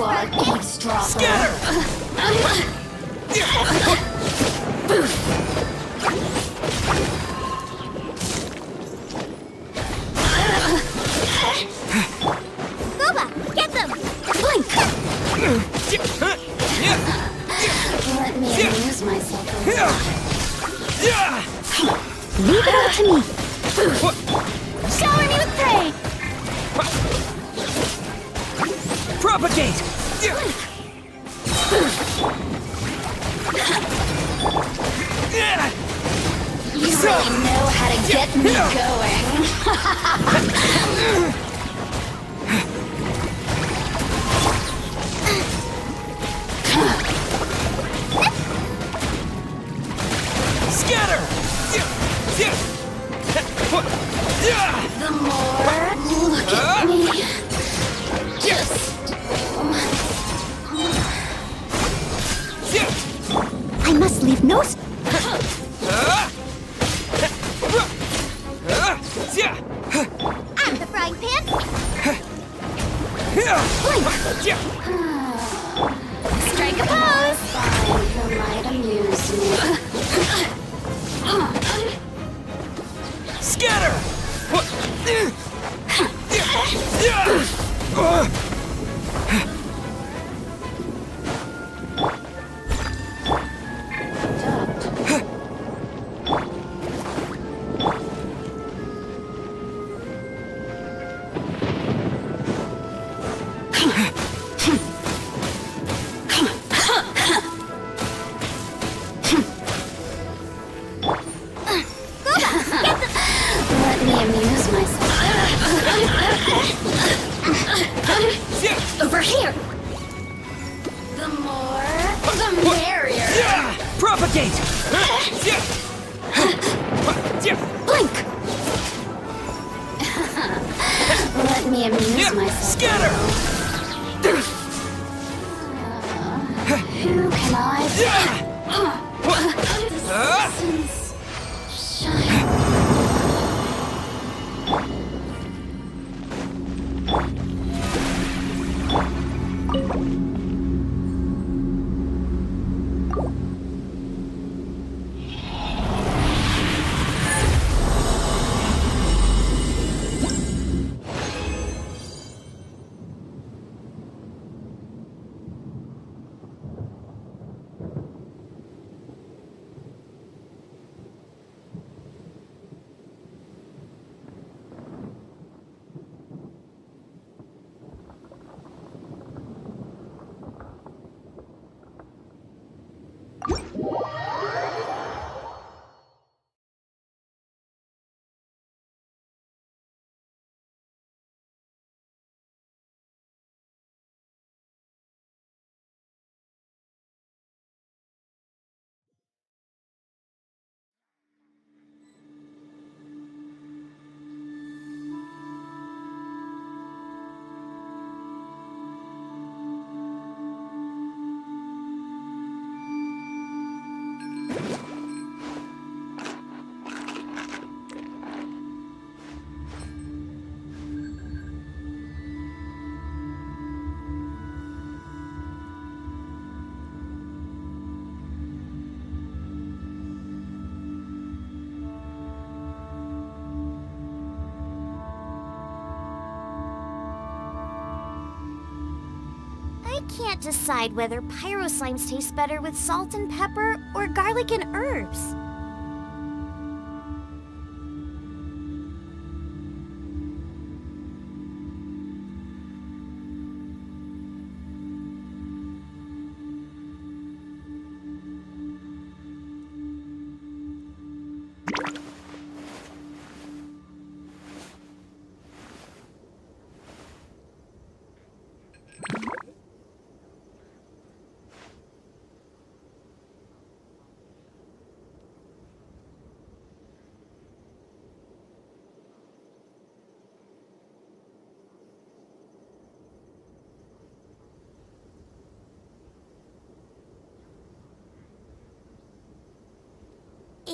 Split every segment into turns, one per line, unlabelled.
are eavesdropper.
Scatter!
Booba, get them!
Blink! Let me amuse myself a little.
Leave it up to me.
Shower me with prey!
Propagate!
You really know how to get me going.
Scatter!
The more look at me. Just
I must leave no...
I'm the frying pan! Strike a pose!
find who might amuse me.
Scatter!
Let me amuse myself.
Over here!
The more, the merrier.
Propagate!
Blink! Let me amuse myself.
Scatter!
Who can I Since shine.
I can't decide whether pyro slimes taste better with salt and pepper or garlic and herbs.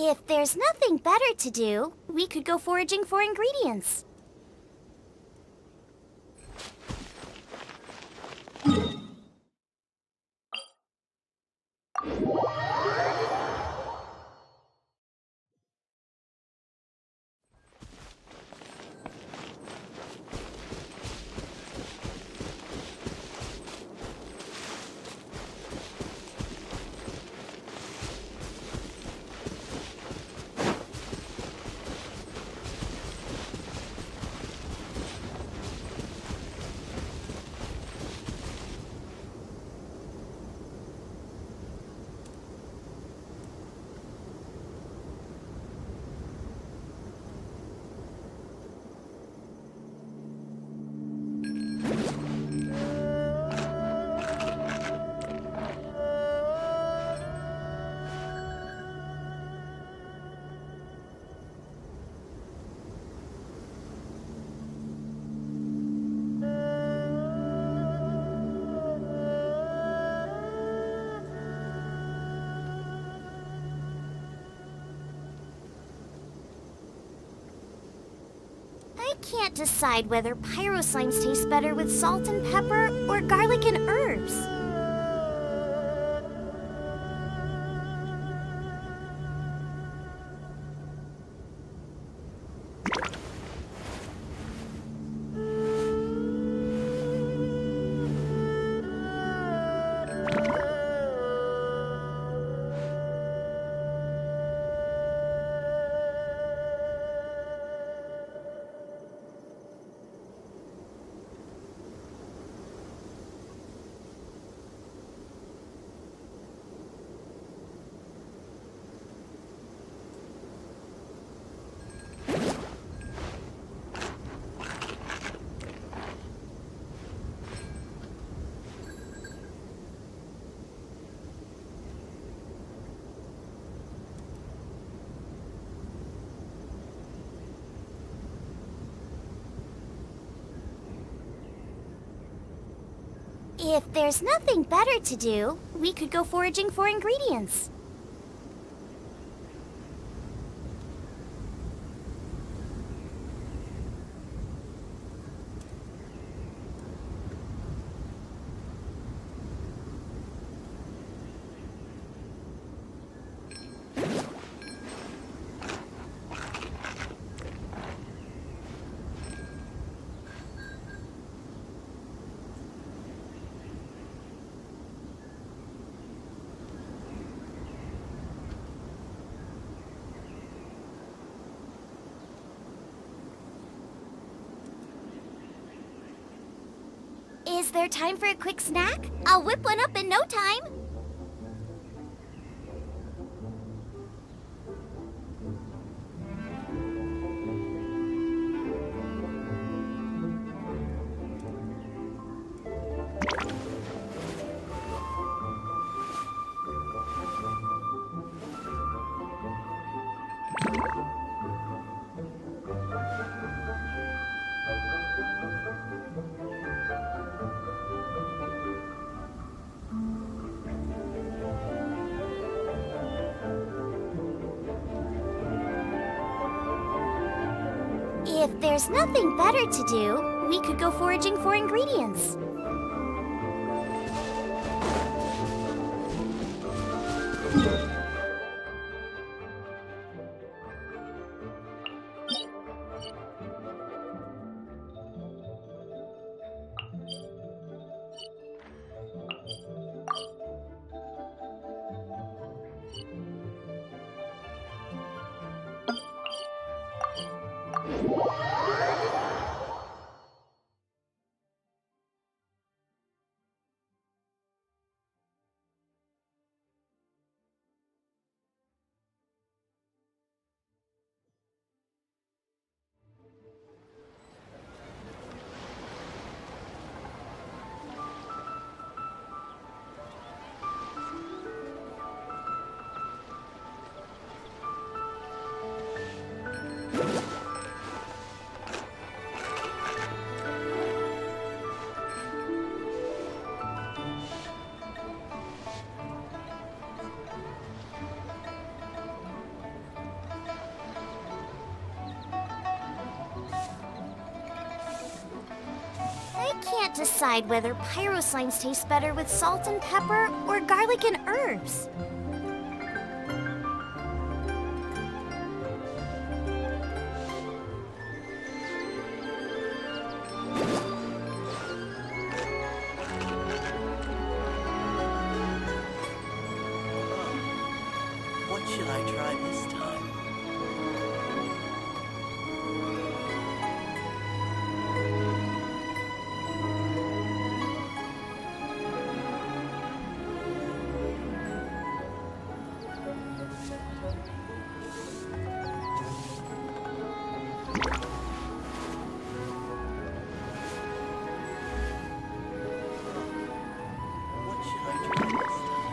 If there's nothing better to do, we could go foraging for ingredients. can't decide whether pyro slimes taste better with salt and pepper or garlic and herbs. If there's nothing better to do, we could go foraging for ingredients. Is there time for a quick snack? I'll whip one up in no time. If there's nothing better to do, we could go foraging for ingredients. I can't decide whether pyro slimes taste better with salt and pepper or garlic and herbs.
What should I try this time? What should I try this time?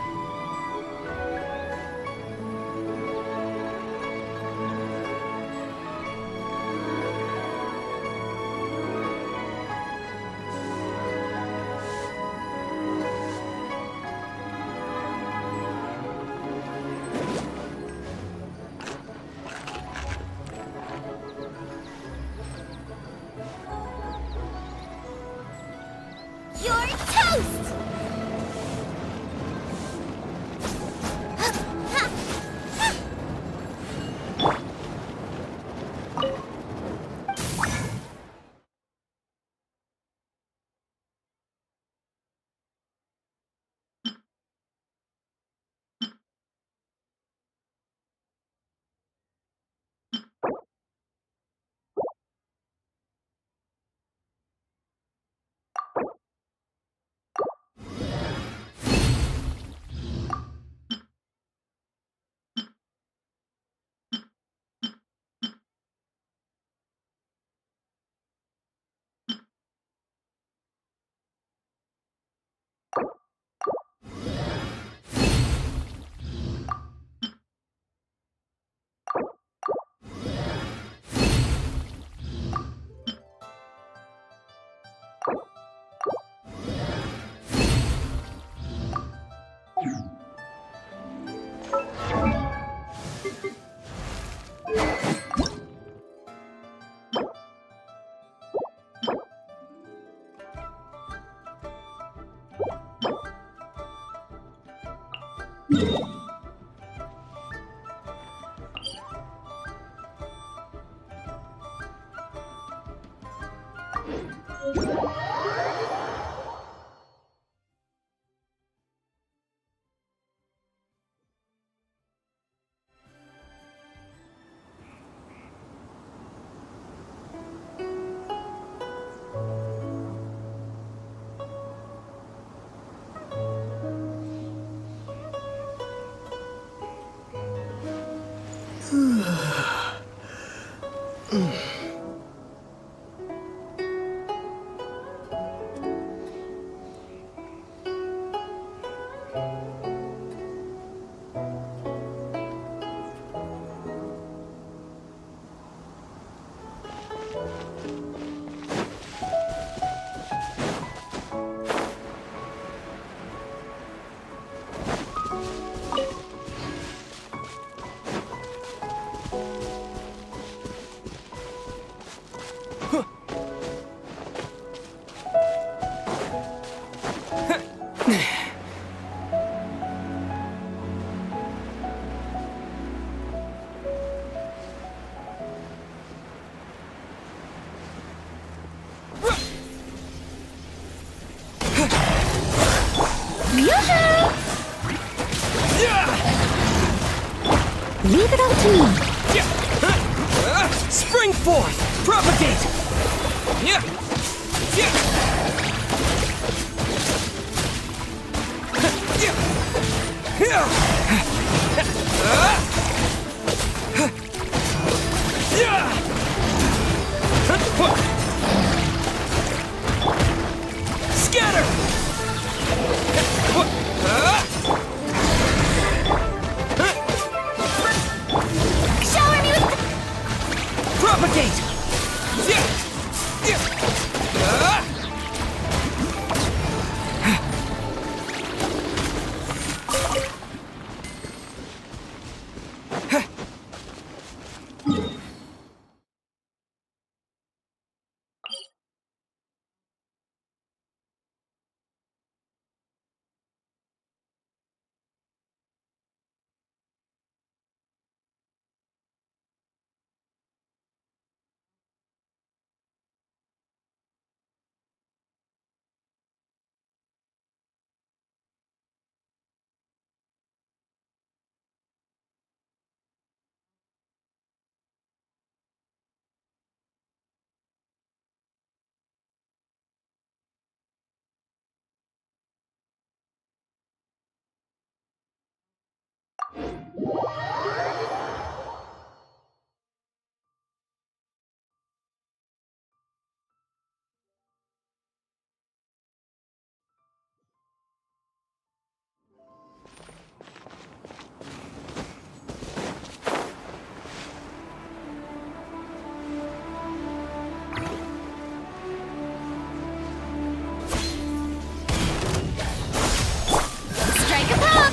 Leave it all to me.
Spring forth! Propagate! Yeah! Yeah! Scatter!
Shower me with
Propagate!
strike a pop!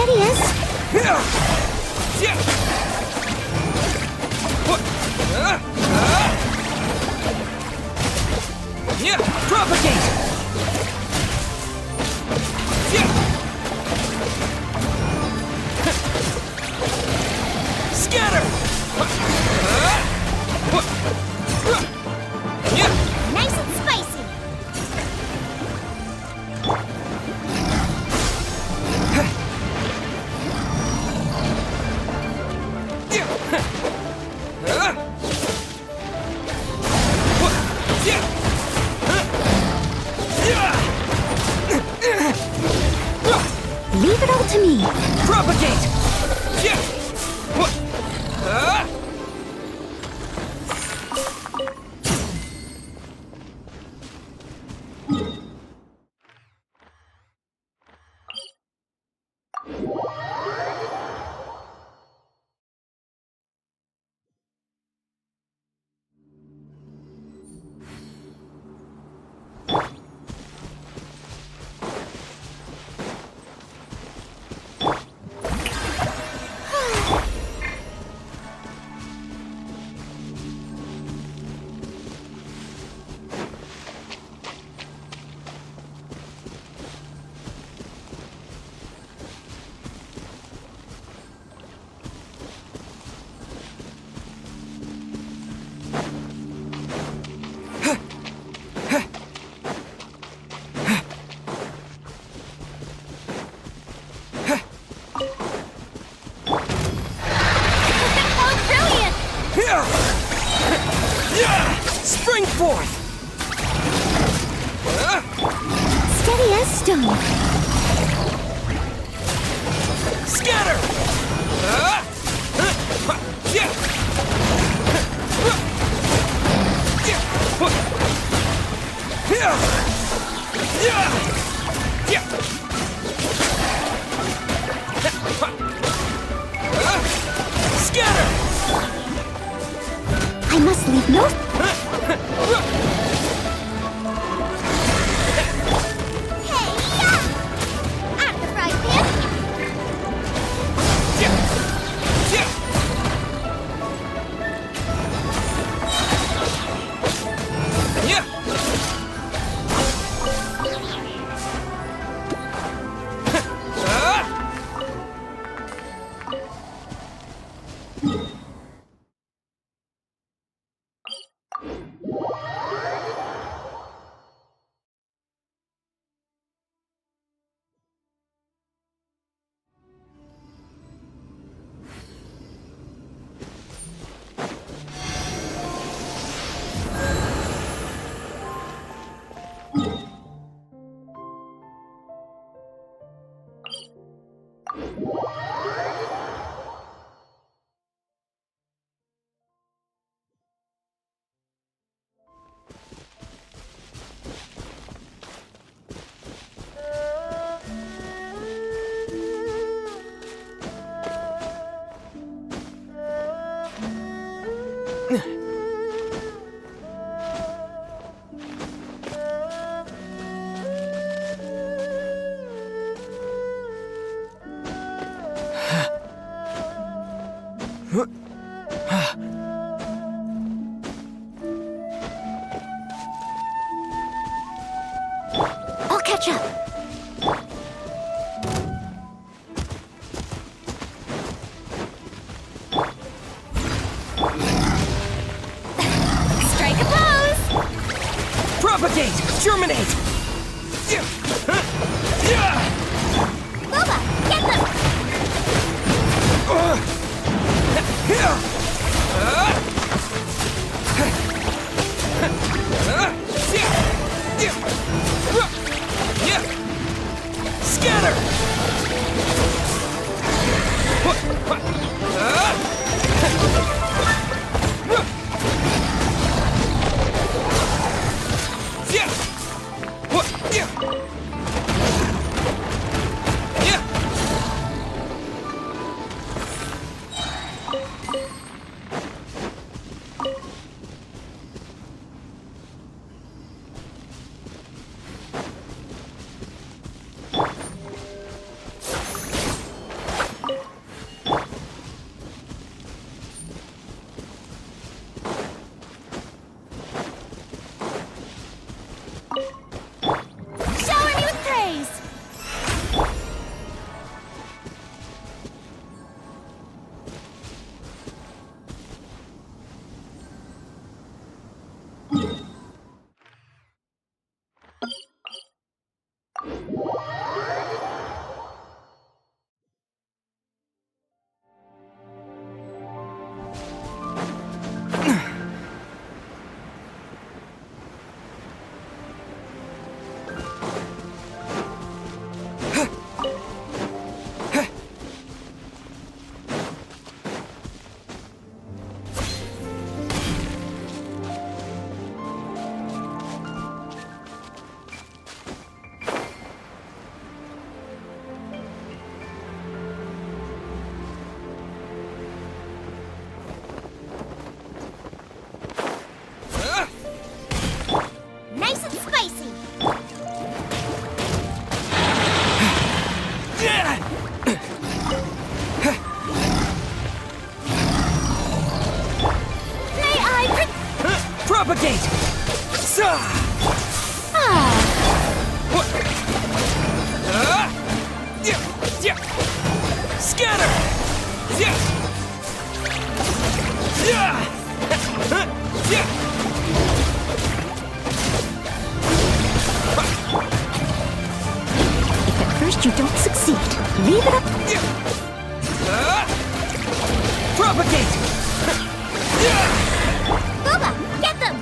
Steady as...
Propagate! Scatter!
Nice and spicy.
Leave it all to me.
Propagate! Spring forth!
Steady as stone.
Scatter! Scatter!
I must leave no...
Hey, yeah! At the fry pan.
I'll catch up.
Strike a pose.
Propagate! Germinate!
Boba, get them.
Scatter! Propagate! Sa! Scatter!
If at first you don't succeed, leave it up.
Propagate!
Booba, get them!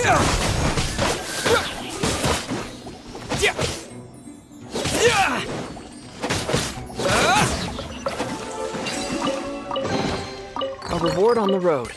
Yeah! Yeah! Yeah! A reward on the road.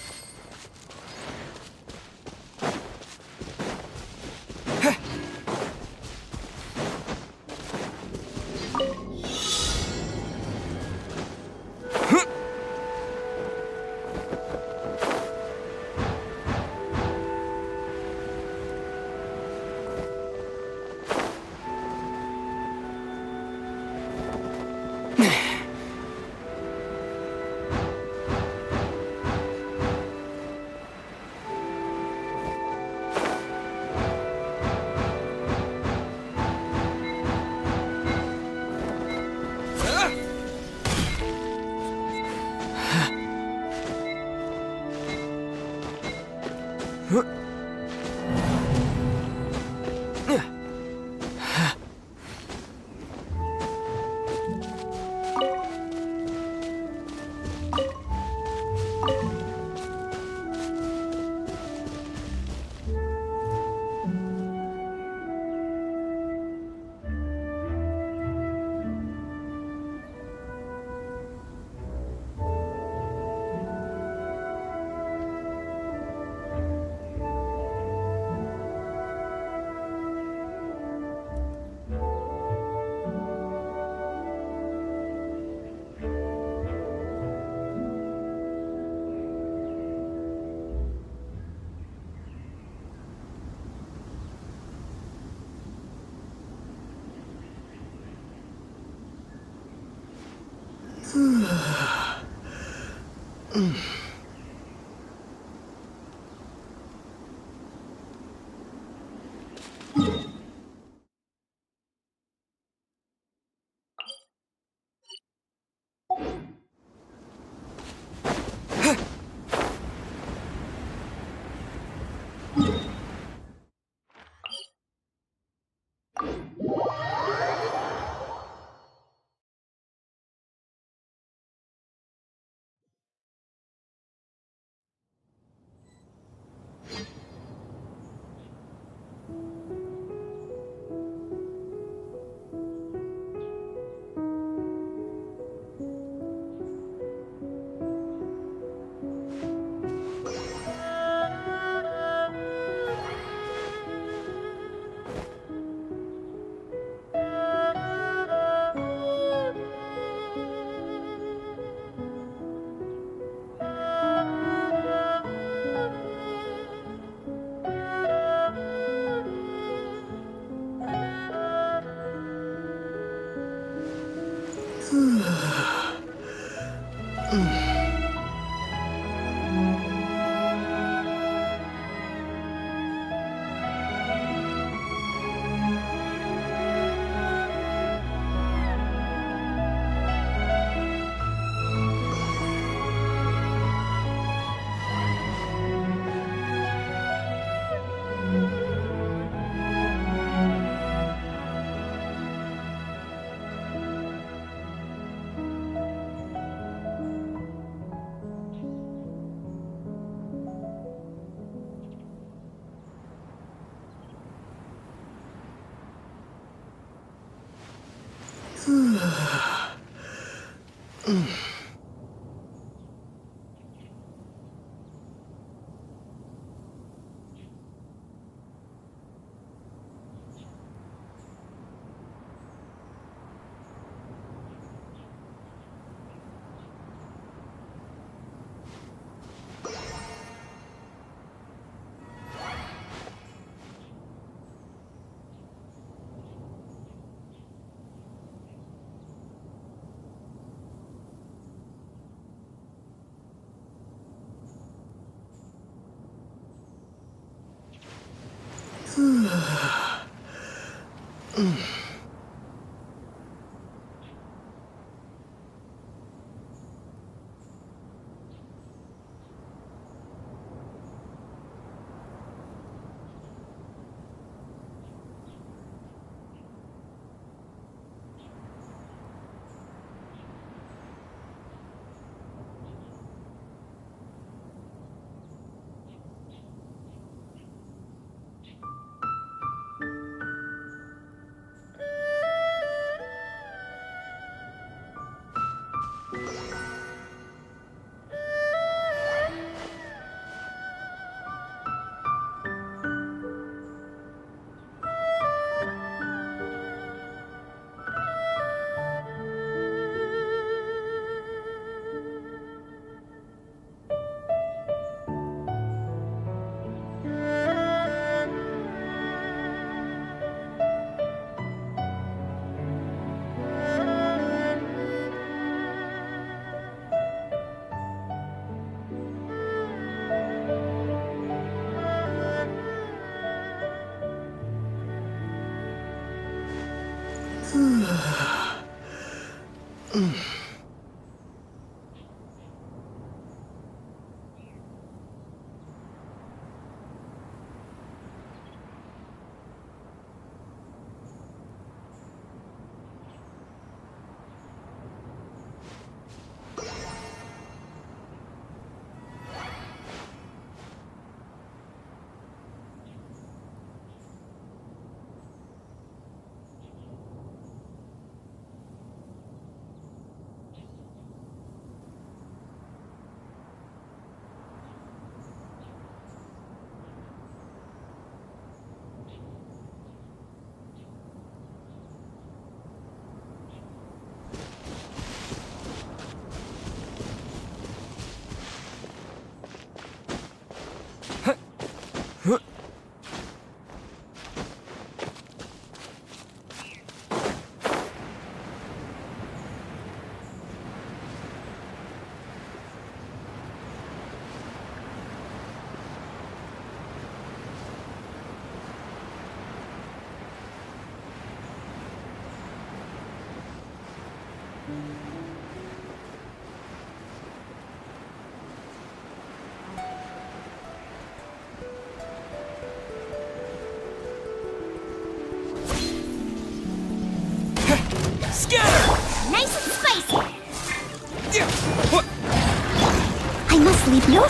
I must leave no...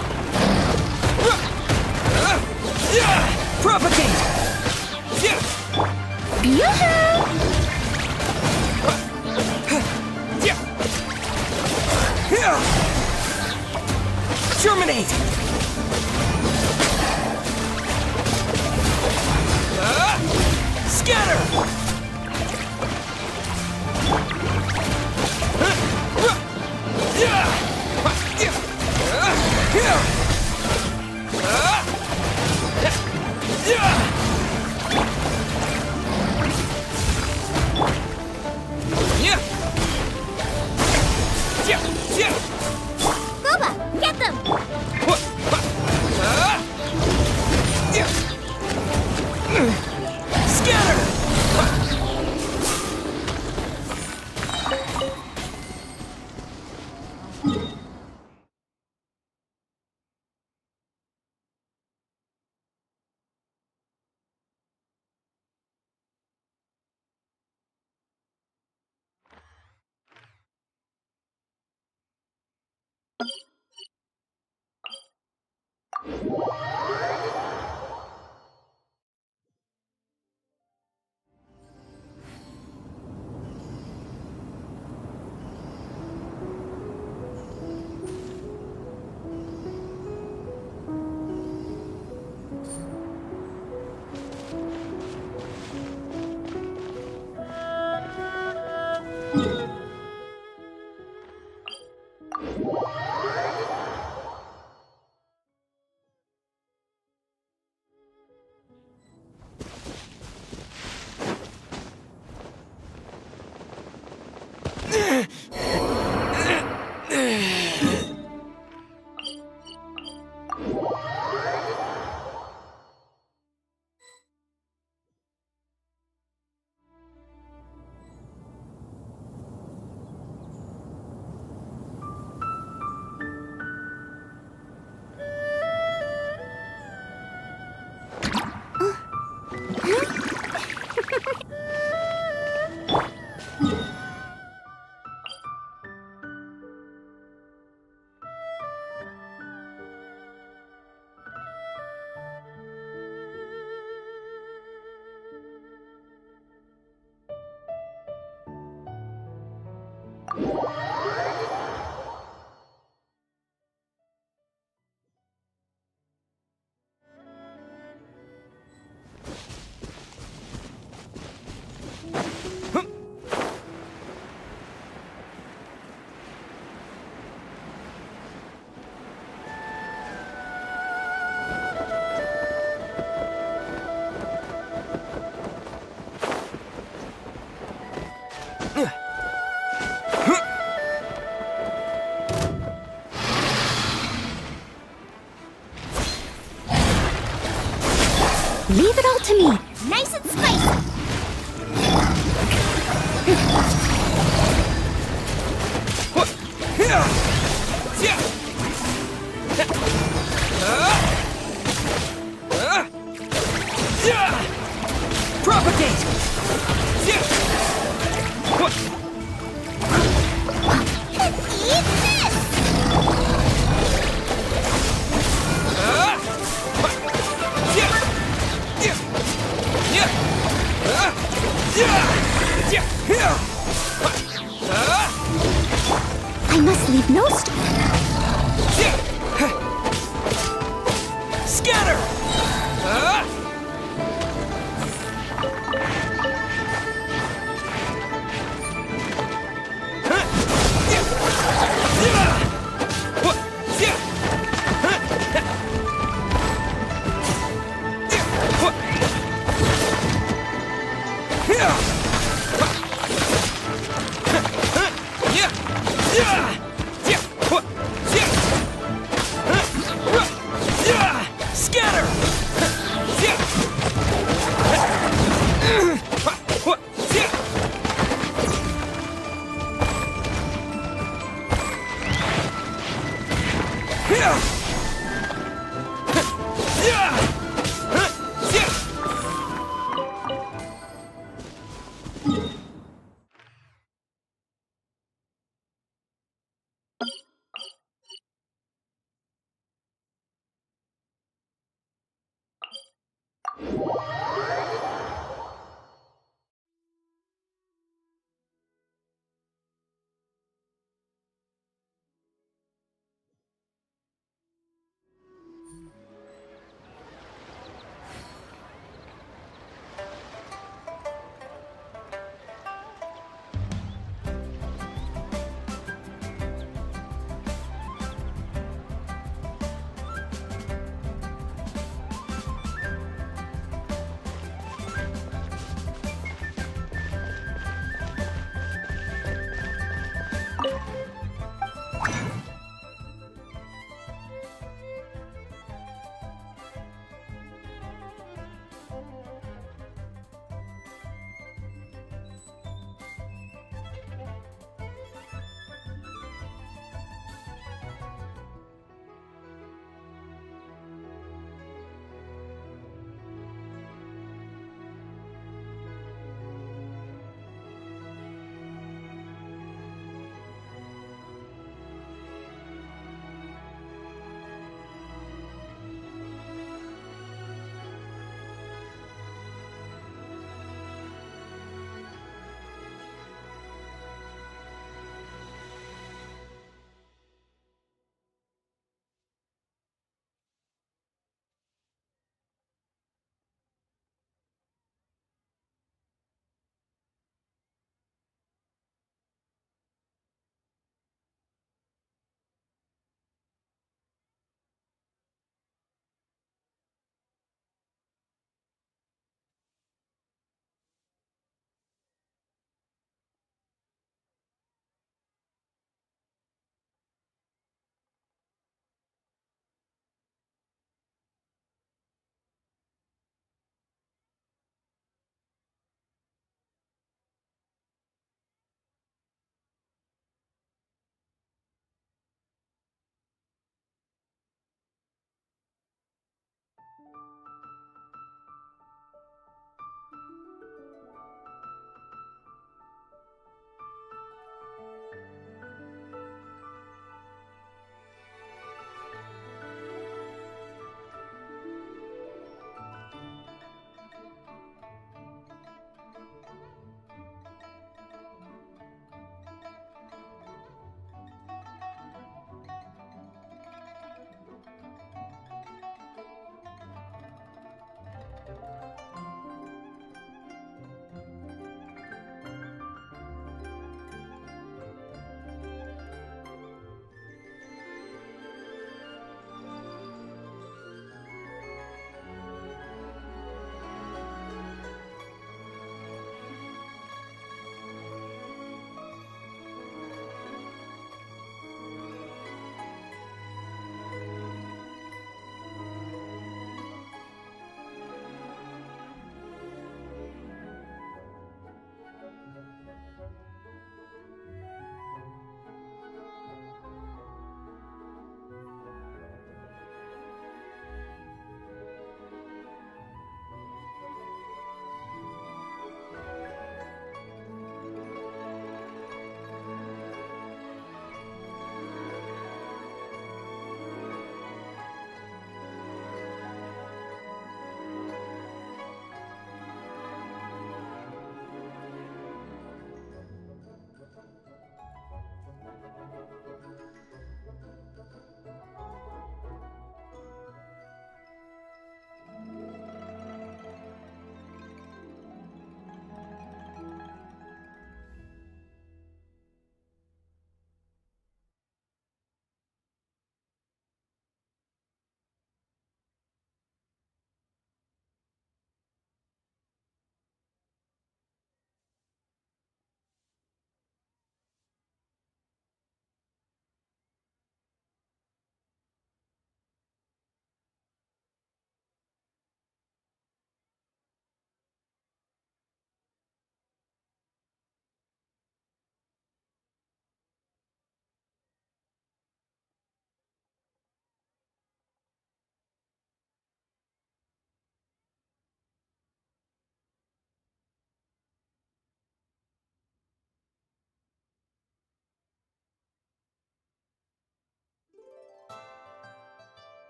Propagate!
Yoo-hoo!
Germinate! Scatter!
Boba, get them!
Leave it all to me.
Nice and spicy!
Propagate!
Eat this!
I must leave no
Scatter!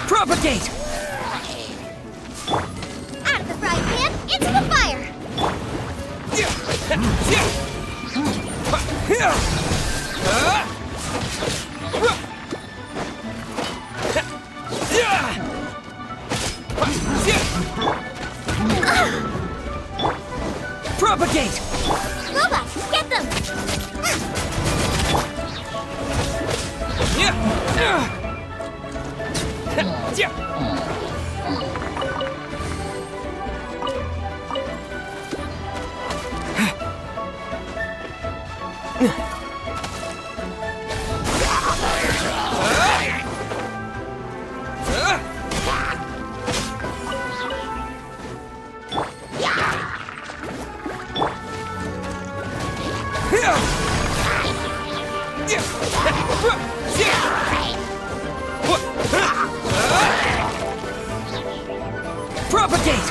Propagate!
Out of the frying pan, into the fire!
Propagate!
Robots, get them!
Propagate!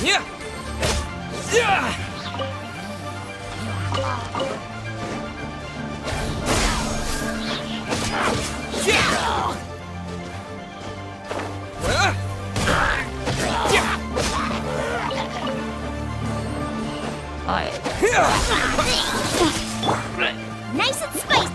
Yeah. Yeah.
Nice and spicy.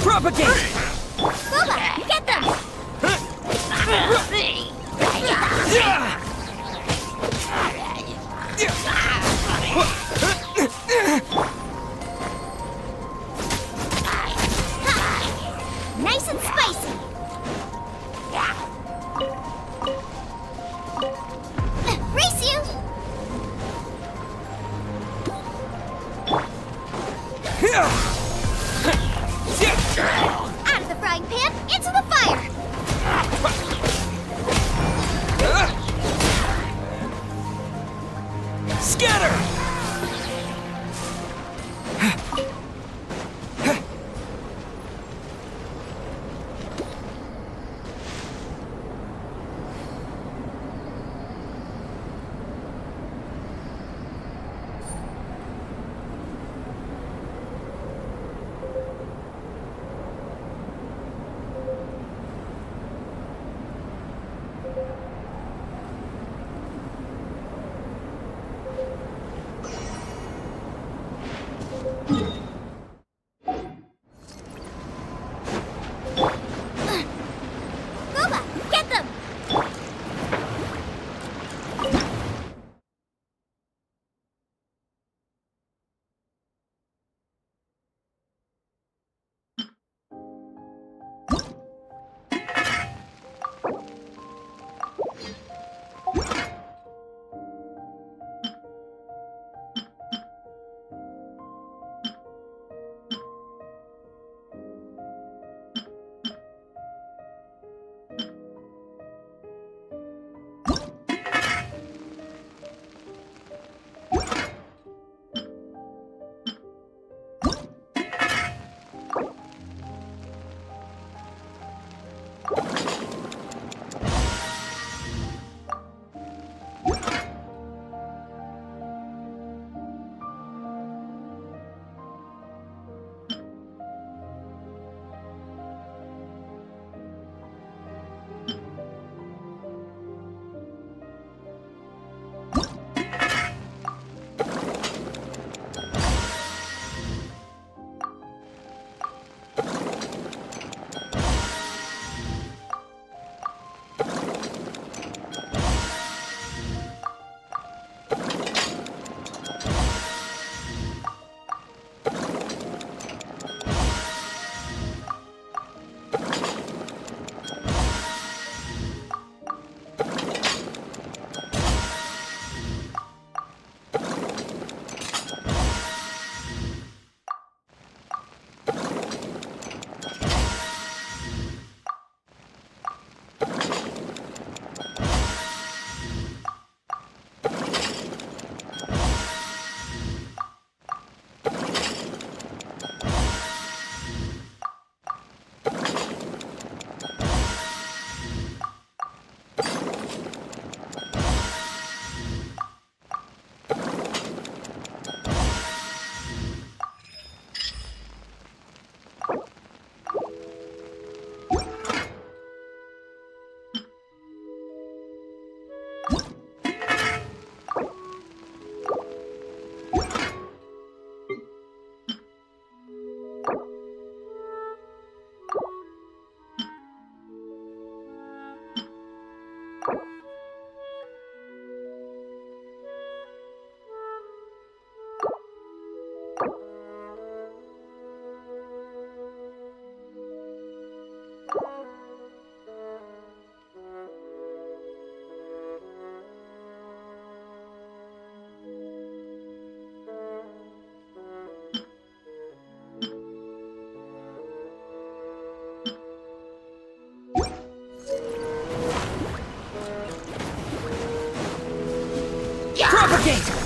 Propagate!
Booba, get them! Nice and spicy. Race you! Out of the frying pan, into the fire!
Scatter! Propagate!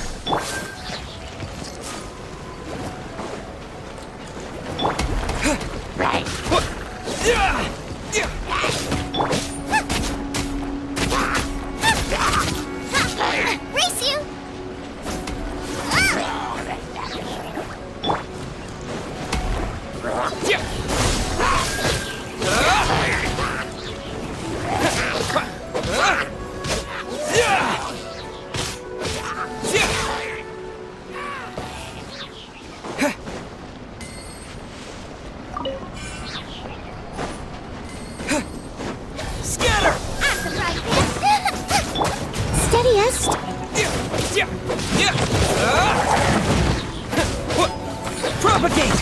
Race you!
Scatter!
I'm the right man.
Steadiest.
Propagate!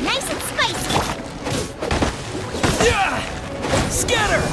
Nice and spicy.
Scatter!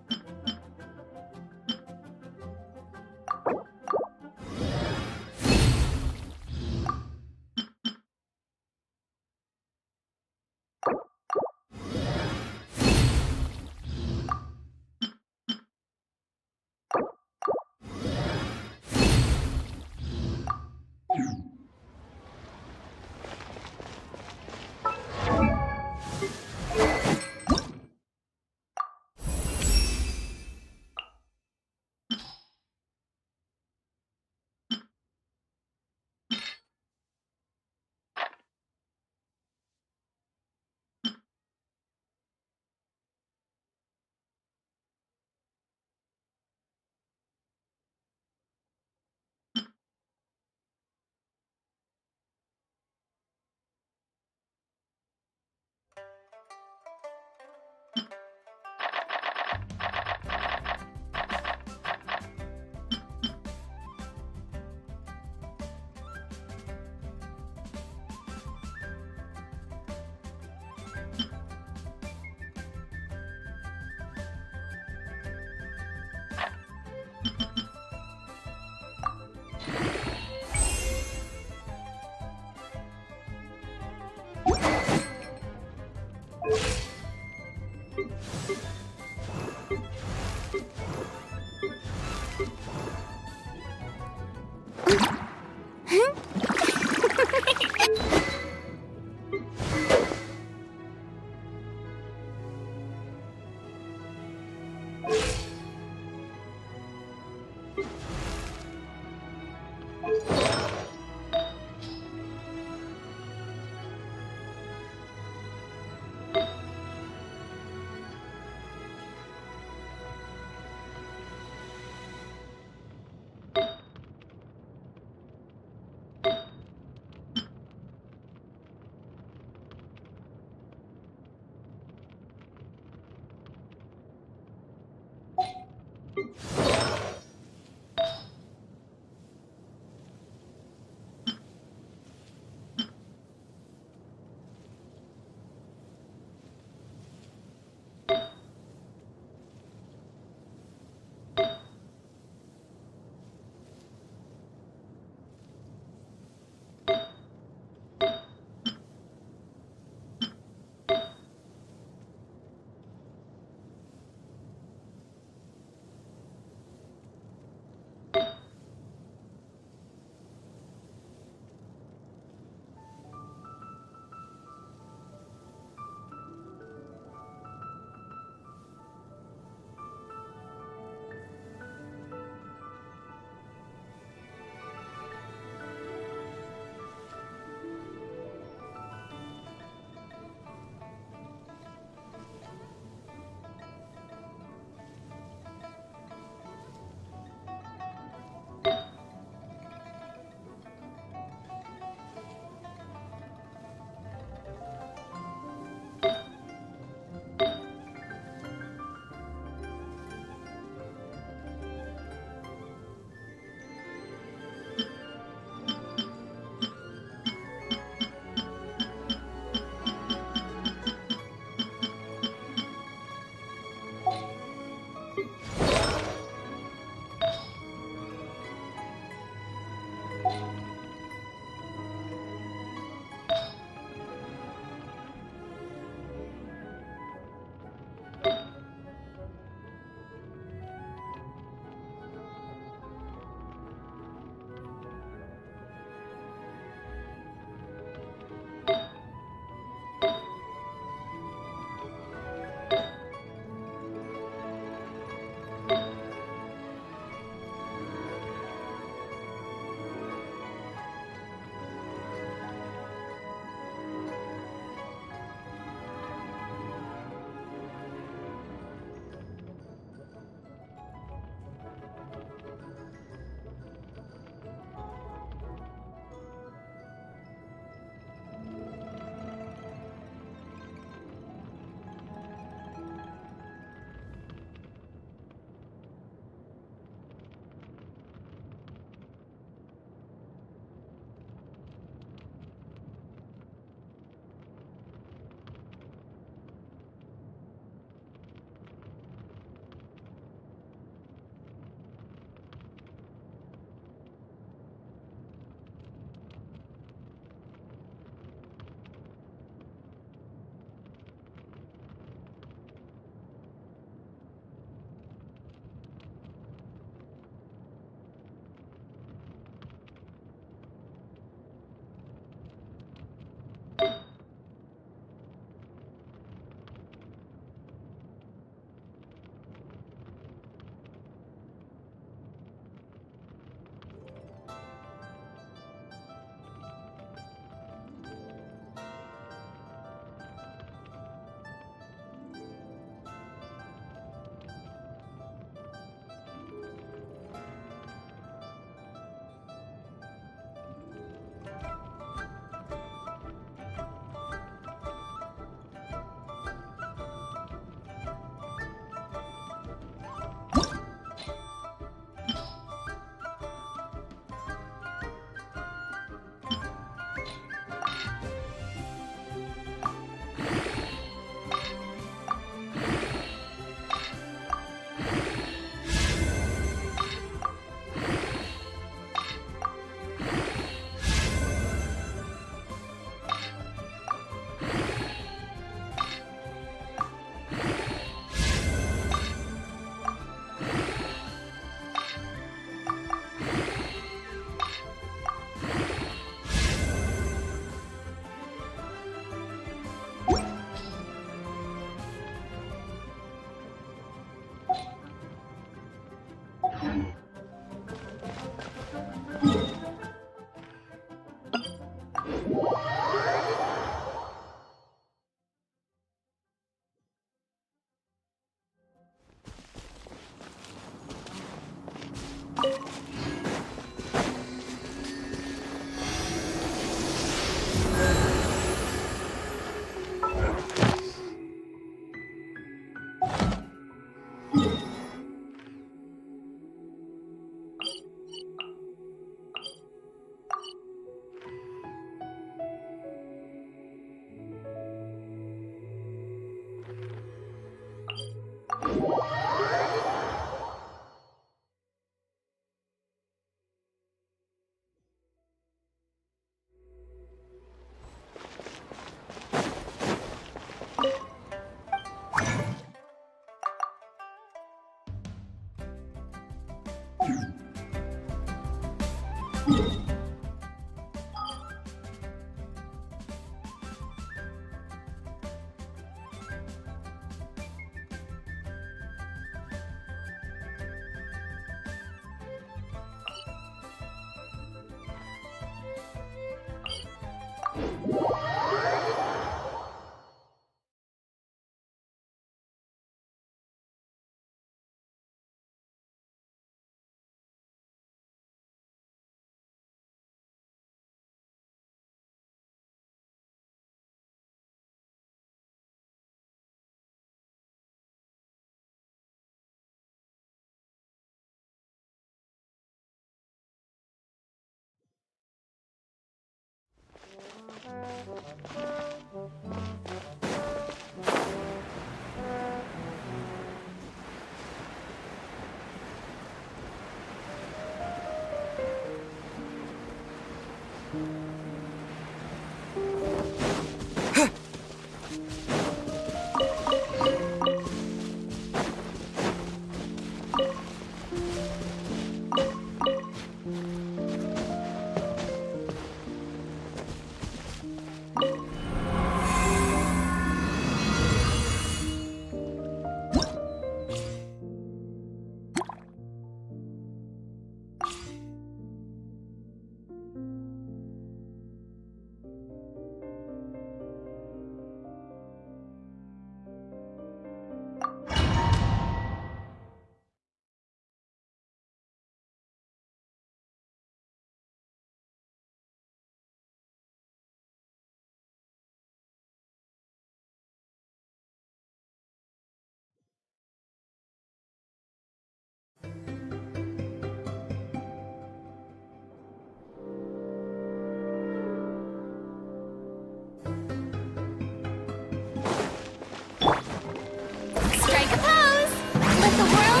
Strike a pose! Let the world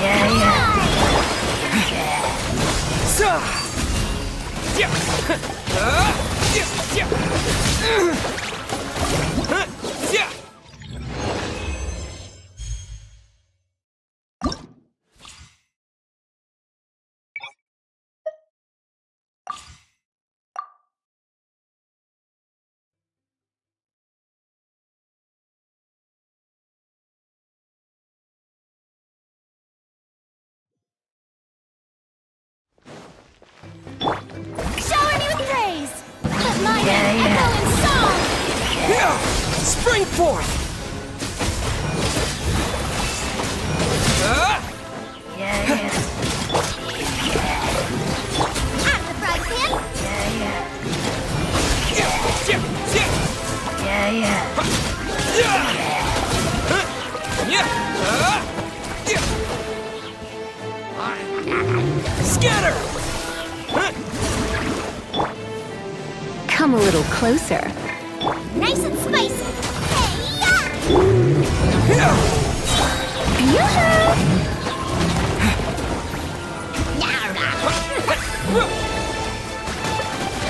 shower me with praise! Let my name echo in song!
Spring forth!
Out of the frying pan!
Scatter!
Come a little closer.
Nice and spicy!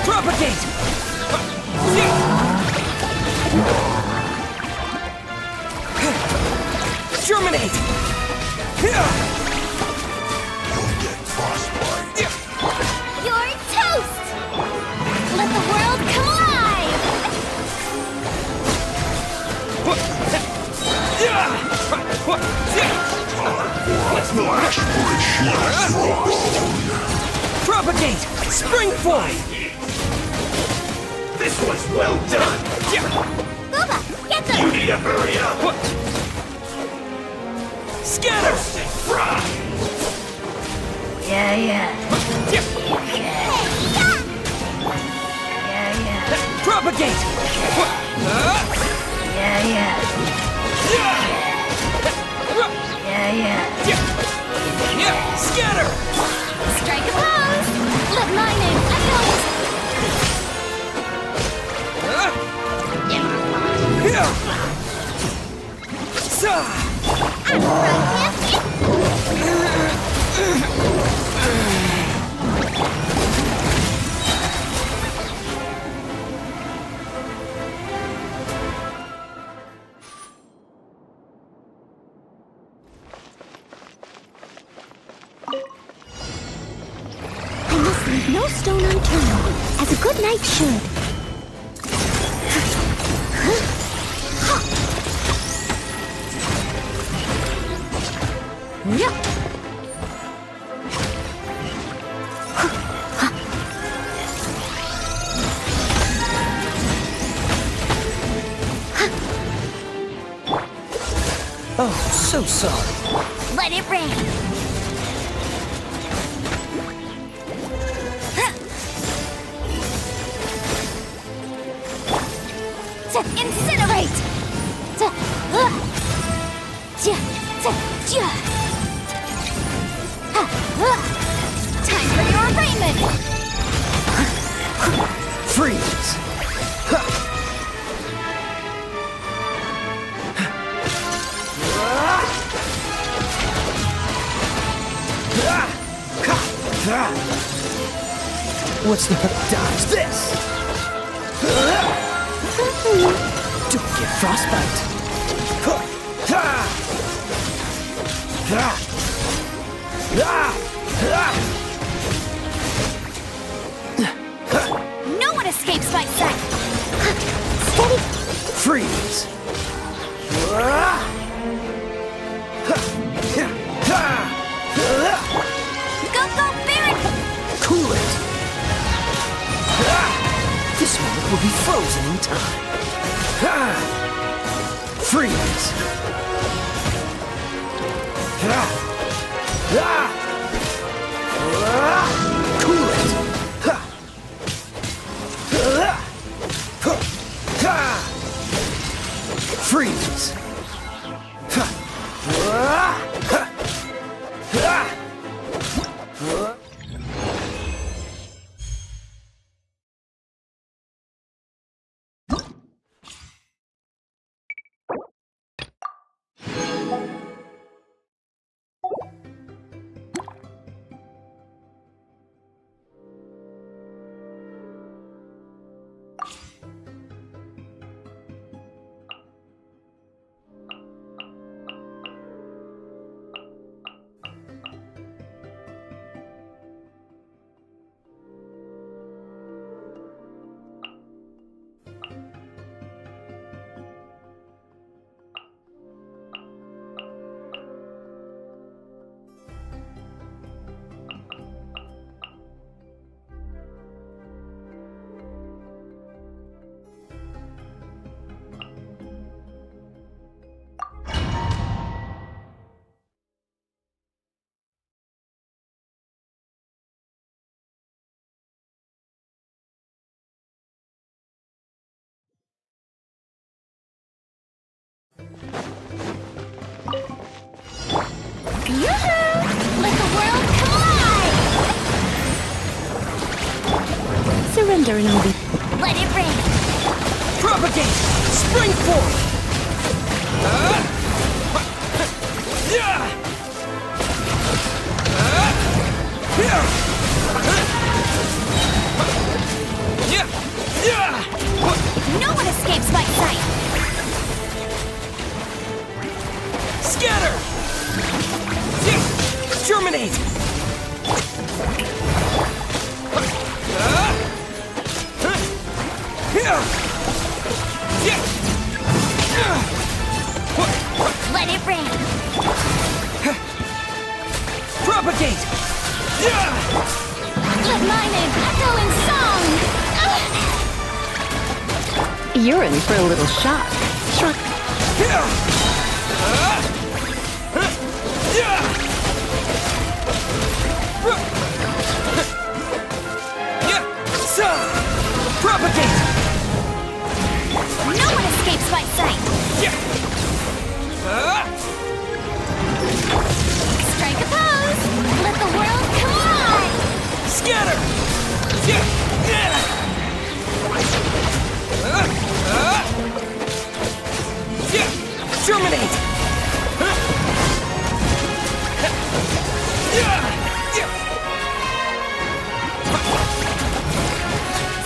Propagate! Germinate!
You're toast! Let the world come alive!
Propagate! Spring forth!
This was well done!
Booba, get them!
You need to hurry up!
Scatter!
Fry!
Propagate! Scatter!
Strike a pose! Let my name echo
I must leave no stone unturned. as a good knight should. Yeah.
Oh, so sorry.
Let it rain. Incinerate! Time for your arraignment!
Freeze! What's the dodge this? Don't get frostbite.
No one escapes my sight!
Steady.
Freeze!
Go, Baron!
Cool it! This one will be frozen in time. Freeze! Cool it! Freeze!
Yoo-hoo! Let the world collide!
Surrender and I'll be...
Let it rain!
Propagate! Spring forth!
No one escapes my sight!
Scatter! Germinate!
Let it rain!
Propagate!
Let my name echo in song!
You're in for a little shock. Shrug.
Propagate!
No one escapes my sight! Strike a pose! Let the world collide!
Scatter! Germinate!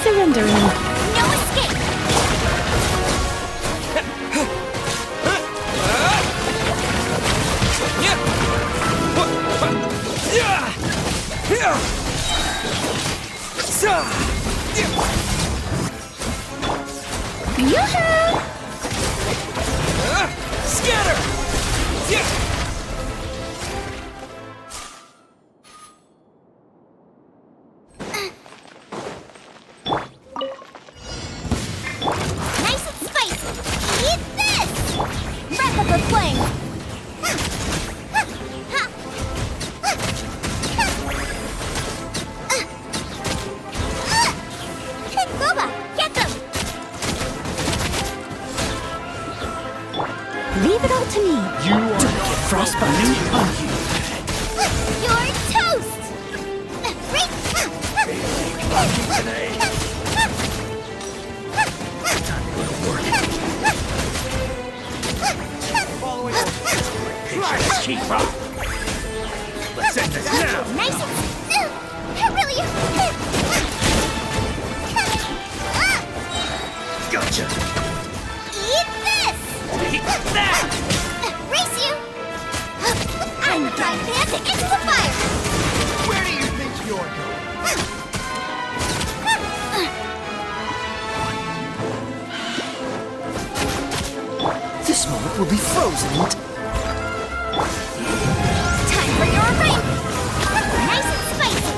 Surrender and I'll...
No escape!
Yoo-hoo!
Scatter! Yeah!
Nice and spicy. Eat this! Wrap up a flame. Boba, get them!
Leave it all to me.
You are
Frostbite.
You're toast!
Try to keep up. Let's end this now.
Nice and... really...
Gotcha.
Eat this!
Take that.
Race you! I'm trying to into the fire!
Where do you think you're going?
This moment will be frozen in
Time for your ring! Nice and spicy!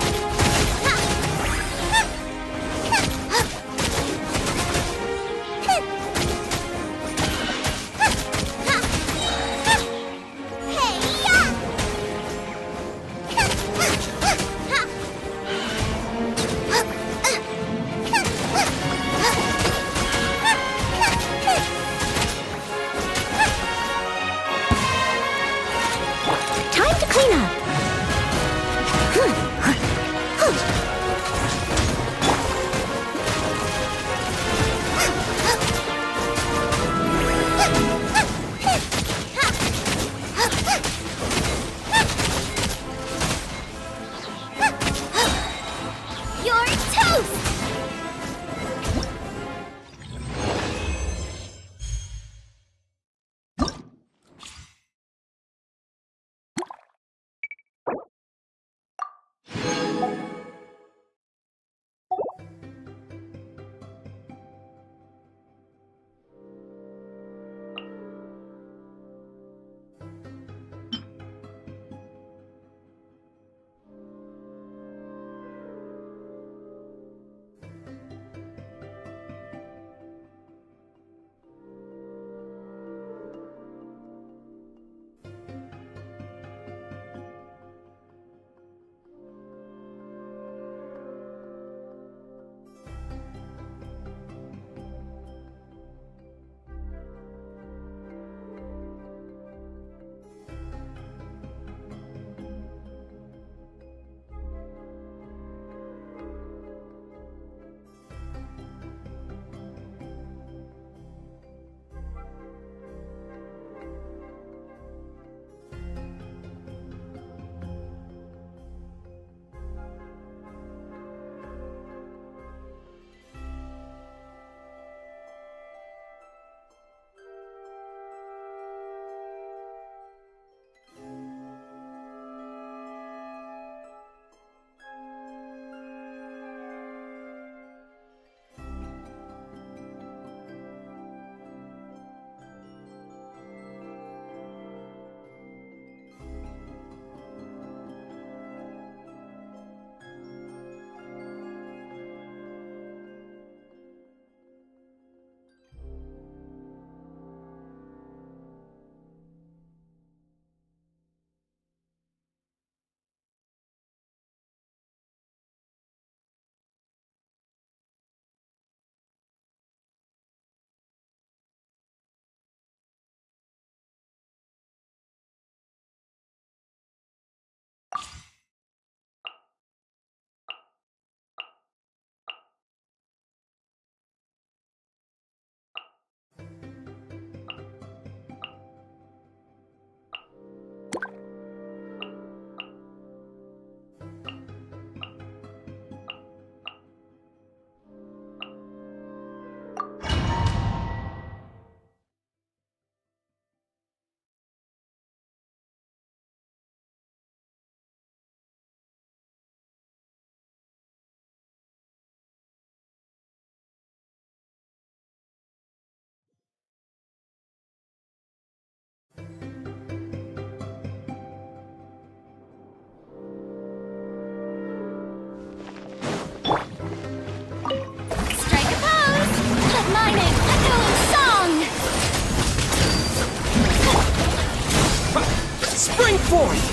Spring forth!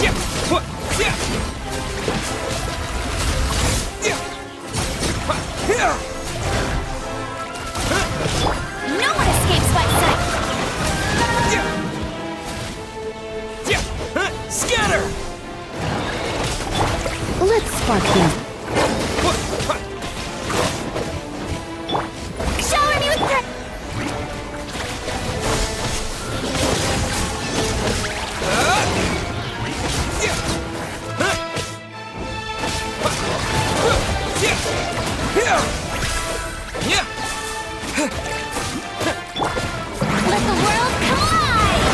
Yeah! What? Yeah! Yeah! Here!
No one escapes my sight!
Yeah! Yeah! Scatter!
Let's spark him.
Shower me with Let the world collide!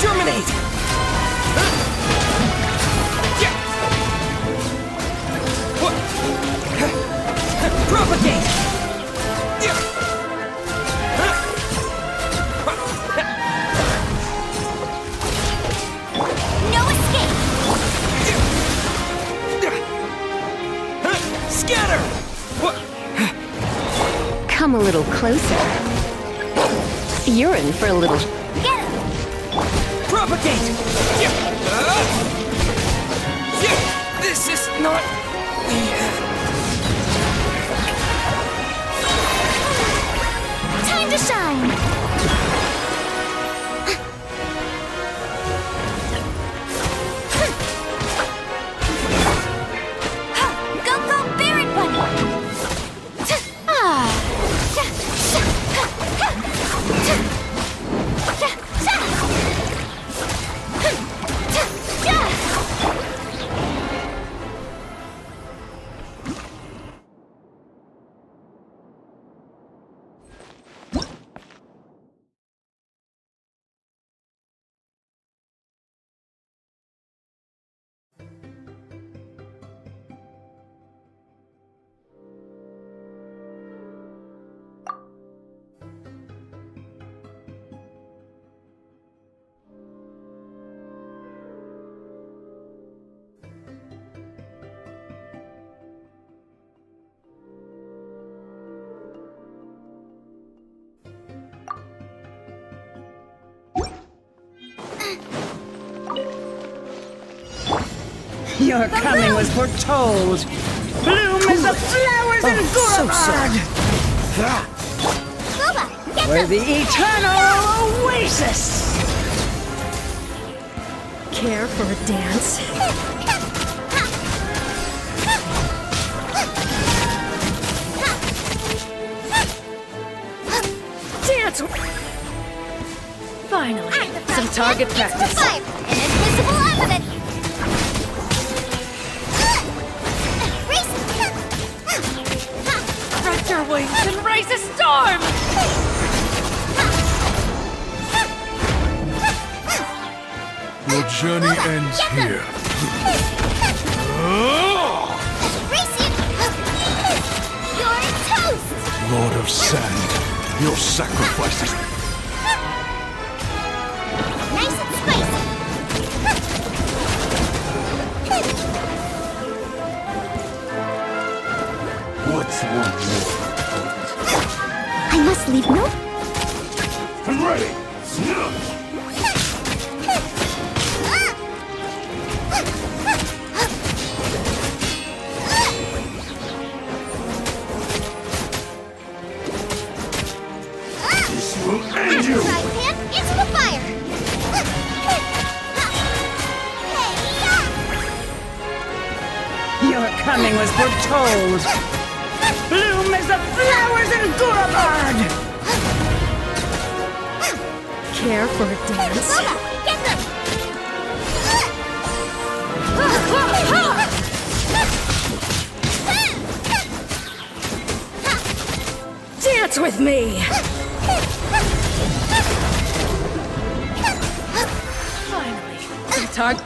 Terminate! Propagate!
No escape!
Scatter!
Come a little closer. You're in for a little...
Get him!
Propagate! This is not
Time to shine! Go, go, Baron Bunny!
Your coming was foretold. Bloom as the flowers in Gurabad,
Boba, get
where
them!
the eternal oasis.
Care for a dance? Dance! Finally, some target practice.
Fire! Inadmissible evidence!
Spread your wings and raise a storm!
Your journey ends here.
You're toast!
Lord of Sand, your sacrifices.
Nice and spicy!
What's one more?
I must leave no...
I'm ready. This will end you.
Fry pan into the fire!
Your coming was foretold. Bloom as the flowers in Gurabad.
Care for a dance?
Boba, get them!
Dance with me! Finally, some target...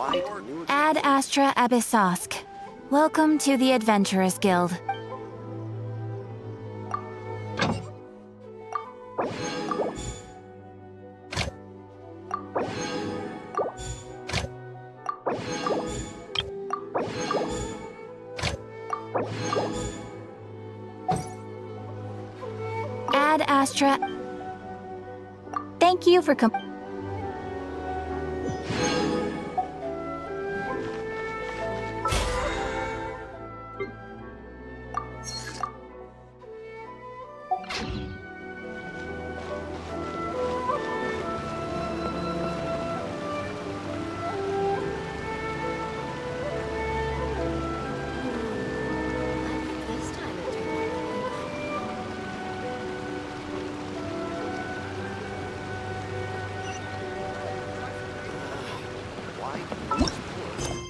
Why do new
Ad Astra Abyssosk. Welcome to the Adventurers Guild. Ad Astra. Thank you for
This time it turned out
why do these poor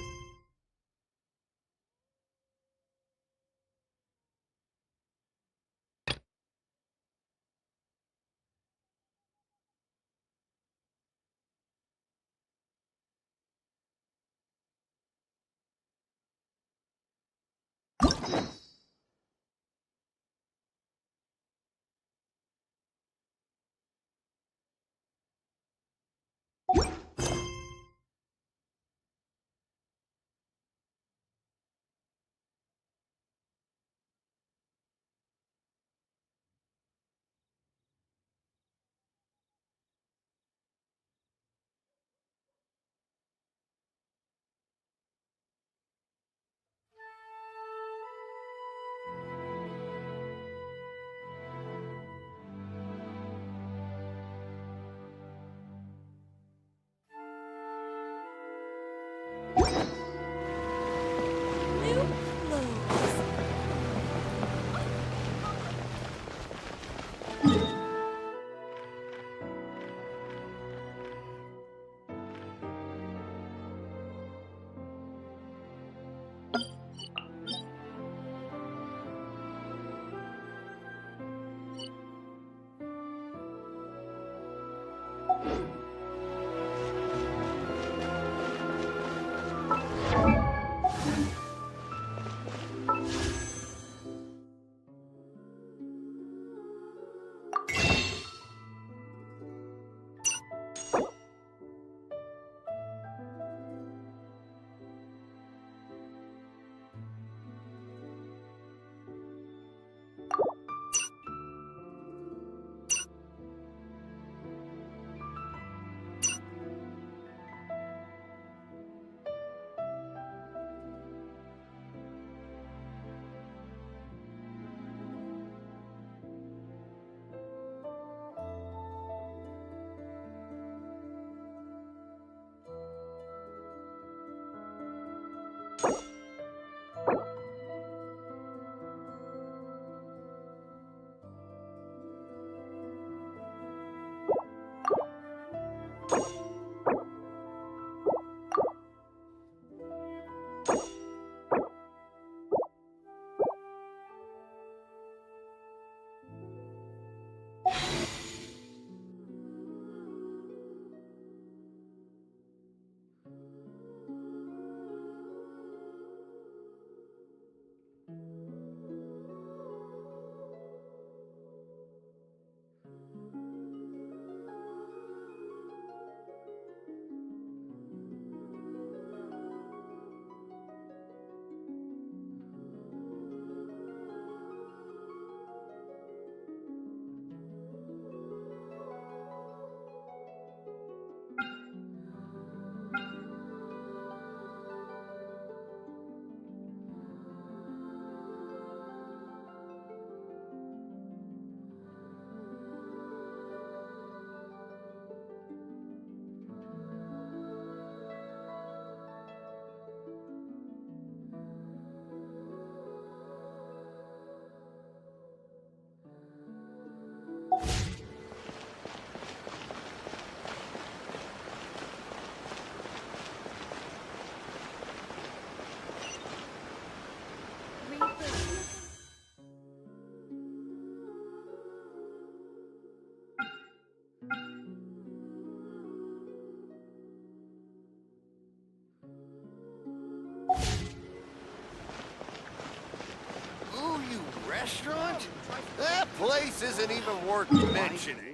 restaurant? That place isn't even worth mentioning.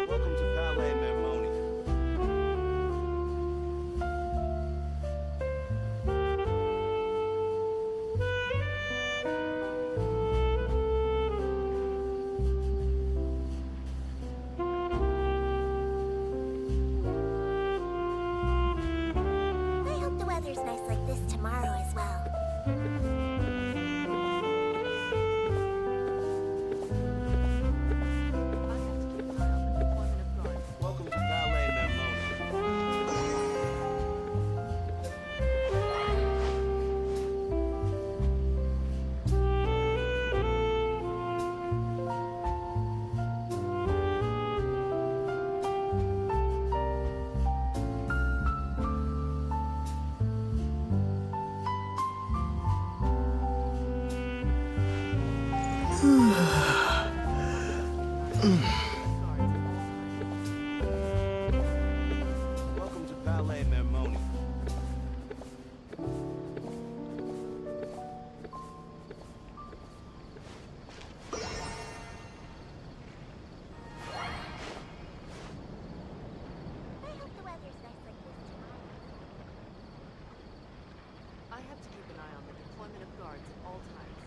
Welcome to Palais Mermonia.
I hope the weather's nice like this tomorrow as well.
Welcome to Palais Mermonia. Welcome to Palais Mermonia.
I hope the weather's nice like this tomorrow.
I have to keep an eye on the deployment of guards at all times.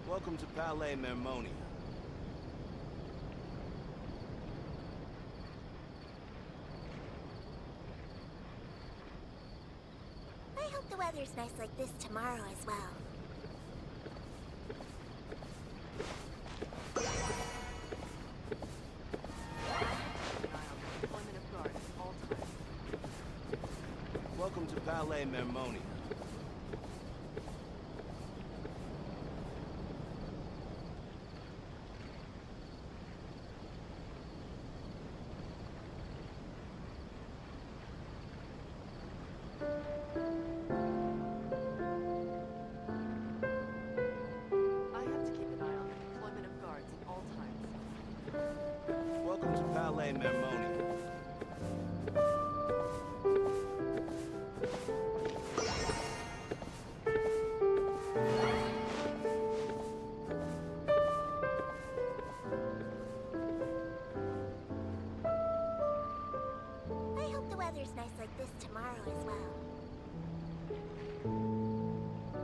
Welcome to Palais Mermonia.
I hope the weather's nice like this tomorrow as well.
Keep an eye on the deployment of guards at all times.
Welcome to Palais Mermonia.
I have to keep an eye on the deployment of guards at all times.
Welcome to Palais Mermonia.
I hope the weather's nice like this tomorrow as well.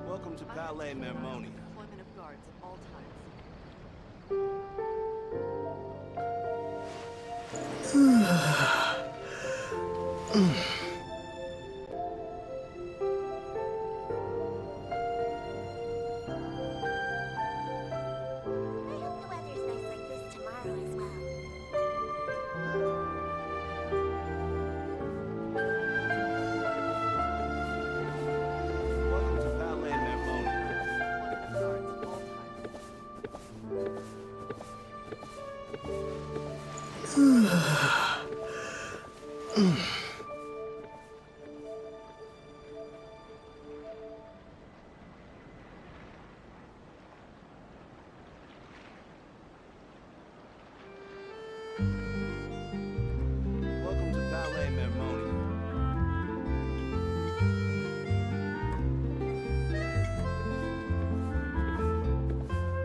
Welcome to
I have to
Palais
keep an eye on the
Mermonia.
deployment of guards at all times.
I hope the weather's nice like this tomorrow as well.
Welcome to Palais Mermonia.
Deployment of guards at all times.
Welcome to Palais Mermonia.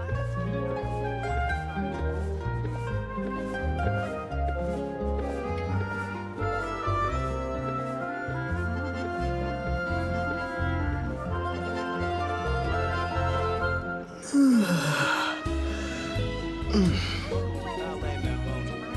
I have to keep an eye on the deployment of guards at all times.
Welcome to Palais Mermonia.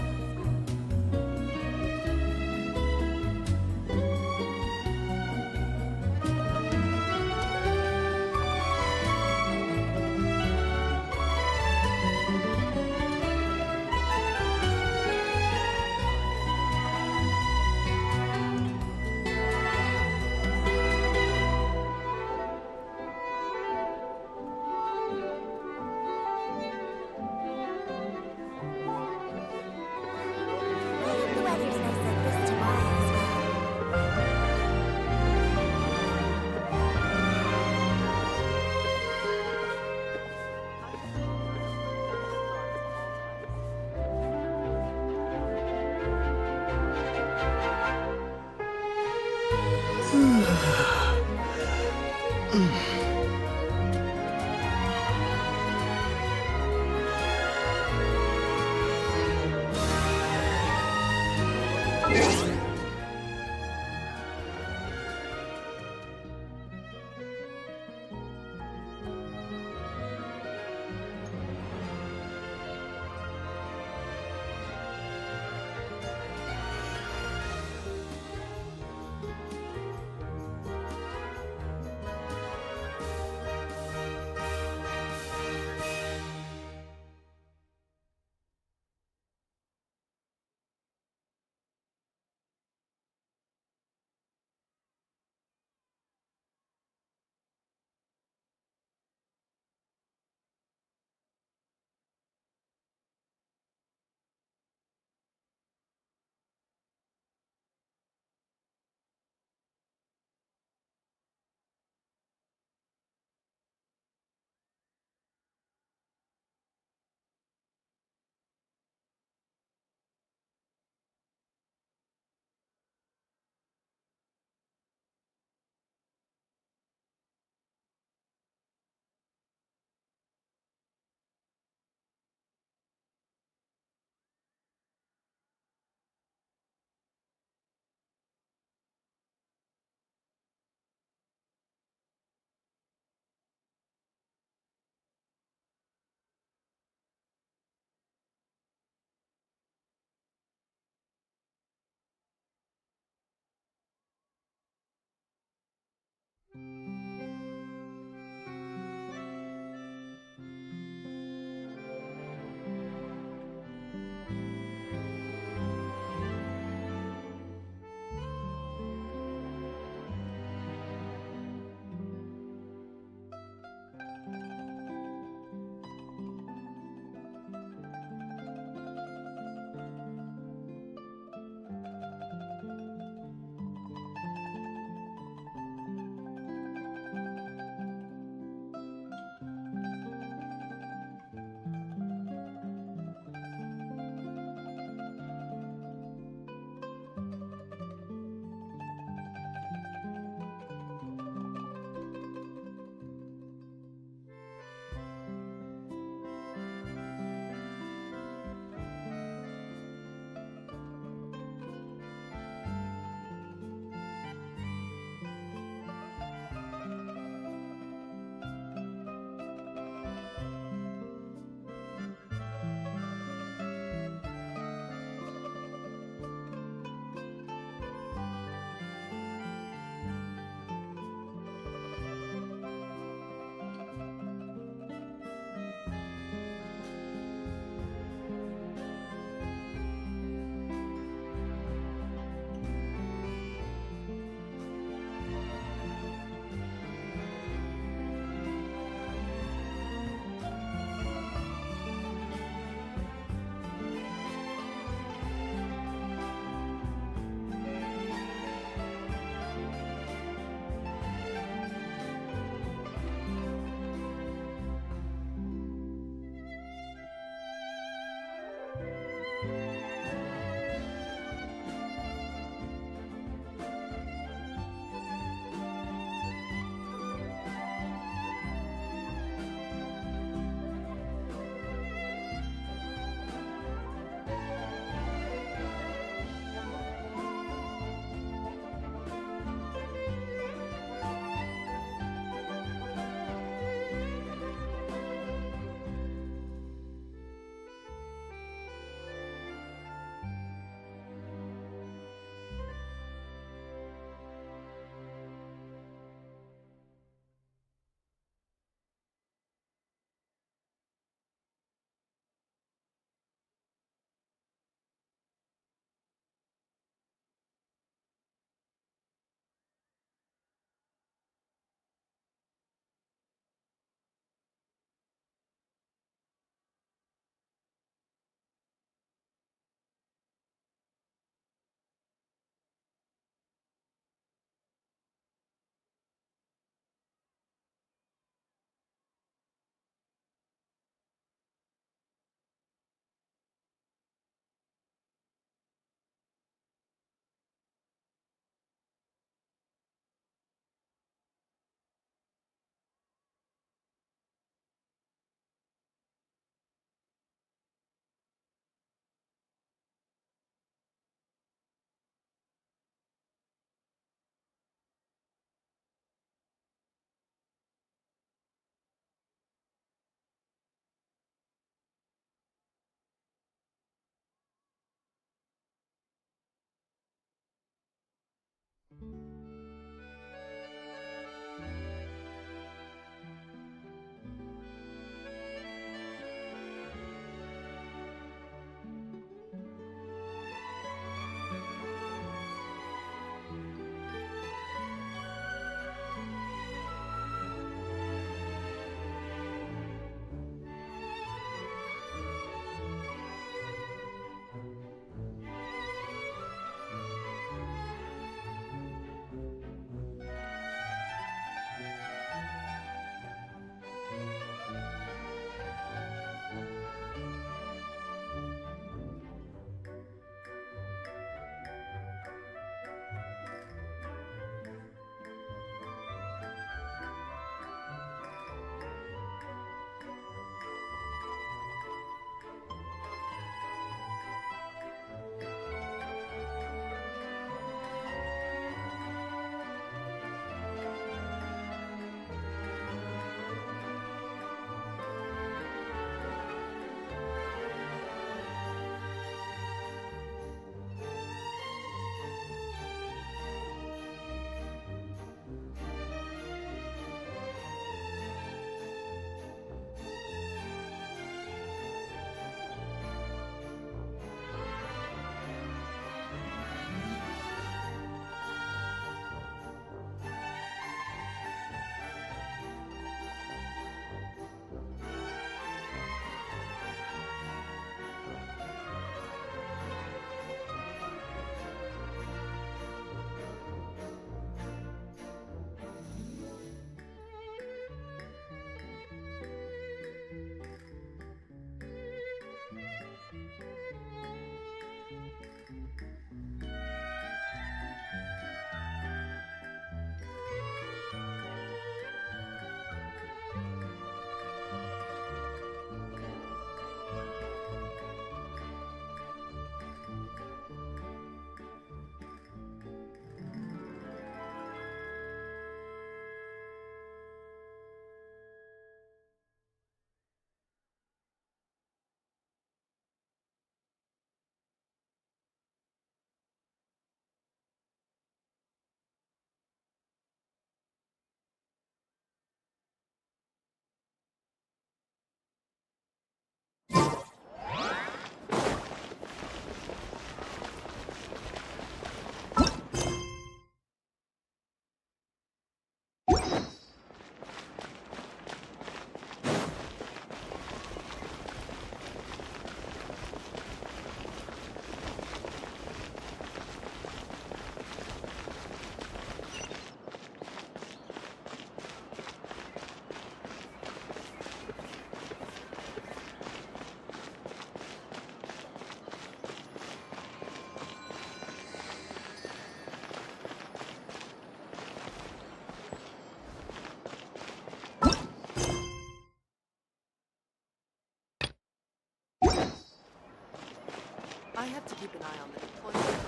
an eye on the deployment.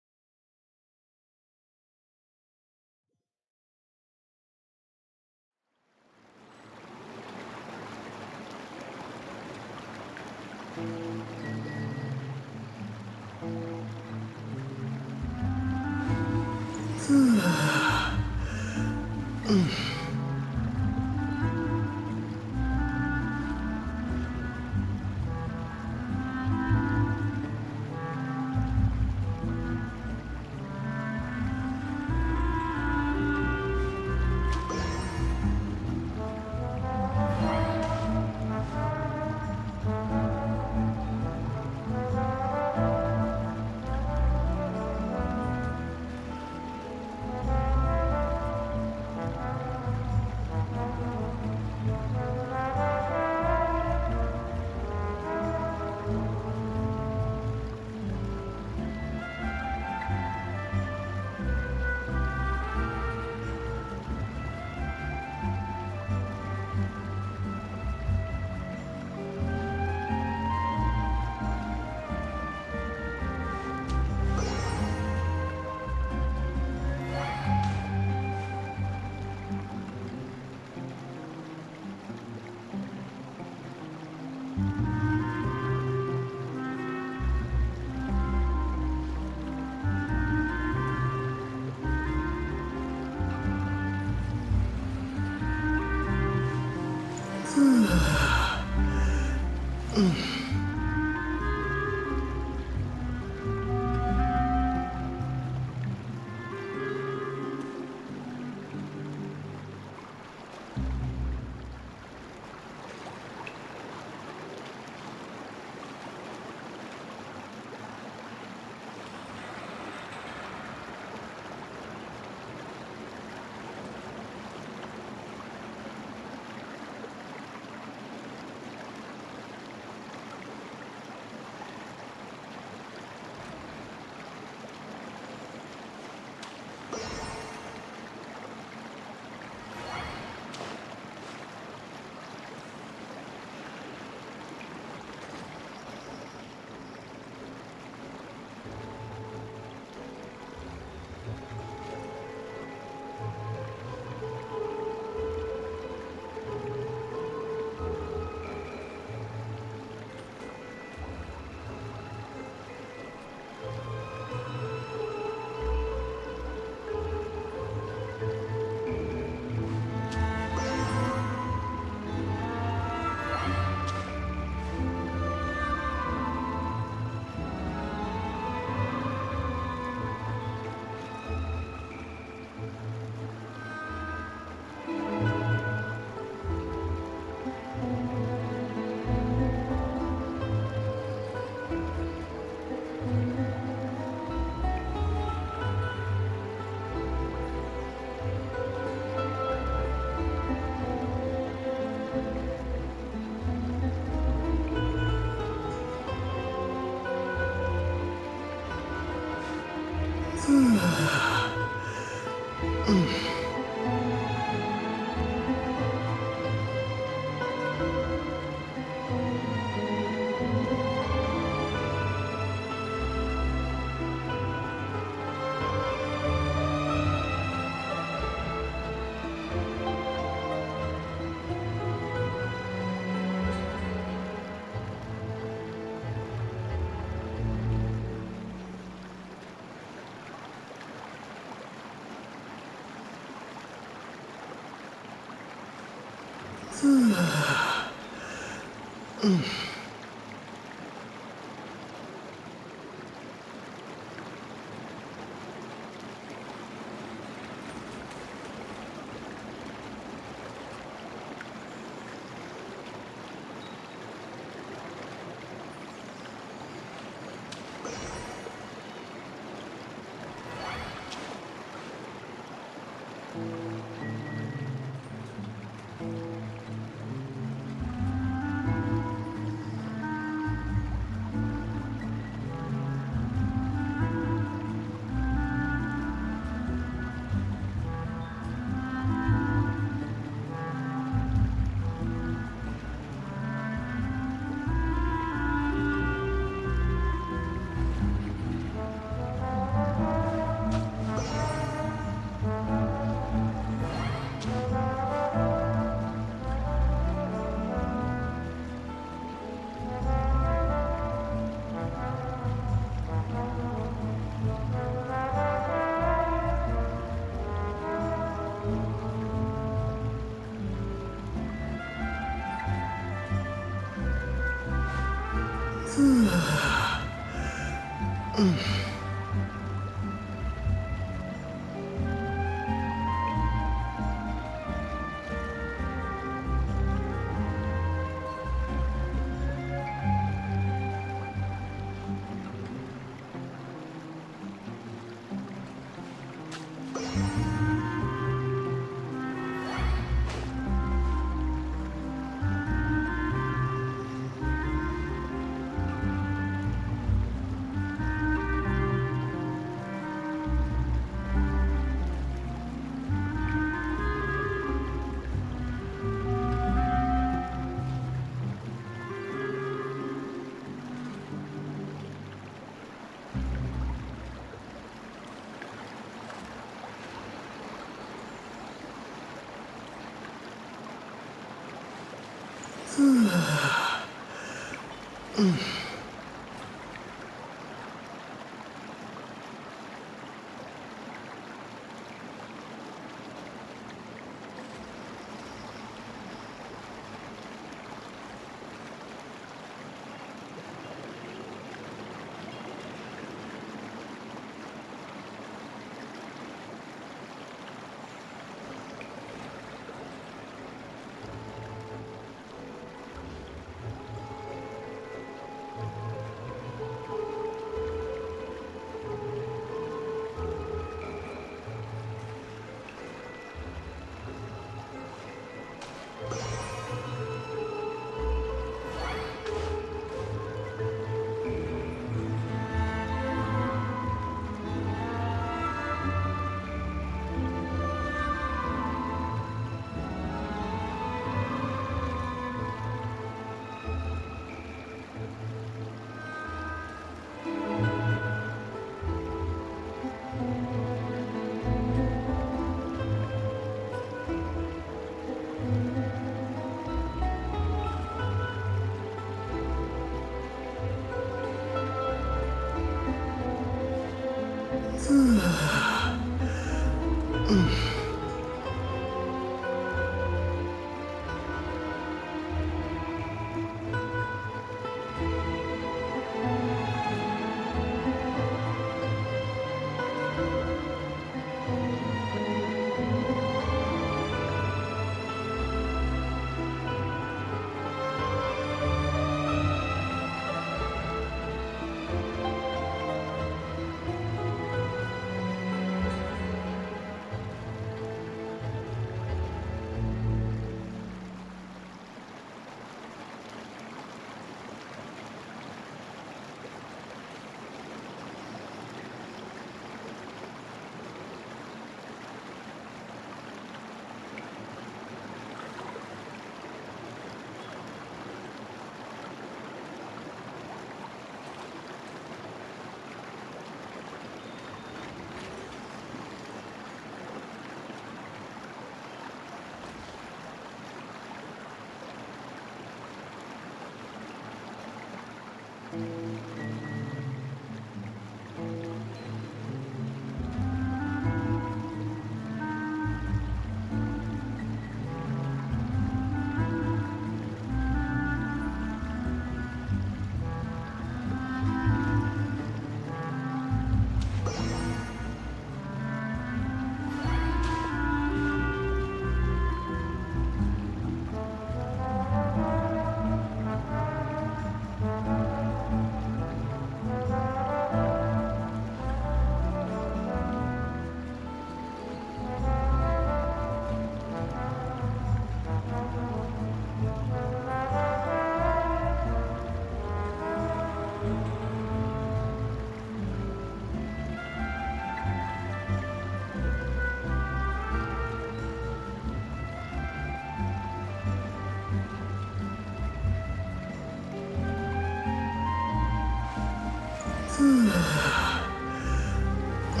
We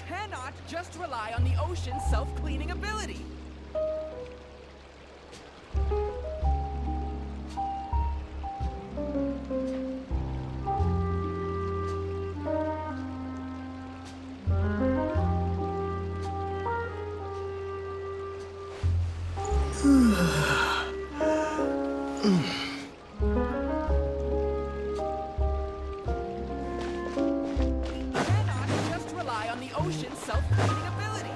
cannot just rely on the ocean's self-cleaning ability. Cannot just rely on the ocean's self-cleaning ability.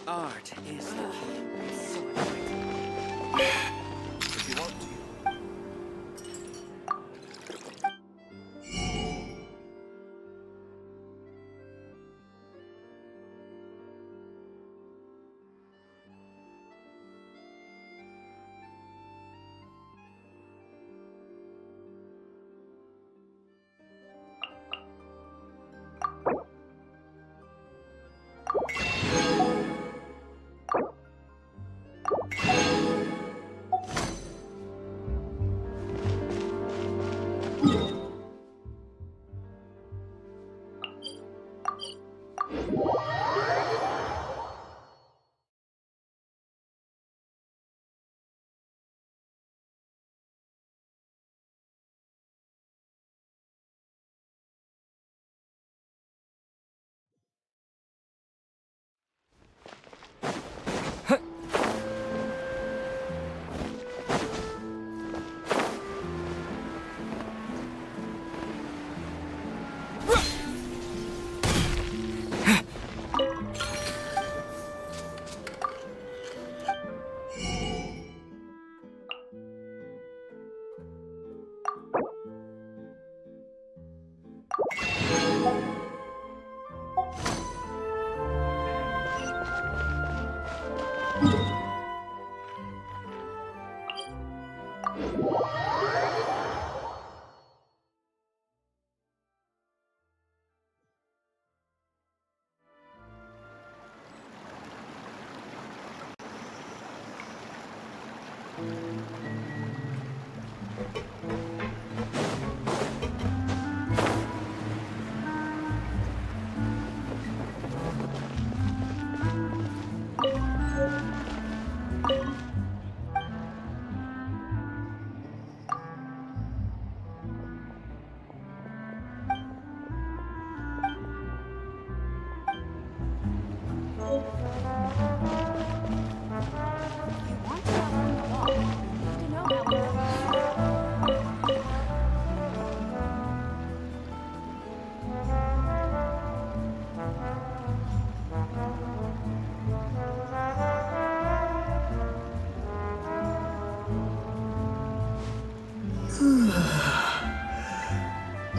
Art is the key. So
If you want to.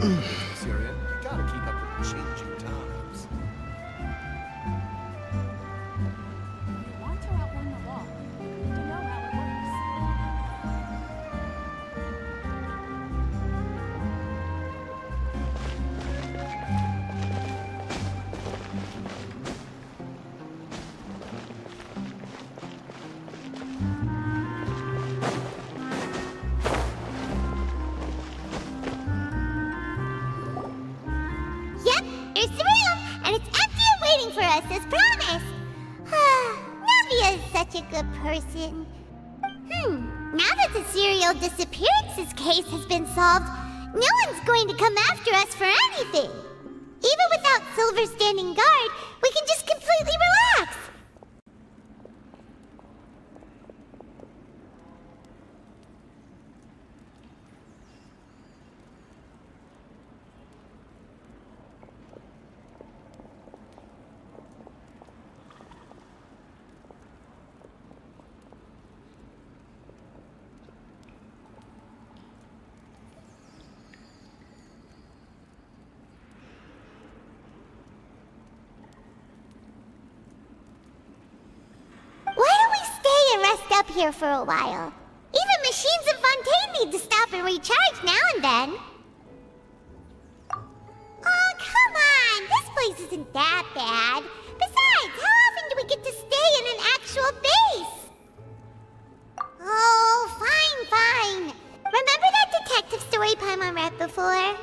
Syrian, you gotta keep up with the changing times.
If you want to outrun the law, you need to know how it works.
Yep, there's the room, and it's empty and waiting for us as promised. Navia is such a good person. Now that the serial disappearances case has been solved, no one's going to come after us for anything. Even without Silver standing guard, we can just completely relax. Why don't we stay and rest up here for a while? Even machines in Fontaine need to stop and recharge now and then. Oh, come on! This place isn't that bad. Besides, how often do we get to stay in an actual base? Oh, fine. Remember that detective story Paimon read before?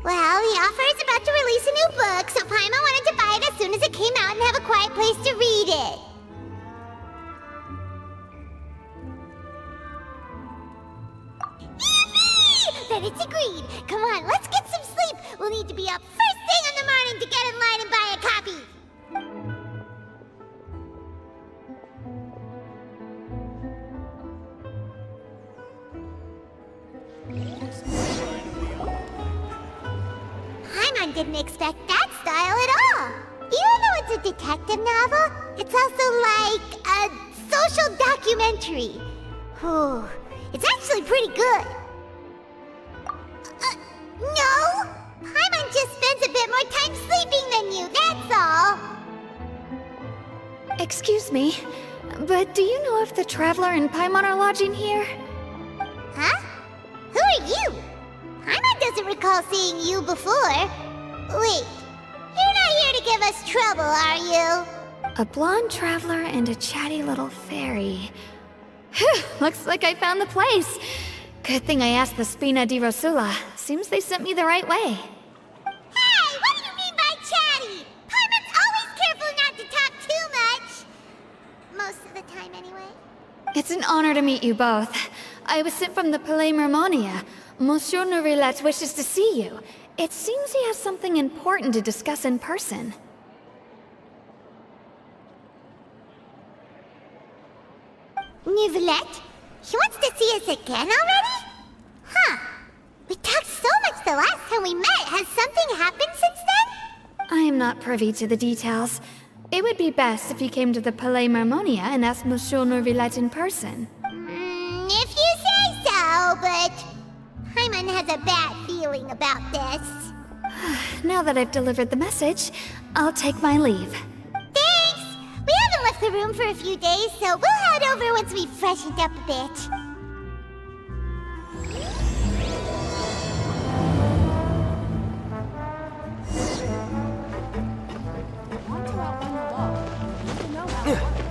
Well, the author is about to release a new book, so Paimon wanted to buy it as soon as it came out and have a quiet place to read it. Yippee! Then it's agreed. Come on, let's get some sleep. We'll need to be up first thing in the morning to get in line and buy a copy. Paimon didn't expect that style at all. Even though it's a detective novel, it's also like a social documentary. Whew. It's actually pretty good. No! Paimon just spends a bit more time sleeping than you, that's all.
Excuse me, but do you know if the Traveler and Paimon are lodging here?
Huh? Who are you? Paimon doesn't recall seeing you before. Wait, you're not here to give us trouble, are you?
A blonde traveler and a chatty little fairy. Whew, looks like I found the place. Good thing I asked the Spina di Rosula. Seems they sent me the right way.
Hey, what do you mean by chatty? Paimon's always careful not to talk too much. Most of the time, anyway.
It's an honor to meet you both. I was sent from the Palais Mermonia. Monsieur Nourilette wishes to see you. It seems he has something important to discuss in person.
Nourilette? He wants to see us again already? Huh. We talked so much the last time we met. Has something happened since then?
I am not privy to the details. It would be best if you came to the Palais Mermonia and asked Monsieur Nourilette in person.
If you say so, but Paimon has a bad feeling about this.
Now that I've delivered the message, I'll take my leave.
Thanks! We haven't left the room for a few days, so we'll head over once we've freshened up a bit.
If you want to outrun the law, you need to know how it works.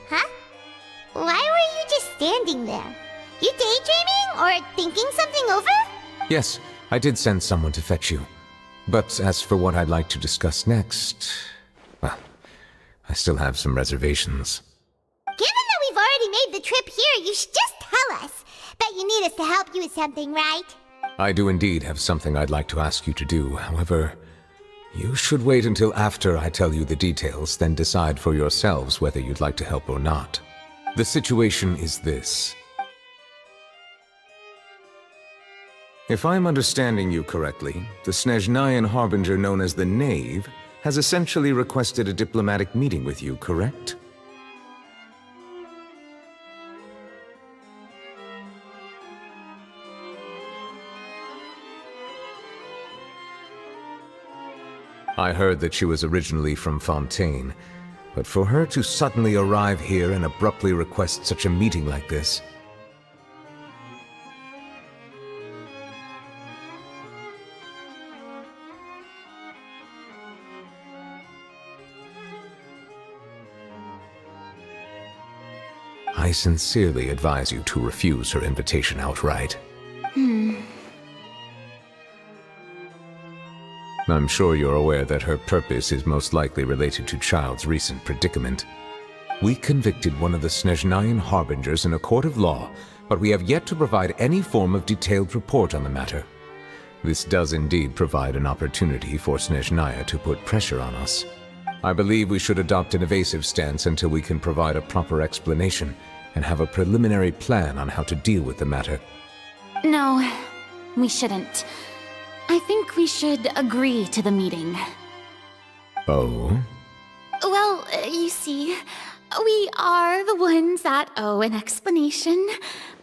Huh? Why were you just standing there? You daydreaming or thinking something over?
Yes, I did send someone to fetch you. But as for what I'd like to discuss next, well, I still have some reservations.
Given that we've already made the trip here, you should just tell us. Bet you need us to help you with something, right?
I do indeed have something I'd like to ask you to do. However, you should wait until after I tell you the details, then decide for yourselves whether you'd like to help or not. The situation is this. If I'm understanding you correctly, the Snezhnayan harbinger known as the Knave has essentially requested a diplomatic meeting with you, correct? I heard that she was originally from Fontaine, but for her to suddenly arrive here and abruptly request such a meeting like this... I sincerely advise you to refuse her invitation outright. I'm sure you're aware that her purpose is most likely related to Child's recent predicament. We convicted one of the Snezhnayan harbingers in a court of law, but we have yet to provide any form of detailed report on the matter. This does indeed provide an opportunity for Snezhnaya to put pressure on us. I believe we should adopt an evasive stance until we can provide a proper explanation and have a preliminary plan on how to deal with the matter.
No, we shouldn't. I think we should agree to the meeting.
Oh?
Well, you see, we are the ones that owe an explanation.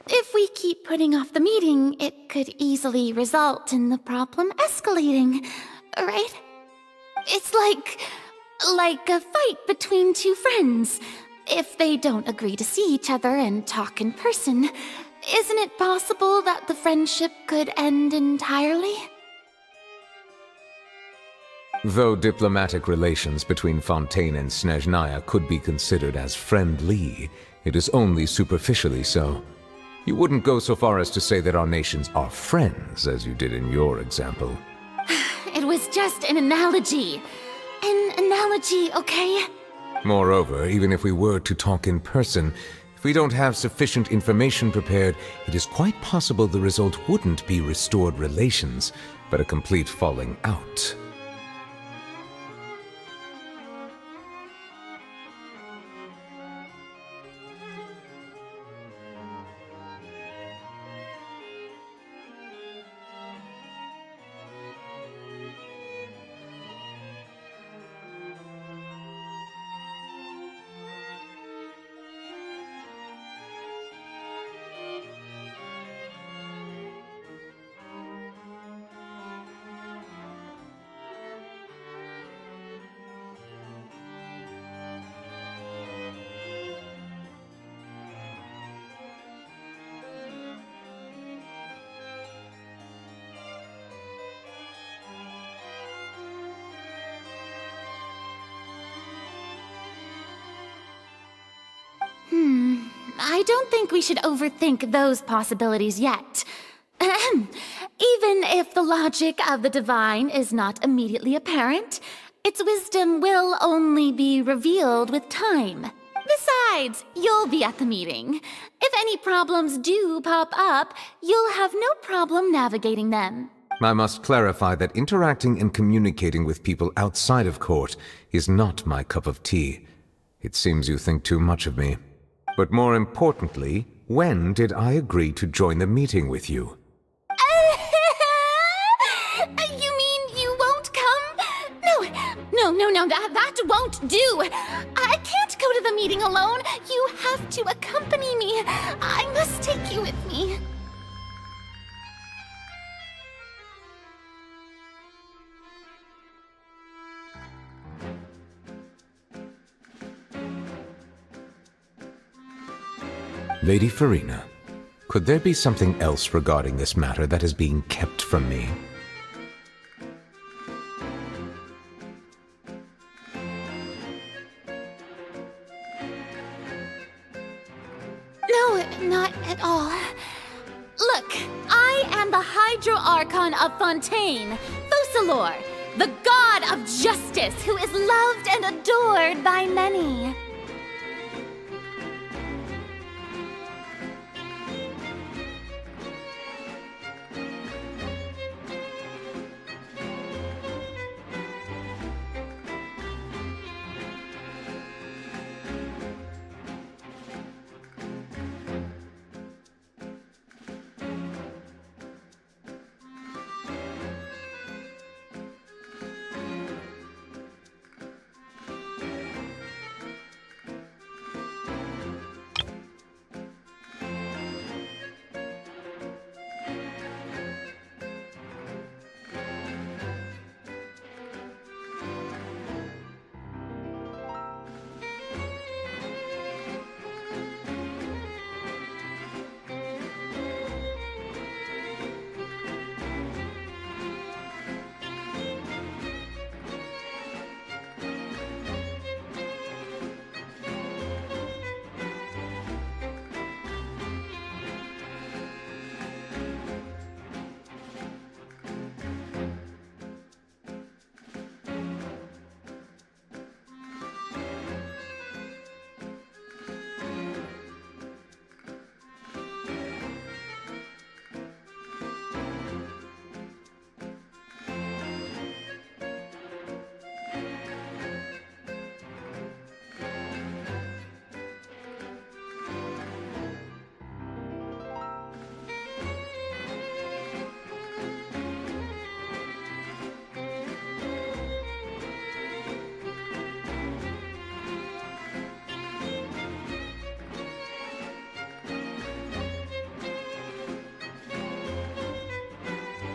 If we keep putting off the meeting, it could easily result in the problem escalating, right? It's like a fight between two friends. If they don't agree to see each other and talk in person, isn't it possible that the friendship could end entirely?
Though diplomatic relations between Fontaine and Snezhnaya could be considered as friendly, it is only superficially so. You wouldn't go so far as to say that our nations are friends, as you did in your example.
It was just an analogy. An analogy, okay?
Moreover, even if we were to talk in person, if we don't have sufficient information prepared, it is quite possible the result wouldn't be restored relations, but a complete falling out.
I don't think we should overthink those possibilities yet. Ahem. Even if the logic of the divine is not immediately apparent, its wisdom will only be revealed with time. Besides, you'll be at the meeting. If any problems do pop up, you'll have no problem navigating them.
I must clarify that interacting and communicating with people outside of court is not my cup of tea. It seems you think too much of me. But more importantly, when did I agree to join the meeting with you?
You mean you won't come? No, that won't do. I can't go to the meeting alone. You have to accompany me. I must take you with me.
Lady Farina, could there be something else regarding this matter that is being kept from me?
No, not at all. Look, I am the Hydro-Archon of Fontaine, Focalor, the god of justice who is loved and adored by many.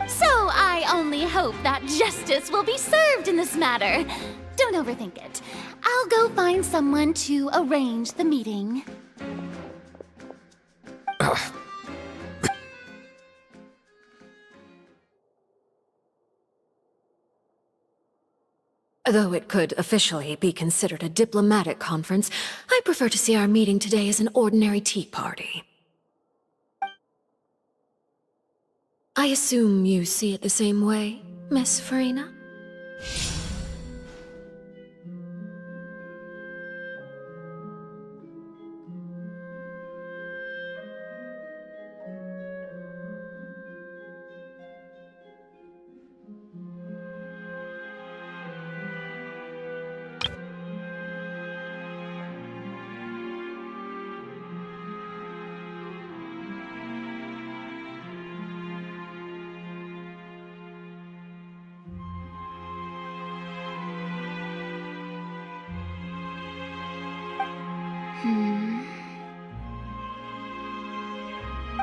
So I only hope that justice will be served in this matter. Don't overthink it. I'll go find someone to arrange the meeting.
Though it could officially be considered a diplomatic conference, I prefer to see our meeting today as an ordinary tea party. I assume you see it the same way, Miss Farina?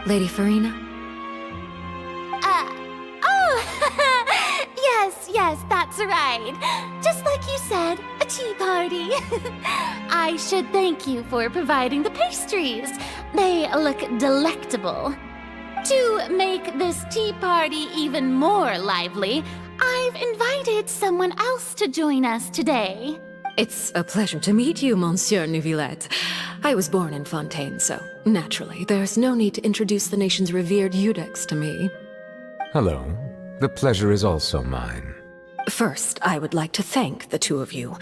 Lady Farina?
Yes, that's right. Just like you said, a tea party. I should thank you for providing the pastries. They look delectable. To make this tea party even more lively, I've invited someone else to join us today.
It's a pleasure to meet you, Monsieur Neuvillette. I was born in Fontaine, so naturally, there's no need to introduce the nation's revered Eudex to me.
Hello. The pleasure is also mine.
First, I would like to thank the two of you.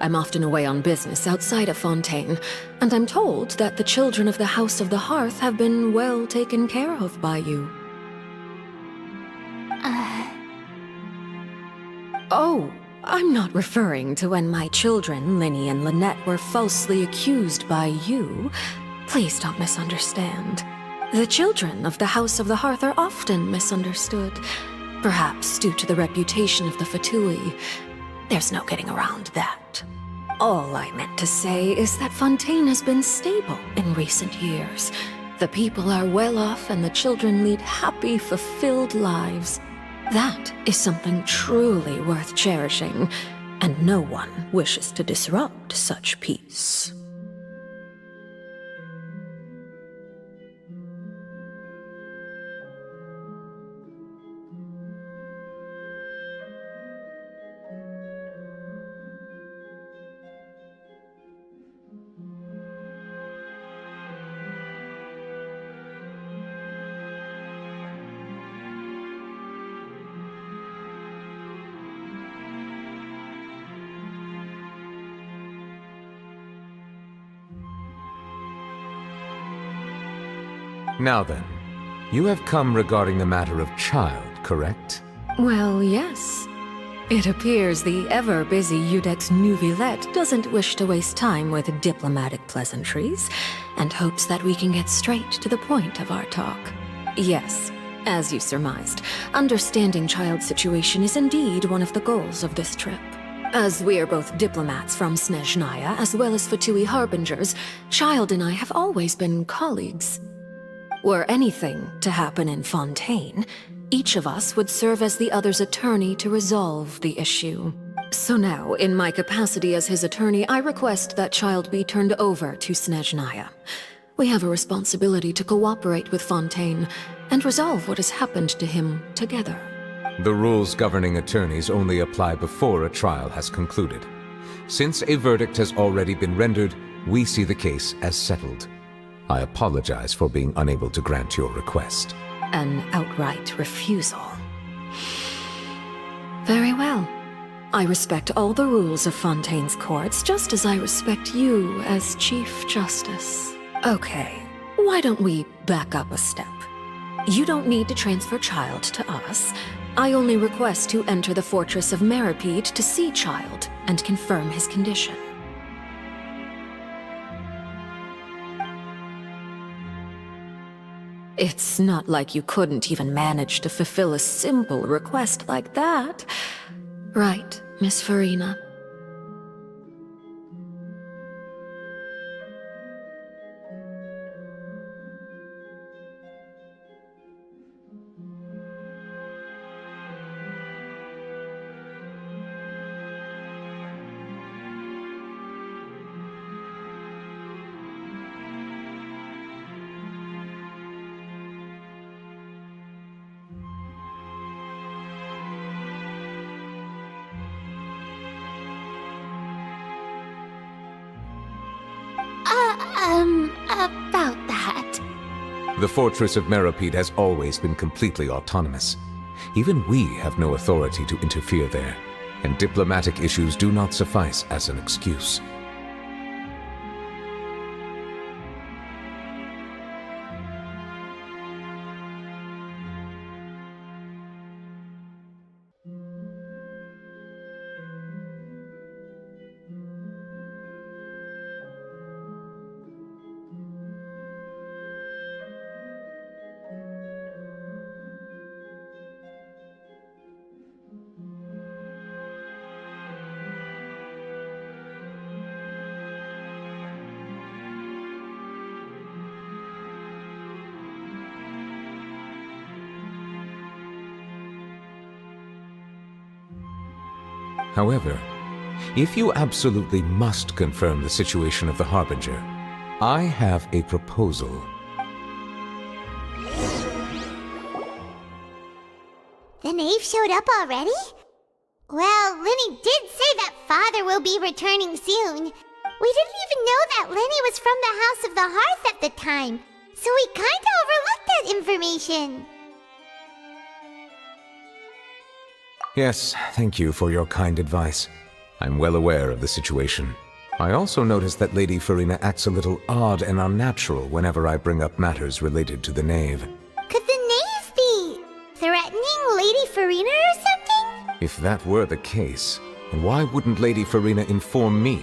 I'm often away on business outside of Fontaine, and I'm told that the children of the House of the Hearth have been well taken care of by you. Oh, I'm not referring to when my children, Linny and Lynette, were falsely accused by you. Please don't misunderstand. The children of the House of the Hearth are often misunderstood, perhaps due to the reputation of the Fatui. There's no getting around that. All I meant to say is that Fontaine has been stable in recent years. The people are well off and the children lead happy, fulfilled lives. That is something truly worth cherishing, and no one wishes to disrupt such peace.
Now then, you have come regarding the matter of child, correct?
Well, yes. It appears the ever-busy Eudex Neuvillette doesn't wish to waste time with diplomatic pleasantries, and hopes that we can get straight to the point of our talk. Yes, as you surmised, understanding child's situation is indeed one of the goals of this trip. As we are both diplomats from Snezhnaya, as well as Fatui harbingers, Child and I have always been colleagues. Were anything to happen in Fontaine, each of us would serve as the other's attorney to resolve the issue. So now, in my capacity as his attorney, I request that Child be turned over to Snezhnaya. We have a responsibility to cooperate with Fontaine and resolve what has happened to him together.
The rules governing attorneys only apply before a trial has concluded. Since a verdict has already been rendered, we see the case as settled. I apologize for being unable to grant your request.
An outright refusal. Very well. I respect all the rules of Fontaine's courts, just as I respect you as Chief Justice. Okay, why don't we back up a step? You don't need to transfer Child to us. I only request to enter the fortress of Meripede to see Child and confirm his condition. It's not like you couldn't even manage to fulfill a simple request like that. Right, Miss Farina?
About that.
The Fortress of Meripede has always been completely autonomous. Even we have no authority to interfere there, and diplomatic issues do not suffice as an excuse. However, if you absolutely must confirm the situation of the Harbinger, I have a proposal.
The knave showed up already? Well, Linny did say that father will be returning soon. We didn't even know that Lenny was from the House of the Hearth at the time, so we kinda overlooked that information.
Yes, thank you for your kind advice. I'm well aware of the situation. I also noticed that Lady Farina acts a little odd and unnatural whenever I bring up matters related to the Knave.
Could the Knave be threatening Lady Farina or something?
If that were the case, then why wouldn't Lady Farina inform me?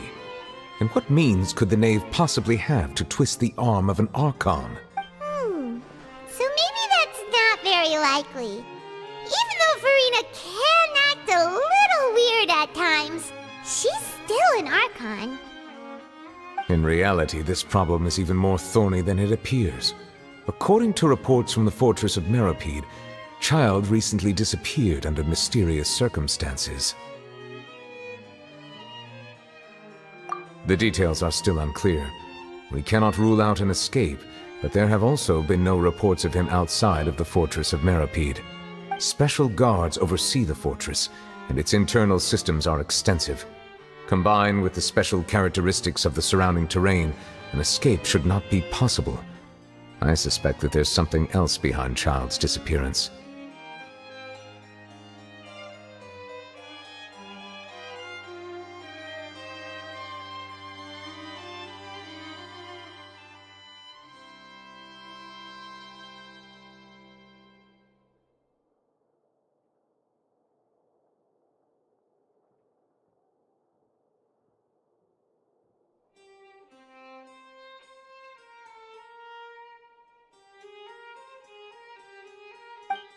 And what means could the Knave possibly have to twist the arm of an archon?
So maybe that's not very likely. Even though Farina can act a little weird at times, she's still an archon.
In reality, this problem is even more thorny than it appears. According to reports from the fortress of Meropide, Child recently disappeared under mysterious circumstances. The details are still unclear. We cannot rule out an escape, but there have also been no reports of him outside of the fortress of Meropide. Special guards oversee the fortress, and its internal systems are extensive. Combined with the special characteristics of the surrounding terrain, an escape should not be possible. I suspect that there's something else behind Child's disappearance.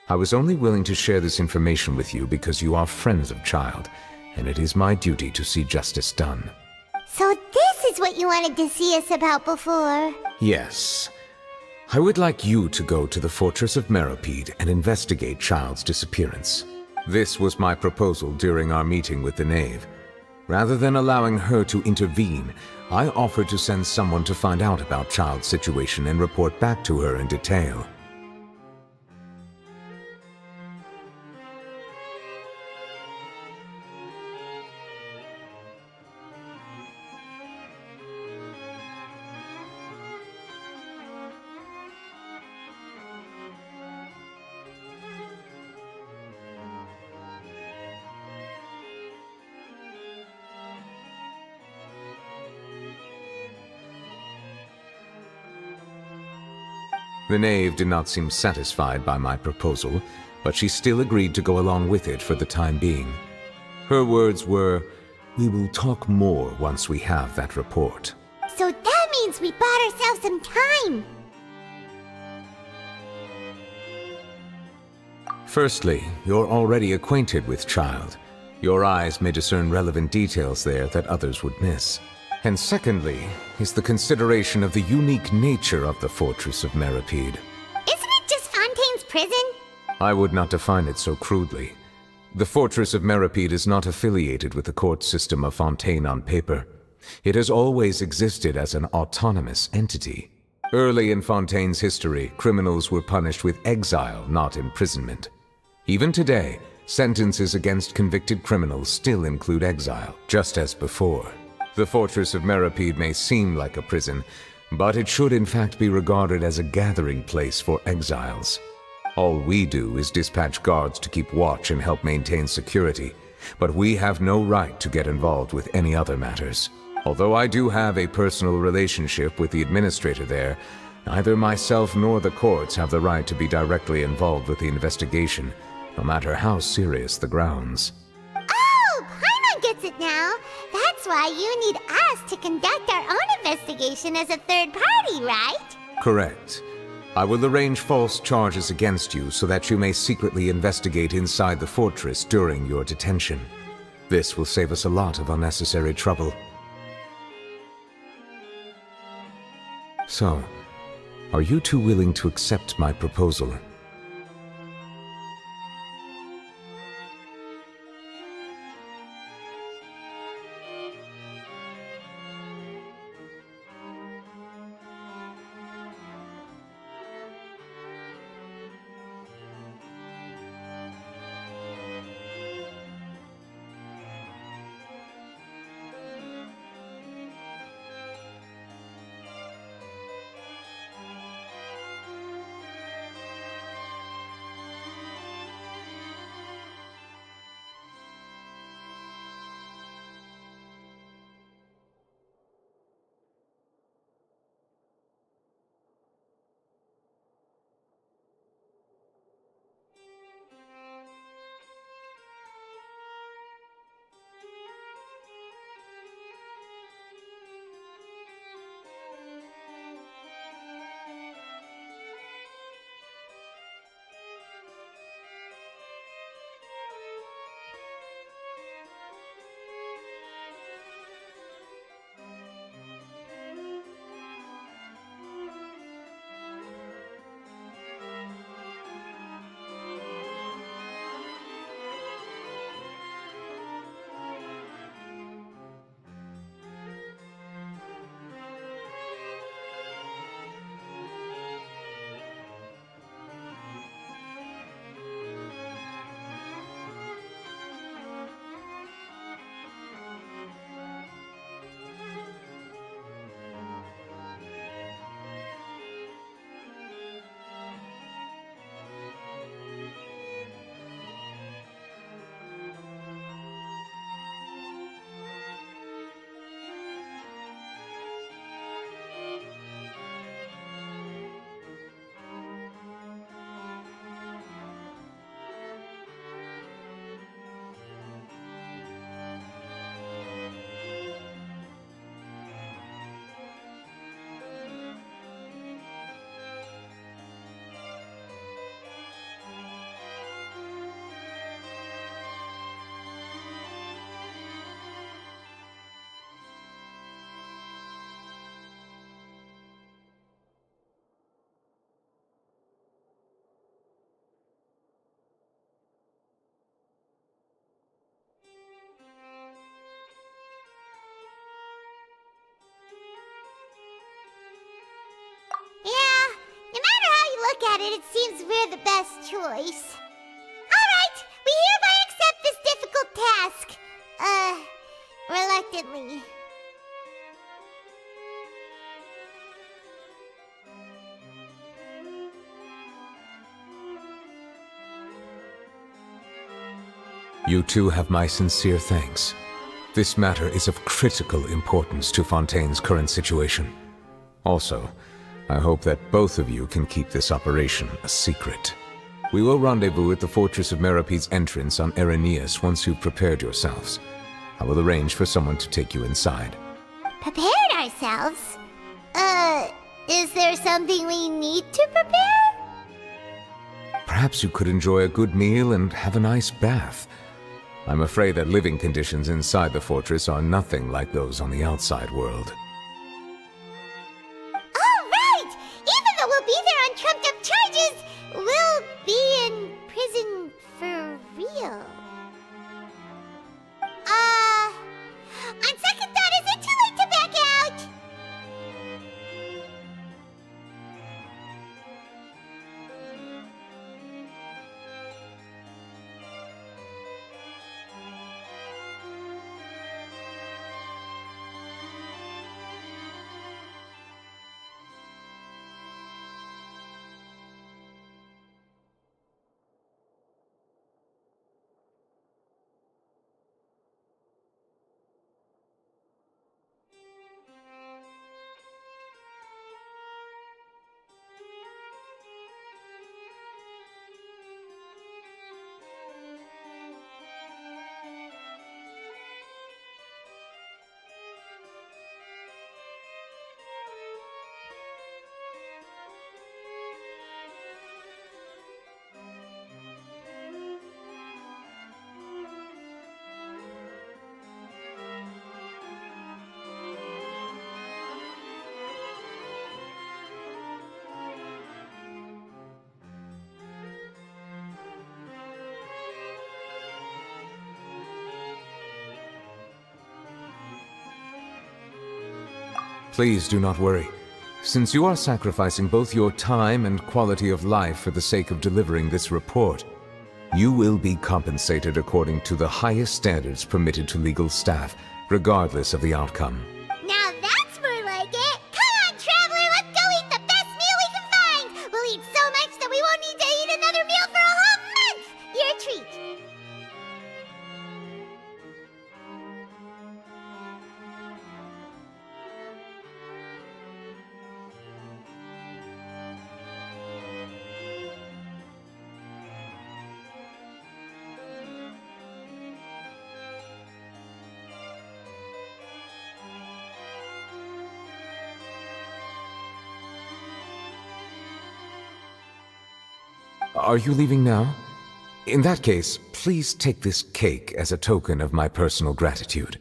I was only willing to share this information with you because you are friends of Child, and it is my duty to see justice done.
So this is what you wanted to see us about before?
Yes. I would like you to go to the fortress of Meropide and investigate Child's disappearance. This was my proposal during our meeting with the Knave. Rather than allowing her to intervene, I offered to send someone to find out about Child's situation and report back to her in detail. The Knave did not seem satisfied by my proposal, but she still agreed to go along with it for the time being. Her words were, "We will talk more once we have that report."
So that means we bought ourselves some time!
Firstly, you're already acquainted with Child. Your eyes may discern relevant details there that others would miss. And secondly, is the consideration of the unique nature of the fortress of Meropide.
Isn't it just Fontaine's prison?
I would not define it so crudely. The fortress of Meropide is not affiliated with the court system of Fontaine on paper. It has always existed as an autonomous entity. Early in Fontaine's history, criminals were punished with exile, not imprisonment. Even today, sentences against convicted criminals still include exile, just as before. The fortress of Meropide may seem like a prison, but it should in fact be regarded as a gathering place for exiles. All we do is dispatch guards to keep watch and help maintain security, but we have no right to get involved with any other matters. Although I do have a personal relationship with the administrator there, neither myself nor the courts have the right to be directly involved with the investigation, no matter how serious the grounds.
Oh, Paimon gets it now! That's why you need us to conduct our own investigation as a third party, right?
Correct. I will arrange false charges against you so that you may secretly investigate inside the fortress during your detention. This will save us a lot of unnecessary trouble. So, are you two willing to accept my proposal?
it seems we're the best choice. Alright, we hereby accept this difficult task. Reluctantly.
You two have my sincere thanks. This matter is of critical importance to Fontaine's current situation. Also, I hope that both of you can keep this operation a secret. We will rendezvous at the Fortress of Merope's entrance on Irenaeus once you've prepared yourselves. I will arrange for someone to take you inside.
Prepared ourselves? Is there something we need to prepare?
Perhaps you could enjoy a good meal and have a nice bath. I'm afraid that living conditions inside the fortress are nothing like those on the outside world.
Oh, right! Even though we'll be there on trumped-up charges, we'll be in prison for real. On second thought, is it too late to back out?
Please do not worry. Since you are sacrificing both your time and quality of life for the sake of delivering this report, you will be compensated according to the highest standards permitted to legal staff, regardless of the outcome.
Now that's more like it! Come on, Traveler, let's go eat the best meal we can find! We'll eat so much that we won't need to eat another meal for a whole month! Your treat!
Are you leaving now? In that case, please take this cake as a token of my personal gratitude.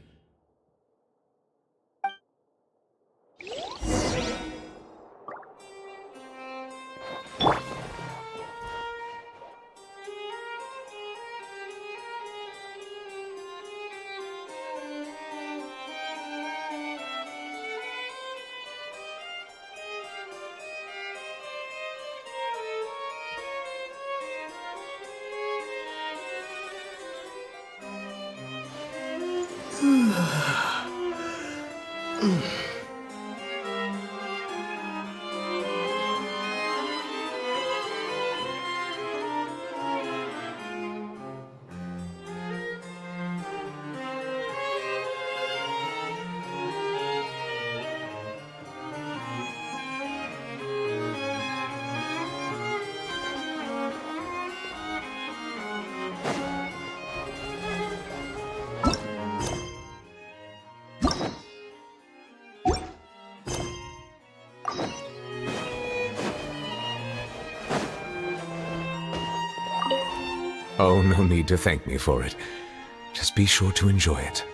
Oh, no need to thank me for it. Just be sure to enjoy it.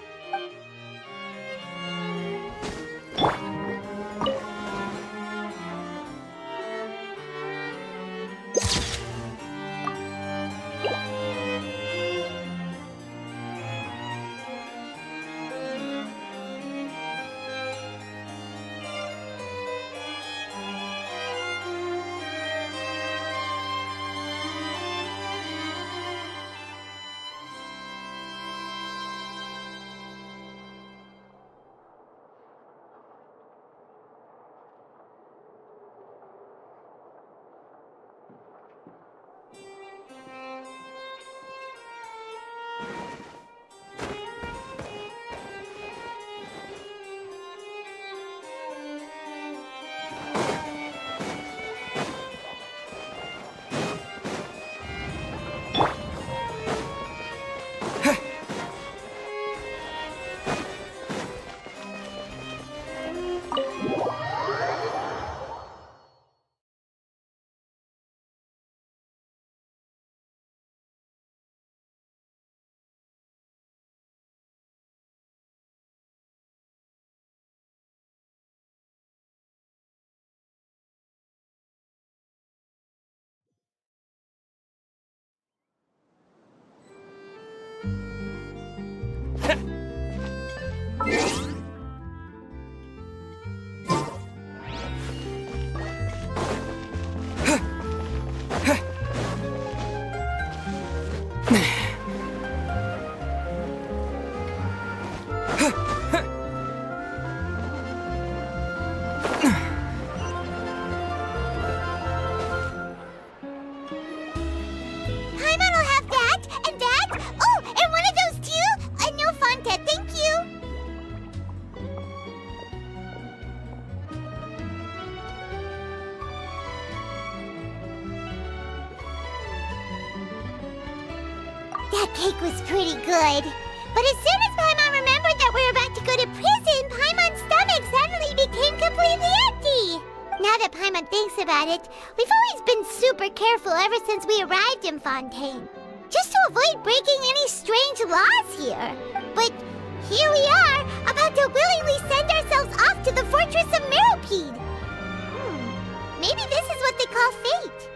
That cake was pretty good. But as soon as Paimon remembered that we were about to go to prison, Paimon's stomach suddenly became completely empty. Now that Paimon thinks about it, we've always been super careful ever since we arrived in Fontaine. Just to avoid breaking any strange laws here. But here we are, about to willingly send ourselves off to the Fortress of Meropide. Maybe this is what they call fate.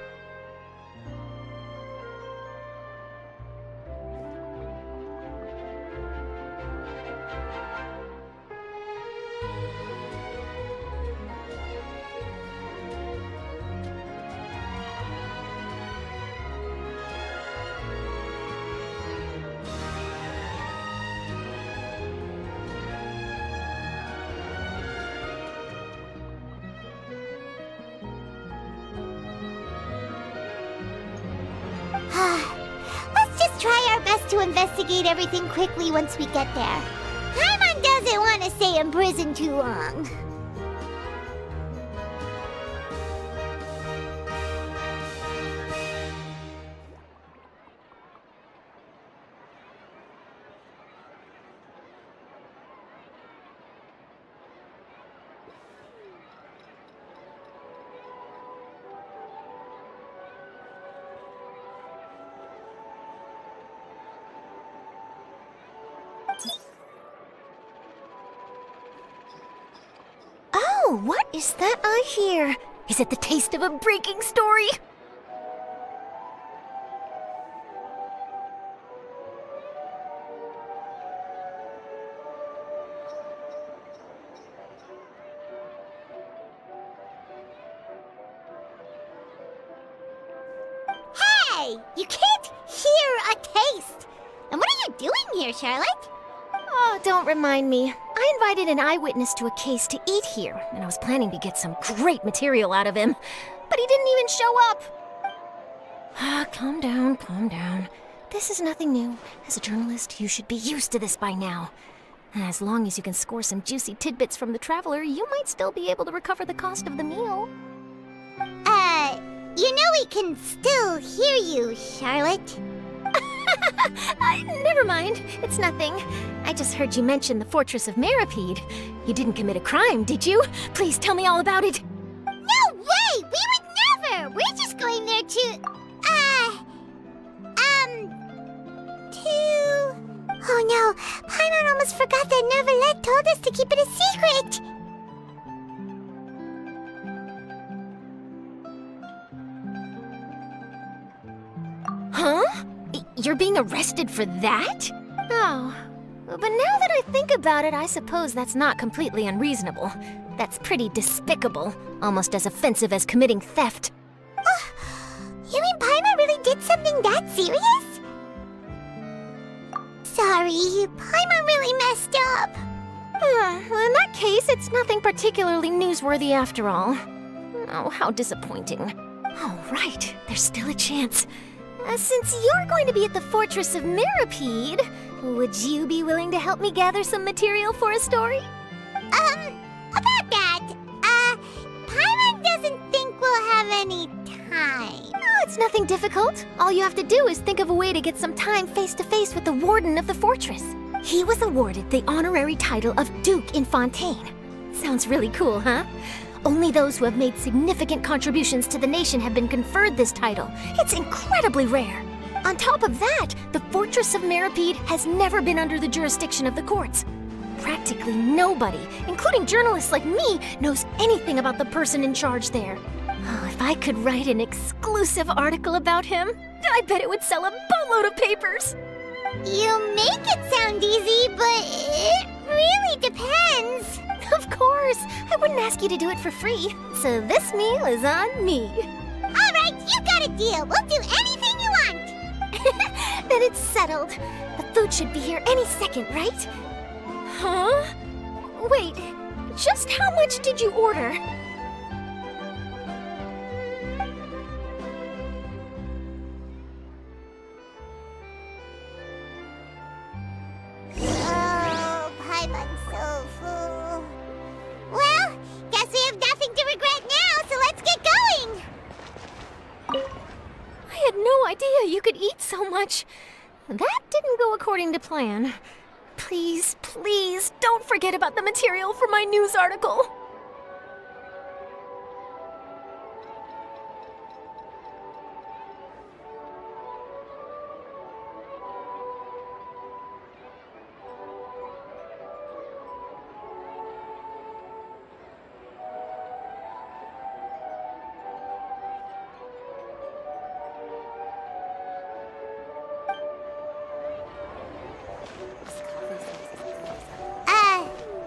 Let's just try our best to investigate everything quickly once we get there. Paimon doesn't want to stay in prison too long.
Oh, what is that I hear? Is it the taste of a breaking story?
Hey! You can't hear a taste! And what are you doing here, Charlotte?
Oh, don't remind me. I invited an eyewitness to a case to eat here, and I was planning to get some great material out of him. But he didn't even show up! Calm down, calm down. This is nothing new. As a journalist, you should be used to this by now. As long as you can score some juicy tidbits from the Traveler, you might still be able to recover the cost of the meal.
You know we can still hear you, Charlotte.
Never mind. It's nothing. I just heard you mention the Fortress of Meropide. You didn't commit a crime, did you? Please tell me all about it.
No way! We would never! We're just going there to... Oh no, Paimon almost forgot that Neverlet told us to keep it a secret!
Huh? You're being arrested for that? Oh. But now that I think about it, I suppose that's not completely unreasonable. That's pretty despicable, almost as offensive as committing theft.
You mean Paimon really did something that serious? Sorry, Paimon really messed up.
In that case, it's nothing particularly newsworthy after all. Oh, how disappointing. All right, there's still a chance. Since you're going to be at the Fortress of Meropide, would you be willing to help me gather some material for a story?
About that, Paimon doesn't think we'll have any time.
Oh, it's nothing difficult. All you have to do is think of a way to get some time face-to-face with the warden of the fortress. He was awarded the honorary title of Duke in Fontaine. Sounds really cool, huh? Only those who have made significant contributions to the nation have been conferred this title. It's incredibly rare. On top of that, the Fortress of Meropide has never been under the jurisdiction of the courts. Practically nobody, including journalists like me, knows anything about the person in charge there. Oh, if I could write an exclusive article about him, I bet it would sell a boatload of papers.
You make it sound easy, but it really depends.
Of course, I wouldn't ask you to do it for free, so this meal is on me.
All right, you got a deal. We'll do anything you want.
Then it's settled. The food should be here any second, right? Huh? Wait, just how much did you order?
Oh, Paimon's so full. Well, guess we have nothing to regret now, so let's get going.
I had no idea you could eat so much. That didn't go according to plan. Please, please, don't forget about the material for my news article.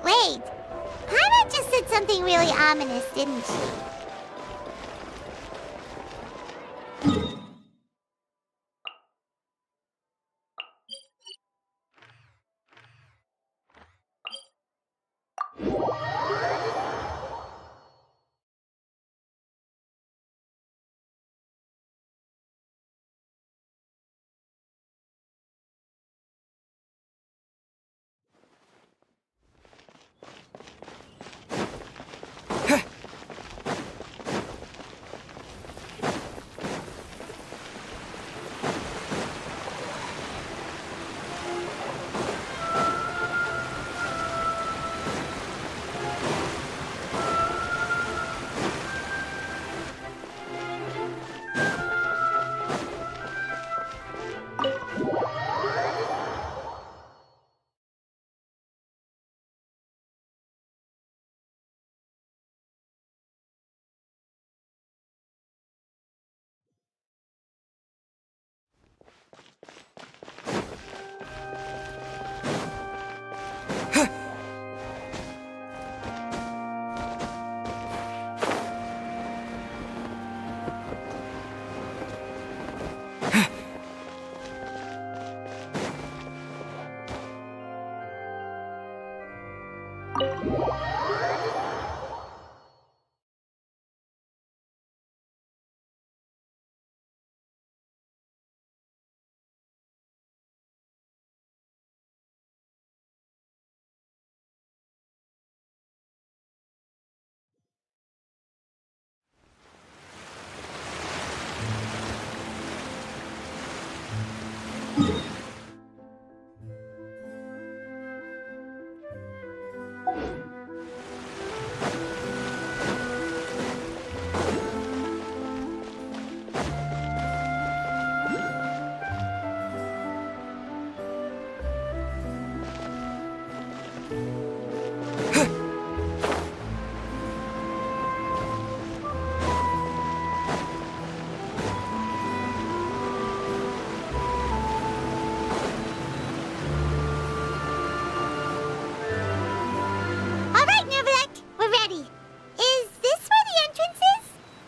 Wait. Paimon just said something really ominous, didn't she?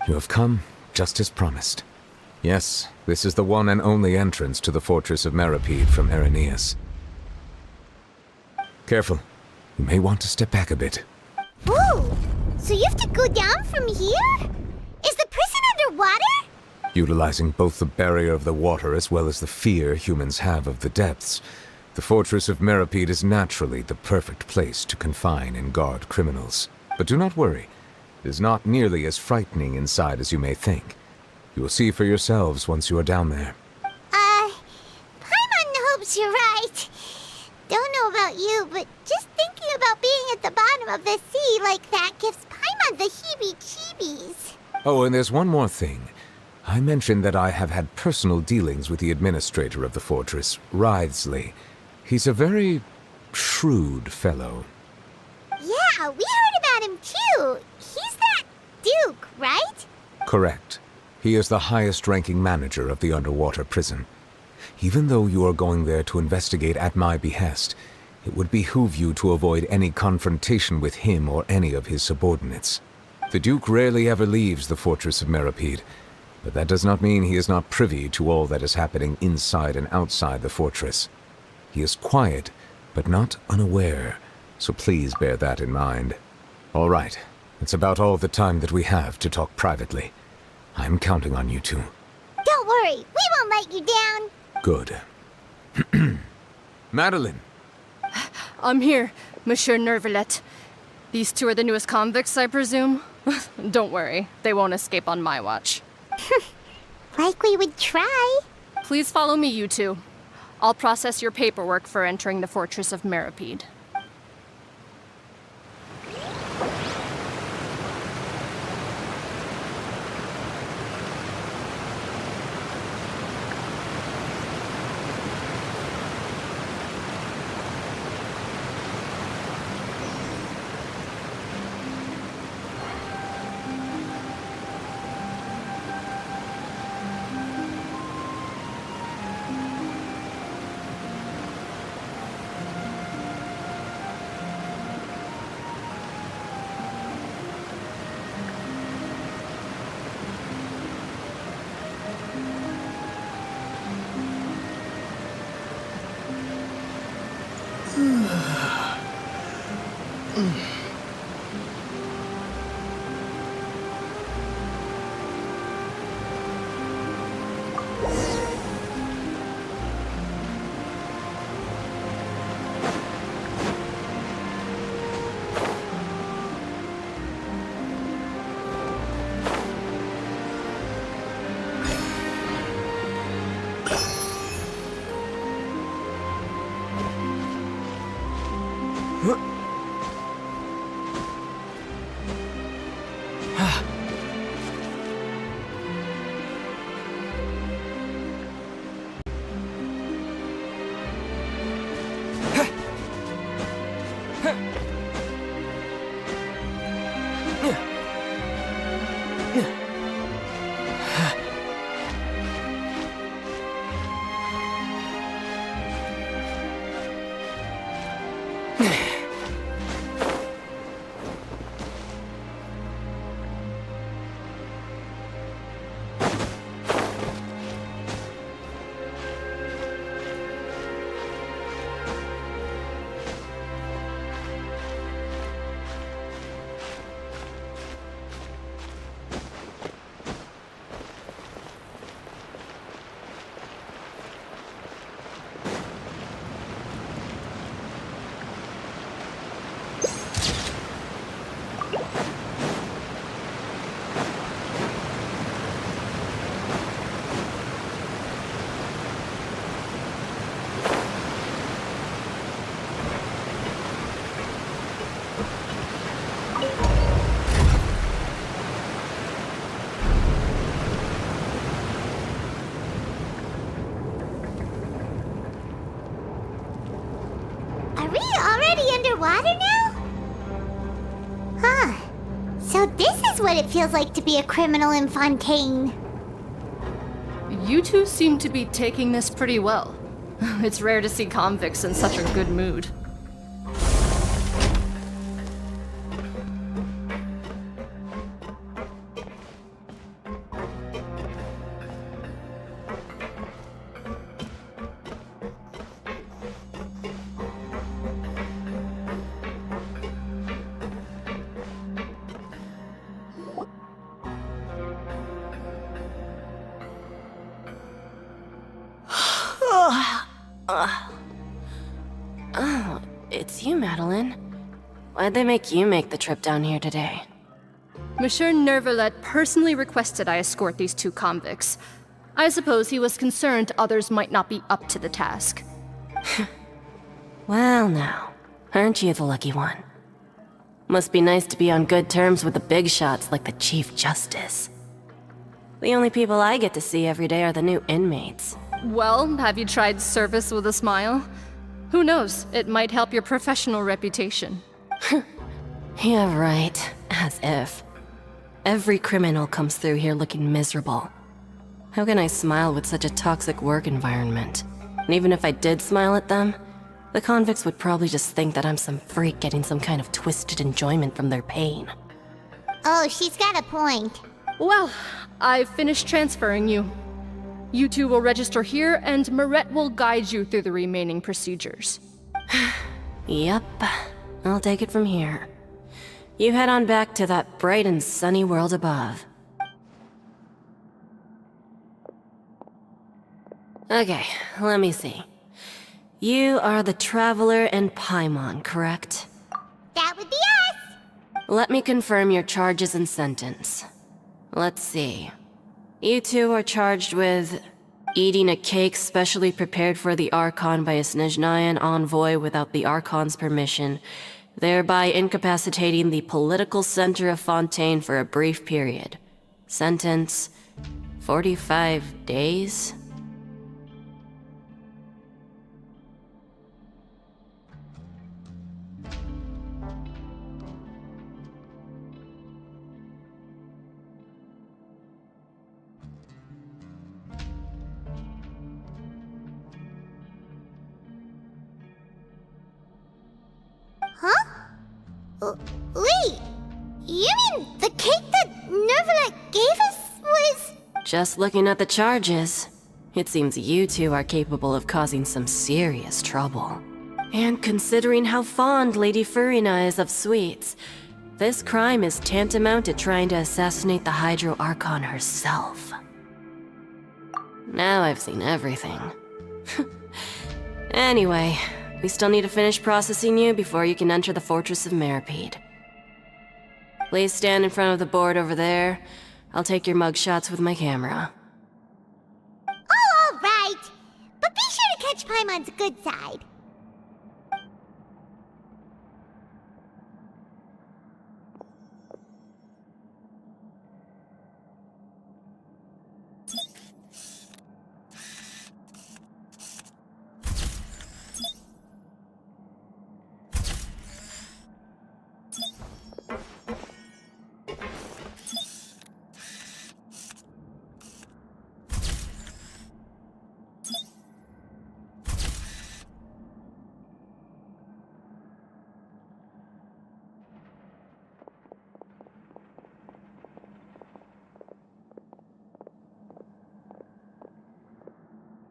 You have come, just as promised. Yes, this is the one and only entrance to the fortress of Meripede from Irenaeus. Careful. You may want to step back a bit.
Ooh, so you have to go down from here? Is the prison underwater?
Utilizing both the barrier of the water as well as the fear humans have of the depths, the fortress of Meripede is naturally the perfect place to confine and guard criminals. But do not worry. It is not nearly as frightening inside as you may think. You will see for yourselves once you are down there.
Paimon hopes you're right. Don't know about you, but just thinking about being at the bottom of the sea like that gives Paimon the heebie-jeebies.
Oh, and there's one more thing. I mentioned that I have had personal dealings with the administrator of the fortress, Wrightsley. He's a very shrewd fellow.
Yeah, we heard about him too. He's that Duke, right?
Correct. He is the highest-ranking manager of the underwater prison. Even though you are going there to investigate at my behest, it would behoove you to avoid any confrontation with him or any of his subordinates. The Duke rarely ever leaves the fortress of Meripede, but that does not mean he is not privy to all that is happening inside and outside the fortress. He is quiet, but not unaware, so please bear that in mind. All right, it's about all the time that we have to talk privately. I'm counting on you two.
Don't worry, we won't let you down.
Good. Madeline!
I'm here, Monsieur Nervalet. These two are the newest convicts, I presume? Don't worry, they won't escape on my watch.
Like we would try.
Please follow me, you two. I'll process your paperwork for entering the Fortress of Meripede.
Are we already underwater now? Huh. So this is what it feels like to be a criminal in Fontaine.
You two seem to be taking this pretty well. It's rare to see convicts in such a good mood.
Oh, it's you, Madeline. Why'd they make you make the trip down here today?
Monsieur Nervalet personally requested I escort these two convicts. I suppose he was concerned others might not be up to the task.
Well now, aren't you the lucky one? Must be nice to be on good terms with the big shots like the Chief Justice. The only people I get to see every day are the new inmates.
Well, have you tried service with a smile? Who knows, it might help your professional reputation.
Yeah, right. As if. Every criminal comes through here looking miserable. How can I smile with such a toxic work environment? And even if I did smile at them, the convicts would probably just think that I'm some freak getting some kind of twisted enjoyment from their pain.
Oh, she's got a point.
Well, I've finished transferring you. You two will register here, and Marette will guide you through the remaining procedures.
Yep, I'll take it from here. You head on back to that bright and sunny world above. Okay, let me see. You are the Traveler and Paimon, correct?
That would be us!
Let me confirm your charges and sentence. Let's see. You two are charged with Eating a cake specially prepared for the Archon by a Snezhnayan envoy without the Archon's permission, thereby incapacitating the political center of Fontaine for a brief period. Sentence: 45 days?
Wait, you mean the cake that Nervalet gave us was...
Just looking at the charges, it seems you two are capable of causing some serious trouble. And considering how fond Lady Furina is of sweets, this crime is tantamount to trying to assassinate the Hydro Archon herself. Now I've seen everything. Anyway, we still need to finish processing you before you can enter the Fortress of Meripede. Please stand in front of the board over there. I'll take your mugshots with my camera.
Oh, all right. But be sure to catch Paimon's good side.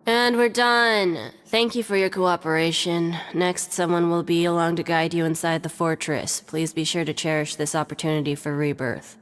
And we're done. Thank you for your cooperation. Next, someone will be along to guide you inside the fortress. Please be sure to cherish this opportunity for rebirth.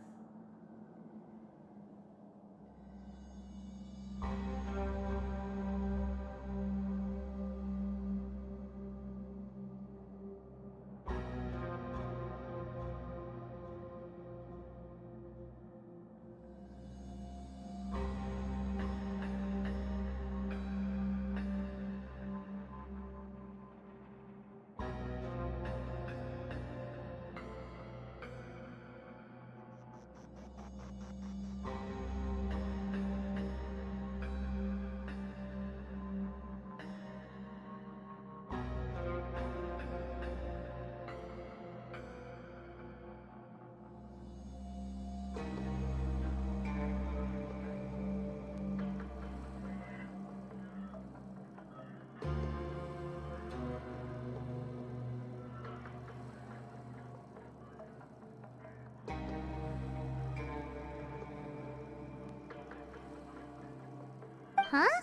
Huh?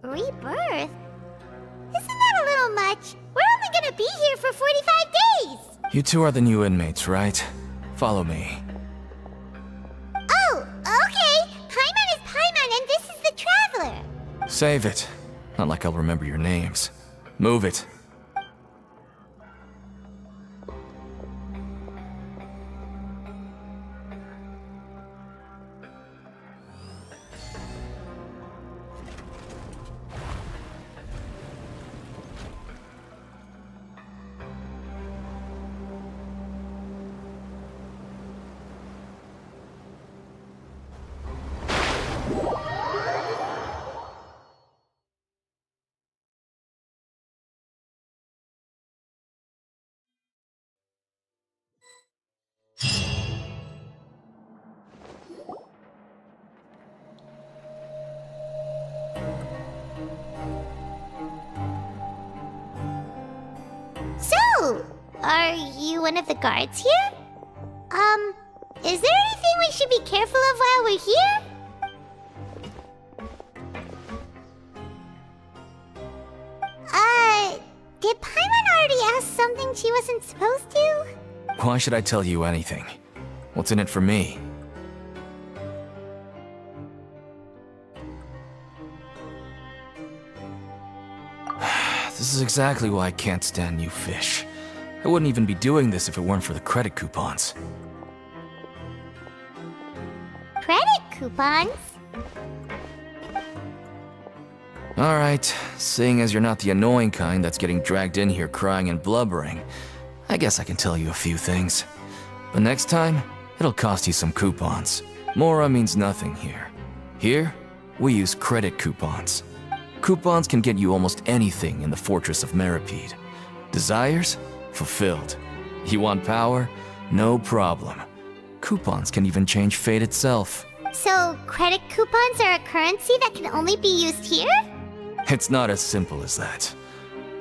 Rebirth? Isn't that a little much? We're only gonna be here for 45 days!
You two are the new inmates, right? Follow me.
Oh, okay! Paimon is Paimon and this is the Traveler!
Save it. Not like I'll remember your names. Move it.
So, are you one of the guards here? Is there anything we should be careful of while we're here? Did Paimon already ask something she wasn't supposed to?
Why should I tell you anything? What's in it for me? This is exactly why I can't stand you fish. I wouldn't even be doing this if it weren't for the credit coupons.
Credit coupons?
Alright, seeing as you're not the annoying kind that's getting dragged in here crying and blubbering, I guess I can tell you a few things. But next time, it'll cost you some coupons. Mora means nothing here. Here, we use credit coupons. Coupons can get you almost anything in the Fortress of Meripede. Desires? Fulfilled. You want power? No problem. Coupons can even change fate itself.
So, credit coupons are a currency that can only be used here?
It's not as simple as that.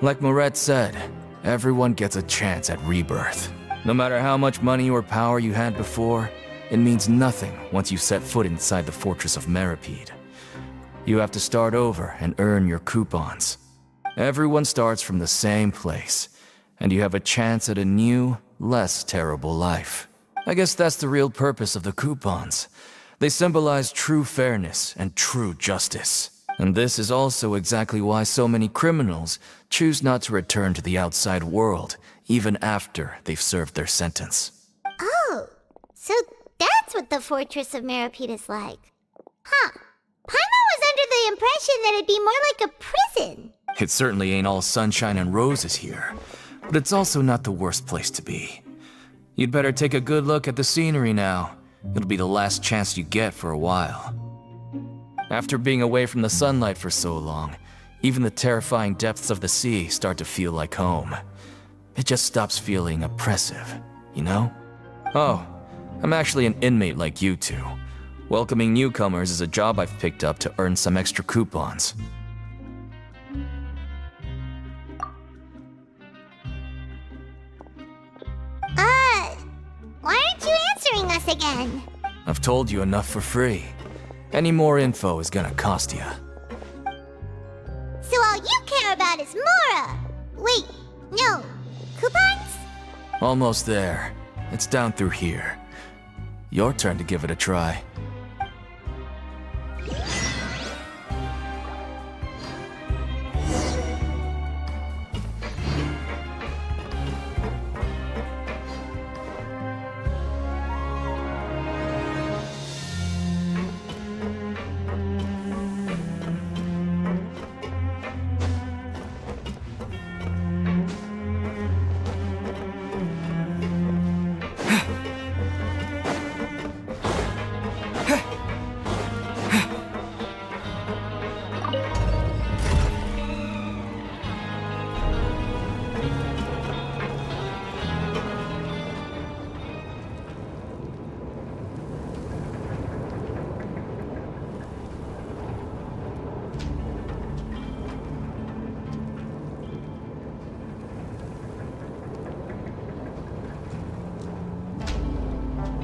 Like Moret said, everyone gets a chance at rebirth. No matter how much money or power you had before, it means nothing once you set foot inside the Fortress of Meripede. You have to start over and earn your coupons. Everyone starts from the same place, and you have a chance at a new, less terrible life. I guess that's the real purpose of the coupons. They symbolize true fairness and true justice. And this is also exactly why so many criminals choose not to return to the outside world, even after they've served their sentence.
Oh, so that's what the Fortress of Meripede is like. Huh. Paimon was under the impression that it'd be more like a prison.
It certainly ain't all sunshine and roses here, but it's also not the worst place to be. You'd better take a good look at the scenery now. It'll be the last chance you get for a while. After being away from the sunlight for so long, even the terrifying depths of the sea start to feel like home. It just stops feeling oppressive, you know? Oh, I'm actually an inmate like you two. Welcoming newcomers is a job I've picked up to earn some extra coupons.
Why aren't you answering us again?
I've told you enough for free. Any more info is gonna cost you.
So all you care about is Mora! Wait, no. Coupons?
Almost there. It's down through here. Your turn to give it a try.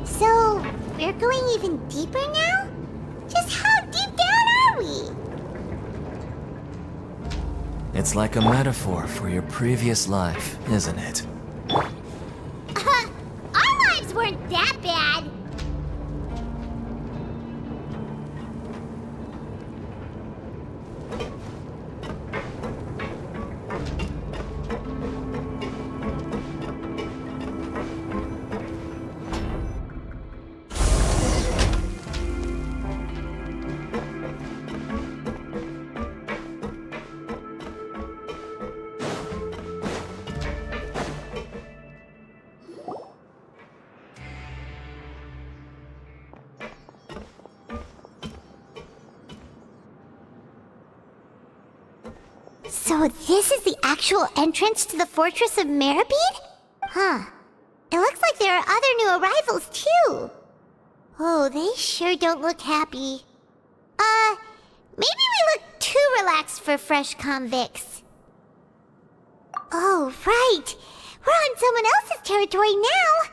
So, we're going even deeper now? Just how deep down are we?
It's like a metaphor for your previous life, isn't it?
Our lives weren't that bad. So this is the actual entrance to the Fortress of Meripede? Huh. It looks like there are other new arrivals, too. Oh, they sure don't look happy. Maybe we look too relaxed for fresh convicts. Oh, right. We're on someone else's territory now.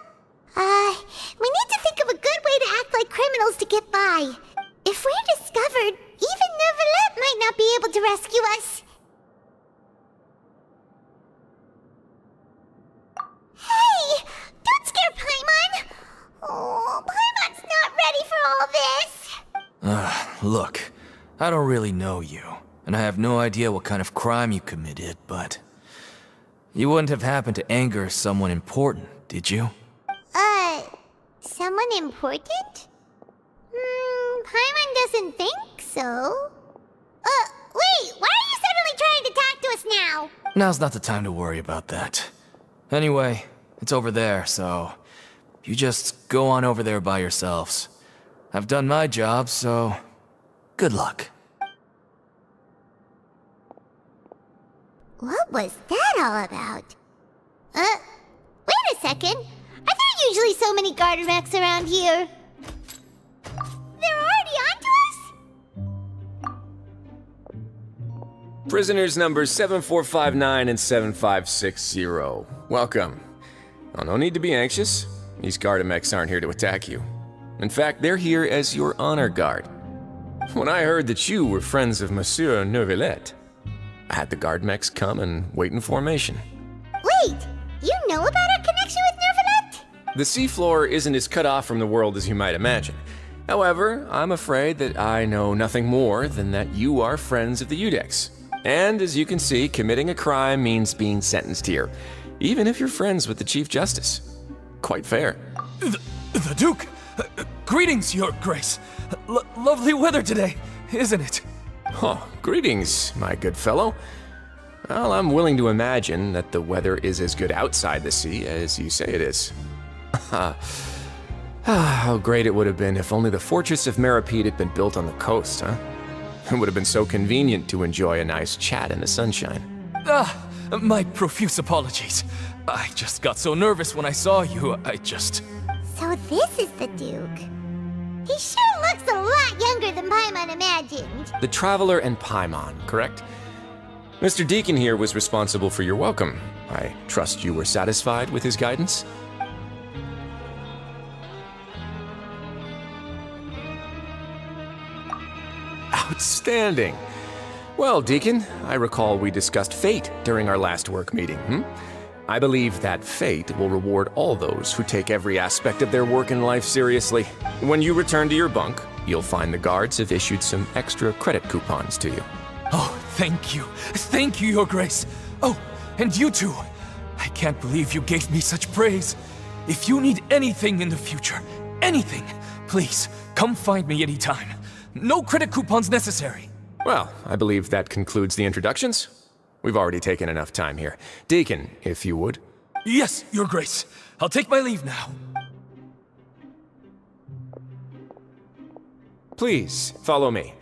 We need to think of a good way to act like criminals to get by. If we're discovered, even Neuvillette might not be able to rescue us. Hey! Don't scare Paimon! Oh, Paimon's not ready for all this!
Look, I don't really know you, and I have no idea what kind of crime you committed, but... You wouldn't have happened to anger someone important, did you?
Someone important? Paimon doesn't think so. Wait! Wait, why are you suddenly trying to talk to us now?
Now's not the time to worry about that. Anyway, it's over there, so you just go on over there by yourselves. I've done my job, so good luck.
What was that all about? Wait a second. Are there usually so many garter mechs around here? They're already onto us?
Prisoners numbers 7459 and 7560. Welcome. Oh, no need to be anxious. These Gardamex aren't here to attack you. In fact, they're here as your honor guard. When I heard that you were friends of Monsieur Neuvillette, I had the Gardamex come and wait in formation.
Wait, you know about our connection with Neuvillette?
The seafloor isn't as cut off from the world as you might imagine. However, I'm afraid that I know nothing more than that you are friends of the Udex. And as you can see, committing a crime means being sentenced here, even if you're friends with the Chief Justice. Quite fair.
The Duke! Greetings, Your Grace. Lovely weather today, isn't it?
Oh, greetings, my good fellow. Well, I'm willing to imagine that the weather is as good outside the sea as you say it is. How great it would have been if only the Fortress of Meripede had been built on the coast, huh? It would have been so convenient to enjoy a nice chat in the sunshine.
My profuse apologies. I just got so nervous when I saw you,
So this is the Duke. He sure looks a lot younger than Paimon imagined.
The Traveler and Paimon, correct? Mr. Deacon here was responsible for your welcome. I trust you were satisfied with his guidance? Outstanding. Well, Deacon, I recall we discussed fate during our last work meeting, I believe that fate will reward all those who take every aspect of their work in life seriously. When you return to your bunk, you'll find the guards have issued some extra credit coupons to you.
Oh, thank you. Thank you, Your Grace. Oh, and you too. I can't believe you gave me such praise. If you need anything in the future, anything, please, come find me anytime. No credit coupons necessary.
Well, I believe that concludes the introductions. We've already taken enough time here. Deacon, if you would.
Yes, Your Grace. I'll take my leave now.
Please, follow me.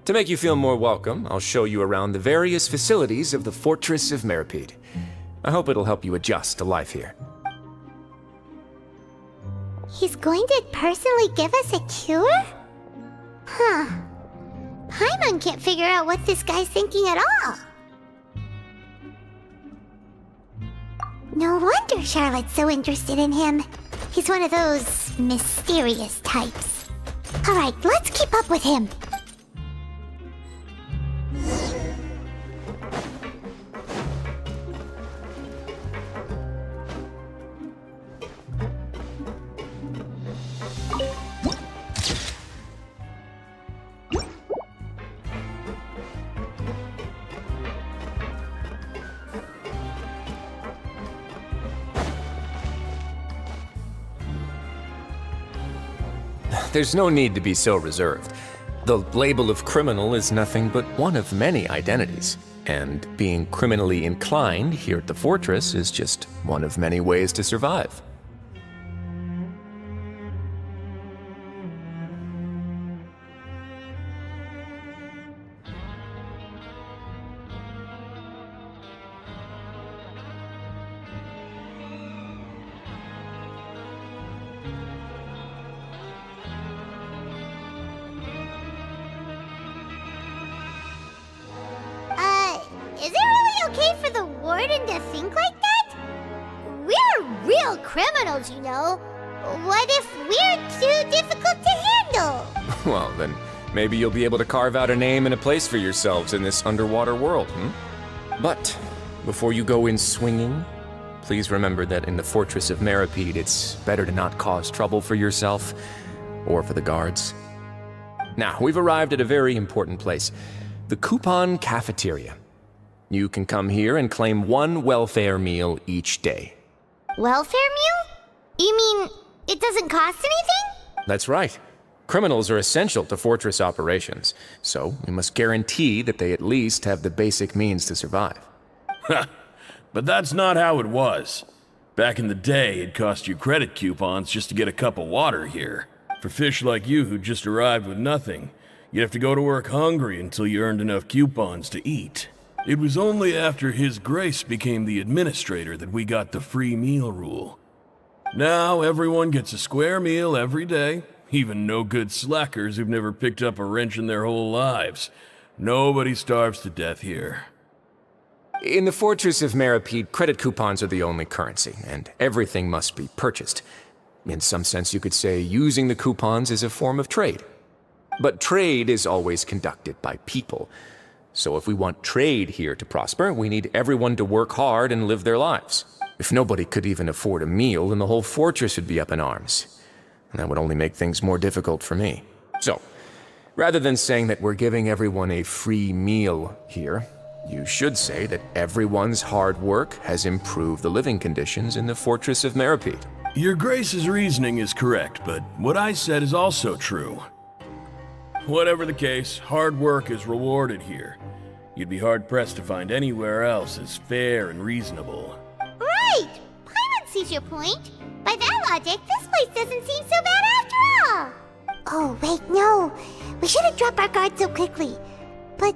To make you feel more welcome, I'll show you around the various facilities of the Fortress of Meripede. I hope it'll help you adjust to life here.
He's going to personally give us a cure? Huh. Paimon can't figure out what this guy's thinking at all. No wonder Charlotte's so interested in him. He's one of those mysterious types. Alright, let's keep up with him.
There's no need to be so reserved. The label of criminal is nothing but one of many identities, and being criminally inclined here at the fortress is just one of many ways to survive.
Is it really okay for the warden to think like that? We're real criminals, you know. What if we're too difficult to handle?
Well, then maybe you'll be able to carve out a name and a place for yourselves in this underwater world, But before you go in swinging, please remember that in the Fortress of Meripede, it's better to not cause trouble for yourself or for the guards. Now, we've arrived at a very important place, the Coupon Cafeteria. You can come here and claim one welfare meal each day.
Welfare meal? You mean it doesn't cost anything?
That's right. Criminals are essential to fortress operations, so we must guarantee that they at least have the basic means to survive.
But that's not how it was. Back in the day, it cost you credit coupons just to get a cup of water here. For fish like you who just arrived with nothing, you'd have to go to work hungry until you earned enough coupons to eat. It was only after His Grace became the administrator that we got the free meal rule. Now everyone gets a square meal every day, even no-good slackers who've never picked up a wrench in their whole lives. Nobody starves to death here.
In the Fortress of Meripede, credit coupons are the only currency, and everything must be purchased. In some sense, you could say using the coupons is a form of trade. But trade is always conducted by people. So if we want trade here to prosper, we need everyone to work hard and live their lives. If nobody could even afford a meal, then the whole fortress would be up in arms. And that would only make things more difficult for me. So, rather than saying that we're giving everyone a free meal here, you should say that everyone's hard work has improved the living conditions in the Fortress of Meripede.
Your Grace's reasoning is correct, but what I said is also true. Whatever the case, hard work is rewarded here. You'd be hard-pressed to find anywhere else as fair and reasonable.
Right! Paimon sees your point. By that logic, this place doesn't seem so bad after all. Oh, wait, no. We shouldn't drop our guard so quickly. But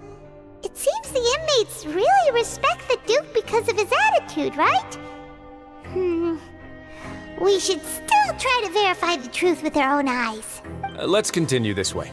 it seems the inmates really respect the Duke because of his attitude, right? We should still try to verify the truth with our own eyes.
Let's continue this way.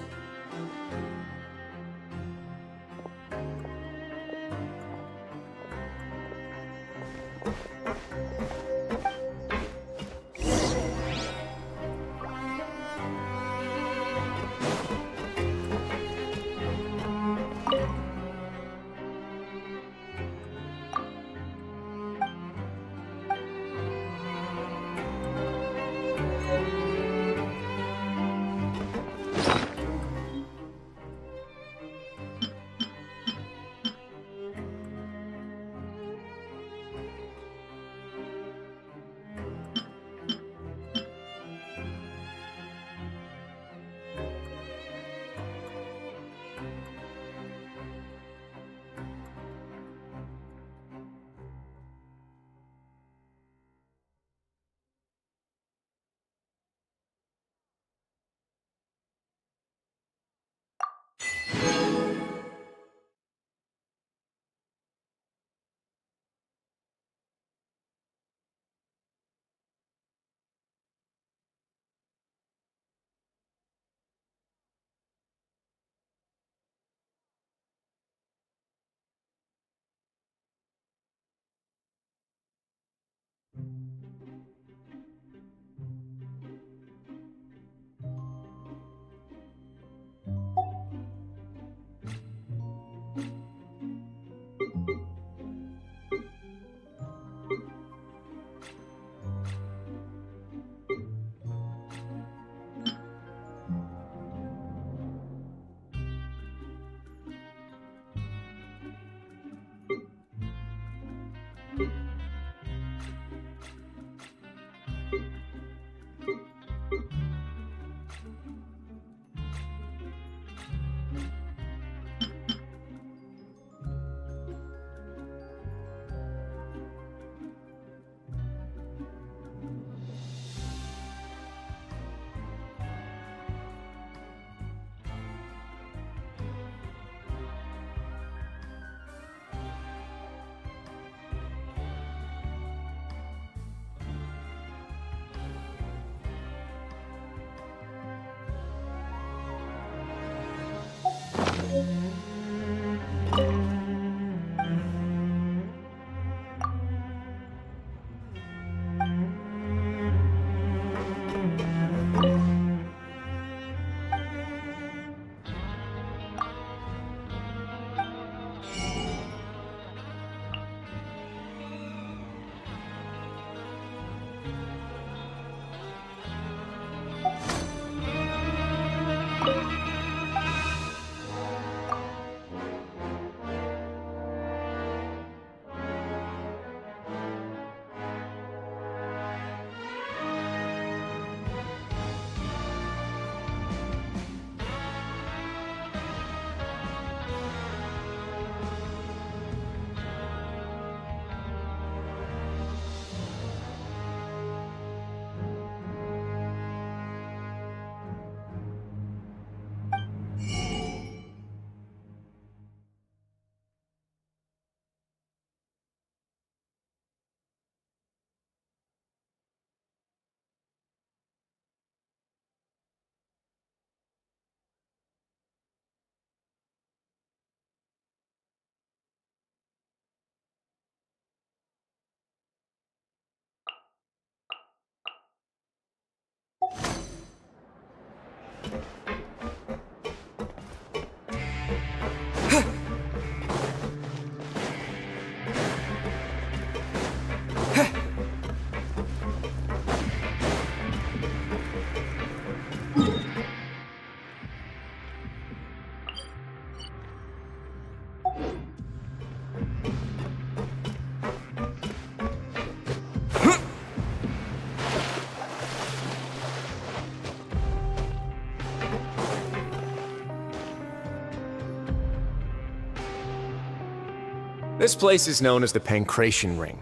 This place is known as the Pancration Ring.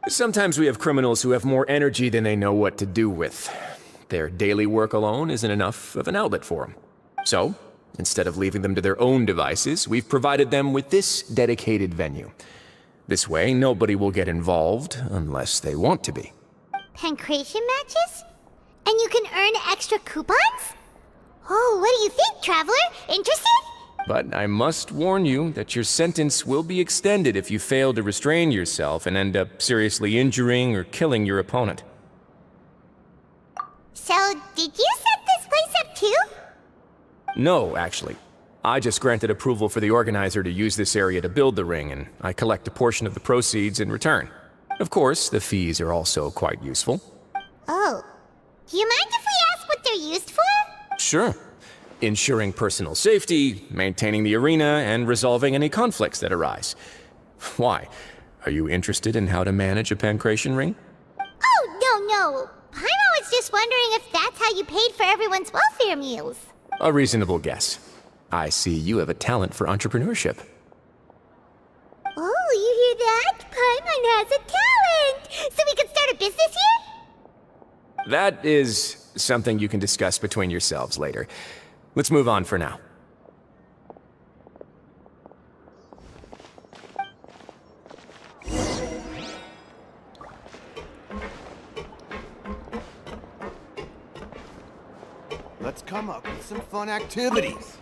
Sometimes we have criminals who have more energy than they know what to do with. Their daily work alone isn't enough of an outlet for them. So, instead of leaving them to their own devices, we've provided them with this dedicated venue. This way, nobody will get involved unless they want to be.
Pancration matches? And you can earn extra coupons? Oh, what do you think, Traveler? Interested?
But I must warn you that your sentence will be extended if you fail to restrain yourself and end up seriously injuring or killing your opponent.
So, did you set this place up too?
No, actually. I just granted approval for the organizer to use this area to build the ring, and I collect a portion of the proceeds in return. Of course, the fees are also quite useful.
Oh. Do you mind if we ask what they're used for?
Sure. Ensuring personal safety, maintaining the arena, and resolving any conflicts that arise. Why? Are you interested in how to manage a pancration ring?
Oh, no. Paimon was just wondering if that's how you paid for everyone's welfare meals.
A reasonable guess. I see you have a talent for entrepreneurship.
Oh, you hear that? Paimon has a talent! So we can start a business here?
That is something you can discuss between yourselves later. Let's move on for now.
Let's come up with some fun activities.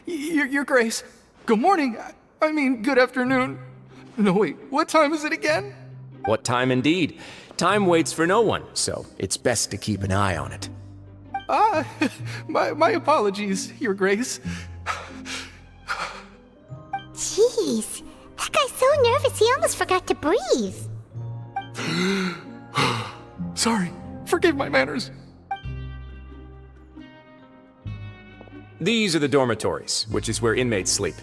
Your Grace. Good morning. I mean, good afternoon. No, wait, what time is it again?
What time indeed? Time waits for no one, so it's best to keep an eye on it.
My apologies, Your Grace.
Jeez, that guy's so nervous he almost forgot to breathe.
Sorry, forgive my manners.
These are the dormitories, which is where inmates sleep.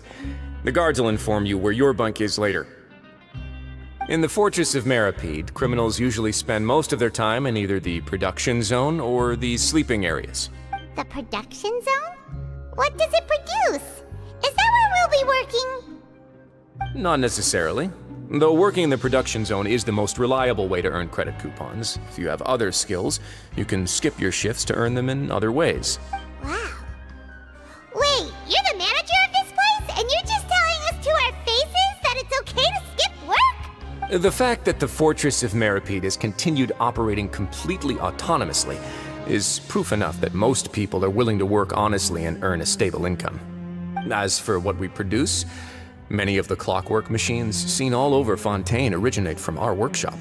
The guards will inform you where your bunk is later. In the Fortress of Meripede, criminals usually spend most of their time in either the production zone or the sleeping areas.
The production zone? What does it produce? Is that where we'll be working?
Not necessarily. Though working in the production zone is the most reliable way to earn credit coupons. If you have other skills, you can skip your shifts to earn them in other ways.
Wow. Wait, you're the manager of this place, and you're just telling us to our faces that it's okay to skip work?
The fact that the Fortress of Meripede has continued operating completely autonomously is proof enough that most people are willing to work honestly and earn a stable income. As for what we produce, many of the clockwork machines seen all over Fontaine originate from our workshop.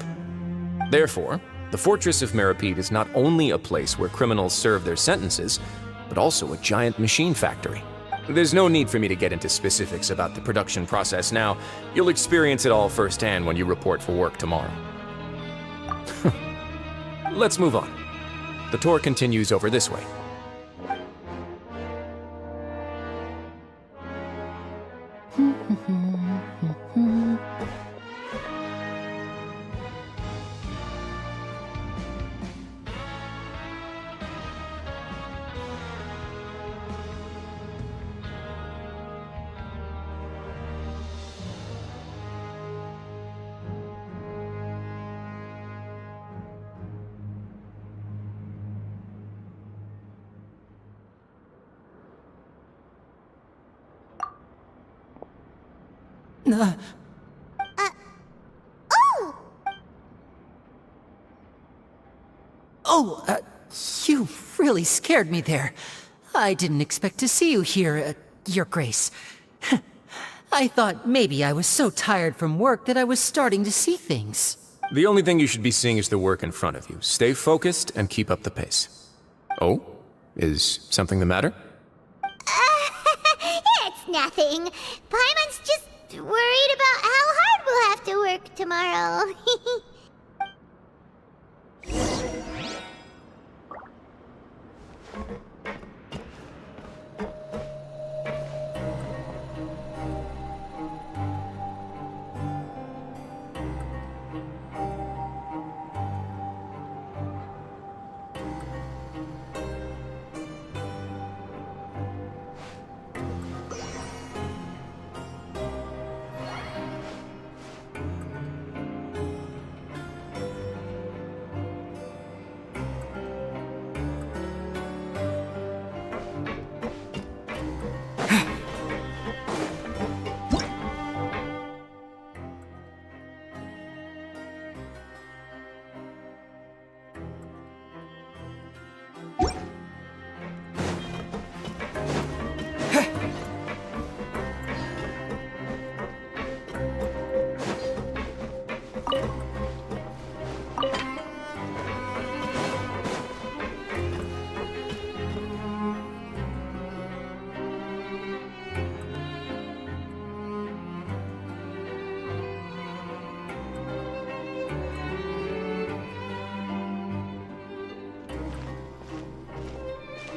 Therefore, the Fortress of Meripede is not only a place where criminals serve their sentences, but also a giant machine factory. There's no need for me to get into specifics about the production process now. You'll experience it all firsthand when you report for work tomorrow. Let's move on. The tour continues over this way.
You really scared me there. I didn't expect to see you here, Your Grace. I thought maybe I was so tired from work that I was starting to see things.
The only thing you should be seeing is the work in front of you. Stay focused and keep up the pace. Oh? Is something the matter?
It's nothing. Paimon's just worried about how hard we'll have to work tomorrow.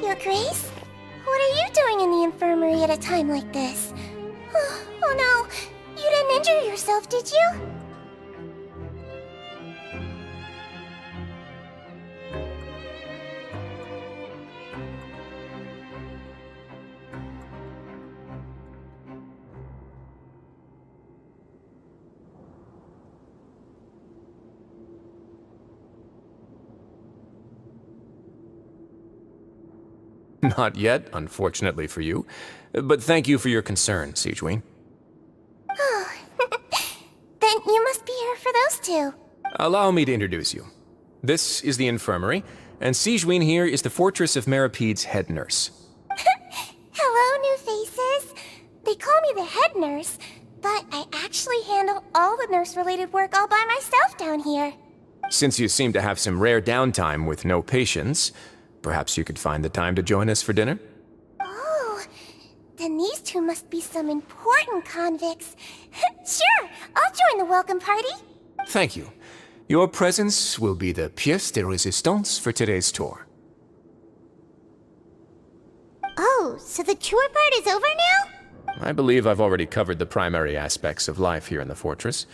Your Grace? What are you doing in the infirmary at a time like this? Oh no, you didn't injure yourself, did you?
Not yet, unfortunately for you. But thank you for your concern, Sigewin.
Oh, then you must be here for those two.
Allow me to introduce you. This is the infirmary, and Sigewin here is the Fortress of Meripede's head nurse.
Hello, They call me the head nurse, but I actually handle all the nurse-related work all by myself down here.
Since you seem to have some rare downtime with no patients, perhaps you could find the time to join us for dinner?
Oh, then these two must be some important convicts. Sure, I'll join the welcome party.
Thank you. Your presence will be the pièce de résistance for today's tour.
Oh, so the tour part is over now?
I believe I've already covered the primary aspects of life here in the fortress.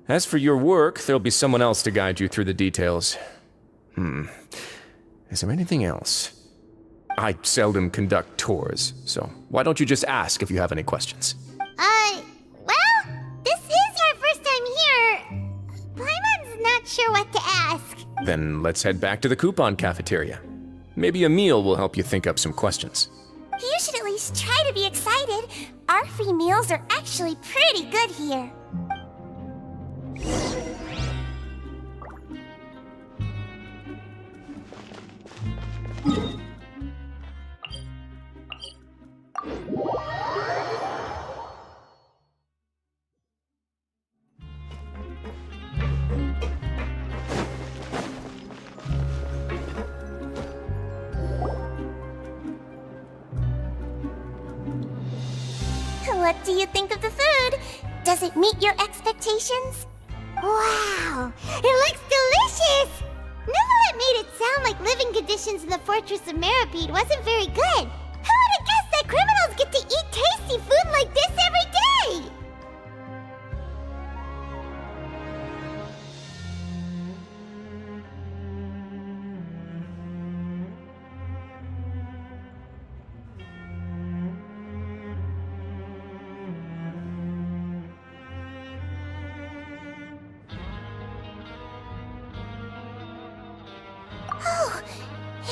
As for your work, there'll be someone else to guide you through the details. Is there anything else? I seldom conduct tours, so why don't you just ask if you have any questions?
Well, this is our first time here. Paimon's not sure what to ask.
Then let's head back to the coupon cafeteria. Maybe a meal will help you think up some questions.
You should at least try to be excited. Our free meals are actually pretty good here. What do you think of the food? Does it meet your expectations? Wow, it looks delicious! Neverlet made it sound like living conditions in the Fortress of Meripede wasn't very good. Who would have guessed that criminals get to eat tasty food like this every day? Oh,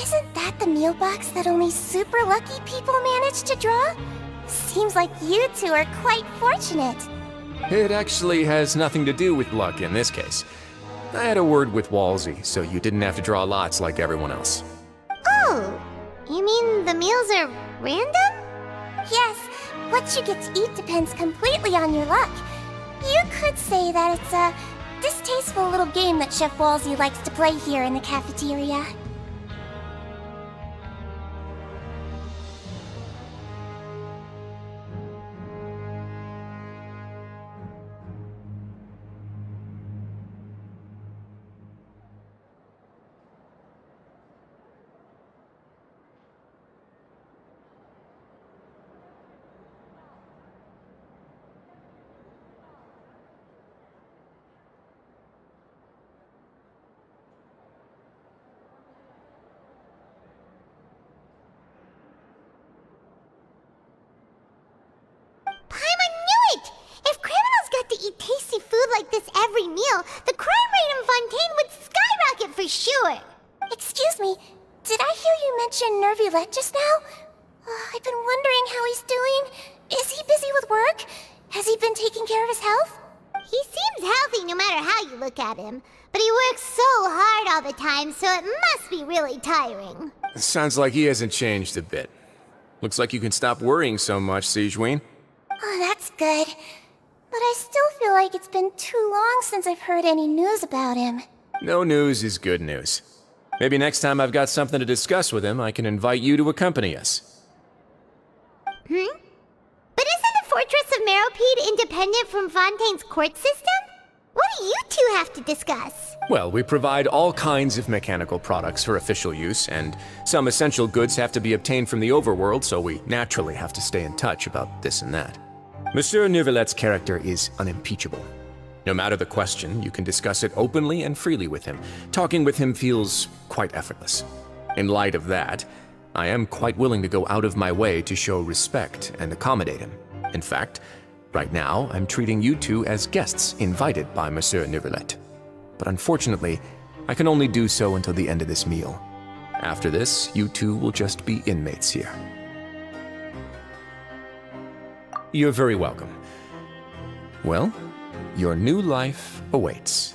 isn't that the meal box that only super lucky people manage to draw? Seems like you two are quite fortunate.
It actually has nothing to do with luck in this case. I had a word with Walsey, so you didn't have to draw lots like everyone else.
Oh, you mean the meals are random? Yes, what you get to eat depends completely on your luck. You could say that it's a distasteful little game that Chef Walsey likes to play here in the cafeteria. Eat tasty food like this every meal, the crime rate in Fontaine would skyrocket for sure. Excuse me, did I hear you mention Nervulette just now? I've been wondering how he's doing. Is he busy with work? Has he been taking care of his health? He seems healthy no matter how you look at him, but he works so hard all the time, so it must be really tiring.
Sounds like he hasn't changed a bit. Looks like you can stop worrying so much, Sigeween.
Oh, that's good. But I still feel like it's been too long since I've heard any news about him.
No news is good news. Maybe next time I've got something to discuss with him, I can invite you to accompany us.
But isn't the Fortress of Meripede independent from Fontaine's court system? What do you two have to discuss?
Well, we provide all kinds of mechanical products for official use, and some essential goods have to be obtained from the overworld, so we naturally have to stay in touch about this and that. Monsieur Nervulet's character is unimpeachable. No matter the question, you can discuss it openly and freely with him. Talking with him feels quite effortless. In light of that, I am quite willing to go out of my way to show respect and accommodate him. In fact, right now, I'm treating you two as guests invited by Monsieur Nervulet. But unfortunately, I can only do so until the end of this meal. After this, you two will just be inmates here. You're very welcome. Well, your new life awaits.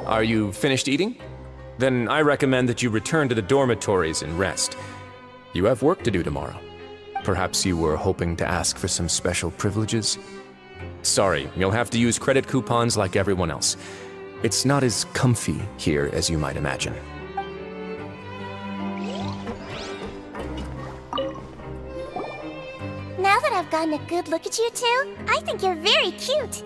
Are you finished eating? Then I recommend that you return to the dormitories and rest. You have work to do tomorrow. Perhaps you were hoping to ask for some special privileges? Sorry, you'll have to use credit coupons like everyone else. It's not as comfy here as you might imagine.
Now that I've gotten a good look at you two, I think you're very cute.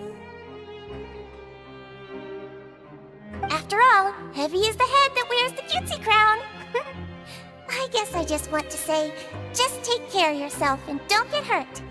After all, heavy is the head that wears the cutesy crown. I guess I just want to say, just take care of yourself and don't get hurt.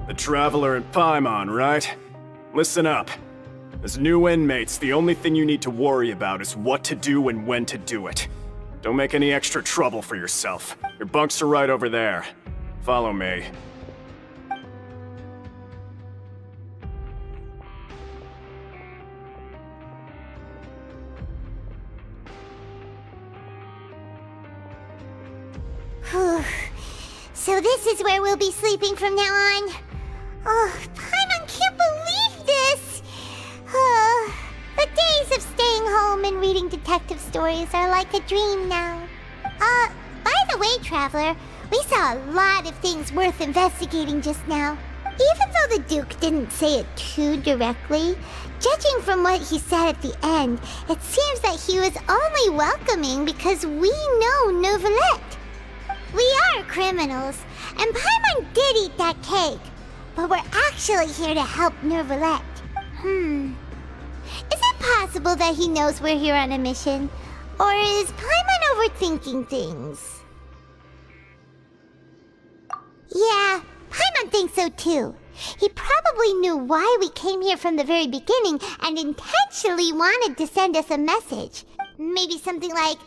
The Traveler and Paimon, right? Listen up. As new inmates, the only thing you need to worry about is what to do and when to do it. Don't make any extra trouble for yourself. Your bunks are right over there. Follow me.
So this is where we'll be sleeping from now on. Oh, Paimon can't believe this! The days of staying home and reading detective stories are like a dream now. By the way, Traveler, we saw a lot of things worth investigating just now. Even though the Duke didn't say it too directly, judging from what he said at the end, it seems that he was only welcoming because we know Neuvillette. We are criminals, and Paimon did eat that cake, but we're actually here to help Neuvillette. Is it possible that he knows we're here on a mission? Or is Paimon overthinking things? Yeah, Paimon thinks so too. He probably knew why we came here from the very beginning and intentionally wanted to send us a message. Maybe something like,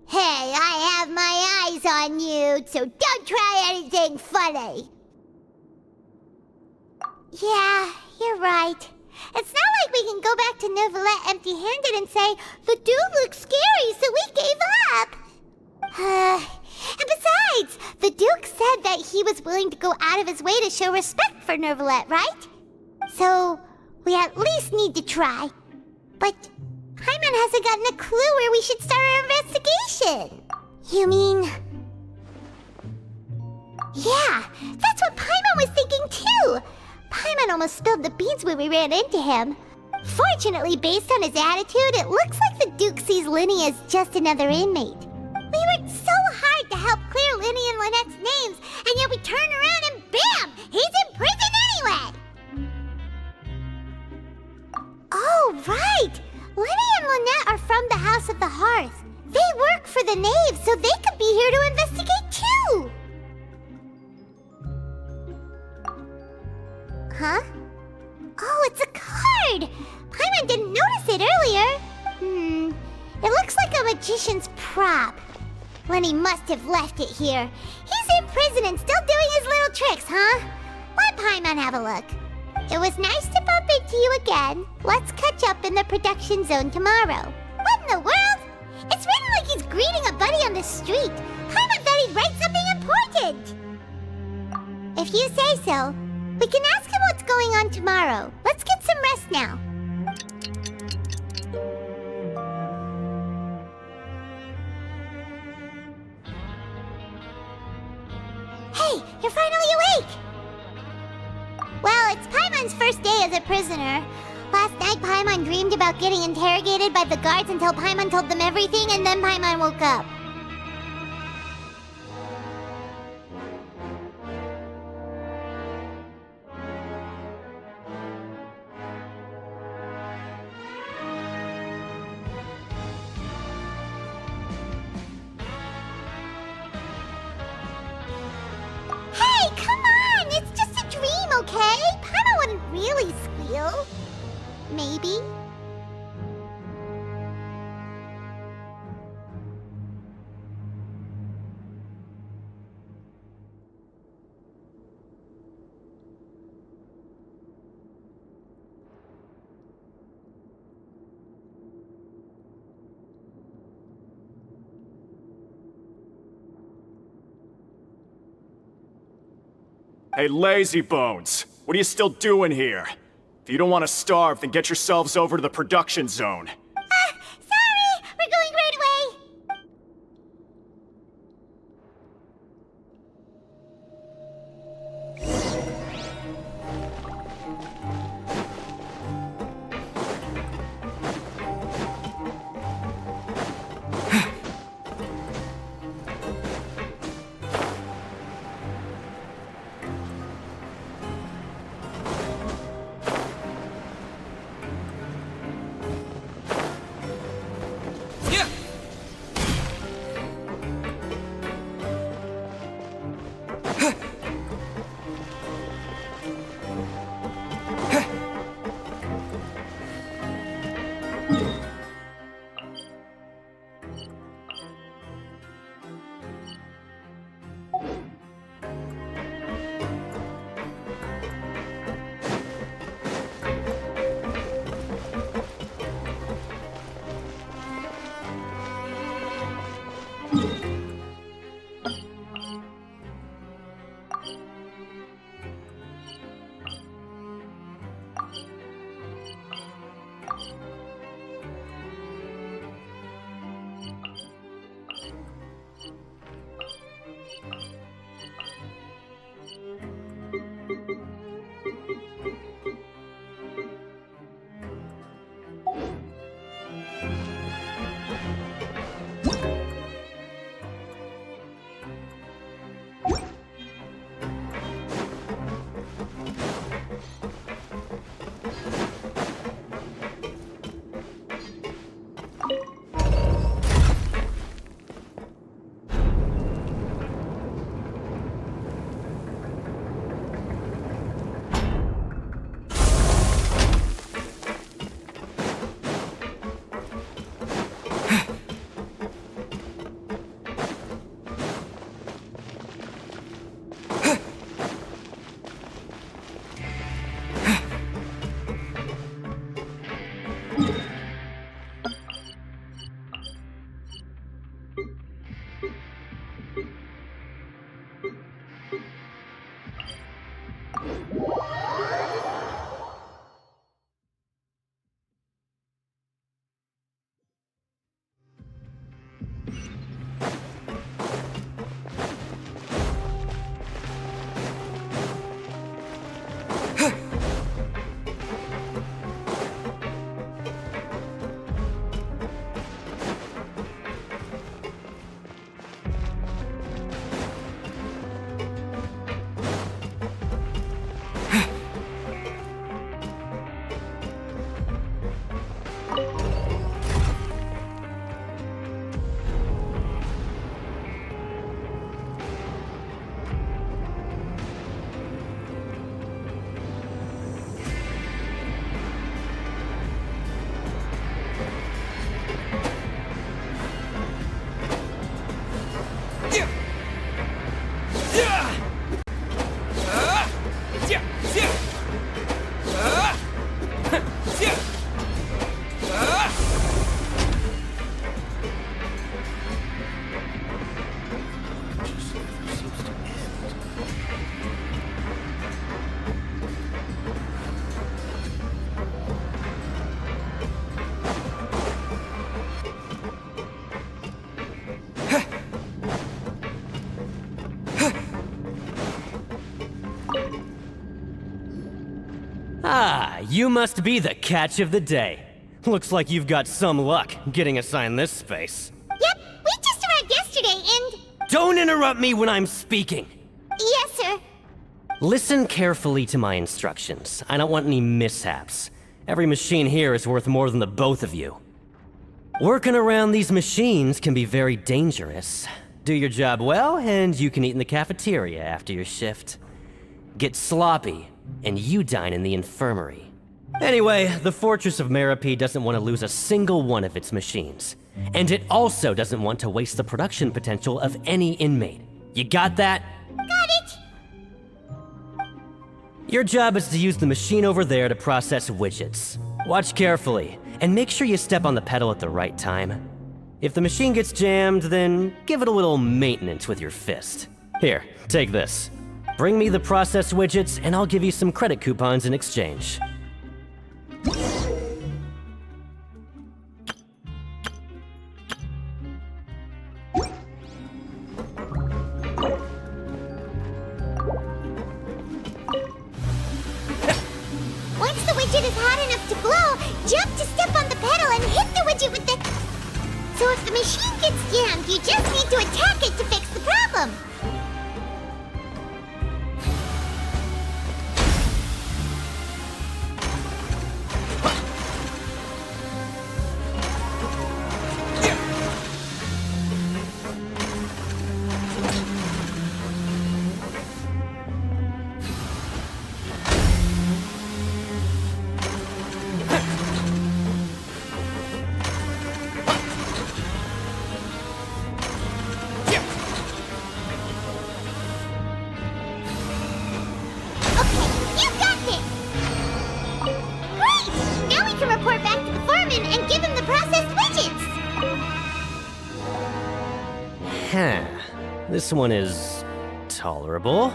"Hey, I have my eyes on you, so don't try anything funny." Yeah, you're right. It's not like we can go back to Neuvillette empty-handed and say, "The dude looks scary, so we gave up." And besides, the Duke said that he was willing to go out of his way to show respect for Neuvillette, right? So, we at least need to try. But Paimon hasn't gotten a clue where we should start our investigation. You mean... Yeah, that's what Paimon was thinking too. Paimon almost spilled the beans when we ran into him. Fortunately, based on his attitude, it looks like the Duke sees Linny as just another inmate. We worked so hard to help clear Linny and Lynette's names, and yet we turn around and bam! He's in prison anyway! Oh, right! Linny and Lynette are from the House of the Hearth. They work for the Knave, so they could be here to investigate too! Huh? Oh, it's a card! Paimon didn't notice it earlier. It looks like a magician's prop. Lenny must have left it here. He's in prison and still doing his little tricks, huh? Let Paimon have a look. It was nice to bump into you again. Let's catch up in the production zone tomorrow. What in the world? It's written like he's greeting a buddy on the street. Paimon thought he'd write something important. If you say so. We can ask him what's going on tomorrow. Let's get some rest now. Hey, you're finally awake! Well, it's Paimon's first day as a prisoner. Last night, Paimon dreamed about getting interrogated by the guards until Paimon told them everything, and then Paimon woke up. Hey, come on! It's just a dream, okay? Paimon wouldn't really squeal. Maybe.
Hey, lazy bones! What are you still doing here? If you don't want to starve, then get yourselves over to the production zone.
Sorry! We're going right away!
Ah, you must be the catch of the day. Looks like you've got some luck getting assigned this space.
Yep, we just arrived yesterday and...
Don't interrupt me when I'm speaking!
Yes, sir.
Listen carefully to my instructions. I don't want any mishaps. Every machine here is worth more than the both of you. Working around these machines can be very dangerous. Do your job well, and you can eat in the cafeteria after your shift. Get sloppy, and you dine in the infirmary. Anyway, the Fortress of Meropide doesn't want to lose a single one of its machines. And it also doesn't want to waste the production potential of any inmate. You got that?
Got it!
Your job is to use the machine over there to process widgets. Watch carefully, and make sure you step on the pedal at the right time. If the machine gets jammed, then give it a little maintenance with your fist. Here, take this. Bring me the process widgets, and I'll give you some credit coupons in exchange.
Once the widget is hot enough to blow, jump to step on the pedal and hit the widget with the... So if the machine gets jammed, you just need to attack it to fix the problem.
This one is tolerable.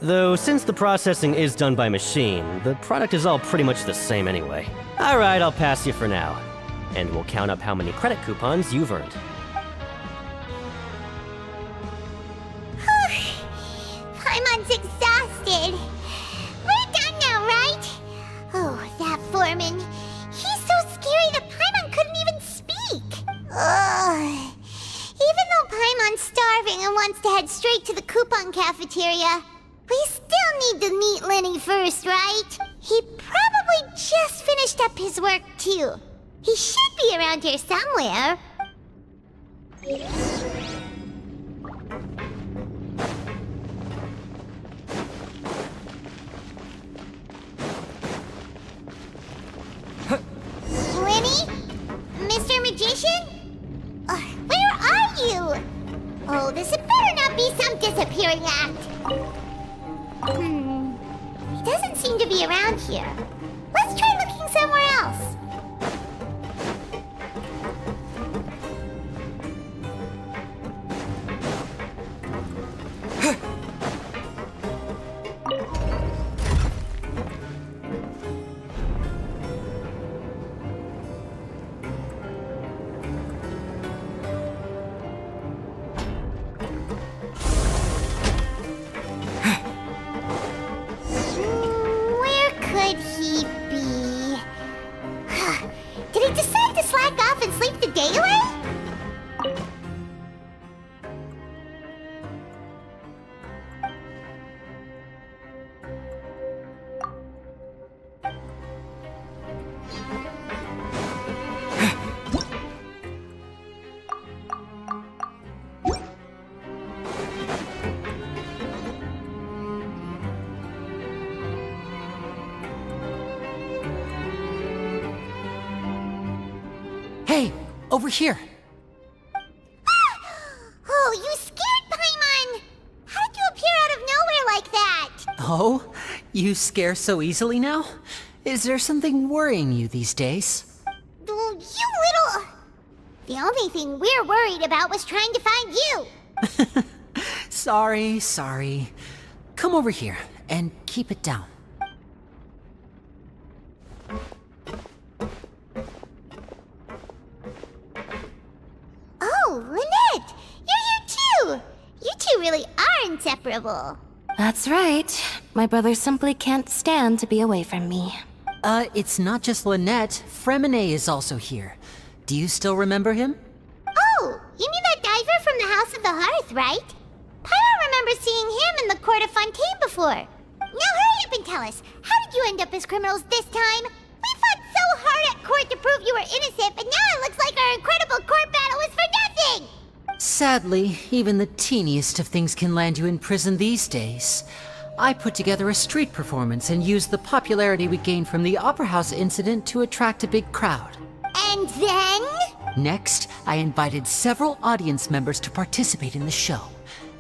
Though since the processing is done by machine, the product is all pretty much the same anyway. Alright, I'll pass you for now. And we'll count up how many credit coupons you've earned.
Paimon's exhausted. We're done now, right? Oh, that foreman. He's so scary that Paimon couldn't even speak. Ugh. Even though Paimon's starving and wants to head straight to the coupon cafeteria, we still need to meet Lenny first, right? He probably just finished up his work, too. He should be around here somewhere. Lenny? Mr. Magician? Where are you? Oh, this had better not be some disappearing act. He doesn't seem to be around here. Let's try looking somewhere else.
Hey, over here.
Oh, you scared Paimon! How did you appear out of nowhere like that?
Oh, you scare so easily now? Is there something worrying you these days?
You little... The only thing we're worried about was trying to find you.
Sorry. Come over here and keep it down.
Oh, Lynette! You're here too! You two really are inseparable.
That's right.
My brother simply can't stand to be away from me.
It's not just Lynette. Fremine is also here. Do you still remember him?
Oh, you mean that diver from the House of the Hearth, right? Pyro remembers seeing him in the Court of Fontaine before. Now hurry up and tell us, how did you end up as criminals this time? We fought so hard at court to prove you were innocent, but now it looks like our incredible court battle was for nothing!
Sadly, even the teeniest of things can land you in prison these days. I put together a street performance and used the popularity we gained from the Opera House incident to attract a big crowd.
And then?
Next, I invited several audience members to participate in the show.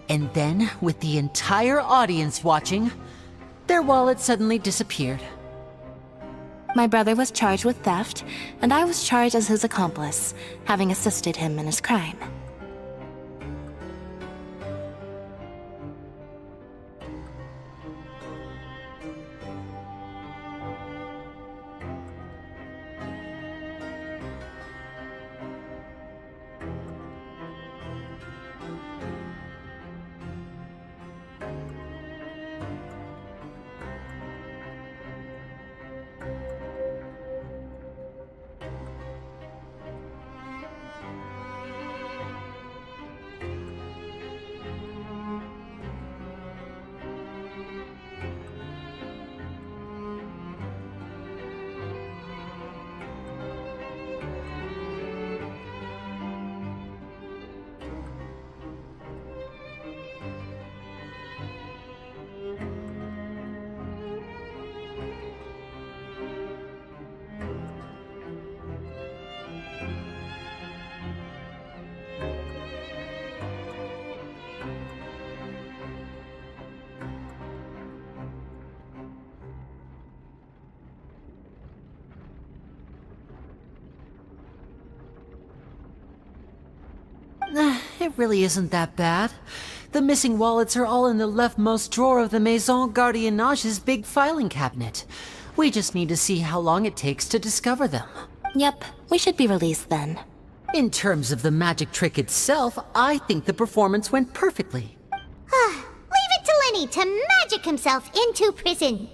And then, with the entire audience watching, their wallet suddenly disappeared.
My brother was charged with theft, and I was charged as his accomplice, having assisted him in his crime.
It really isn't that bad. The missing wallets are all in the leftmost drawer of the Maison Gardiennage's big filing cabinet. We just need to see how long it takes to discover them.
Yep, we should be released then.
In terms of the magic trick itself, I think the performance went perfectly.
Leave it to Lenny to magic himself into prison.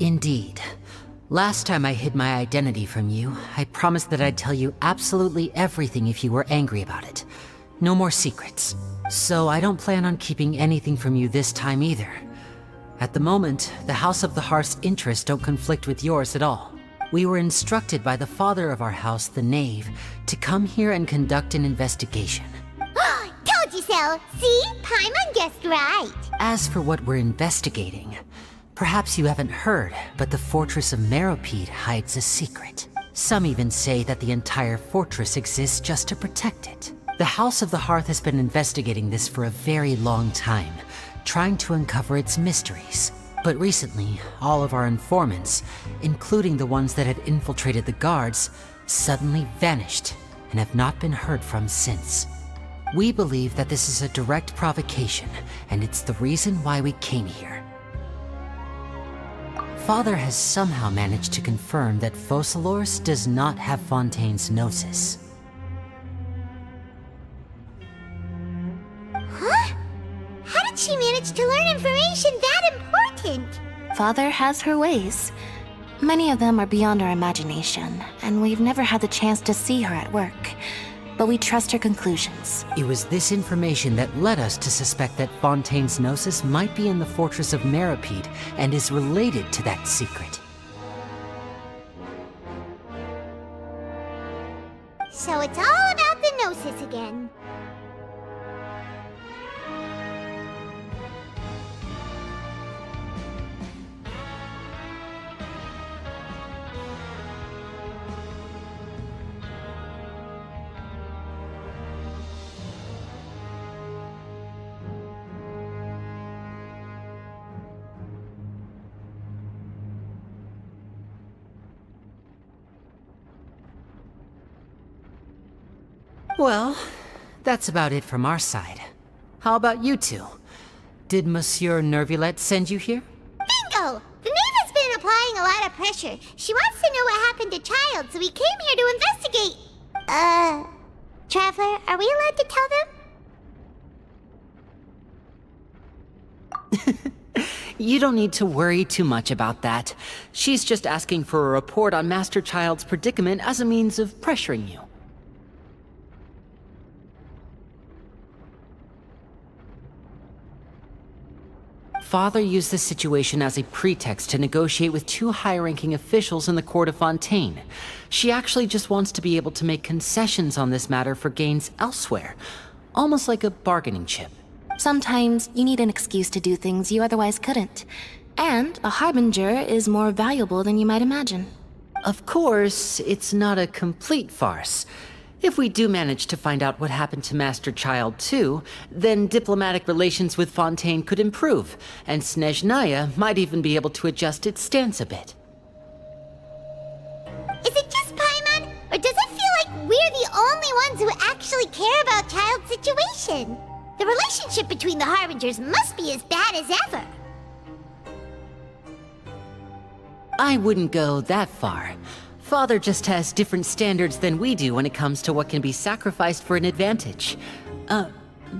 Indeed. Last time I hid my identity from you, I promised that I'd tell you absolutely everything if you were angry about it. No more secrets. So I don't plan on keeping anything from you this time either. At the moment, the House of the Hearth's interests don't conflict with yours at all. We were instructed by the father of our house, the Knave, to come here and conduct an investigation.
Told you so! See? Paimon guessed right!
As for what we're investigating, perhaps you haven't heard, but the fortress of Meropide hides a secret. Some even say that the entire fortress exists just to protect it. The House of the Hearth has been investigating this for a very long time, trying to uncover its mysteries. But recently, all of our informants, including the ones that had infiltrated the guards, suddenly vanished and have not been heard from since. We believe that this is a direct provocation, and it's the reason why we came here. Father has somehow managed to confirm that Focalors does not have Fontaine's Gnosis.
Huh? How did she manage to learn information that important?
Father has her ways. Many of them are beyond our imagination, and we've never had the chance to see her at work. But we trust her conclusions.
It was this information that led us to suspect that Fontaine's Gnosis might be in the fortress of Meropide and is related to that secret.
So it's all about the Gnosis again.
Well, that's about it from our side. How about you two? Did Monsieur Nervulette send you here?
Bingo! The Knave has been applying a lot of pressure. She wants to know what happened to Child, so we came here to investigate. Traveler, are we allowed to tell them?
You don't need to worry too much about that. She's just asking for a report on Master Child's predicament as a means of pressuring you. Father used this situation as a pretext to negotiate with two high-ranking officials in the court of Fontaine. She actually just wants to be able to make concessions on this matter for gains elsewhere, almost like a bargaining chip.
Sometimes you need an excuse to do things you otherwise couldn't. And a harbinger is more valuable than you might imagine.
Of course, it's not a complete farce. If we do manage to find out what happened to Master Child too, then diplomatic relations with Fontaine could improve, and Snezhnaya might even be able to adjust its stance a bit.
Is it just Paimon, or does it feel like we're the only ones who actually care about Child's situation? The relationship between the Harbingers must be as bad as ever.
I wouldn't go that far. Father just has different standards than we do when it comes to what can be sacrificed for an advantage.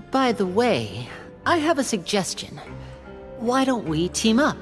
By the way, I have a suggestion. Why don't we team up?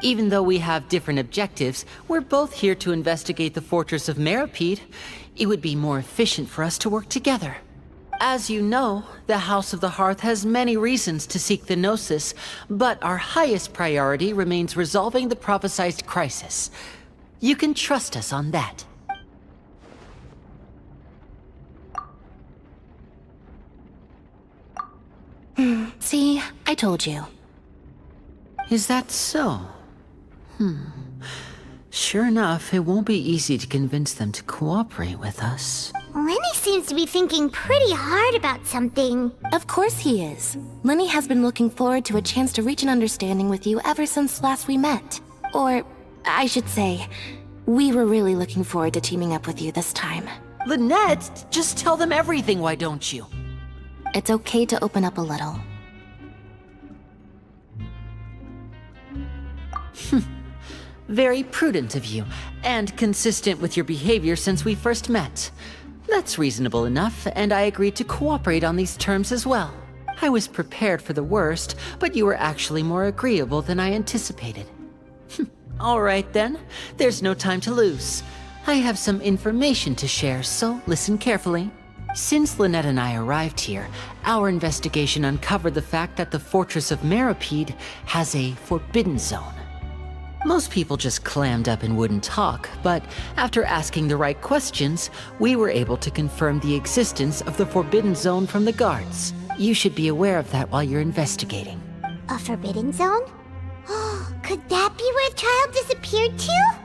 Even though we have different objectives, we're both here to investigate the Fortress of Meropide. It would be more efficient for us to work together. As you know, the House of the Hearth has many reasons to seek the Gnosis, but our highest priority remains resolving the prophesized crisis. You can trust us on that.
See, I told you.
Is that so? Sure enough, it won't be easy to convince them to cooperate with us.
Lenny seems to be thinking pretty hard about something.
Of course he is. Lenny has been looking forward to a chance to reach an understanding with you ever since last we met. Or, I should say, we were really looking forward to teaming up with you this time.
Lynette, just tell them everything, why don't you?
It's okay to open up a little.
Very prudent of you, and consistent with your behavior since we first met. That's reasonable enough, and I agreed to cooperate on these terms as well. I was prepared for the worst, but you were actually more agreeable than I anticipated. All right then, there's no time to lose. I have some information to share, so listen carefully. Since Lynette and I arrived here, our investigation uncovered the fact that the Fortress of Meropide has a forbidden zone. Most people just clammed up and wouldn't talk, but after asking the right questions, we were able to confirm the existence of the Forbidden Zone from the guards. You should be aware of that while you're investigating.
A forbidden zone? Could that be where the child disappeared to?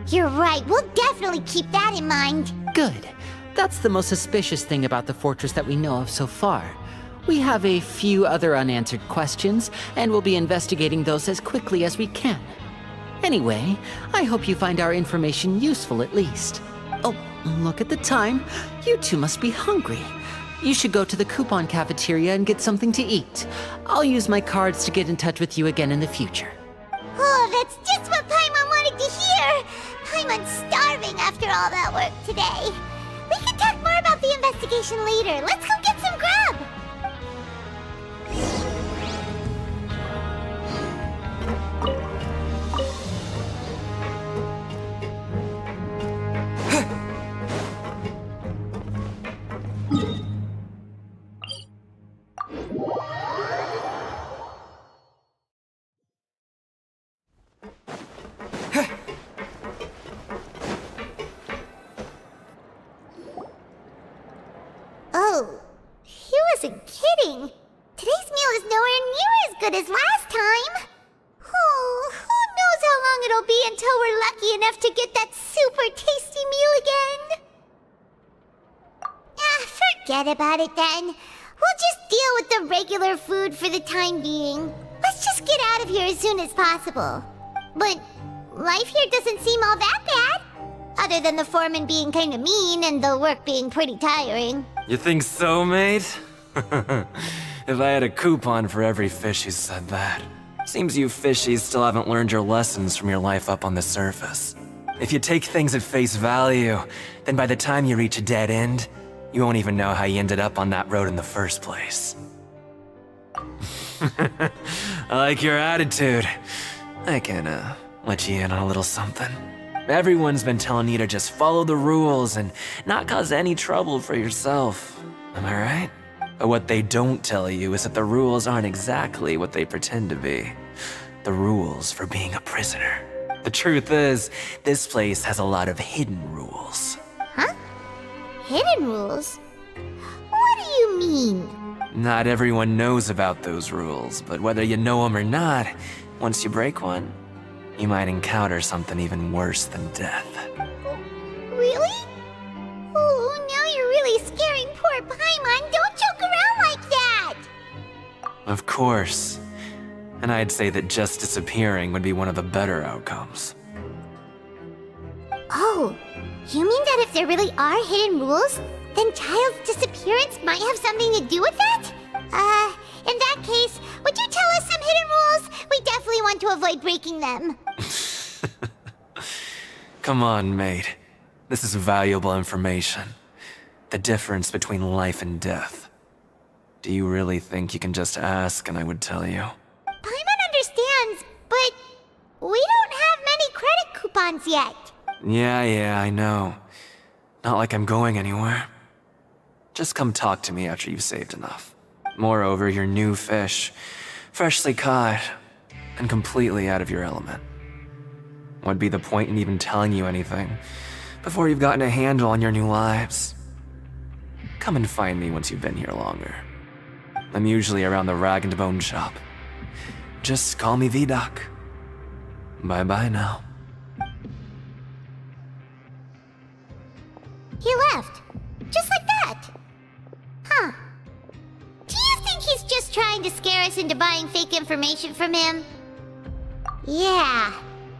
You're right, we'll definitely keep that in mind.
Good. That's the most suspicious thing about the fortress that we know of so far. We have a few other unanswered questions, and we'll be investigating those as quickly as we can. Anyway, I hope you find our information useful at least. Oh, look at the time. You two must be hungry. You should go to the coupon cafeteria and get something to eat. I'll use my cards to get in touch with you again in the future.
Oh, that's just what Paimon wanted to hear! Paimon's starving after all that work today. We can talk more about the investigation later. Let's go get some grub! Oh, he wasn't kidding. Today's meal is nowhere near as good as last time. Oh, who knows how long it'll be until we're lucky enough to get that super tasty meal again. Forget about it then. We'll just deal with the regular food for the time being. Let's just get out of here as soon as possible. But life here doesn't seem all that bad. Other than the foreman being kinda mean and the work being pretty tiring.
You think so, mate? If I had a coupon for every fish who said that. Seems you fishies still haven't learned your lessons from your life up on the surface. If you take things at face value, then by the time you reach a dead end, you won't even know how you ended up on that road in the first place. I like your attitude. I can, let you in on a little something. Everyone's been telling you to just follow the rules and not cause any trouble for yourself. Am I right? But what they don't tell you is that the rules aren't exactly what they pretend to be. The rules for being a prisoner. The truth is, this place has a lot of hidden rules.
Huh? Hidden rules? What do you mean?
Not everyone knows about those rules, but whether you know them or not, once you break one, you might encounter something even worse than death.
Really? Oh, now you're really scaring poor Paimon. Don't joke around like that!
Of course. And I'd say that just disappearing would be one of the better outcomes.
Oh, you mean that if there really are hidden rules, then Child's disappearance might have something to do with that? In that case, would you tell us some hidden rules? We definitely want to avoid breaking them.
Come on, mate. This is valuable information. The difference between life and death. Do you really think you can just ask and I would tell you?
Paimon understands, but we don't have many credit coupons yet.
Yeah, I know. Not like I'm going anywhere. Just come talk to me after you've saved enough. Moreover, you're new fish, freshly caught, and completely out of your element. What'd be the point in even telling you anything before you've gotten a handle on your new lives? Come and find me once you've been here longer. I'm usually around the Rag and Bone shop. Just call me V-Doc. Bye-bye now.
He left. Just like that. Huh. Do you think he's just trying to scare us into buying fake information from him? Yeah.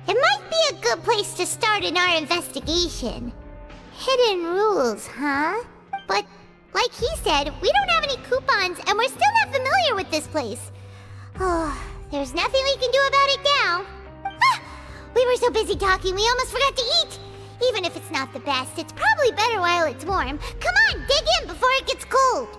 It might be a good place to start in our investigation. Hidden rules, huh? But, like he said, we don't have any coupons and we're still not familiar with this place. Oh, there's nothing we can do about it now. Ah, we were so busy talking we almost forgot to eat. Even if it's not the best, it's probably better while it's warm. Come on, dig in before it gets cold.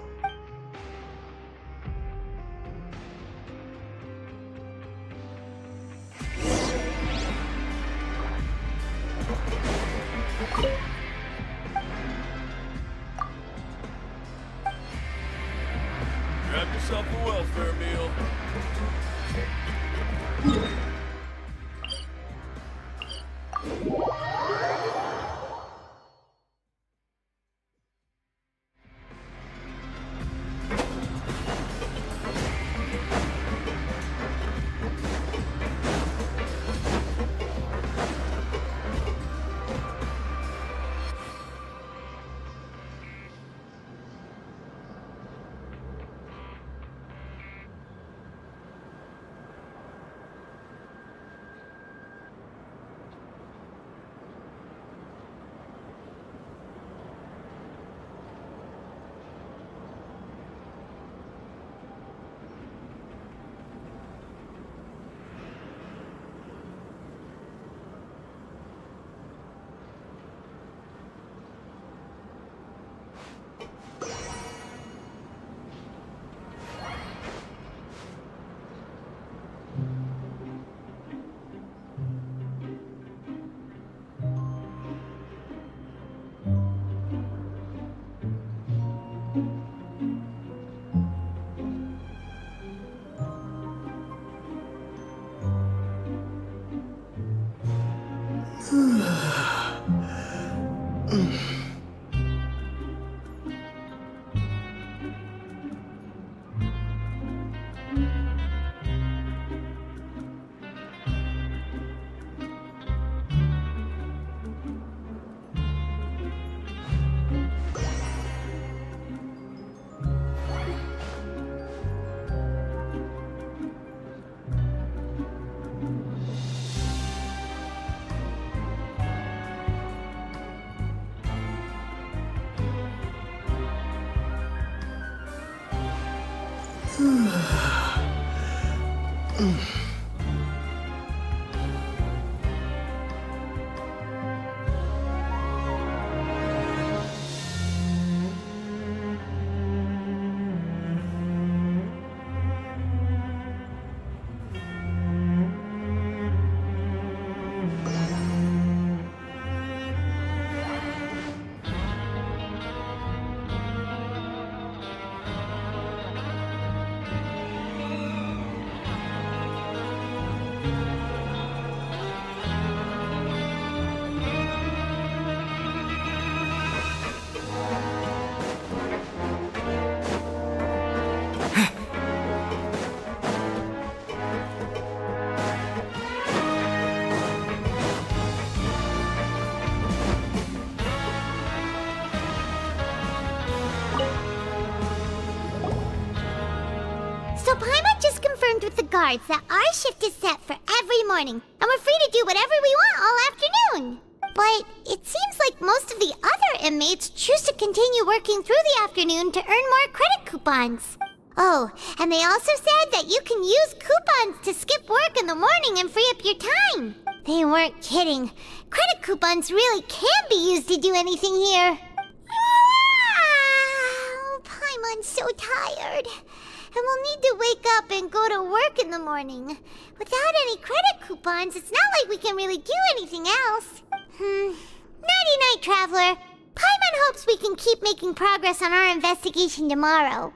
Grab yourself a welfare meal.
So Paimon just confirmed with the guards that our shift is set for every morning, and we're free to do whatever we want all afternoon. But it seems like most of the other inmates choose to continue working through the afternoon to earn more credit coupons. Oh, and they also said that you can use coupons to skip work in the morning and free up your time. They weren't kidding. Credit coupons really can be used to do anything here. Paimon's so tired. And we'll need to wake up and go to work in the morning. Without any credit coupons, it's not like we can really do anything else. Nighty-night, Traveler. Paimon hopes we can keep making progress on our investigation tomorrow.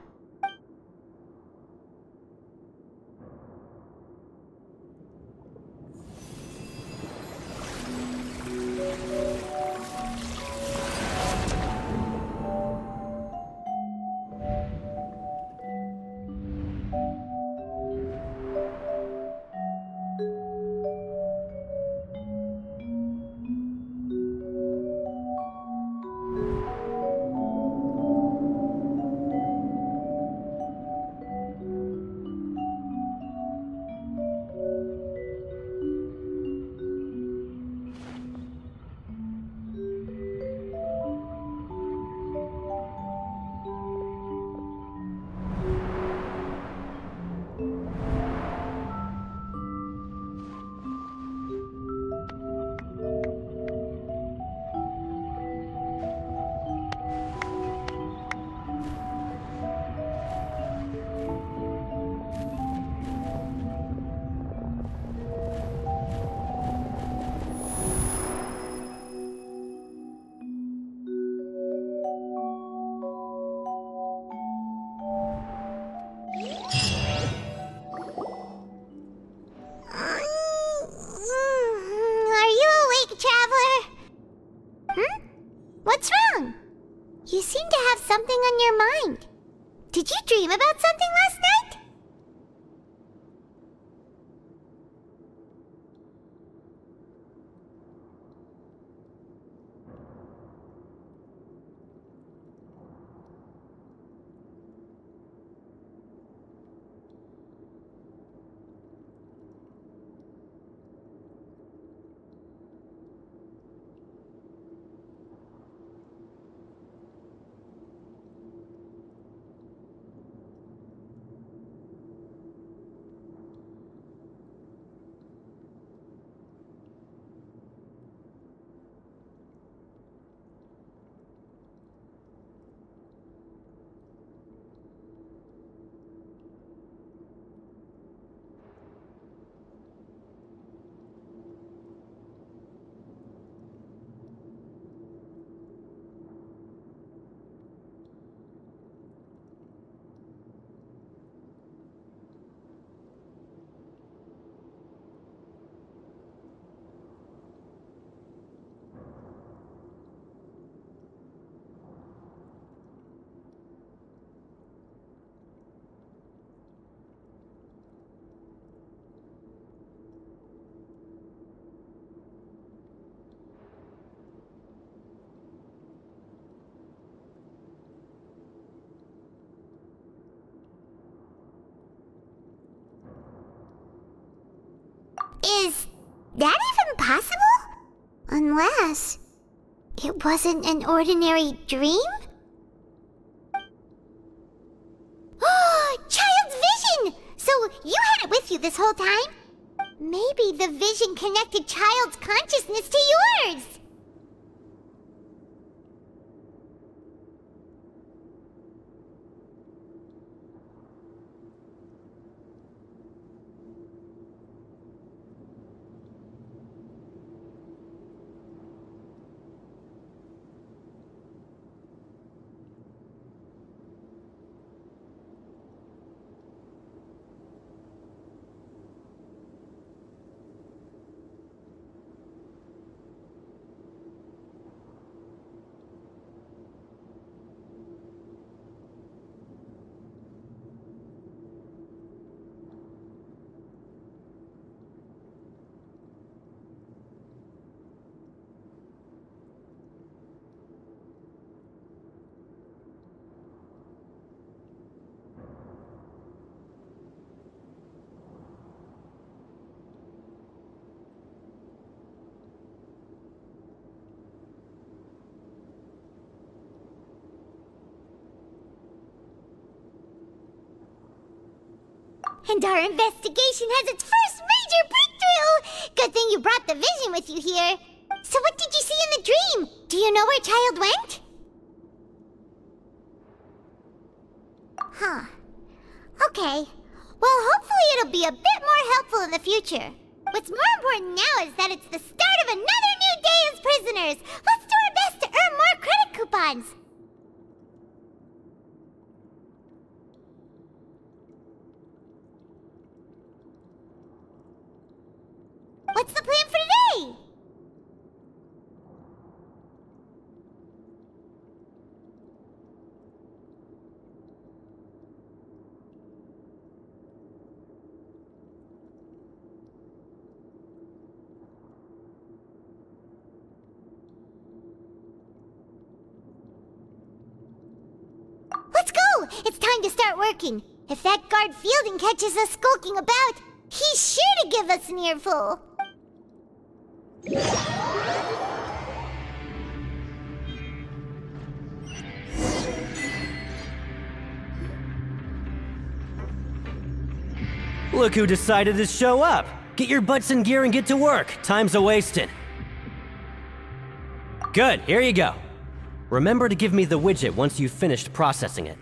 What's wrong? You seem to have something on your mind. Did you dream about something last night? Is that even possible? Unless it wasn't an ordinary dream? Child's vision! So you had it with you this whole whole time? Maybe the vision connected Child's consciousness to yours! And our investigation has its first major breakthrough! Good thing you brought the vision with you here. So what did you see in the dream? Do you know where Child went? Huh. Okay. Well, hopefully it'll be a bit more helpful in the future. What's more important now is that it's the start of another new day as prisoners. Let's do our best to earn more credit coupons. What's the plan for today? Let's go! It's time to start working. If that guard Fielding catches us skulking about, he's sure to give us an earful.
Look who decided to show up! Get your butts in gear and get to work. Time's a-wasting. Good, here you go. Remember to give me the widget once you've finished processing it.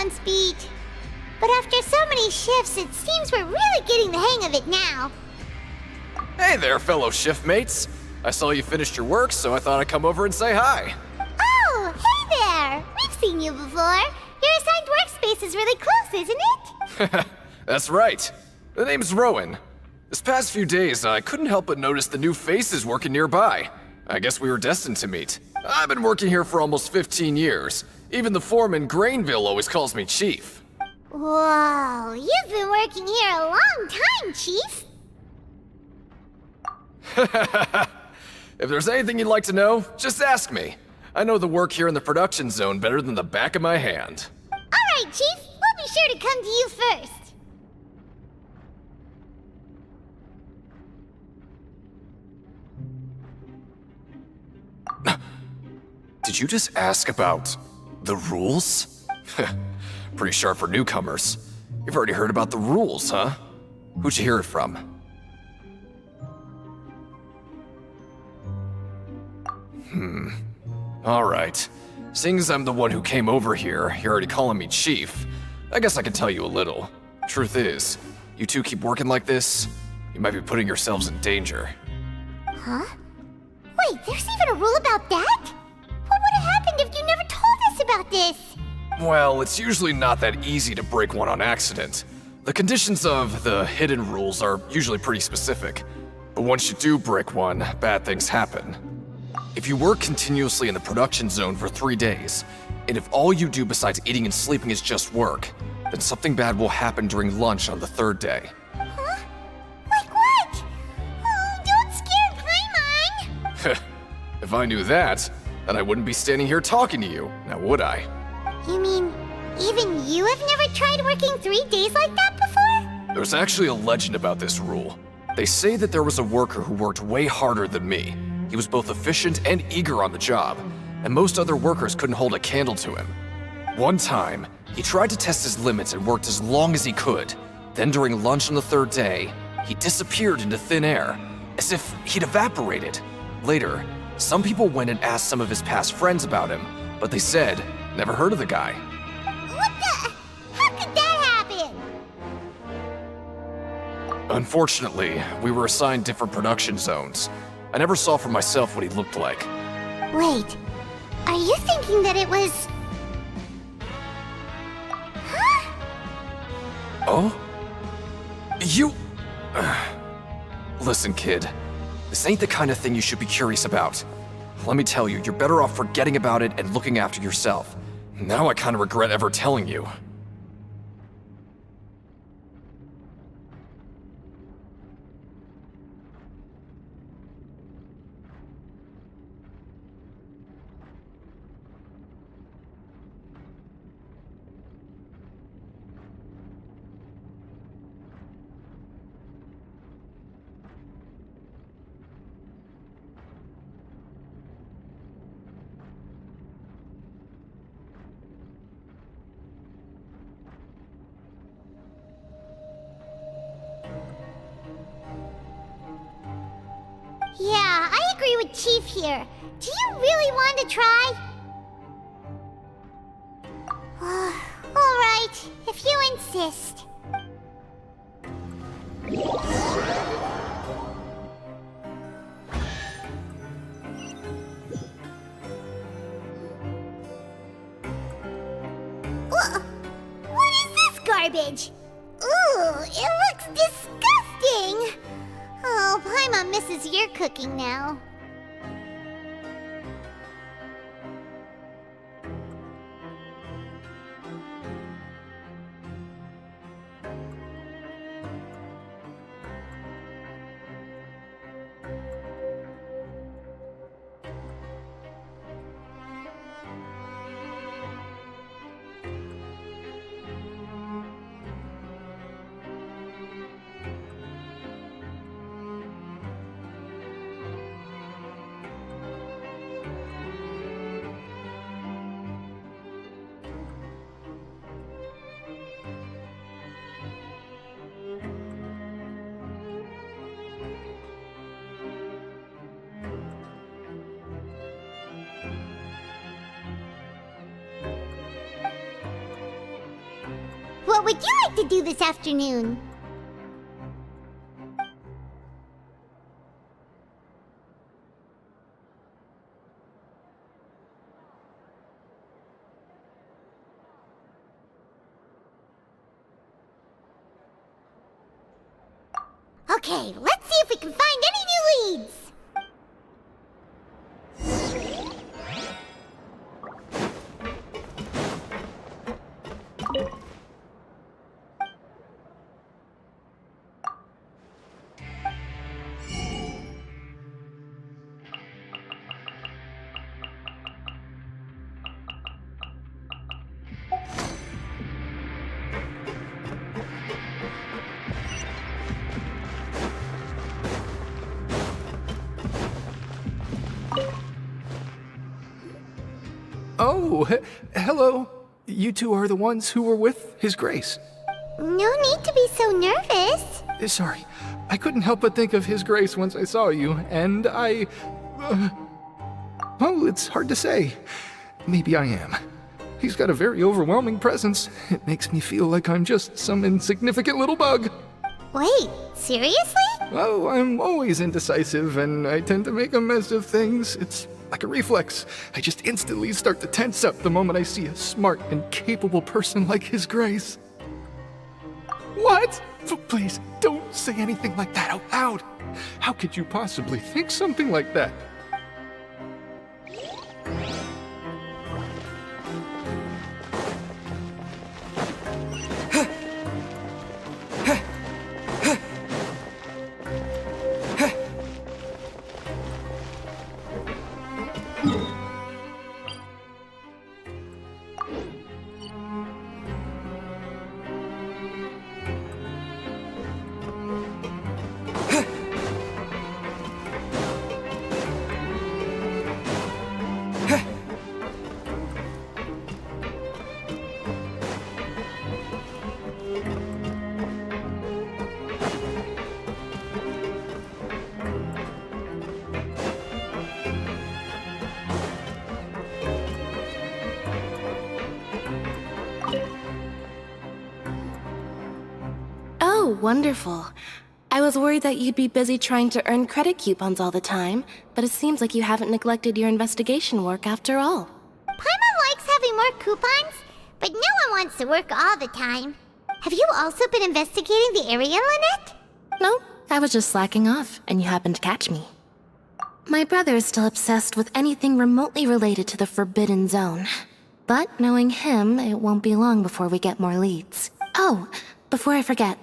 Speed. But after so many shifts, it seems we're really getting the hang of it now.
Hey there, fellow shift mates. I saw you finished your work, so I thought I'd come over and say hi.
Oh, hey there! We've seen you before. Your assigned workspace is really close, isn't it?
That's right. The name's Rowan. This past few days, I couldn't help but notice the new faces working nearby. I guess we were destined to meet. I've been working here for almost 15 years. Even the foreman, Grainville, always calls me Chief.
Whoa, you've been working here a long time, Chief.
If there's anything you'd like to know, just ask me. I know the work here in the production zone better than the back of my hand.
All right, Chief. We'll be sure to come to you first.
Did you just ask about the rules? Pretty sharp for newcomers. You've already heard about the rules, huh? Who'd you hear it from? Alright. Seeing as I'm the one who came over here, you're already calling me Chief. I guess I can tell you a little. Truth is, You two keep working like this, you might be putting yourselves in danger.
Huh? Wait, there's even a rule about that? What would have happened if you never told us about this?
Well, it's usually not that easy to break one on accident. The conditions of the hidden rules are usually pretty specific. But once you do break one, bad things happen. If you work continuously in the production zone for 3 days, and if all you do besides eating and sleeping is just work, then something bad will happen during lunch on the 3rd day.
Huh? Like what? Oh, don't scare Paimon!
If I knew that, then I wouldn't be standing here talking to you, now would I?
You mean, even you have never tried working 3 days like that before?
There's actually a legend about this rule. They say that there was a worker who worked way harder than me. He was both efficient and eager on the job, and most other workers couldn't hold a candle to him. One time, he tried to test his limits and worked as long as he could. Then during lunch on the 3rd day, he disappeared into thin air, as if he'd evaporated. Later, some people went and asked some of his past friends about him, but they said, never heard of the guy.
What the? How could that happen?
Unfortunately, we were assigned different production zones. I never saw for myself what he looked like.
Wait, are you thinking that it was... Huh?
Oh? You... Listen, kid. This ain't the kind of thing you should be curious about. Let me tell you, you're better off forgetting about it and looking after yourself. Now I kinda regret ever telling you.
Yeah, I agree with Chief here. Do you really want to try? Alright, if you insist. What is this garbage? Ooh, it looks disgusting! Oh, Paimon misses your cooking now. What would you like to do this afternoon? Okay, let's see if we can find any new leads!
Oh, hello. You two are the ones who were with His Grace.
No need to be so nervous.
Sorry, I couldn't help but think of His Grace once I saw you, and I... well, it's hard to say. Maybe I am. He's got a very overwhelming presence. It makes me feel like I'm just some insignificant little bug.
Wait, seriously?
Oh, I'm always indecisive, and I tend to make a mess of things. It's like a reflex. I just instantly start to tense up the moment I see a smart and capable person like His Grace. What? Please, don't say anything like that out loud. How could you possibly think something like that?
Oh, wonderful. I was worried that you'd be busy trying to earn credit coupons all the time, but it seems like you haven't neglected your investigation work after all.
Paimon likes having more coupons, but no one wants to work all the time. Have you also been investigating the area, Lynette?
No, I was just slacking off, and you happened to catch me. My brother is still obsessed with anything remotely related to the Forbidden Zone. But knowing him, it won't be long before we get more leads. Oh, before I forget,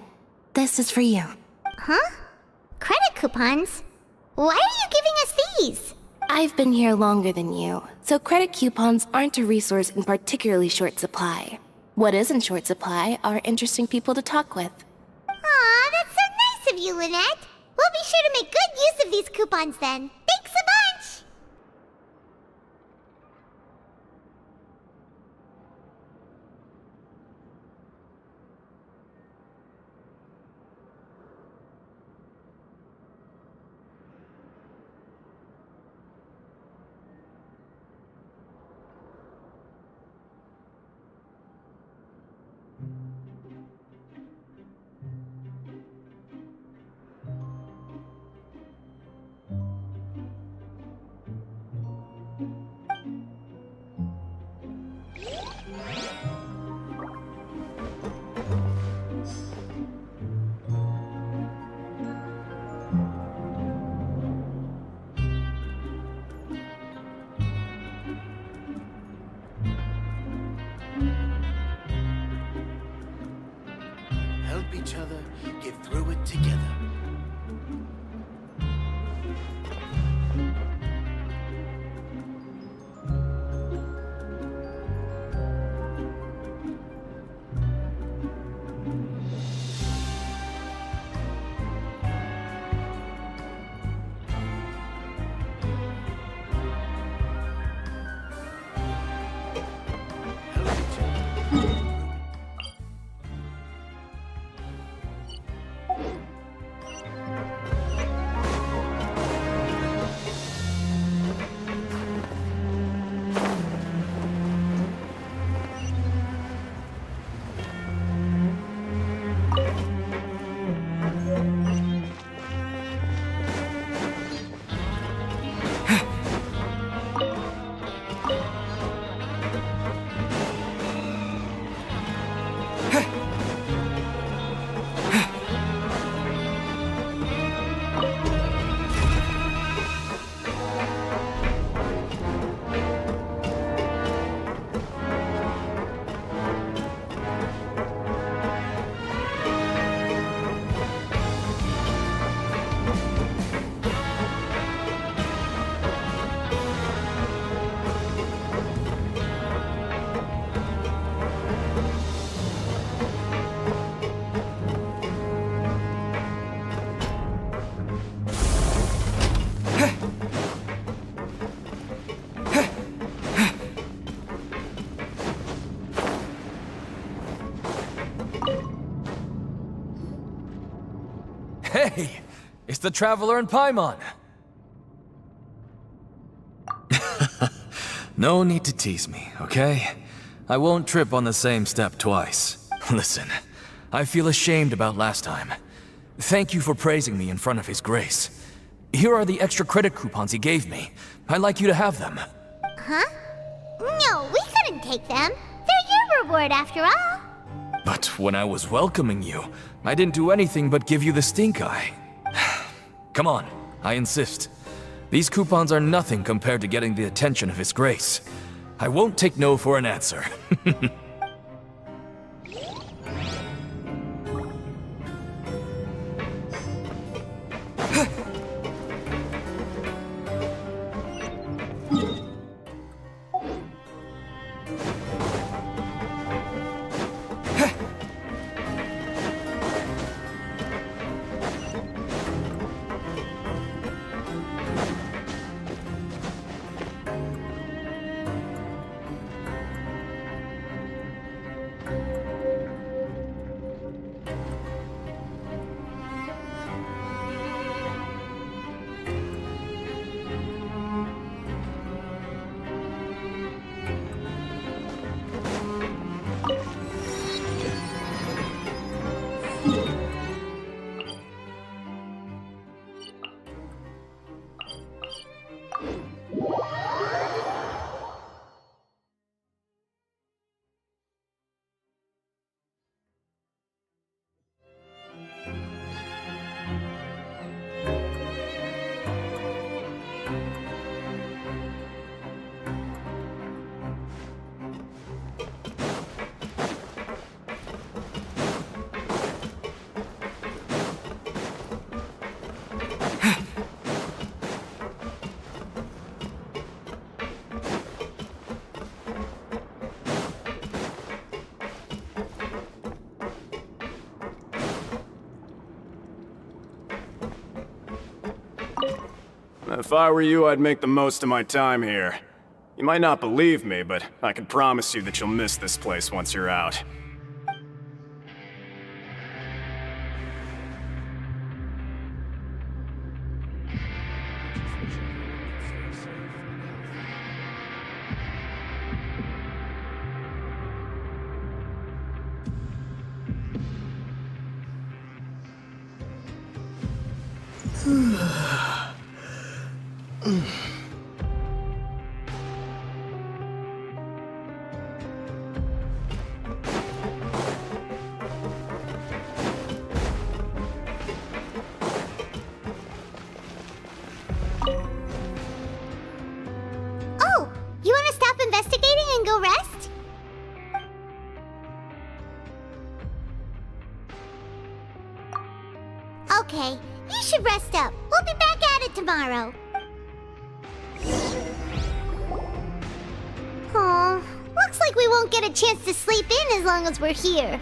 this is for you.
Huh? Credit coupons? Why are you giving us these?
I've been here longer than you, so credit coupons aren't a resource in particularly short supply. What is in short supply are interesting people to talk with.
Aw, that's so nice of you, Lynette. We'll be sure to make good use of these coupons then. Thanks a bunch!
Help each other get through it together.
Hey! It's the Traveler and Paimon! No need to tease me, okay? I won't trip on the same step twice. Listen, I feel ashamed about last time. Thank you for praising me in front of His Grace. Here are the extra credit coupons he gave me. I'd like you to have them.
Huh? No, we couldn't take them. They're your reward after all.
But when I was welcoming you, I didn't do anything but give you the stink eye. Come on, I insist. These coupons are nothing compared to getting the attention of His Grace. I won't take no for an answer.
If I were you, I'd make the most of my time here. You might not believe me, but I can promise you that you'll miss this place once you're out.
Oh, you want to stop investigating and go rest? Okay, you should rest up. We'll be back at it tomorrow. Aw, looks like we won't get a chance to sleep in as long as we're here.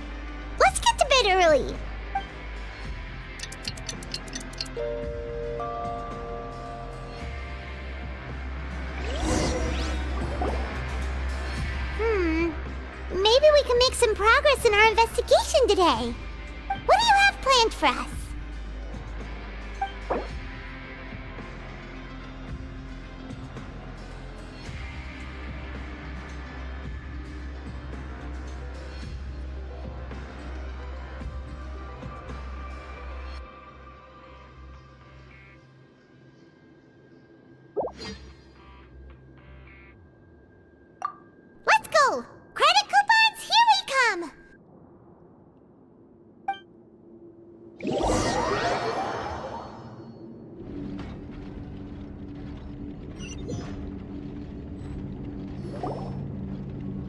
Let's get to bed early. Maybe we can make some progress in our investigation today. What do you have planned for us? Let's go! Credit coupons, here we come!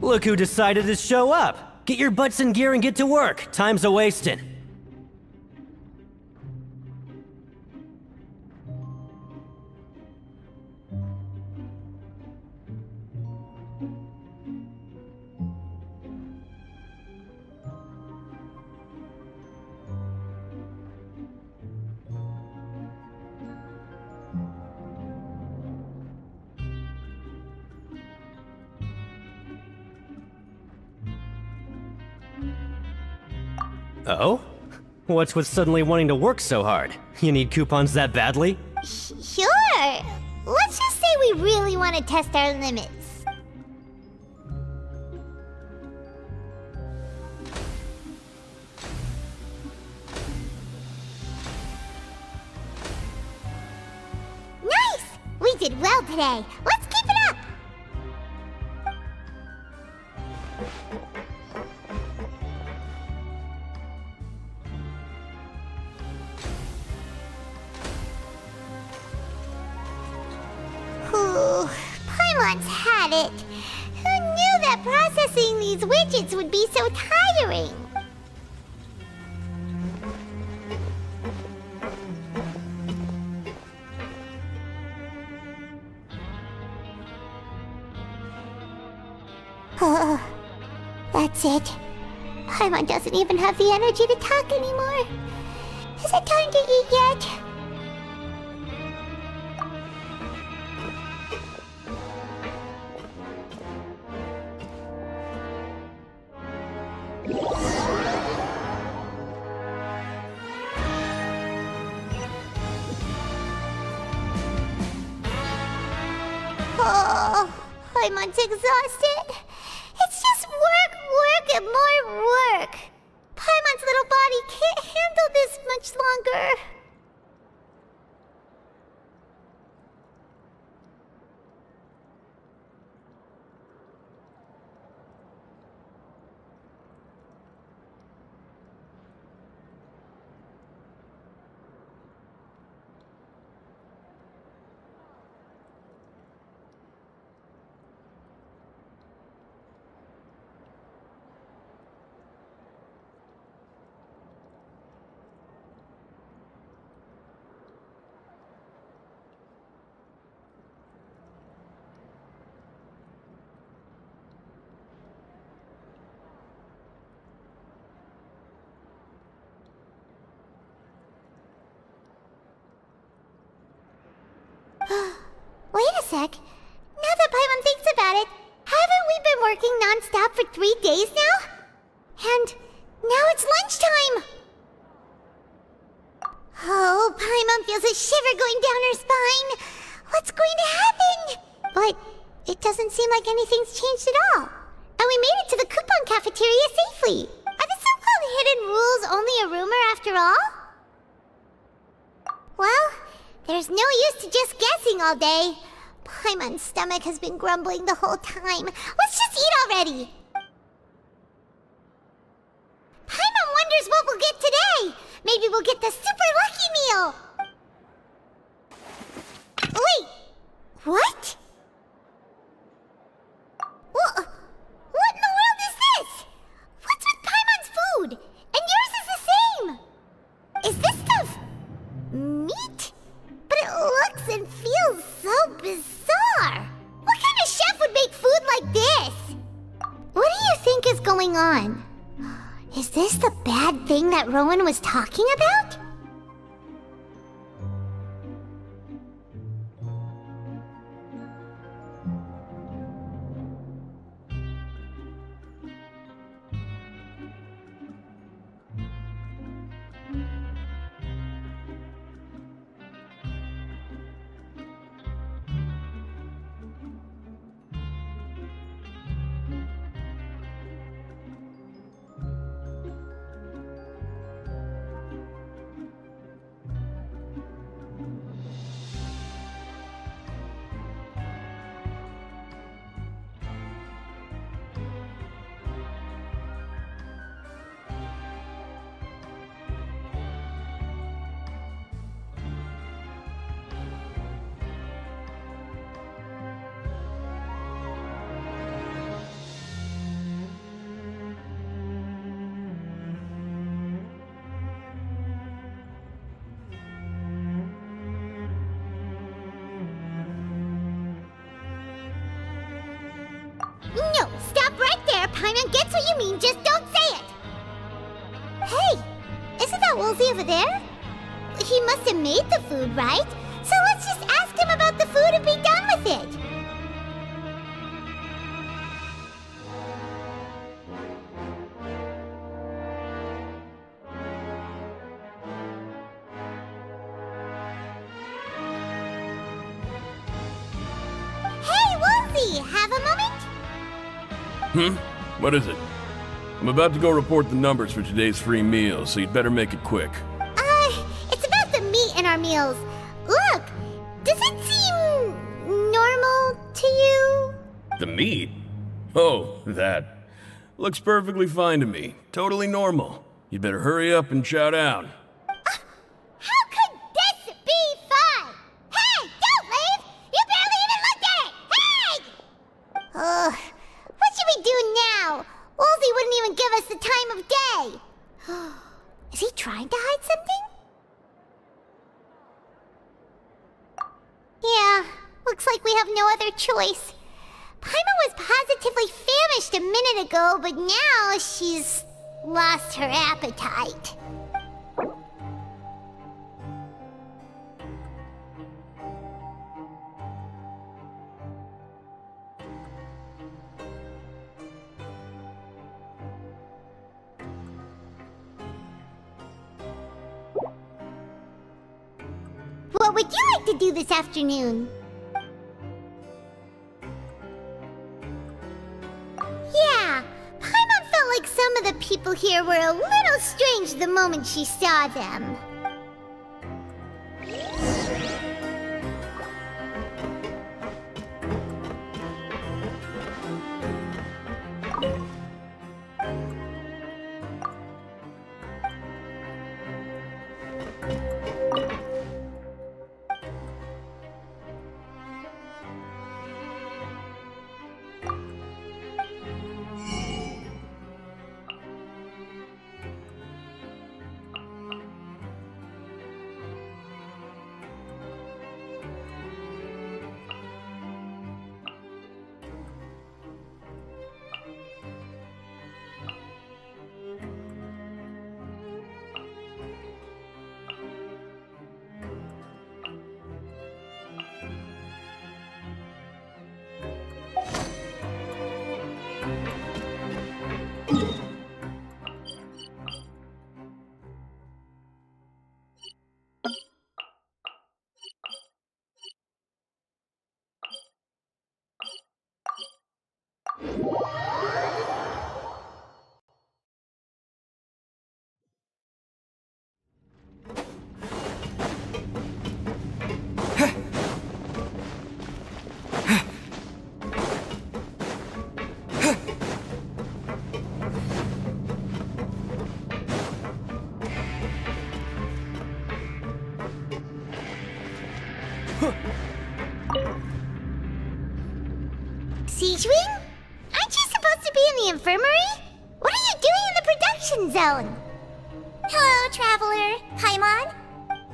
Look who decided to show up! Get your butts in gear and get to work. Time's a-wasting. Oh? What's with suddenly wanting to work so hard? You need coupons that badly?
Sure. Let's just say we really want to test our limits. did well today. Let's keep it up! Ooh, Paimon's had it. Who knew that processing these widgets would be so tiring? That's it. Paimon doesn't even have the energy to talk anymore. Is it time to eat yet? Oh, Paimon's exhausted. It's just work, and more work. Paimon's little body can't handle this much longer. Wait a sec. Now that Paimon thinks about it, haven't we been working non-stop for 3 days now? And now it's lunchtime! Oh, Paimon feels a shiver going down her spine. What's going to happen? But it doesn't seem like anything's changed at all. And we made it to the coupon cafeteria safely. Are the so-called hidden rules only a rumor after all? Well, there's no use to just guessing all day. Paimon's stomach has been grumbling the whole time. Let's just eat already! Paimon wonders what we'll get today! Maybe we'll get the super lucky meal! Wait! What? What in the world is this? What's with Paimon's food? And yours is the same! Is this stuff meat? But it looks and feels so bizarre. What kind of chef would make food like this? What do you think is going on? Is this the bad thing that Rowan was talking about? No, stop right there. Paimon gets what you mean, just don't say it. Hey, isn't that Woolsey over there? He must have made the food, right? So let's just ask him about the food and be done with it. Hey, Woolsey, have a moment?
What is it? I'm about to go report the numbers for today's free meal, so you'd better make it quick.
It's about the meat in our meals. Look, does it seem
The meat? Oh, that. Looks perfectly fine to me. Totally normal. You'd better hurry up and chow down.
How could this be fun? Hey, don't leave! You barely even looked at it! Hey! What should we do now? Wolsey wouldn't even give us the time of day. Is he trying to hide something? Yeah, looks like we have no other choice. Paimon was positively famished a minute ago, but now she's lost her appetite. What would you like to do this afternoon? Yeah, Paimon felt like some of the people here were a little strange the moment she saw them. Siege Wing? Aren't you supposed to be in the infirmary? What are you doing in the production zone? Hello, Traveler. Paimon?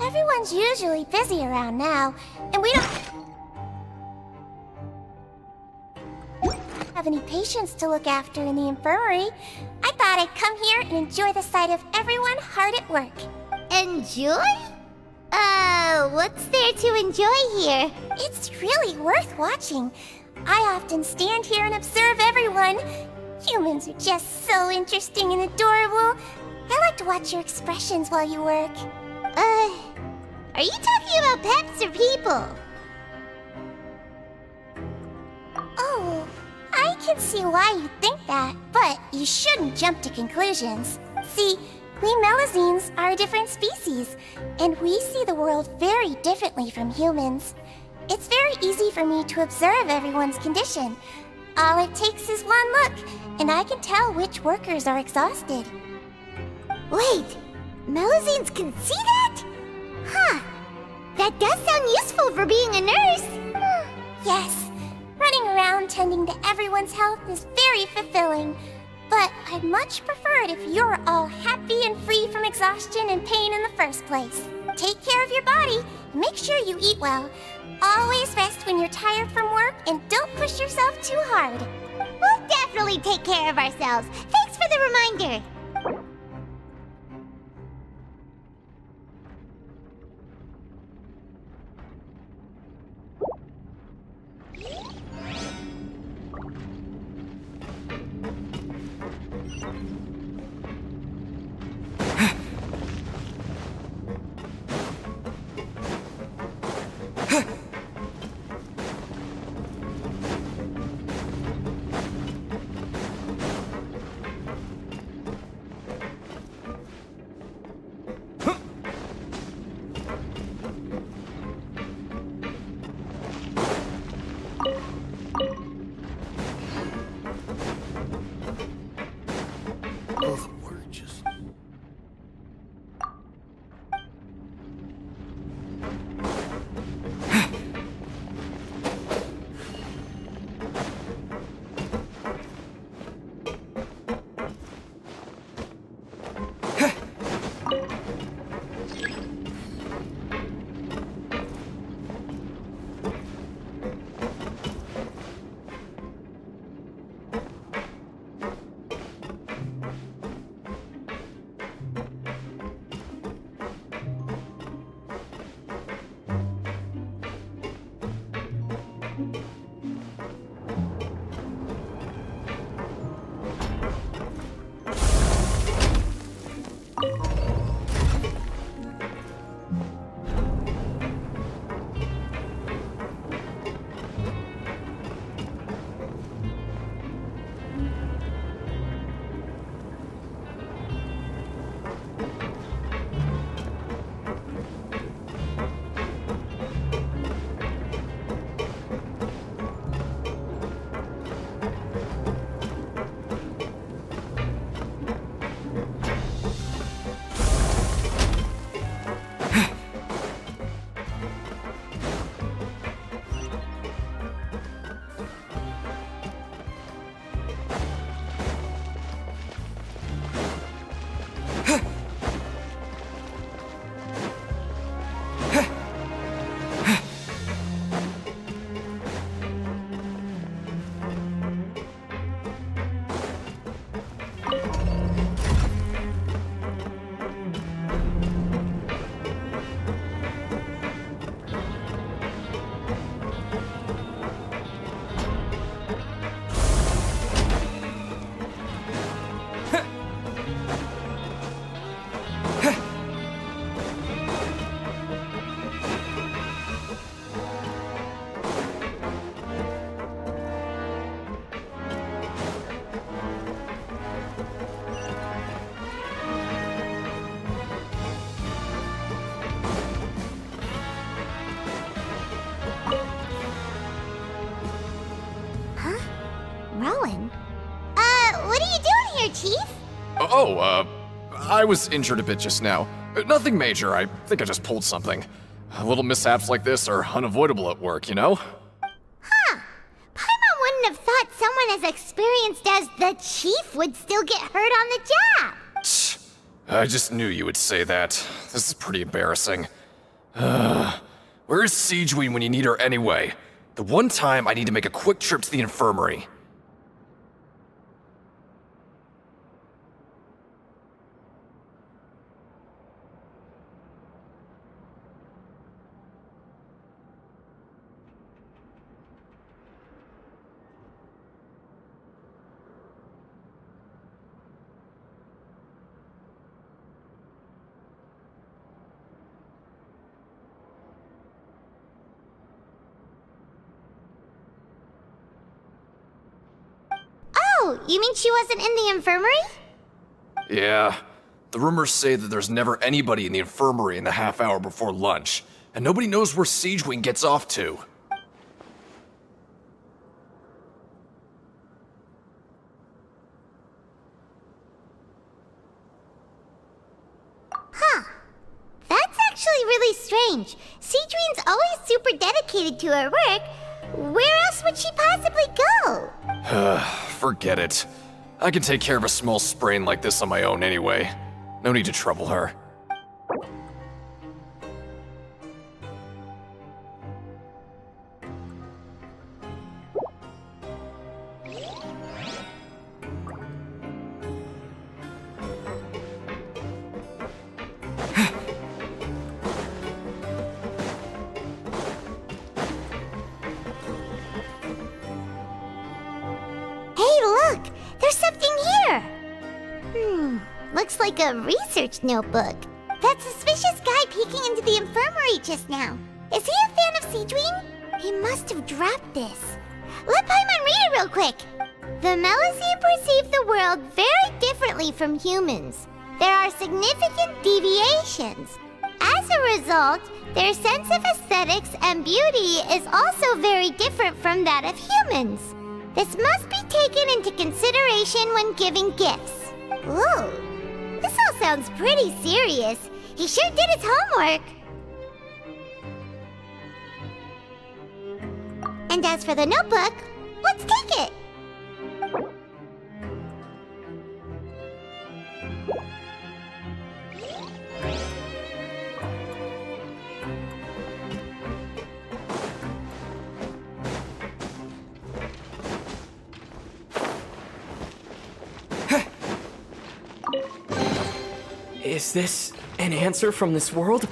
Everyone's usually busy around now, and we don't have any patients to look after in the infirmary. I thought I'd come here and enjoy the sight of everyone hard at work. Enjoy? What's there to enjoy here? It's really worth watching. I often stand here and observe everyone. Humans are just so interesting and adorable. I like to watch your expressions while you work. Are you talking about pets or people? Oh, I can see why you think that, but you shouldn't jump to conclusions. See, we Melazines are a different species, and we see the world very differently from humans. It's very easy for me to observe everyone's condition. All it takes is one look, and I can tell which workers are exhausted. Wait, Melazines can see that? Huh. That does sound useful for being a nurse. Yes, running around tending to everyone's health is very fulfilling. But I'd much prefer it if you're all happy and free from exhaustion and pain in the first place. Take care of your body, and make sure you eat well. Always rest when you're tired from work, and don't push yourself too hard. We'll definitely take care of ourselves. Thanks for the reminder.
I was injured a bit just now. Nothing major, I think I just pulled something. Little mishaps like this are unavoidable at work, you know?
Huh. Paimon wouldn't have thought someone as experienced as the Chief would still get hurt on the job.
I just knew you would say that. This is pretty embarrassing. Where is Siegeween when you need her anyway? The one time I need to make a quick trip to the infirmary.
Oh, you mean she wasn't in the infirmary?
Yeah. The rumors say that there's never anybody in the infirmary in the half hour before lunch, and nobody knows where Siegeween gets off to.
Huh. That's actually really strange. Siegeween's always super dedicated to her work. Where else would she possibly go?
Forget it. I can take care of a small sprain like this on my own anyway. No need to trouble her.
Looks like a research notebook. That suspicious guy peeking into the infirmary just now. Is he a fan of Siegeween? He must have dropped this. Let Paimon read it real quick. The Melusine perceive the world very differently from humans. There are significant deviations. As a result, their sense of aesthetics and beauty is also very different from that of humans. This must be taken into consideration when giving gifts. Ooh. This all sounds pretty serious. He sure did his homework. And as for the notebook, let's take it.
Is this an answer from this world?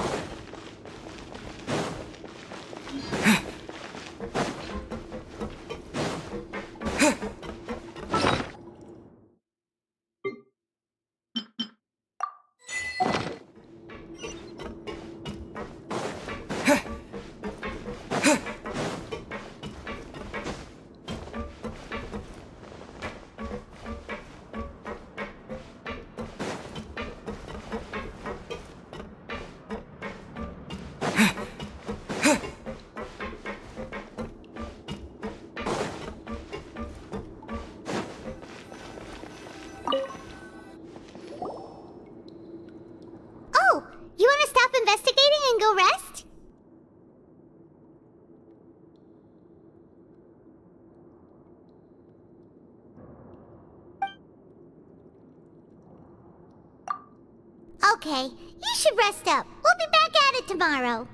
Okay, you should rest up. We'll be back at it tomorrow.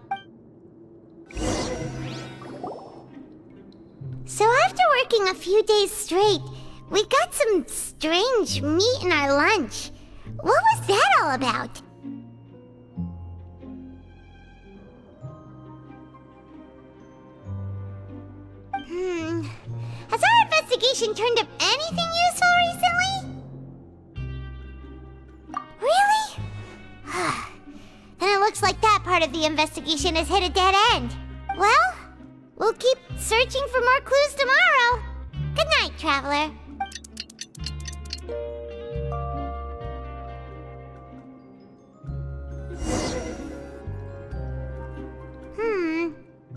So after working a few days straight, we got some strange meat in our lunch. What was that all about? Has our investigation turned up anything useful recently? Really? Then it looks like that part of the investigation has hit a dead end. Well, we'll keep searching for more clues tomorrow. Good night, Traveler.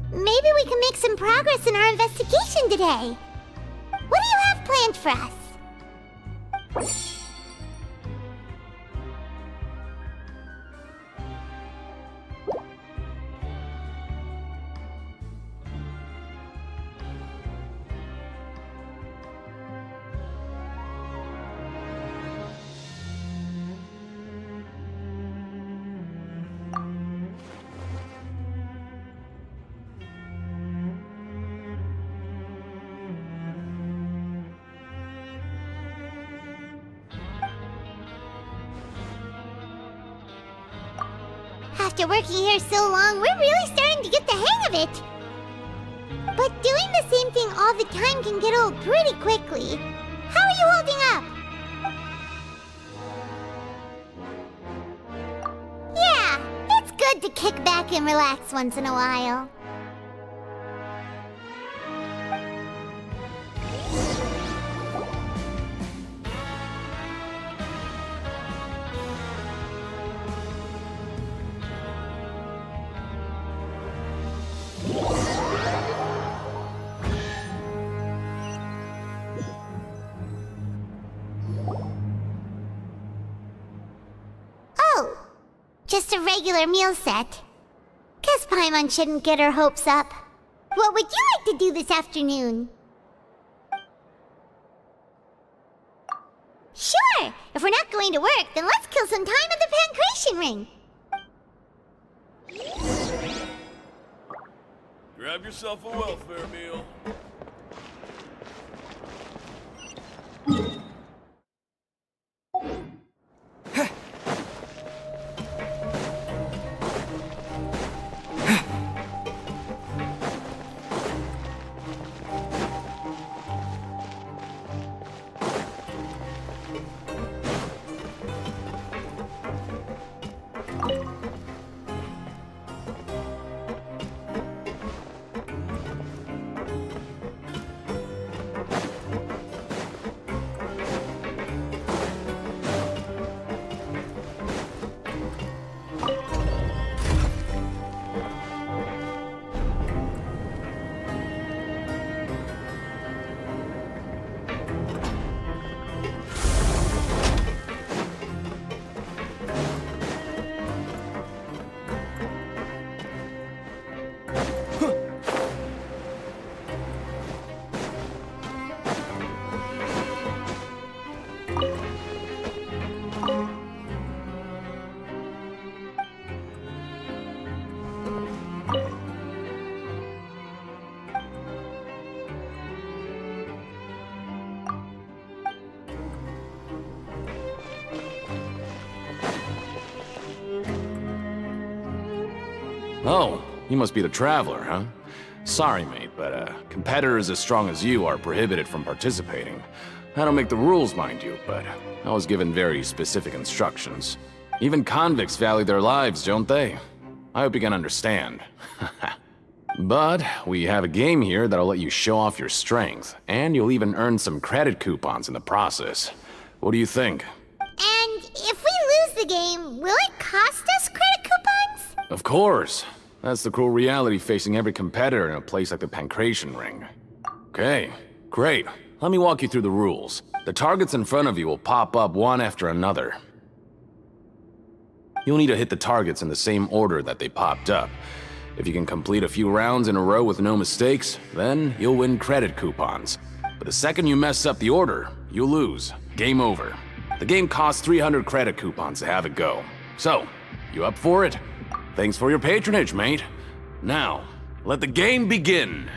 Maybe we can make some progress in our investigation today. What do you have planned for us? after working here so long, we're really starting to get the hang of it. But doing the same thing all the time can get old pretty quickly. How are you holding up? Yeah, it's good to kick back and relax once in a while. Oh, just a regular meal set. Guess Paimon shouldn't get her hopes up. What would you like to do this afternoon? Sure! If we're not going to work, then let's kill some time at the Pancration Ring.
Grab yourself a welfare meal.
Oh, you must be the Traveler, huh? Sorry, mate, but competitors as strong as you are prohibited from participating. I don't make the rules, mind you, but I was given very specific instructions. Even convicts value their lives, don't they? I hope you can understand. But we have a game here that'll let you show off your strength, and you'll even earn some credit coupons in the process. What do you think?
And if we lose the game, will it cost us credit coupons?
Of course. That's the cruel reality facing every competitor in a place like the Pancration Ring. Okay, great. Let me walk you through the rules. The targets in front of you will pop up one after another. You'll need to hit the targets in the same order that they popped up. If you can complete a few rounds in a row with no mistakes, then you'll win credit coupons. But the second you mess up the order, you'll lose. Game over. The game costs 300 credit coupons to have it go. So, you up for it? Thanks for your patronage, mate. Now, let the game begin.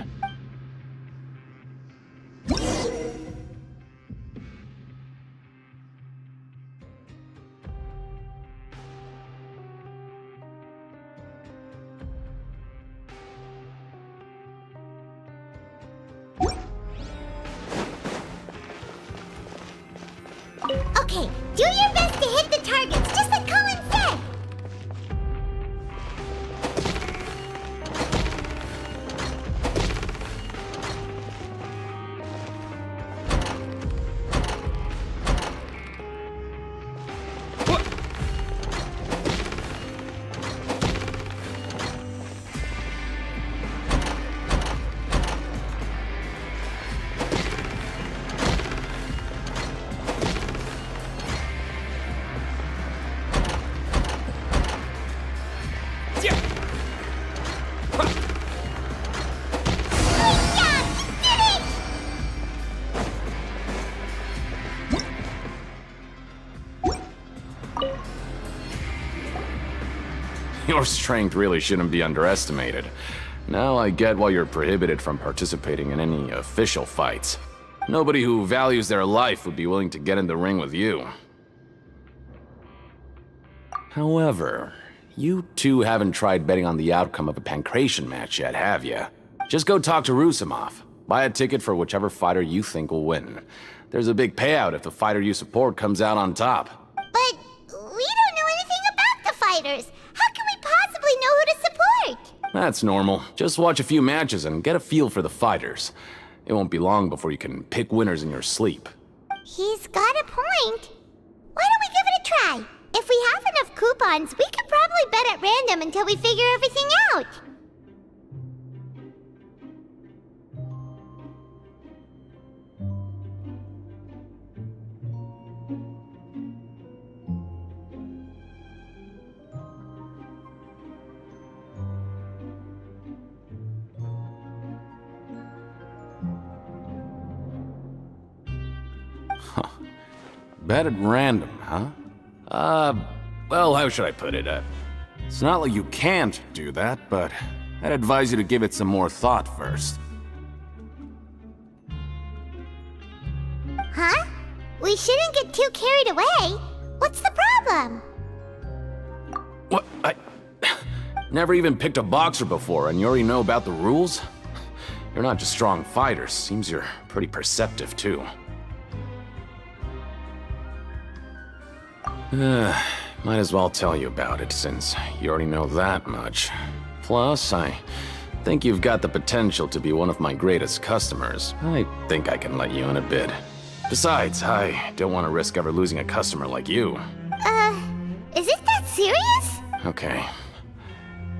Okay, do your best to hit the targets, just like Colin said!
Your strength really shouldn't be underestimated. Now I get why you're prohibited from participating in any official fights. Nobody who values their life would be willing to get in the ring with you. However, You two haven't tried betting on the outcome of a pancration match yet, have you? Just go talk to Rusimov. Buy a ticket for whichever fighter you think will win. There's a big payout if the fighter you support comes out on top.
But we don't know anything about the fighters. How can we possibly know who to support?
That's normal. Just watch a few matches and get a feel for the fighters. It won't be long before you can pick winners in your sleep.
He's got a point. Why don't we give it a try? If we have enough coupons, we could probably bet at random until we figure everything out.
Bet at random, huh? Well, how should I put it? It's not like you can't do that, but I'd advise you to give it some more thought first.
Huh? We shouldn't get too carried away. What's the problem?
What? I never even picked a boxer before, and you already know about the rules? You're not just strong fighters. Seems you're pretty perceptive, too. Might as well tell you about it, since you already know that much. Plus, I think you've got the potential to be one of my greatest customers. I think I can let you in a bid. Besides, I don't want to risk ever losing a customer like you.
Is it that serious?
Okay.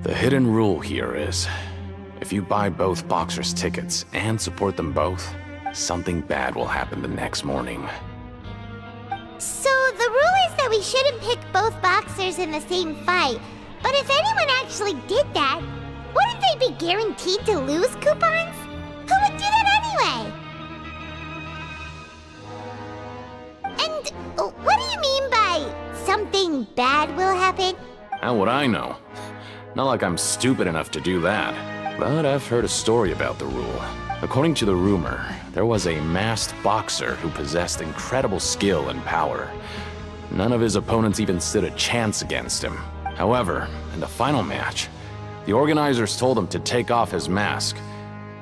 The hidden rule here is, if you buy both boxers' tickets and support them both, something bad will happen the next morning.
So the rule is that we shouldn't pick both boxers in the same fight. But if anyone actually did that, wouldn't they be guaranteed to lose coupons? Who would do that anyway? And what do you mean by something bad will happen?
How would I know? Not like I'm stupid enough to do that. But I've heard a story about the rule. According to the rumor, there was a masked boxer who possessed incredible skill and power. None of his opponents even stood a chance against him. However, in the final match, the organizers told him to take off his mask.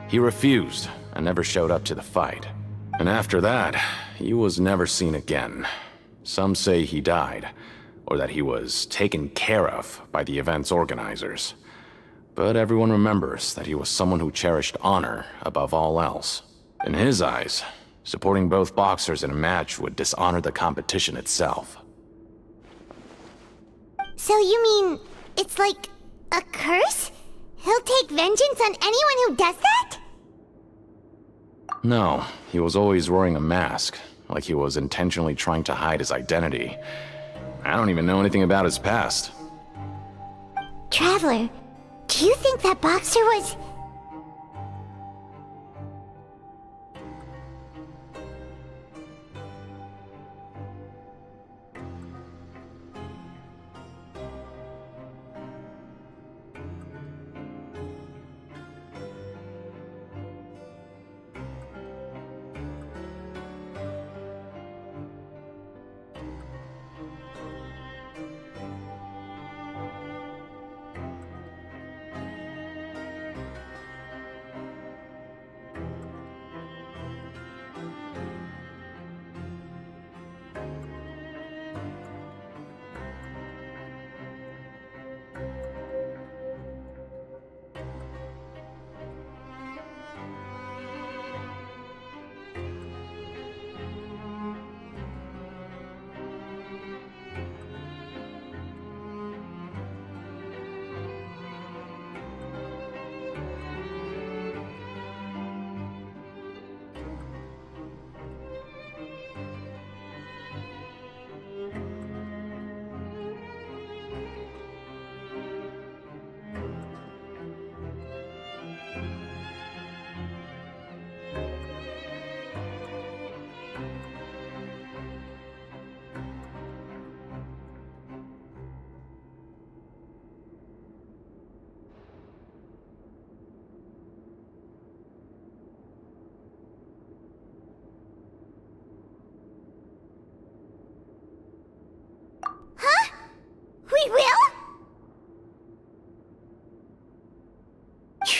He refused and never showed up to the fight. And after that, he was never seen again. Some say he died, or that he was taken care of by the event's organizers. But everyone remembers that he was someone who cherished honor above all else. In his eyes, supporting both boxers in a match would dishonor the competition itself.
So you mean it's like a curse? He'll take vengeance on anyone who does that?
No, he was always wearing a mask, like he was intentionally trying to hide his identity. I don't even know anything about his past.
Traveler, do you think that boxer was...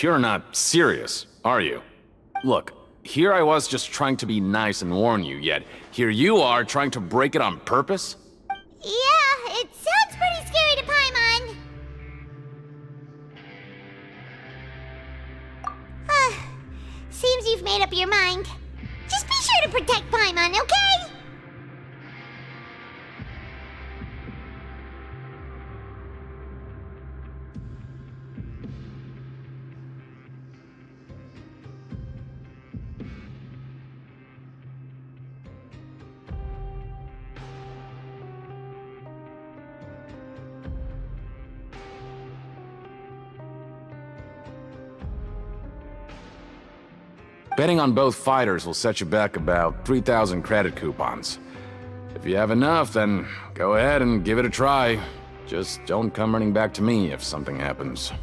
You're not serious, are you? Look, here I was just trying to be nice and warn you, yet here you are trying to break it on purpose?
Yeah, it sounds pretty scary to Paimon. Seems you've made up your mind. Just be sure to protect Paimon, okay?
Betting on both fighters will set you back about 3,000 credit coupons. If you have enough, then go ahead and give it a try. Just don't come running back to me if something happens.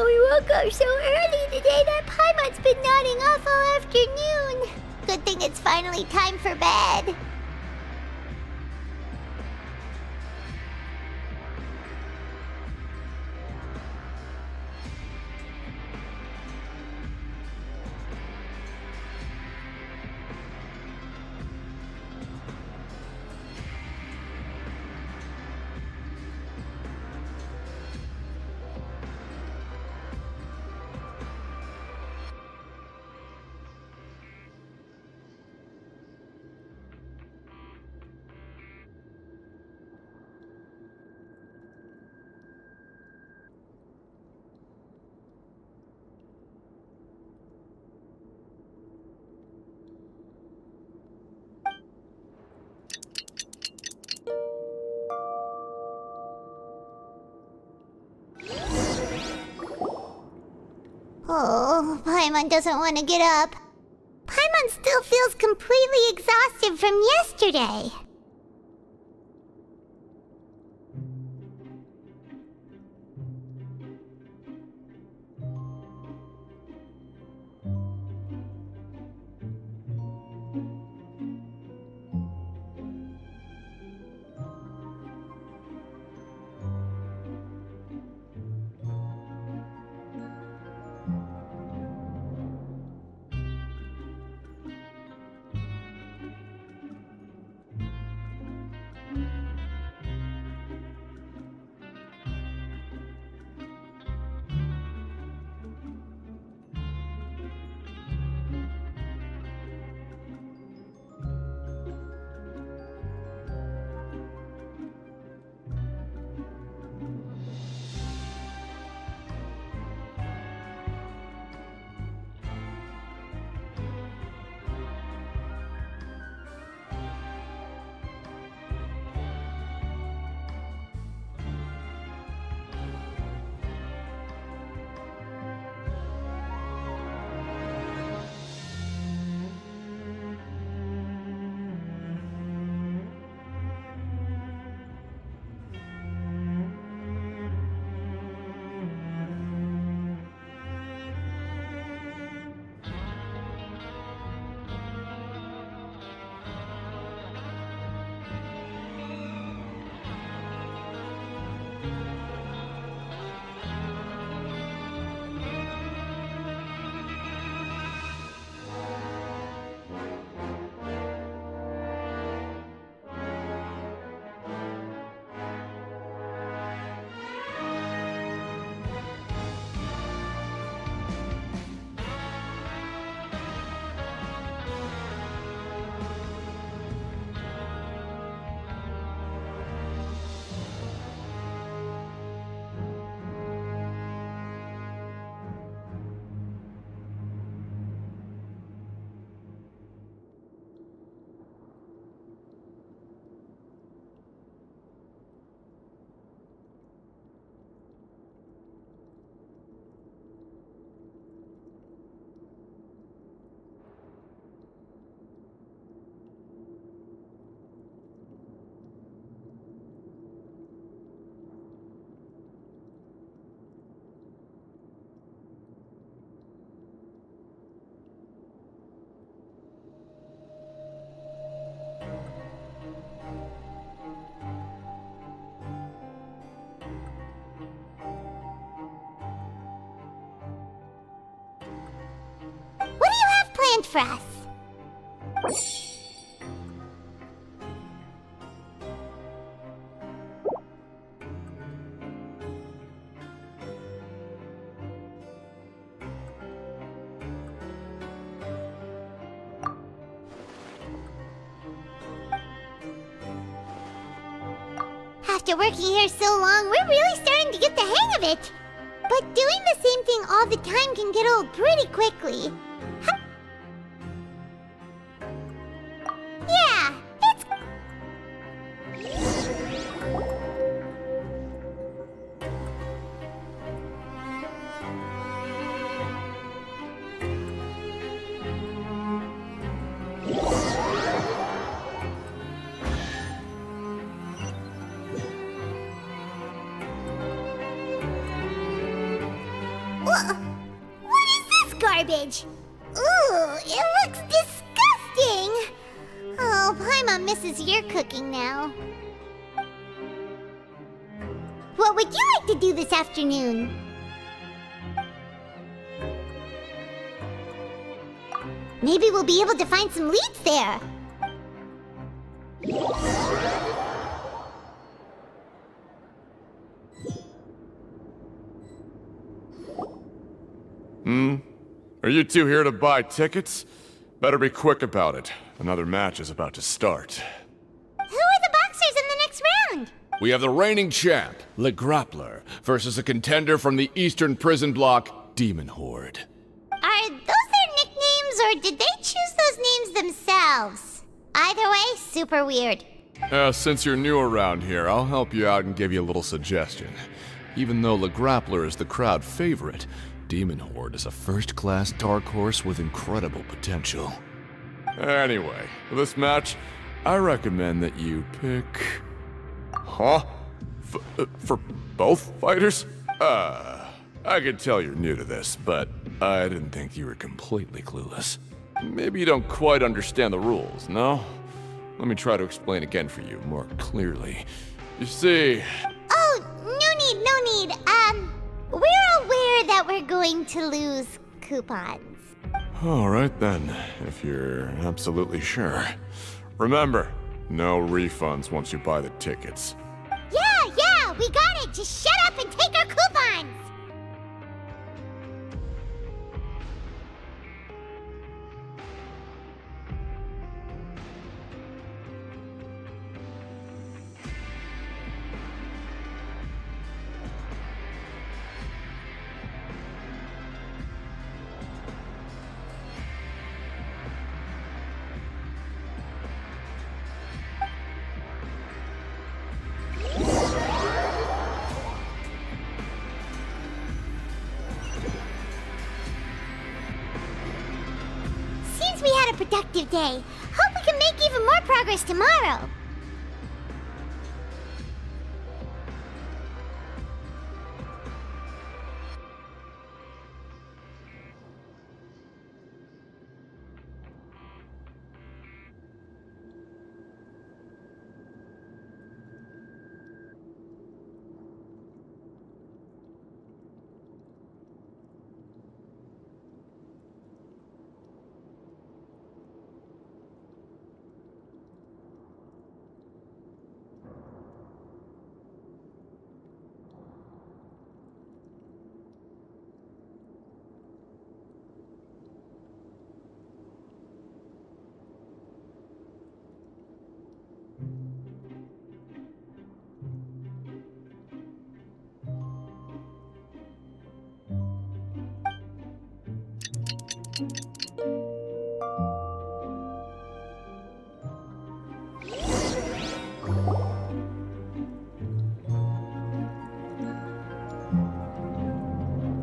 We woke up so early today that Paimon's been nodding off all afternoon. Good thing it's finally time for bed. Oh, Paimon doesn't want to get up. Paimon still feels completely exhausted from yesterday. meant for us. After working here so long, we're really starting to get the hang of it. But doing the same thing all the time can get old pretty quickly. Yeah, it's... What is this garbage? Ooh, it looks disgusting! Oh, Paimon misses your cooking now. What would you like to do this afternoon? Maybe we'll be able to find some leads there.
Are you two here to buy tickets? Better be quick about it. Another match is about to start.
Who are the boxers in the next round?
We have the reigning champ, Le Grappler, versus a contender from the Eastern Prison Block, Demon Horde.
Are those their nicknames, or did they choose those names themselves? Either way, super weird.
Since you're new around here, I'll help you out and give you a little suggestion. Even though Le Grappler is the crowd favorite, Demon Horde is a first-class dark horse with incredible potential. Anyway, for this match, I recommend that you pick... Huh? For both fighters? I could tell you're new to this, but I didn't think you were completely clueless. Maybe you don't quite understand the rules, no? Let me try to explain again for you more clearly. You see...
Oh, no need. We're aware that we're going to lose coupons.
Alright then, if you're absolutely sure. Remember, no refunds once you buy the tickets.
Yeah, we got it! Just shut up and take our coupons! Seems we had a productive day. Hope we can make even more progress tomorrow.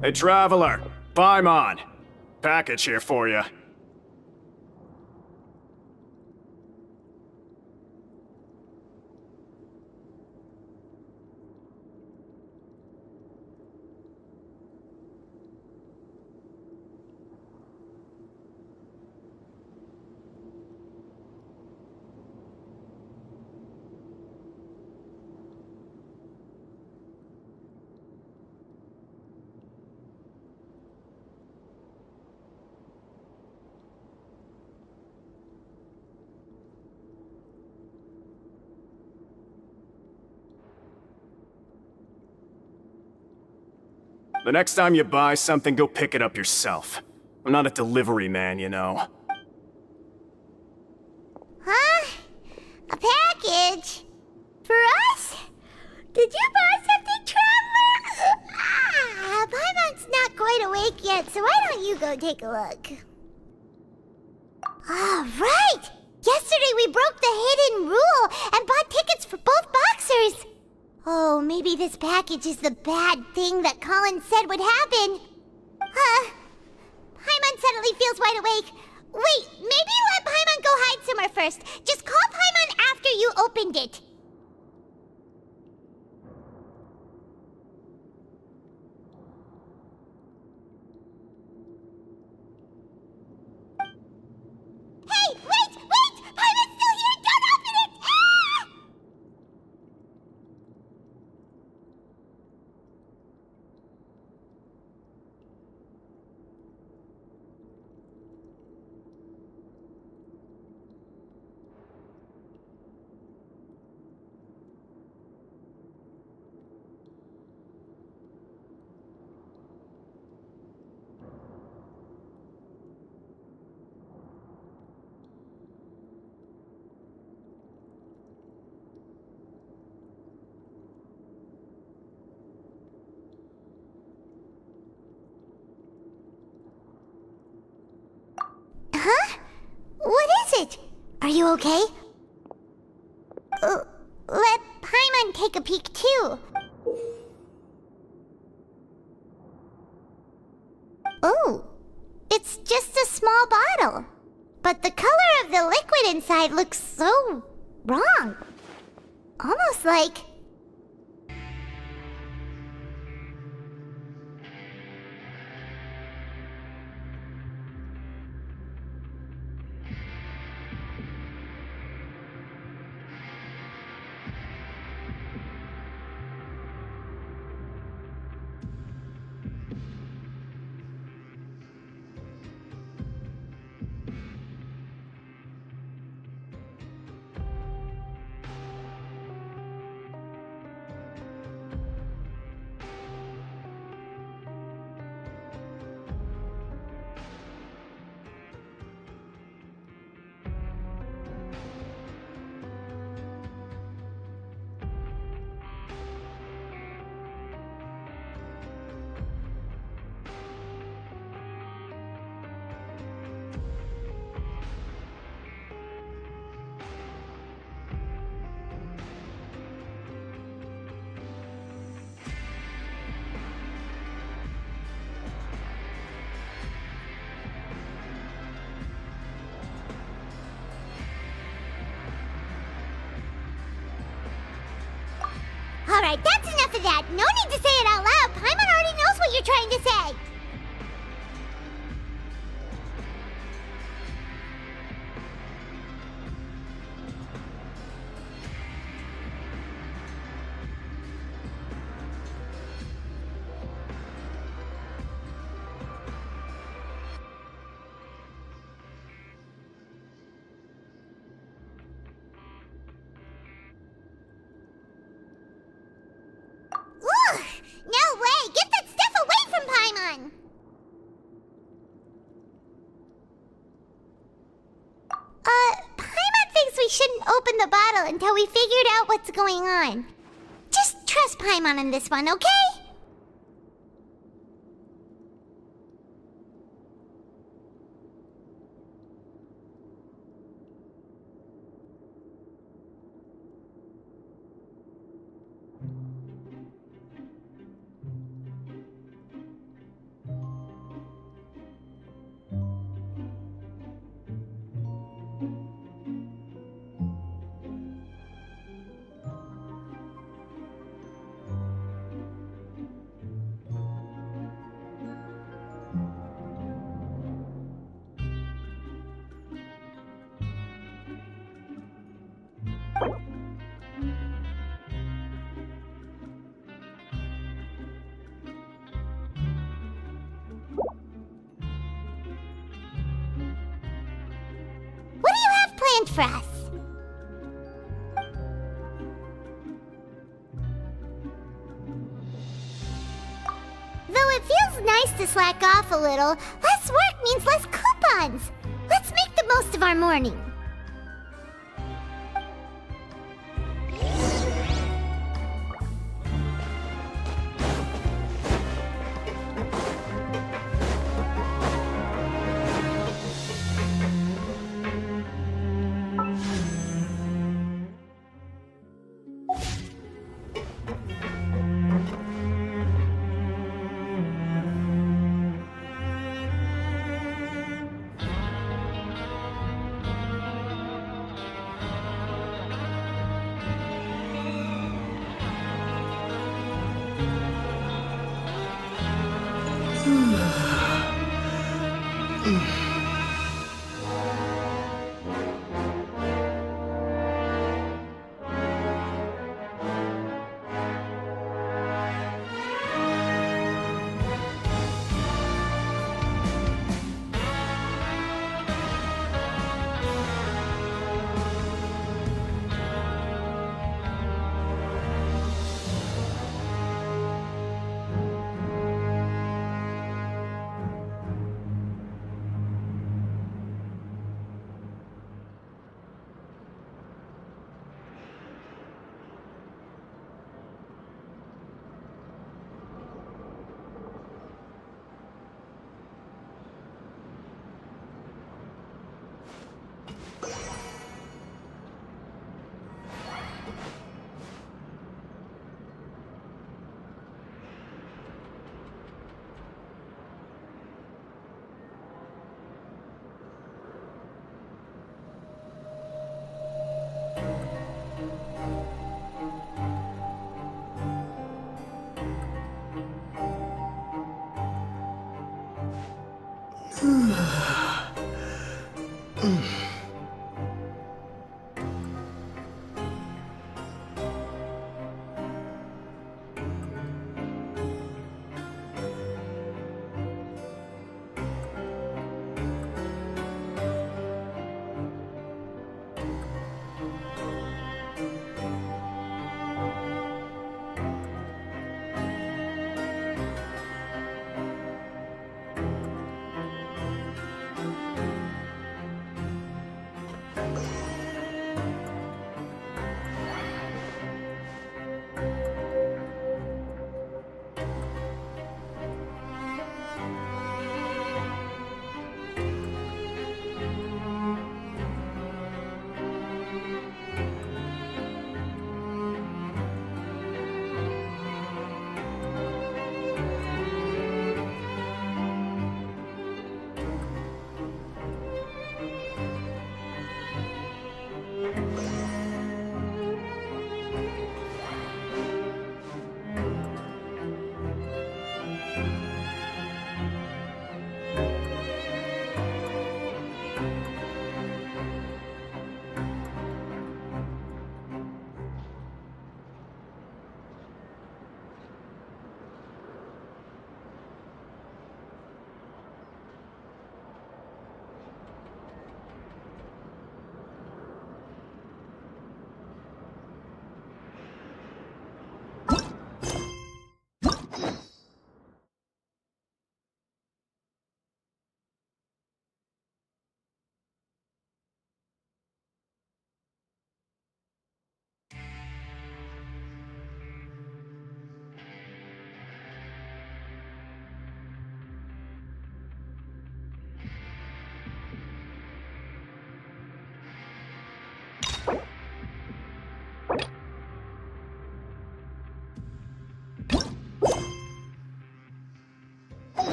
Hey, Traveler! Paimon! Package here for you. The next time you buy something, go pick it up yourself. I'm not a delivery man, you know.
Huh? A package? For us? Did you buy something, Traveler? Paimon's not quite awake yet, so why don't you go take a look? Right! Yesterday we broke the hidden rule and bought tickets for both boxers. Oh, maybe this package is the bad thing that Colin said would happen. Paimon suddenly feels wide awake. Wait, maybe let Paimon go hide somewhere first. Just call Paimon after you opened it. Hey, wait! Paimon's still here! Don't open it! Ah! Huh? What is it? Are you okay? Let Paimon take a peek too. Oh, it's just a small bottle. But the color of the liquid inside looks so wrong. Almost like... Alright, that's enough of that. No need to say it out loud. Paimon already knows what you're trying to say. Ugh! No way! Get that stuff away from Paimon! Paimon thinks we shouldn't open the bottle until we figured out what's going on. Just trust Paimon on this one, okay? What do you have planned for us? Though it to slack off a little. Less work means less coupons. Let's make the most of our morning.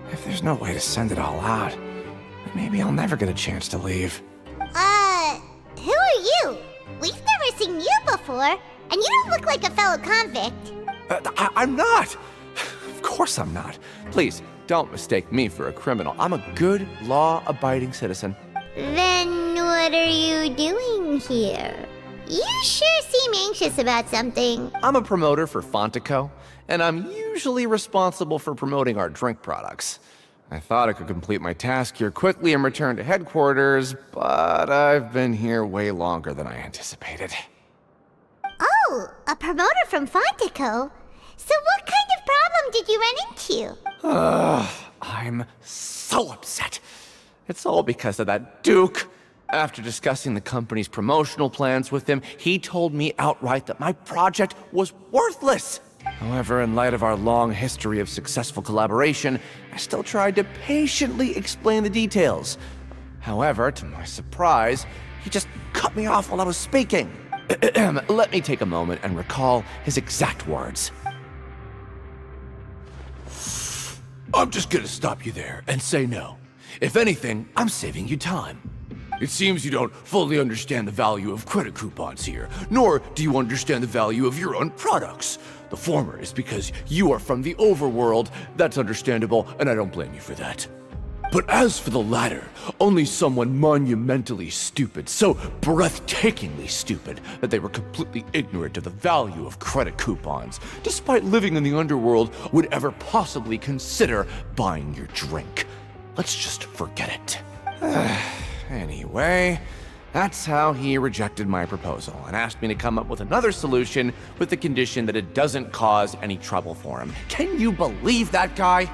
If there's no way to send it all out, maybe I'll never get a chance to leave.
Who are you? We've never seen you before, and you don't look like a fellow convict.
I'm not! Of course I'm not. Please, don't mistake me for a criminal. I'm a good, law-abiding citizen.
Then what are you doing here? You sure seem anxious about something.
I'm a promoter for Fontico, and I'm usually responsible for promoting our drink products. I thought I could complete my task here quickly and return to headquarters, but I've been here way longer than I anticipated.
Oh, a promoter from Fontico? So what kind of problem did you run into?
I'm so upset. It's all because of that Duke. After discussing the company's promotional plans with him, he told me outright that my project was worthless. However, in light of our long history of successful collaboration, I still tried to patiently explain the details. However, to my surprise, he just cut me off while I was speaking. Let me take a moment and recall his exact words. I'm just gonna stop you there and say no. If anything, I'm saving you time. It seems you don't fully understand the value of credit coupons here, nor do you understand the value of your own products. The former is because you are from the overworld. That's understandable, and I don't blame you for that. But as for the latter, only someone monumentally stupid, so breathtakingly stupid that they were completely ignorant of the value of credit coupons, despite living in the underworld, would ever possibly consider buying your drink. Let's just forget it. Anyway, that's how he rejected my proposal and asked me to come up with another solution with the condition that it doesn't cause any trouble for him. Can you believe that guy?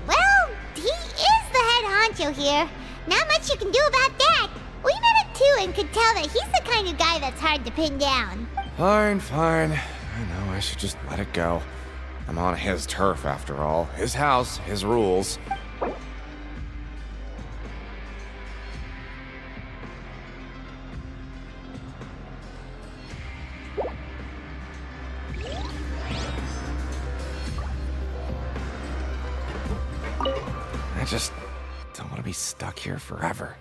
Well, he is the head honcho here. Not much you can do about that. We met him too and could tell that he's the kind of guy that's hard to pin down.
Fine. I know I should just let it go. I'm on his turf after all. His house, his rules. I just don't want to be stuck here forever.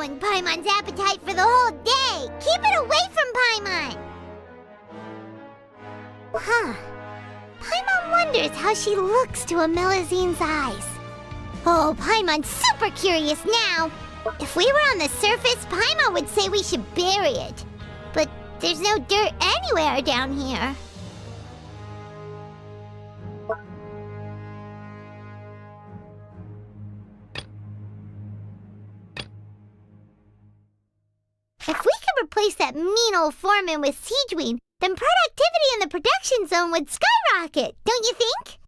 ruin Paimon's appetite for the whole day. Keep it away from Paimon. Huh. Paimon wonders how she looks to Amelizine's eyes. Oh, Paimon's super curious now. If we were on the surface, Paimon would say we should bury it. But there's no dirt anywhere down here. If we could replace that mean old foreman with Siegeween, then productivity in the production zone would skyrocket, don't you think?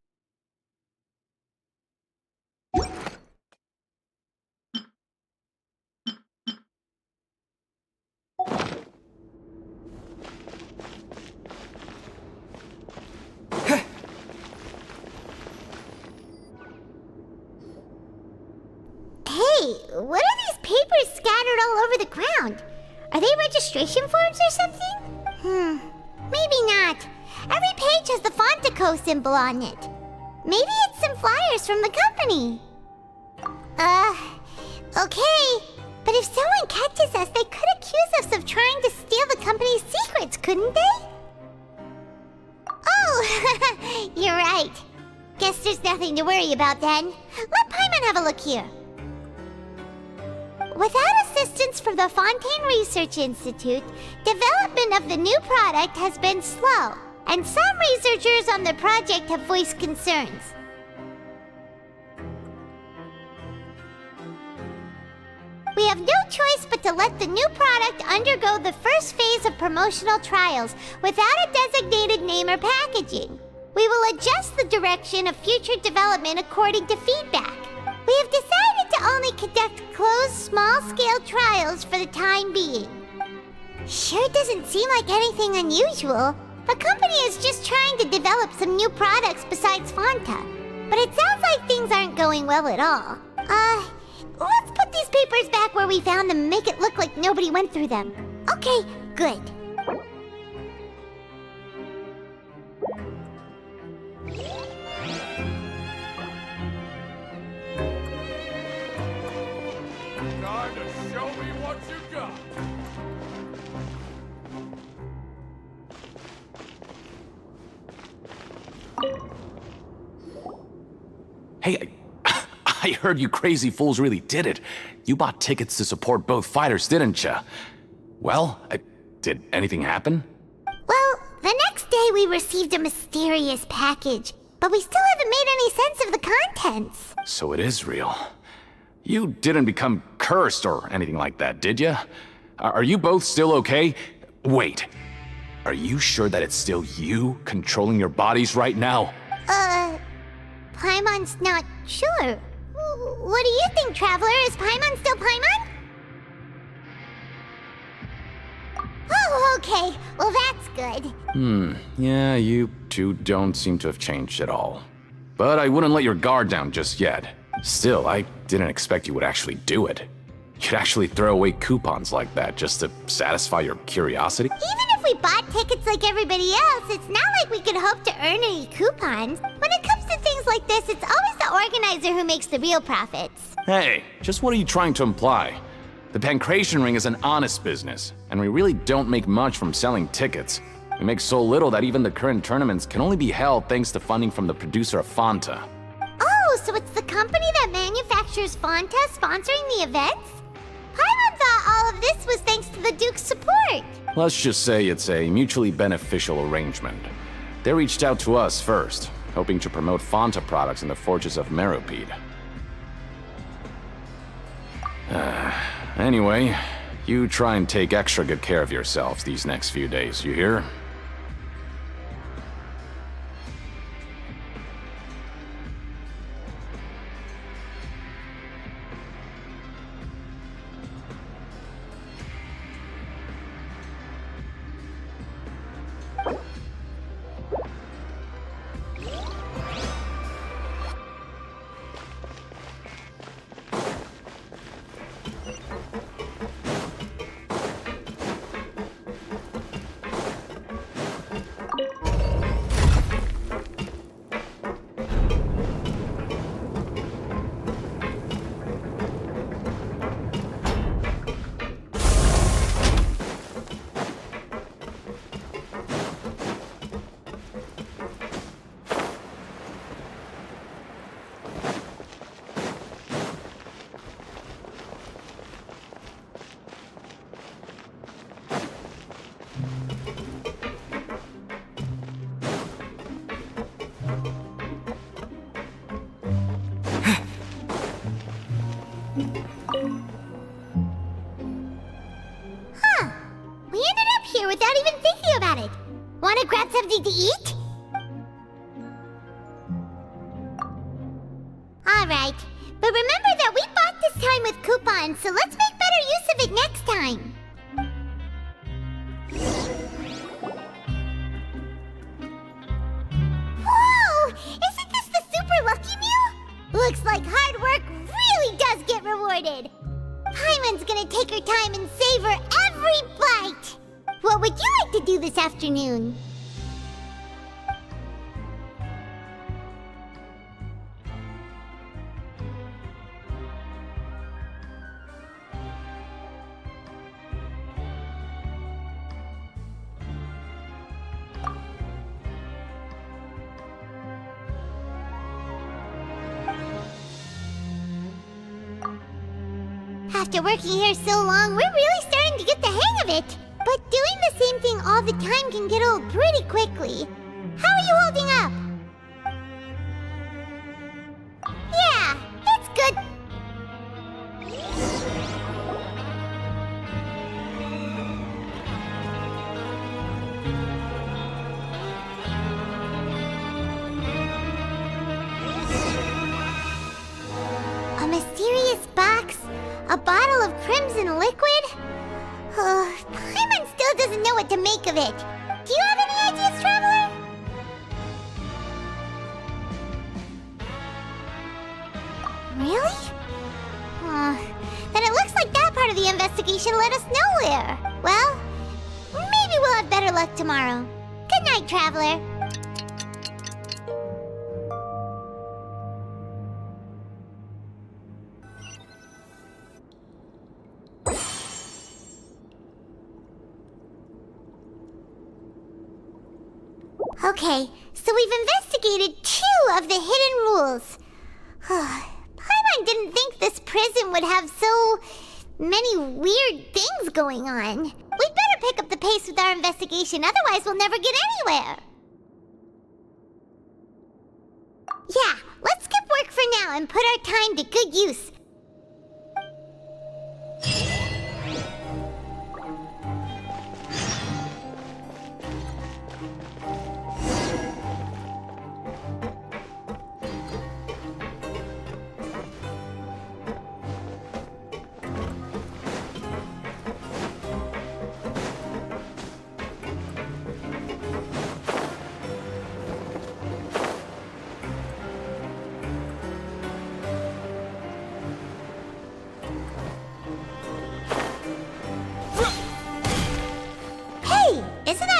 Hey, what are these papers scattered all over the ground? Are they registration forms or something? Maybe not. Every page has the Fontaco symbol on it. Maybe it's some flyers from the company. Okay. But if someone catches us, they could accuse us of trying to steal the company's secrets, couldn't they? Oh, you're right. Guess there's nothing to worry about then. Let Paimon have a look here. Without assistance from the Fontaine Research Institute, development of the new product has been slow, and some researchers on the project have voiced concerns. We have no choice but to let the new product undergo the first phase of promotional trials without a designated name or packaging. We will adjust the direction of future development according to feedback. We have decided to only conduct closed, small-scale trials for the time being. Sure doesn't seem like anything unusual. The company is just trying to develop some new products besides Fanta. But it sounds like things aren't going well at all. Let's put these papers back where we found them and make it look like nobody went through them. Okay, good.
Time to show me what you got.
Hey, I heard you crazy fools really did it. You bought tickets to support both fighters, didn't ya? Well, did anything happen?
Well, the next day we received a mysterious package, but we still haven't made any sense of the contents.
So it is real. You didn't become cursed or anything like that, did ya? Are you both still okay? Wait, are you sure that it's still you controlling your bodies right now?
Paimon's not sure. What do you think, Traveler? Is Paimon still Paimon? Oh, okay. Well, that's good.
Yeah, you two don't seem to have changed at all. But I wouldn't let your guard down just yet. Still, I didn't expect you would actually do it. You'd actually throw away coupons like that just to satisfy your curiosity?
Even if we bought tickets like everybody else, it's not like we could hope to earn any coupons. When it comes to things like this, it's always the organizer who makes the real profits.
Hey, just what are you trying to imply? The Pancration Ring is an honest business, and we really don't make much from selling tickets. We make so little that even the current tournaments can only be held thanks to funding from the producer of Fanta.
Oh, so it's the company that manufactures Fanta sponsoring the events? Paimon thought all of this was thanks to the Duke's support.
Let's just say it's a mutually beneficial arrangement. They reached out to us first, hoping to promote Fanta products in the Fortress of Meropide. Anyway, you try and take extra good care of yourselves these next few days, you hear?
Wanna grab something to eat? Alright, but remember that we bought this time with coupons, so let's make better use of it next time. Whoa! Isn't this the super lucky meal? Looks like hard work really does get rewarded. Paimon's gonna take her time and savor every bite. What would you like to do this afternoon? After working here so long, we're really starting to get the hang of it. But doing the same thing all the time can get old pretty quickly. How are you holding up? Yeah, it's good. A mysterious box? A bottle of crimson liquid? Paimon still doesn't know what to make of it. Do you have any ideas, Traveler? Really? Then it looks like that part of the investigation led us nowhere. Well, maybe we'll have better luck tomorrow. Good night, Traveler. Okay, so we've investigated 2 of the hidden rules. Paimon didn't think this prison would have so many weird things going on. We'd better pick up the pace with our investigation, otherwise we'll never get anywhere. Yeah, let's skip work for now and put our time to good use.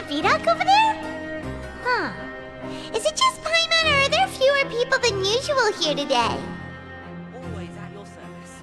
Vidoc over there? Huh. Is it just Paimon, or are there fewer people than usual here today?
Always at your service.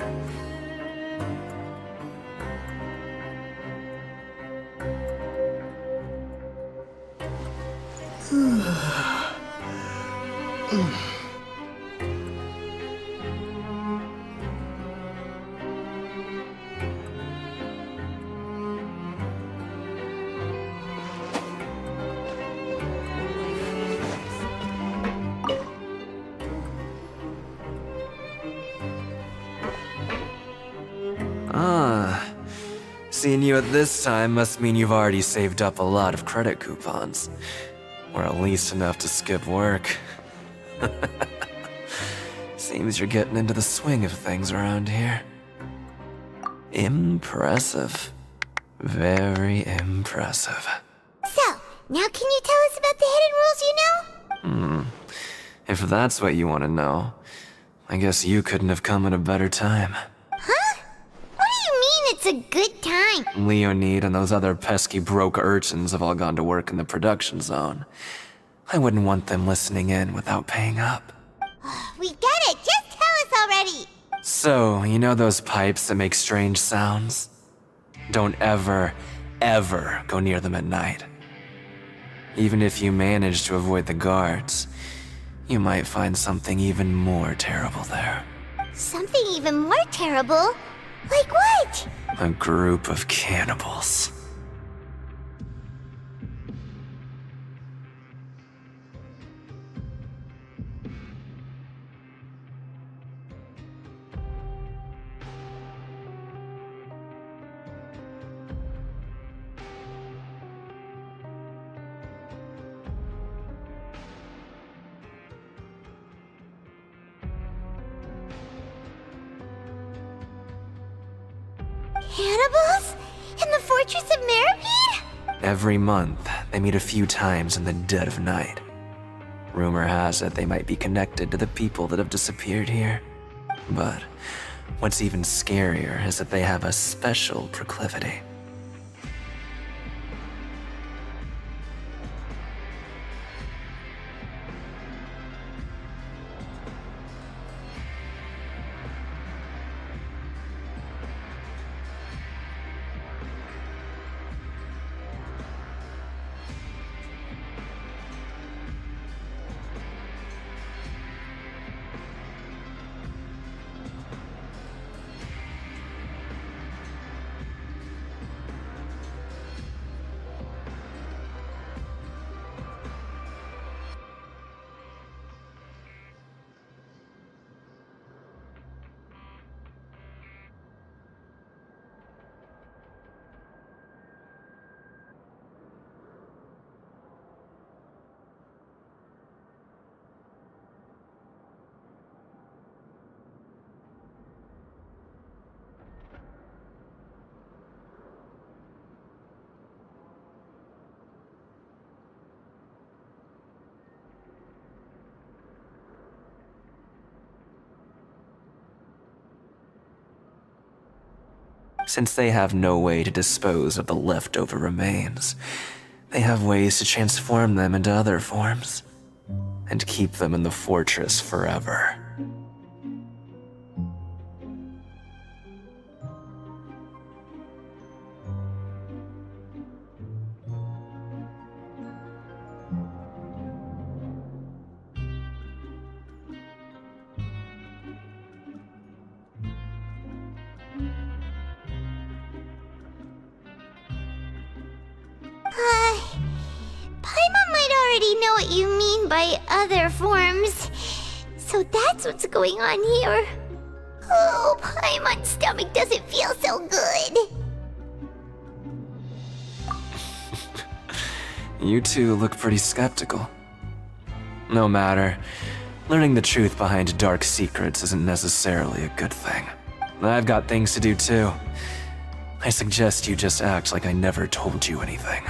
Seeing you at this time must mean you've already saved up a lot of credit coupons. Or at least enough to skip work. Seems you're getting into the swing of things around here. Impressive. Very impressive.
So, now can you tell us about the hidden rules you know?
If that's what you want to know, I guess you couldn't have come at a better time.
Huh? What do you mean it's a good time?
Leonid and those other pesky broke urchins have all gone to work in the production zone. I wouldn't want them listening in without paying up.
We get it! Just tell us already!
So, you know those pipes that make strange sounds? Don't ever, ever go near them at night. Even if you manage to avoid the guards, you might find something even more terrible there.
Something even more terrible? Like what?
A group of cannibals.
Cannibals? In the Fortress of Meripede?
Every month, they meet a few times in the dead of night. Rumor has it they might be connected to the people that have disappeared here. But what's even scarier is that they have a special proclivity. Since they have no way to dispose of the leftover remains, they have ways to transform them into other forms and keep them in the fortress forever.
Paimon might already know what you mean by other forms. So that's what's going on here. Oh, Paimon's stomach doesn't feel so good.
You two look pretty skeptical. No matter, learning the truth behind dark secrets isn't necessarily a good thing. I've got things to do too. I suggest you just act like I never told you anything.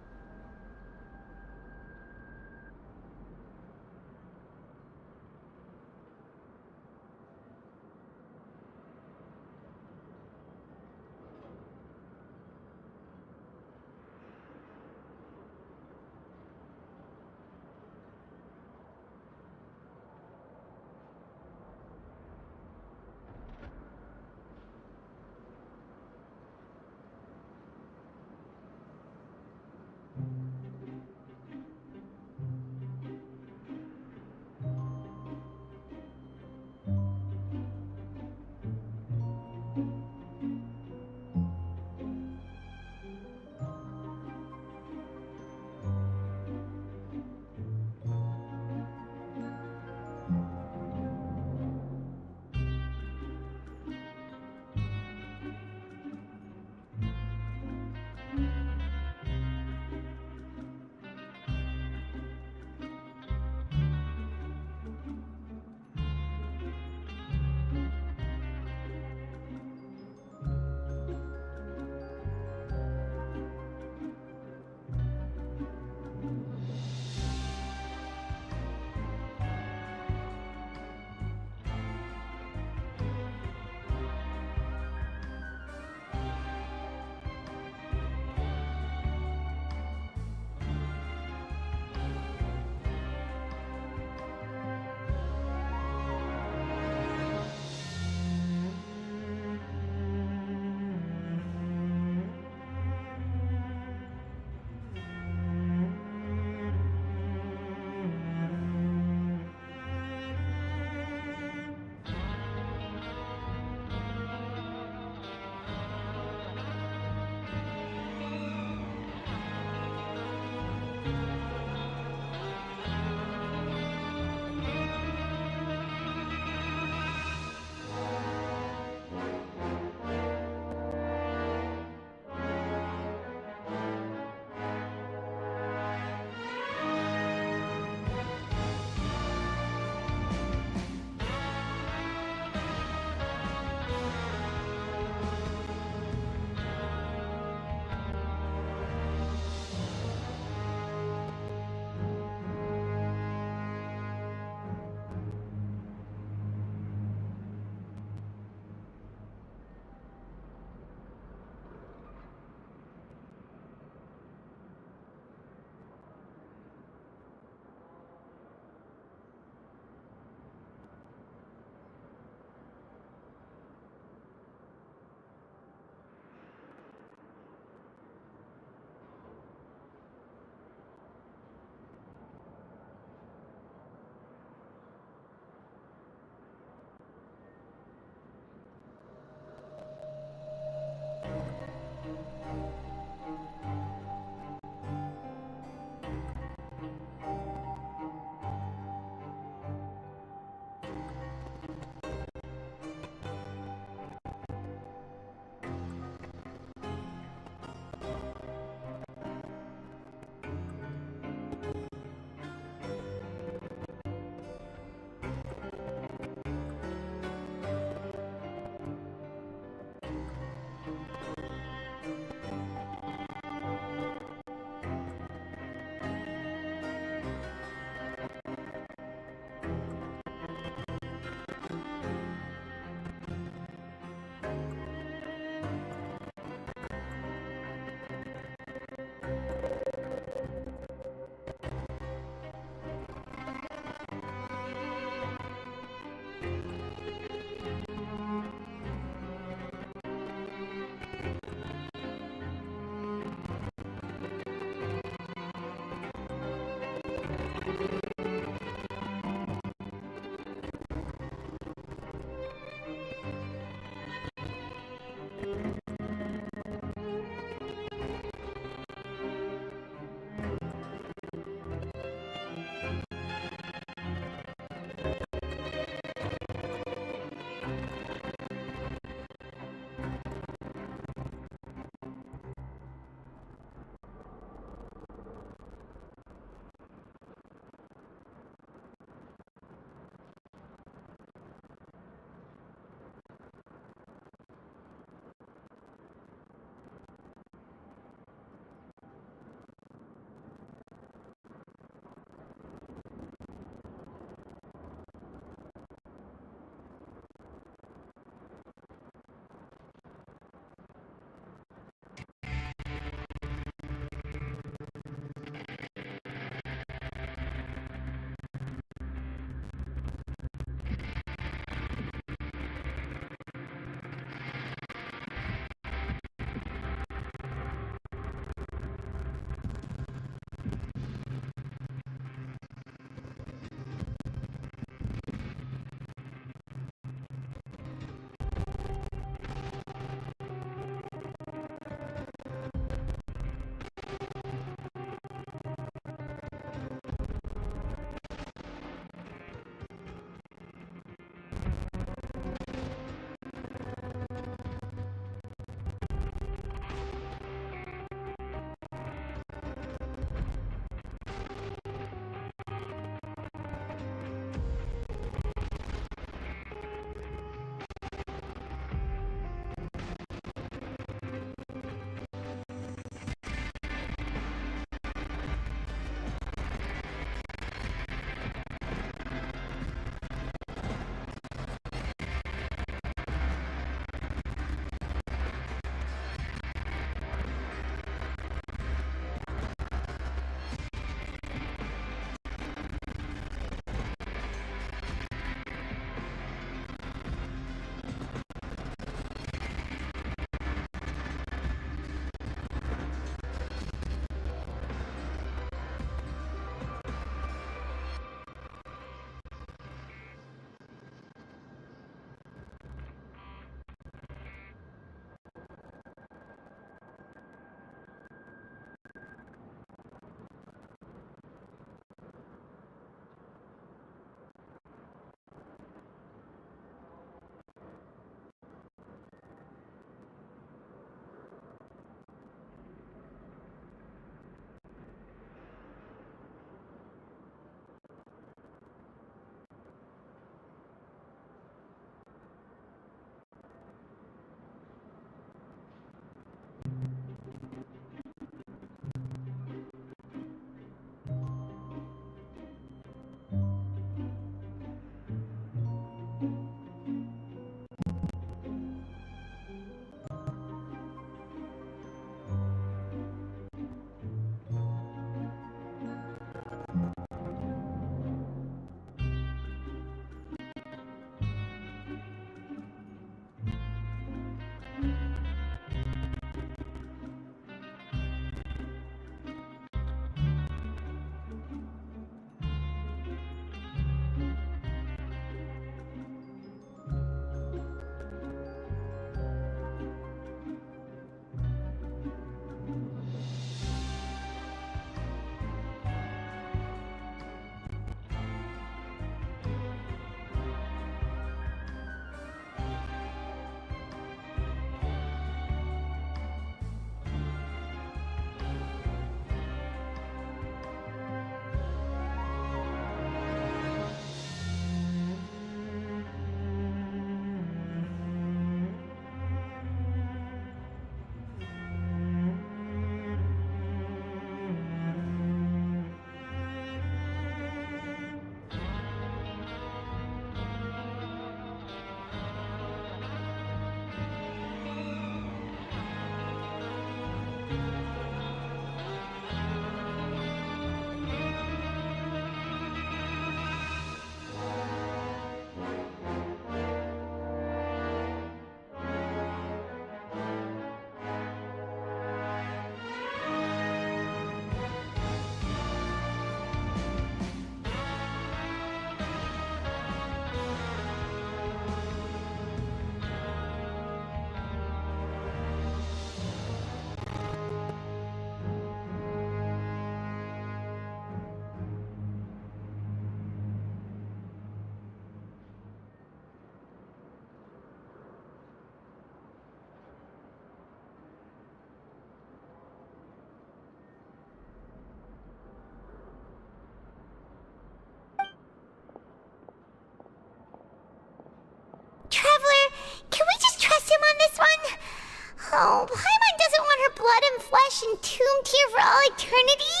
flesh entombed here for all eternity?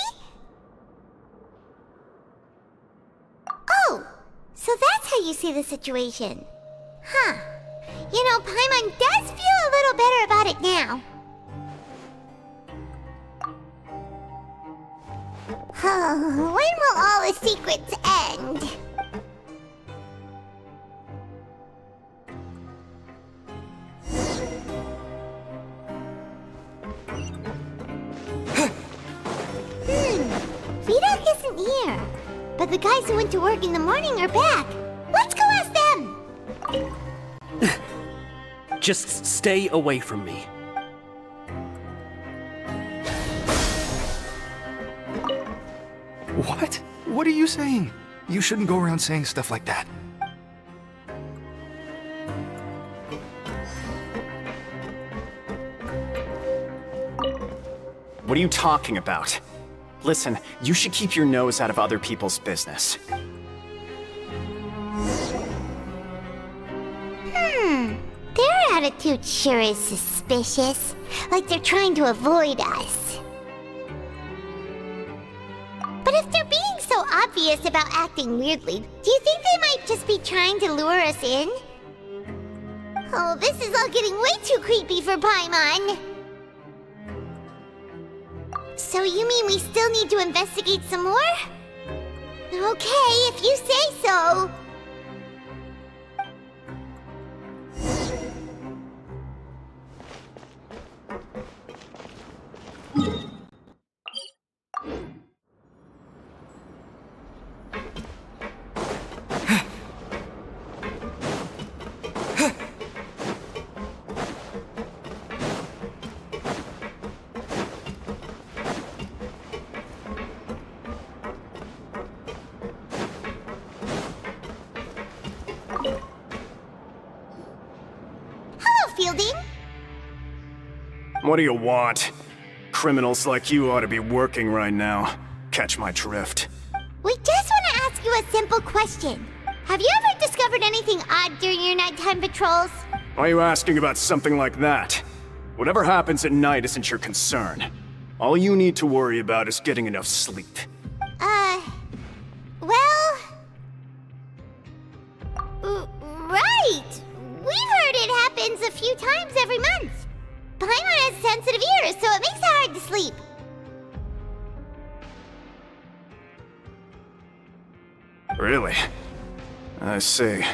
Oh, so that's how you see the situation. Huh. You know, Paimon does feel a little better about it now. When will all the secrets end? Vidok isn't here. But the guys who went to work in the morning are back. Let's go ask them!
Just stay away from me.
What? What are you saying? You shouldn't go around saying stuff like that.
What are you talking about? Listen, you should keep your nose out of other people's business.
Their attitude sure is suspicious. Like they're trying to avoid us. But if they're being so obvious about acting weirdly, do you think they might just be trying to lure us in? Oh, this is all getting way too creepy for Paimon. So you mean we still need to investigate some more? Okay, if you say so.
What do you want? Criminals like you ought to be working right now. Catch my drift.
We just want to ask you a simple question. Have you ever discovered anything odd during your nighttime patrols?
Why are you asking about something like that? Whatever happens at night isn't your concern. All you need to worry about is getting enough sleep.
Well... right! We've heard it happens a few times every month. Paimon has sensitive ears, so it makes it hard to sleep.
Really? I see.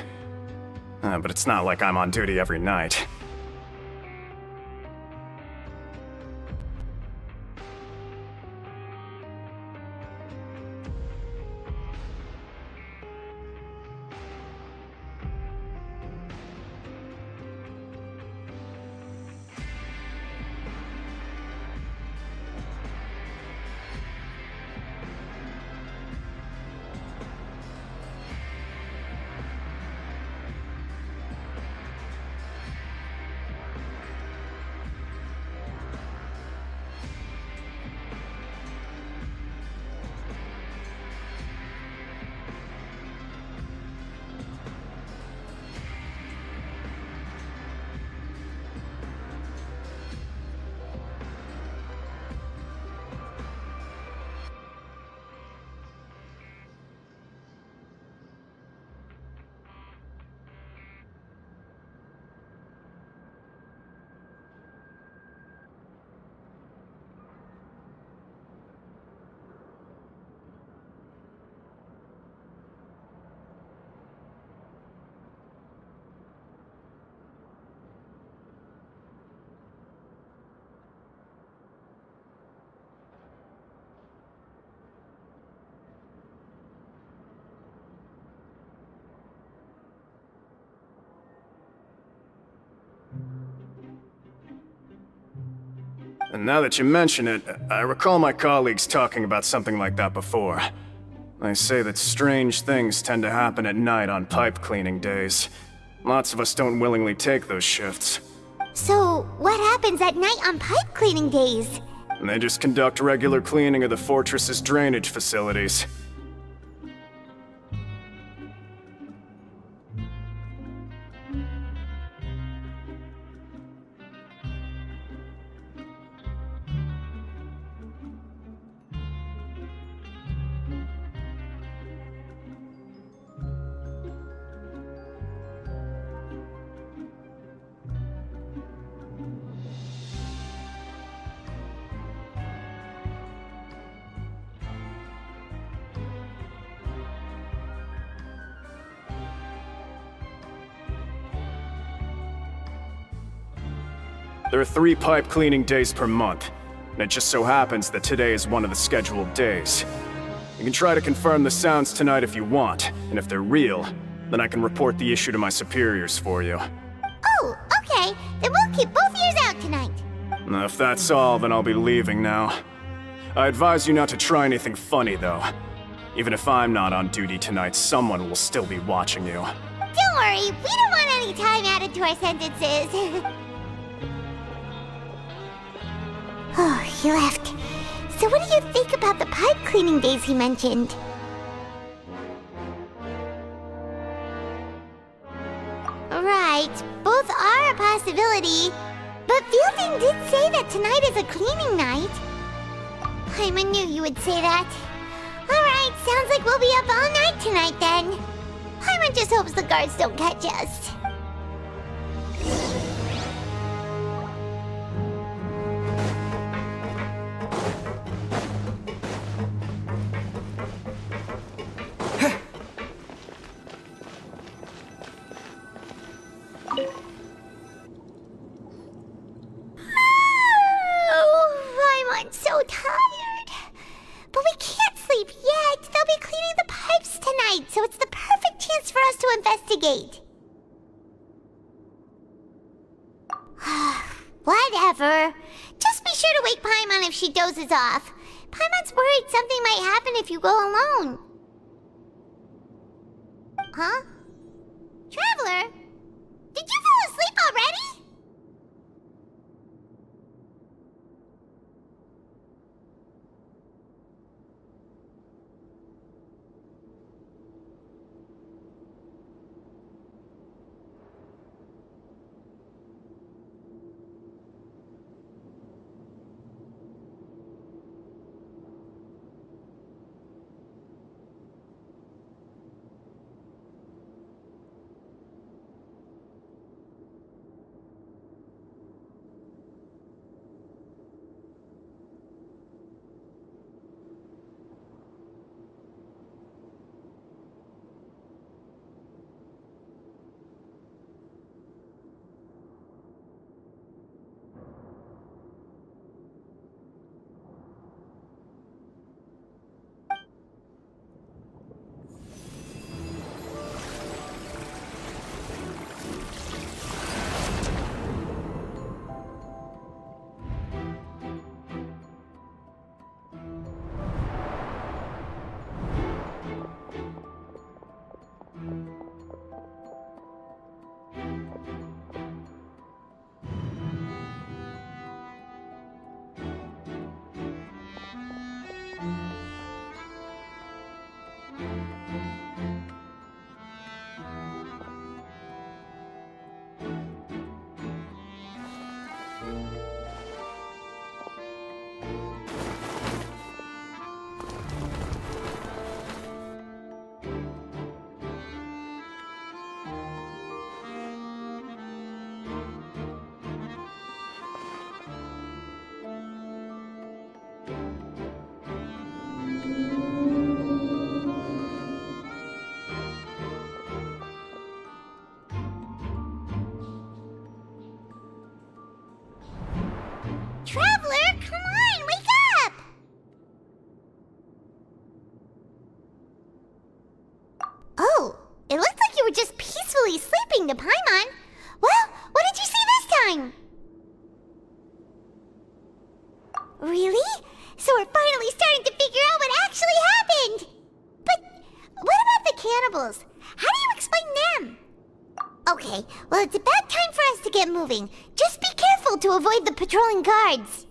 But it's not like I'm on duty every night. And now that you mention it, I recall my colleagues talking about something like that before. They say that strange things tend to happen at night on pipe cleaning days. Lots of us don't willingly take those shifts.
So, what happens at night on pipe cleaning days?
They just conduct regular cleaning of the fortress's drainage facilities. There are 3 pipe cleaning days per month, and it just so happens that today is one of the scheduled days. You can try to confirm the sounds tonight if you want, and if they're real, then I can report the issue to my superiors for you.
Oh, okay. Then we'll keep both ears out tonight.
If that's all, then I'll be leaving now. I advise you not to try anything funny, though. Even if I'm not on duty tonight, someone will still be watching you.
Don't worry, we don't want any time added to our sentences. Oh, he left. So what do you think about the pipe cleaning days he mentioned? Right, both are a possibility. But Fielding did say that tonight is a cleaning night. Paimon knew you would say that. Alright, sounds like we'll be up all night tonight then. Paimon just hopes the guards don't catch us. I'm so tired. But we can't sleep yet. They'll be cleaning the pipes tonight, so it's the perfect chance for us to investigate. Whatever. Just be sure to wake Paimon if she dozes off. Paimon's worried something might happen if you go alone. Huh? Traveler? Did you fall asleep already? Traveler, come on, wake up! Oh, it looks like you were just peacefully sleeping to Paimon. Well, what did you see this time? Really? So we're finally starting to figure out what actually happened! But what about the cannibals? How do you explain them? Okay, well it's about time for us to get moving. Just be careful to avoid the patrolling guards.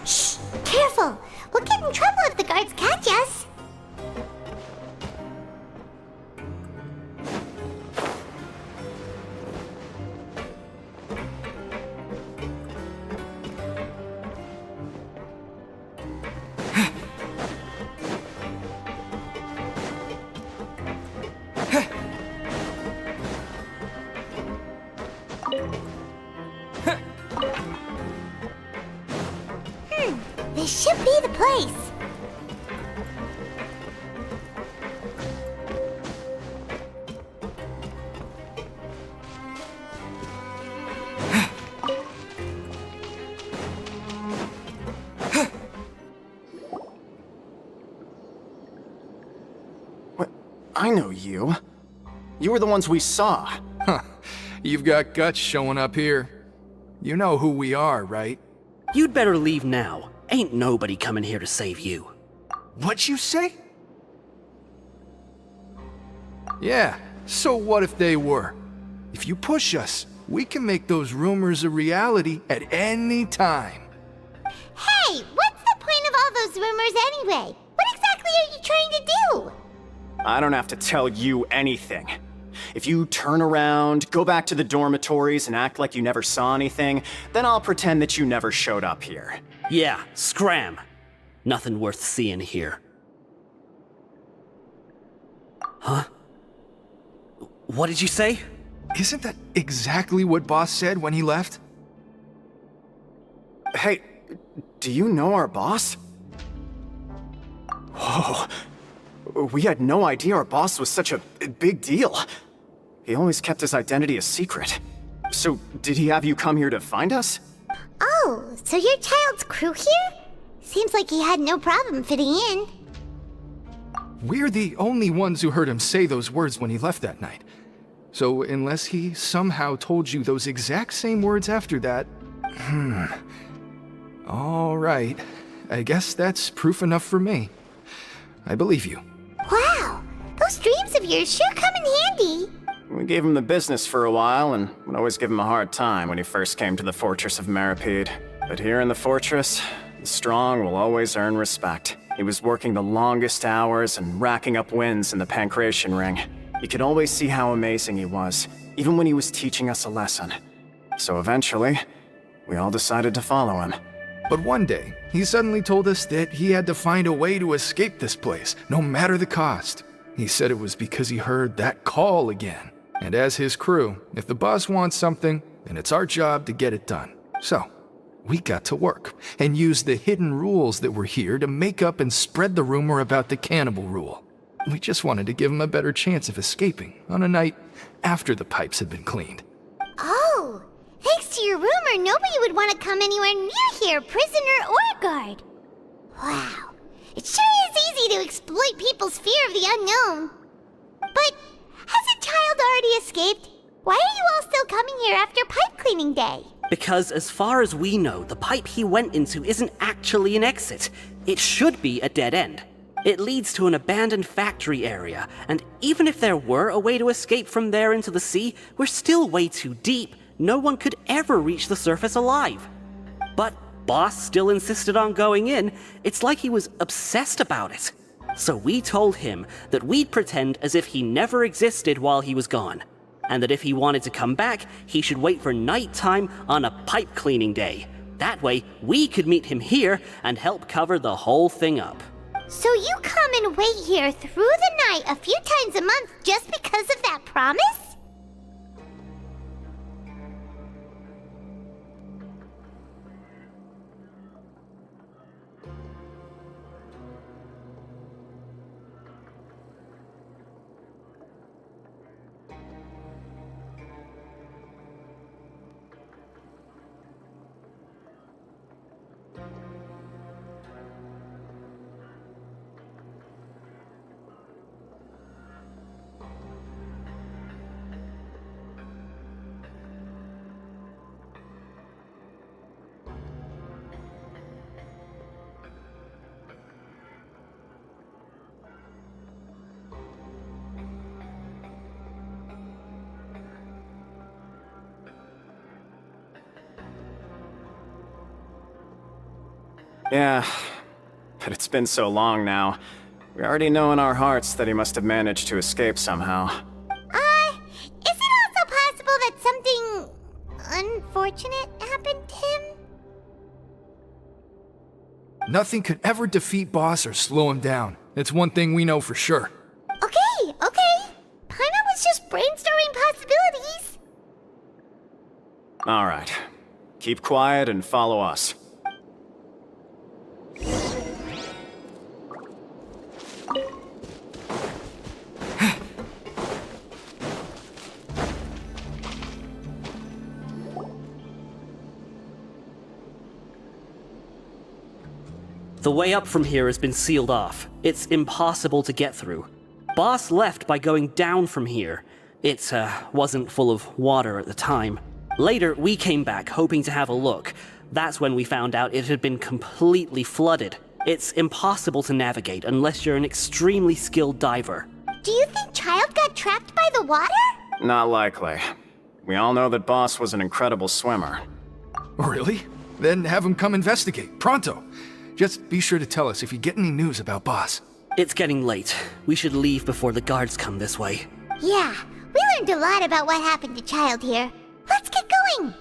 Shh! Careful! We'll get in trouble if the guards catch us. This should be the place.
What? I know you. You were the ones we saw.
Huh. You've got guts showing up here. You know who we are, right?
You'd better leave now. Ain't nobody coming here to save you.
What'd you say? Yeah, so what if they were? If you push us, we can make those rumors a reality at any time.
Hey, what's the point of all those rumors anyway? What exactly are you trying to do?
I don't have to tell you anything. If you turn around, go back to the dormitories and act like you never saw anything, then I'll pretend that you never showed up here.
Yeah, scram. Nothing worth seeing here. Huh? What did you say?
Isn't that exactly what Boss said when he left?
Hey, do you know our boss? Whoa. We had no idea our boss was such a big deal. He always kept his identity a secret. So, did he have you come here to find us?
Oh, so you're Child's crew here? Seems like he had no problem fitting in.
We're the only ones who heard him say those words when he left that night. So, unless he somehow told you those exact same words after that... All right. I guess that's proof enough for me. I believe you.
Wow, those dreams of yours sure come in handy.
We gave him the business for a while and would always give him a hard time when he first came to the Fortress of Meripede. But here in the fortress, the strong will always earn respect. He was working the longest hours and racking up wins in the Pancration Ring. You could always see how amazing he was, even when he was teaching us a lesson. So eventually, we all decided to follow him.
But one day, he suddenly told us that he had to find a way to escape this place, no matter the cost. He said it was because he heard that call again. And as his crew, if the boss wants something, then it's our job to get it done. So, we got to work, and used the hidden rules that were here to make up and spread the rumor about the cannibal rule. We just wanted to give him a better chance of escaping on a night after the pipes had been cleaned.
Oh, thanks to your rumor, nobody would want to come anywhere near here, prisoner or guard. Wow, it sure is easy to exploit people's fear of the unknown. But hasn't Child already escaped? Why are you all still coming here after pipe cleaning day?
Because as far as we know, the pipe he went into isn't actually an exit. It should be a dead end. It leads to an abandoned factory area, and even if there were a way to escape from there into the sea, we're still way too deep. No one could ever reach the surface alive. But Boss still insisted on going in. It's like he was obsessed about it. So we told him that we'd pretend as if he never existed while he was gone, and that if he wanted to come back, he should wait for nighttime on a pipe cleaning day. That way, we could meet him here and help cover the whole thing up.
So you come and wait here through the night a few times a month just because of that promise?
Yeah, but it's been so long now. We already know in our hearts that he must have managed to escape somehow.
Is it also possible that something unfortunate happened to him?
Nothing could ever defeat Boss or slow him down. It's one thing we know for sure.
Okay. Paimon was just brainstorming possibilities.
All right. Keep quiet and follow us.
The way up from here has been sealed off. It's impossible to get through. Boss left by going down from here. It wasn't full of water at the time. Later, we came back hoping to have a look. That's when we found out it had been completely flooded. It's impossible to navigate unless you're an extremely skilled diver.
Do you think Child got trapped by the water?
Not likely. We all know that Boss was an incredible swimmer.
Really? Then have him come investigate, pronto. Just be sure to tell us if you get any news about Boss.
It's getting late. We should leave before the guards come this way.
Yeah, we learned a lot about what happened to Child here. Let's get going!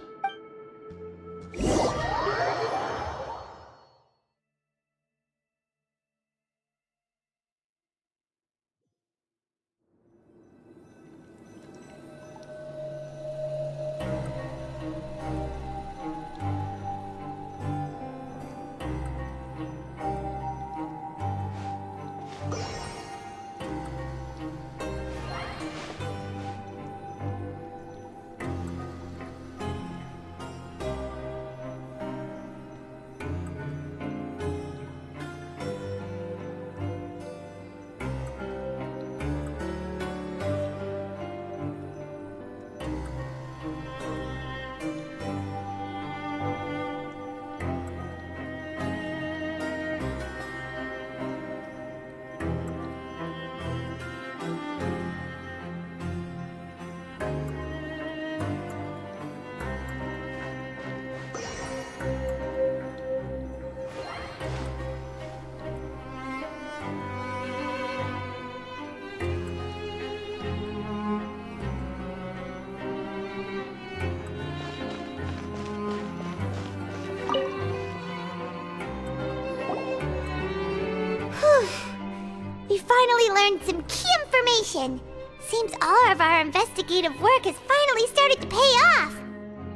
We finally learned some key information. Seems all of our investigative work has finally started to pay off.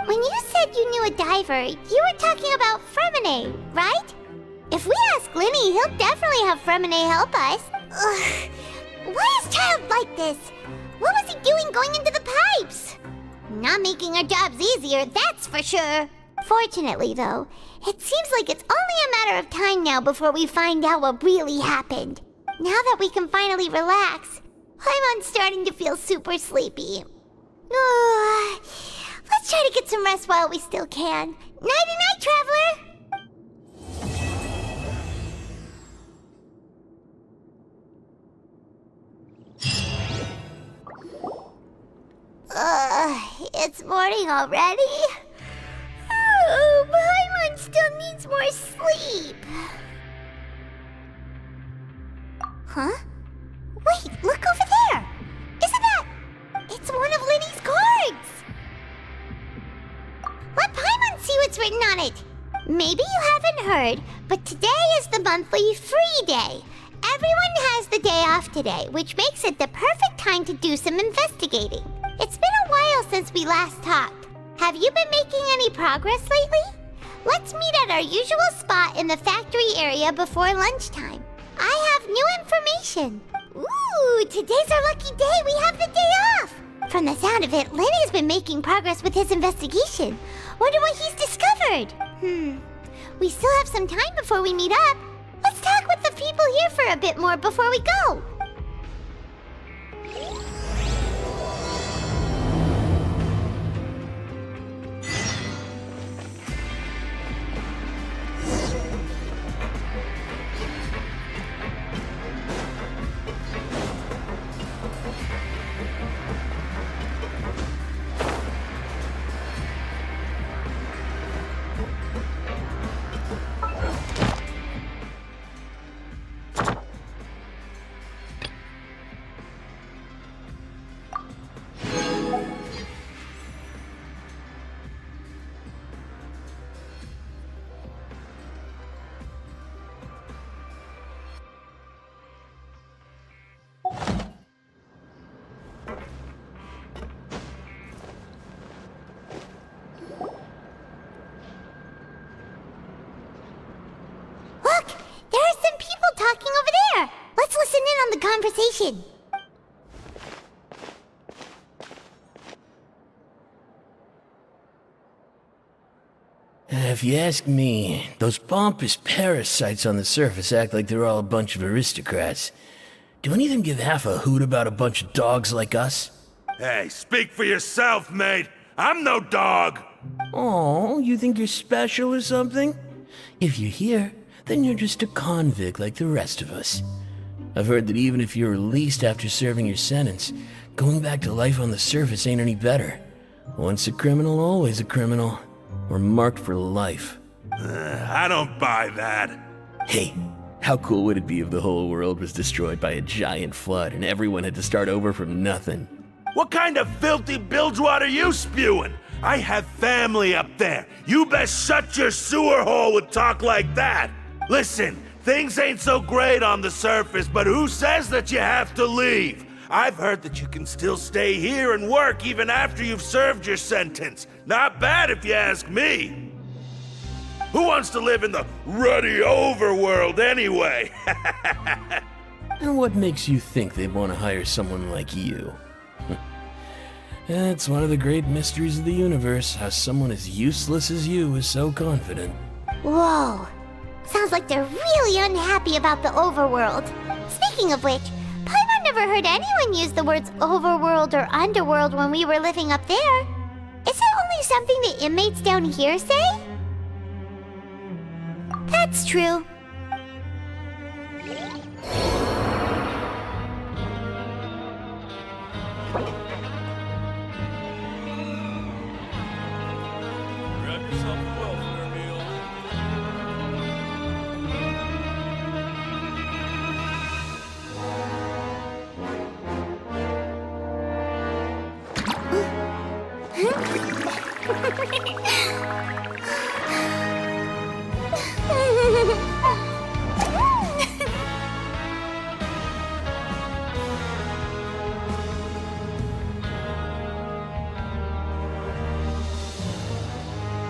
When you said you knew a diver, you were talking about Fremine, right? If we ask Linny, he'll definitely have Fremine help us. Ugh. Why is Child like this? What was he doing going into the pipes? Not making our jobs easier, that's for sure. Fortunately, though, it seems like it's only a matter of time now before we find out what really happened. Now that we can finally relax, I'm starting to feel super sleepy. Let's try to get some rest while we still can. Nighty-night, Traveler! It's morning already? Oh, Paimon still needs more sleep. Huh? Wait, look over there! Isn't that... It's one of Linny's cards! Let Paimon see what's written on it. Maybe you haven't heard, but today is the monthly free day. Everyone has the day off today, which makes it the perfect time to do some investigating. It's been a while since we last talked. Have you been making any progress lately? Let's meet at our usual spot in the factory area before lunchtime. I have new information. Ooh, today's our lucky day. We have the day off. From the sound of it, Linny's been making progress with his investigation. Wonder what he's discovered. We still have some time before we meet up. Let's talk with the people here for a bit more before we go. Talking over there. Let's listen in on the conversation.
If you ask me, those pompous parasites on the surface act like they're all a bunch of aristocrats. Do any of them give half a hoot about a bunch of dogs like us?
Hey, speak for yourself, mate. I'm no dog.
Oh, you think you're special or something? If you're here, then you're just a convict like the rest of us. I've heard that even if you're released after serving your sentence, going back to life on the surface ain't any better. Once a criminal, always a criminal. We're marked for life.
I don't buy that.
Hey, how cool would it be if the whole world was destroyed by a giant flood and everyone had to start over from nothing?
What kind of filthy bilgewater are you spewing? I have family up there. You best shut your sewer hole with talk like that. Listen, things ain't so great on the surface, but who says that you have to leave? I've heard that you can still stay here and work even after you've served your sentence. Not bad if you ask me. Who wants to live in the ruddy overworld anyway?
And what makes you think they'd want to hire someone like you? It's one of the great mysteries of the universe, how someone as useless as you is so confident.
Whoa. Sounds like they're really unhappy about the overworld. Speaking of which, Paimon never heard anyone use the words overworld or underworld when we were living up there. Is it only something the inmates down here say? That's true.
Grab yourself a welfare meal.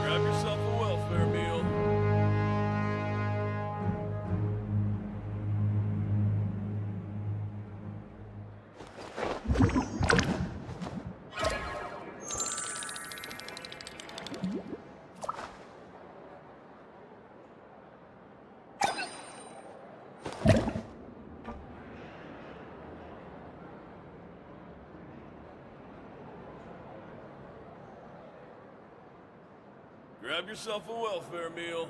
Grab yourself a welfare meal. Grab yourself a welfare meal.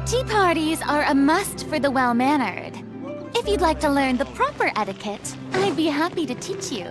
Tea parties are a must for the well-mannered. If you'd like to learn the proper etiquette, I'd be happy to teach you.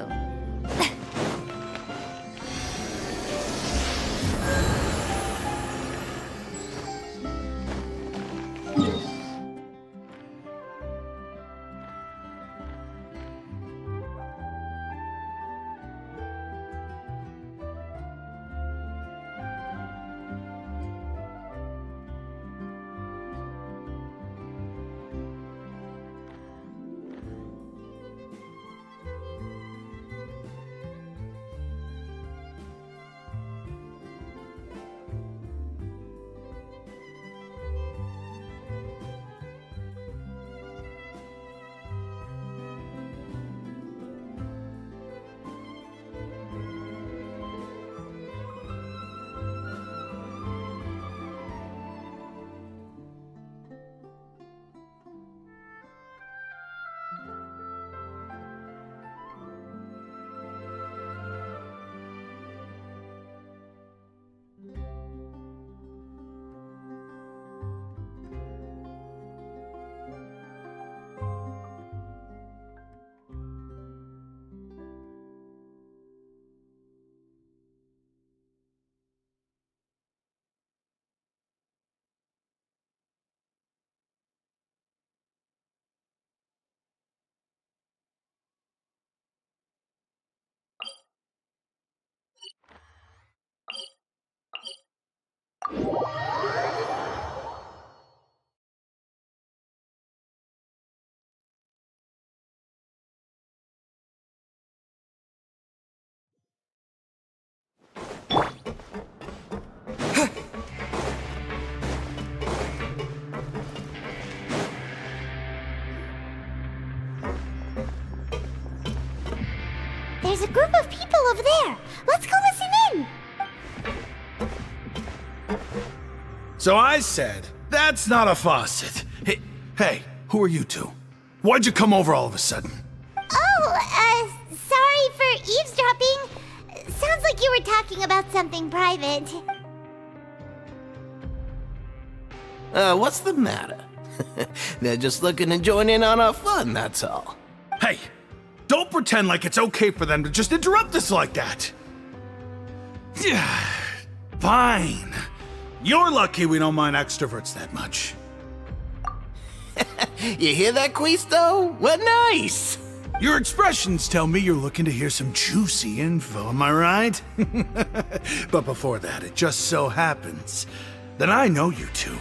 There's a group of people over there. Let's go listen in.
So I said, that's not a faucet. Hey, who are you two? Why'd you come over all of a sudden?
Oh, sorry for eavesdropping. Sounds like you were talking about something private.
What's the matter? They're just looking to join in on our fun, that's all.
Hey, don't pretend like it's okay for them to just interrupt us like that. Yeah, fine. You're lucky we don't mind extroverts that much.
You hear that, Quisto? What nice!
Your expressions tell me you're looking to hear some juicy info, am I right? But before that, it just so happens that I know you two.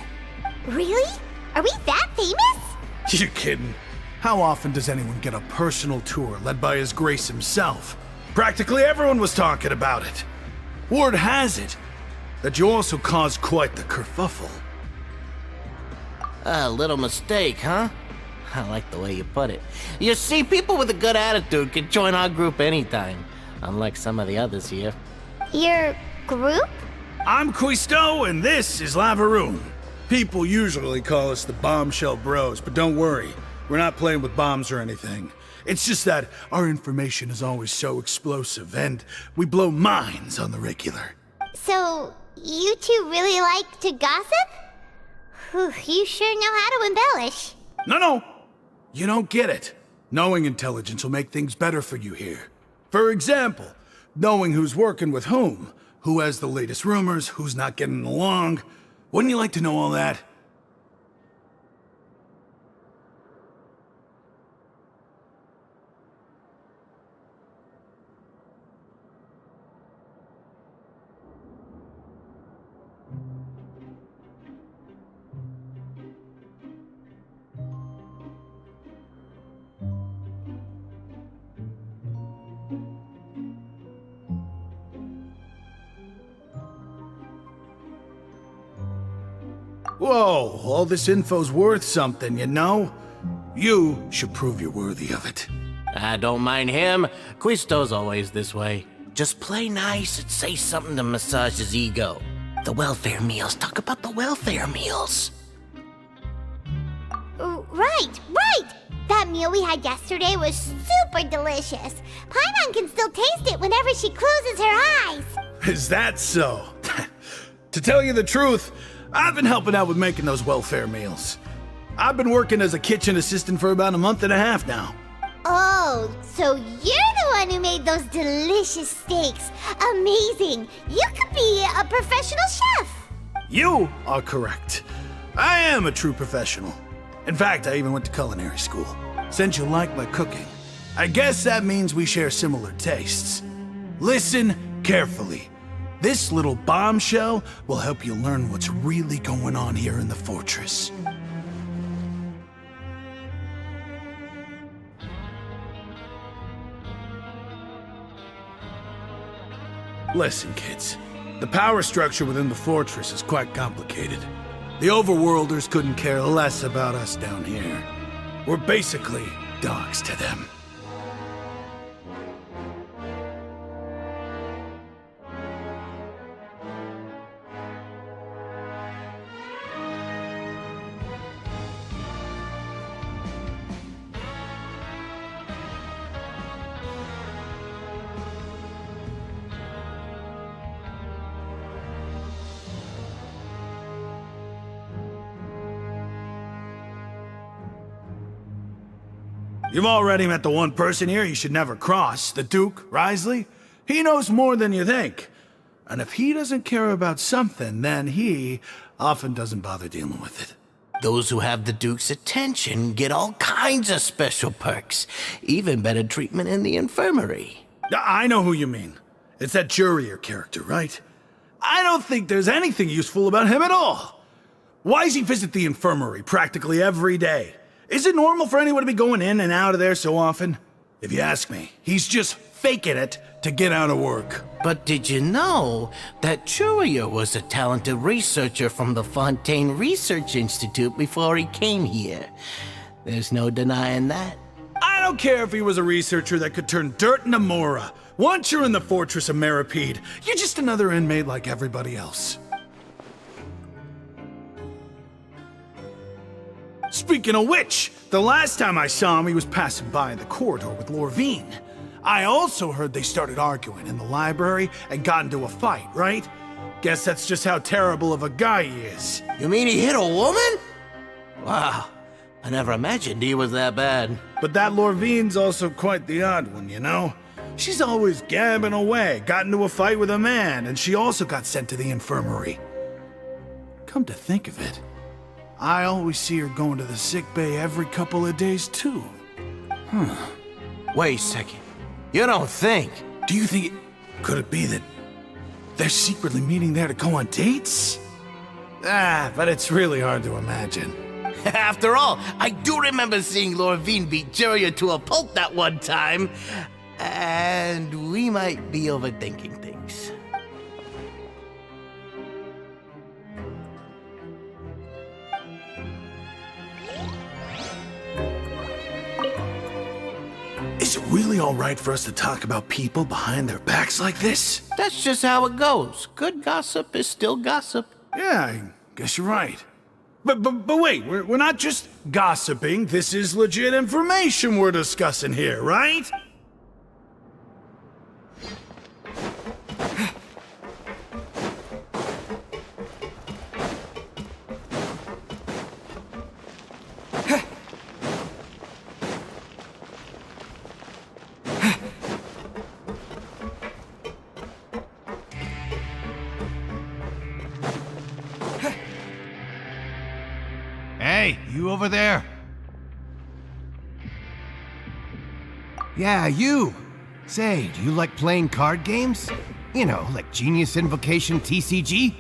Really? Are we that famous?
You're kidding. How often does anyone get a personal tour led by His Grace himself? Practically everyone was talking about it. Word has it that you also caused quite the kerfuffle.
A little mistake, huh? I like the way you put it. You see, people with a good attitude can join our group anytime, unlike some of the others here.
Your group?
I'm Quisto, and this is Lavaroon. People usually call us the Bombshell Bros, but don't worry, we're not playing with bombs or anything. It's just that our information is always so explosive, and we blow minds on the regular.
So, you two really like to gossip? Whew, you sure know how to embellish.
No, you don't get it. Knowing intelligence will make things better for you here. For example, knowing who's working with whom, who has the latest rumors, who's not getting along. Wouldn't you like to know all that? Whoa, all this info's worth something, you know? You should prove you're worthy of it.
I don't mind him. Quisto's always this way. Just play nice and say something to massage his ego. The welfare meals. Talk about the welfare meals.
Right! That meal we had yesterday was super delicious. Paimon can still taste it whenever she closes her eyes.
Is that so? To tell you the truth, I've been helping out with making those welfare meals. I've been working as a kitchen assistant for about a month and a half now.
Oh, so you're the one who made those delicious steaks. Amazing! You could be a professional chef.
You are correct. I am a true professional. In fact, I even went to culinary school. Since you like my cooking, I guess that means we share similar tastes. Listen carefully. This little bombshell will help you learn what's really going on here in the fortress. Listen, kids. The power structure within the fortress is quite complicated. The overworlders couldn't care less about us down here. We're basically dogs to them. You've already met the one person here you should never cross, the Duke, Risley. He knows more than you think. And if he doesn't care about something, then he often doesn't bother dealing with it.
Those who have the Duke's attention get all kinds of special perks. Even better treatment in the infirmary.
I know who you mean. It's that Jurier character, right? I don't think there's anything useful about him at all. Why does he visit the infirmary practically every day? Is it normal for anyone to be going in and out of there so often? If you ask me, he's just faking it to get out of work.
But did you know that Jurier was a talented researcher from the Fontaine Research Institute before he came here? There's no denying that.
I don't care if he was a researcher that could turn dirt into Mora.
Once you're in the Fortress of Meripede, you're just another inmate like everybody else. Speaking of which, the last time I saw him, he was passing by in the corridor with Lorvine. I also heard they started arguing in the library and got into a fight, right? Guess that's just how terrible of a guy he is.
You mean he hit a woman? Wow, I never imagined he was that bad.
But that Lorvine's also quite the odd one, you know? She's always gabbing away, got into a fight with a man, and she also got sent to the infirmary. Come to think of it, I always see her going to the sick bay every couple of days, too.
Wait a second. You don't think?
Do you think could it be that they're secretly meeting there to go on dates? But it's really hard to imagine.
After all, I do remember seeing Lorvine beat Juria to a pulp that one time. And we might be overthinking things.
Is it really all right for us to talk about people behind their backs like this?
That's just how it goes. Good gossip is still gossip.
Yeah, I guess you're right. But wait, we're not just gossiping. This is legit information we're discussing here, right?
Hey, you over there? Yeah, you. Say, do you like playing card games? You know, like Genius Invocation TCG?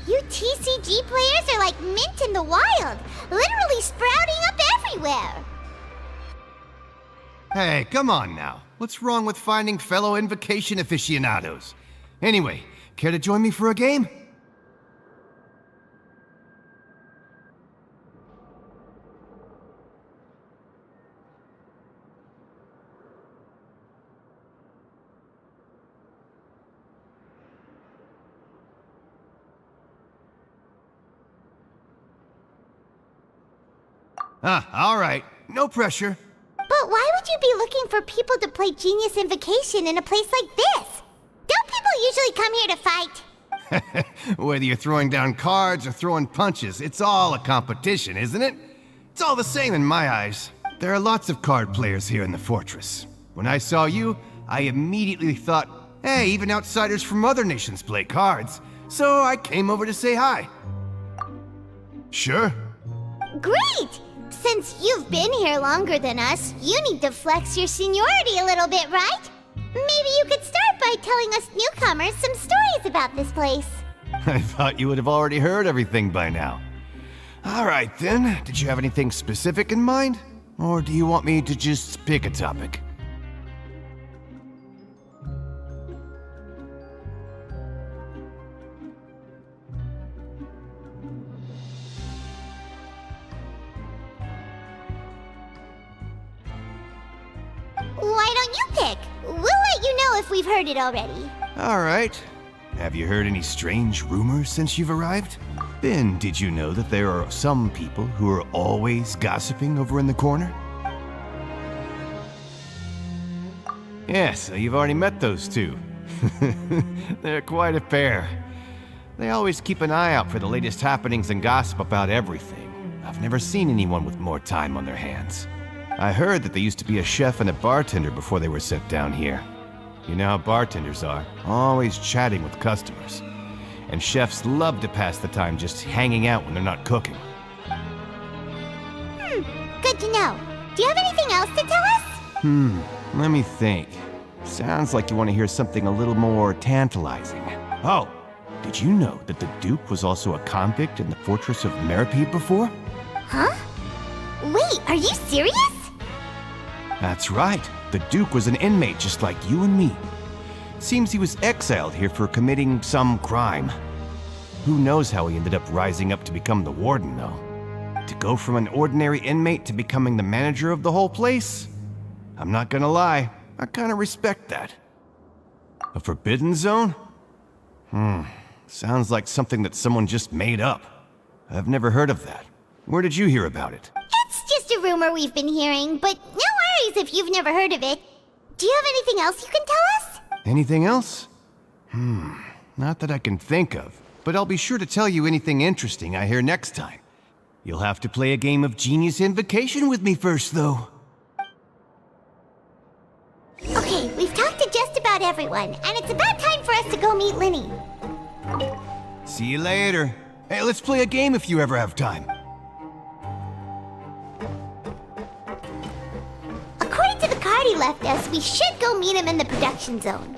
You TCG players are like mint in the wild, literally sprouting up everywhere.
Hey, come on now. What's wrong with finding fellow Invocation aficionados? Anyway, care to join me for a game? All right. No pressure.
But why would you be looking for people to play Genius Invocation in a place like this? Don't people usually come here to fight?
Whether you're throwing down cards or throwing punches, it's all a competition, isn't it? It's all the same in my eyes. There are lots of card players here in the fortress. When I saw you, I immediately thought, hey, even outsiders from other nations play cards. So I came over to say hi. Sure.
Great! Since you've been here longer than us, you need to flex your seniority a little bit, right? Maybe you could start by telling us newcomers some stories about this place.
I thought you would have already heard everything by now. All right then, did you have anything specific in mind? Or do you want me to just pick a topic?
Why don't you pick? We'll let you know if we've heard it already.
All right. Have you heard any strange rumors since you've arrived? Then, did you know that there are some people who are always gossiping over in the corner? Yes, so you've already met those two. They're quite a pair. They always keep an eye out for the latest happenings and gossip about everything. I've never seen anyone with more time on their hands. I heard that they used to be a chef and a bartender before they were sent down here. You know how bartenders are, always chatting with customers. And chefs love to pass the time just hanging out when they're not cooking.
Good to know. Do you have anything else to tell us?
Let me think. Sounds like you want to hear something a little more tantalizing. Oh, did you know that the Duke was also a convict in the fortress of Meripede before?
Huh? Wait, are you serious?
That's right. The Duke was an inmate just like you and me. Seems he was exiled here for committing some crime. Who knows how he ended up rising up to become the warden, though. To go from an ordinary inmate to becoming the manager of the whole place? I'm not gonna lie, I kinda respect that. A forbidden zone? Sounds like something that someone just made up. I've never heard of that. Where did you hear about it?
It's just a rumor we've been hearing, but no worries if you've never heard of it. Do you have anything else you can tell us?
Anything else? Not that I can think of, but I'll be sure to tell you anything interesting I hear next time. You'll have to play a game of Genius Invocation with me first, though.
Okay, we've talked to just about everyone, and it's about time for us to go meet Linny.
See you later. Hey, let's play a game if you ever have time.
According to the card he left us, we should go meet him in the production zone.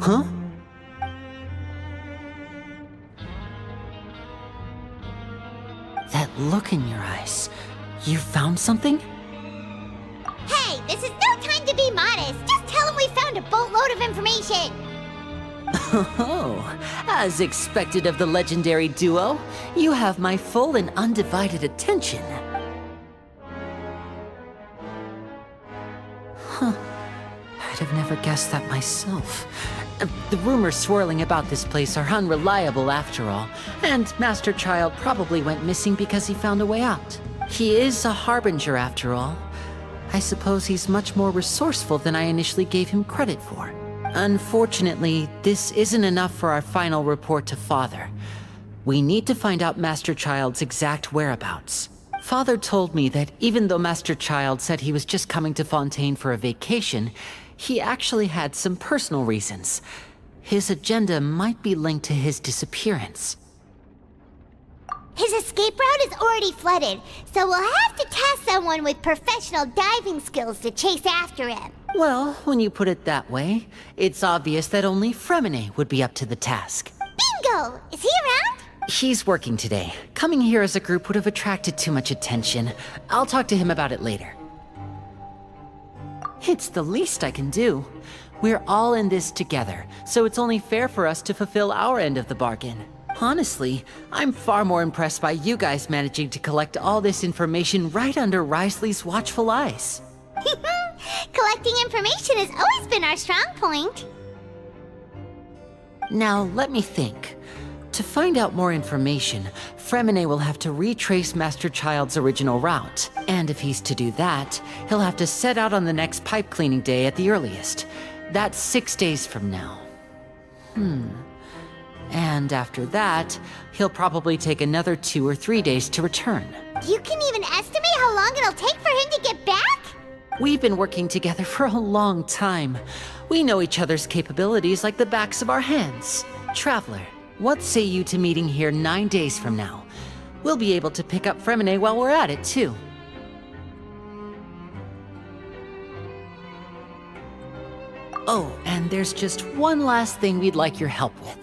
Huh? That look in your eyes. You found something?
Hey, this is no time to be modest. Just tell him we found a boatload of information.
Oh, as expected of the legendary duo, you have my full and undivided attention. Huh. I'd have never guessed that myself. The rumors swirling about this place are unreliable after all, and Master Child probably went missing because he found a way out. He is a harbinger after all. I suppose he's much more resourceful than I initially gave him credit for. Unfortunately, this isn't enough for our final report to Father. We need to find out Master Child's exact whereabouts. Father told me that even though Master Child said he was just coming to Fontaine for a vacation, he actually had some personal reasons. His agenda might be linked to his disappearance.
His escape route is already flooded, so we'll have to task someone with professional diving skills to chase after him.
Well, when you put it that way, it's obvious that only Fremine would be up to the task.
Bingo! Is he around?
He's working today. Coming here as a group would have attracted too much attention. I'll talk to him about it later. It's the least I can do. We're all in this together, so it's only fair for us to fulfill our end of the bargain. Honestly, I'm far more impressed by you guys managing to collect all this information right under Risley's watchful eyes.
Collecting information has always been our strong point.
Now, let me think. To find out more information, Fremine will have to retrace Master Child's original route. And if he's to do that, he'll have to set out on the next pipe cleaning day at the earliest. That's 6 days from now. And after that, he'll probably take another 2 or 3 days to return.
You can even estimate how long it'll take for him to get back?
We've been working together for a long time. We know each other's capabilities like the backs of our hands. Traveler, what say you to meeting here 9 days from now? We'll be able to pick up Fremine while we're at it, too. Oh, and there's just one last thing we'd like your help with.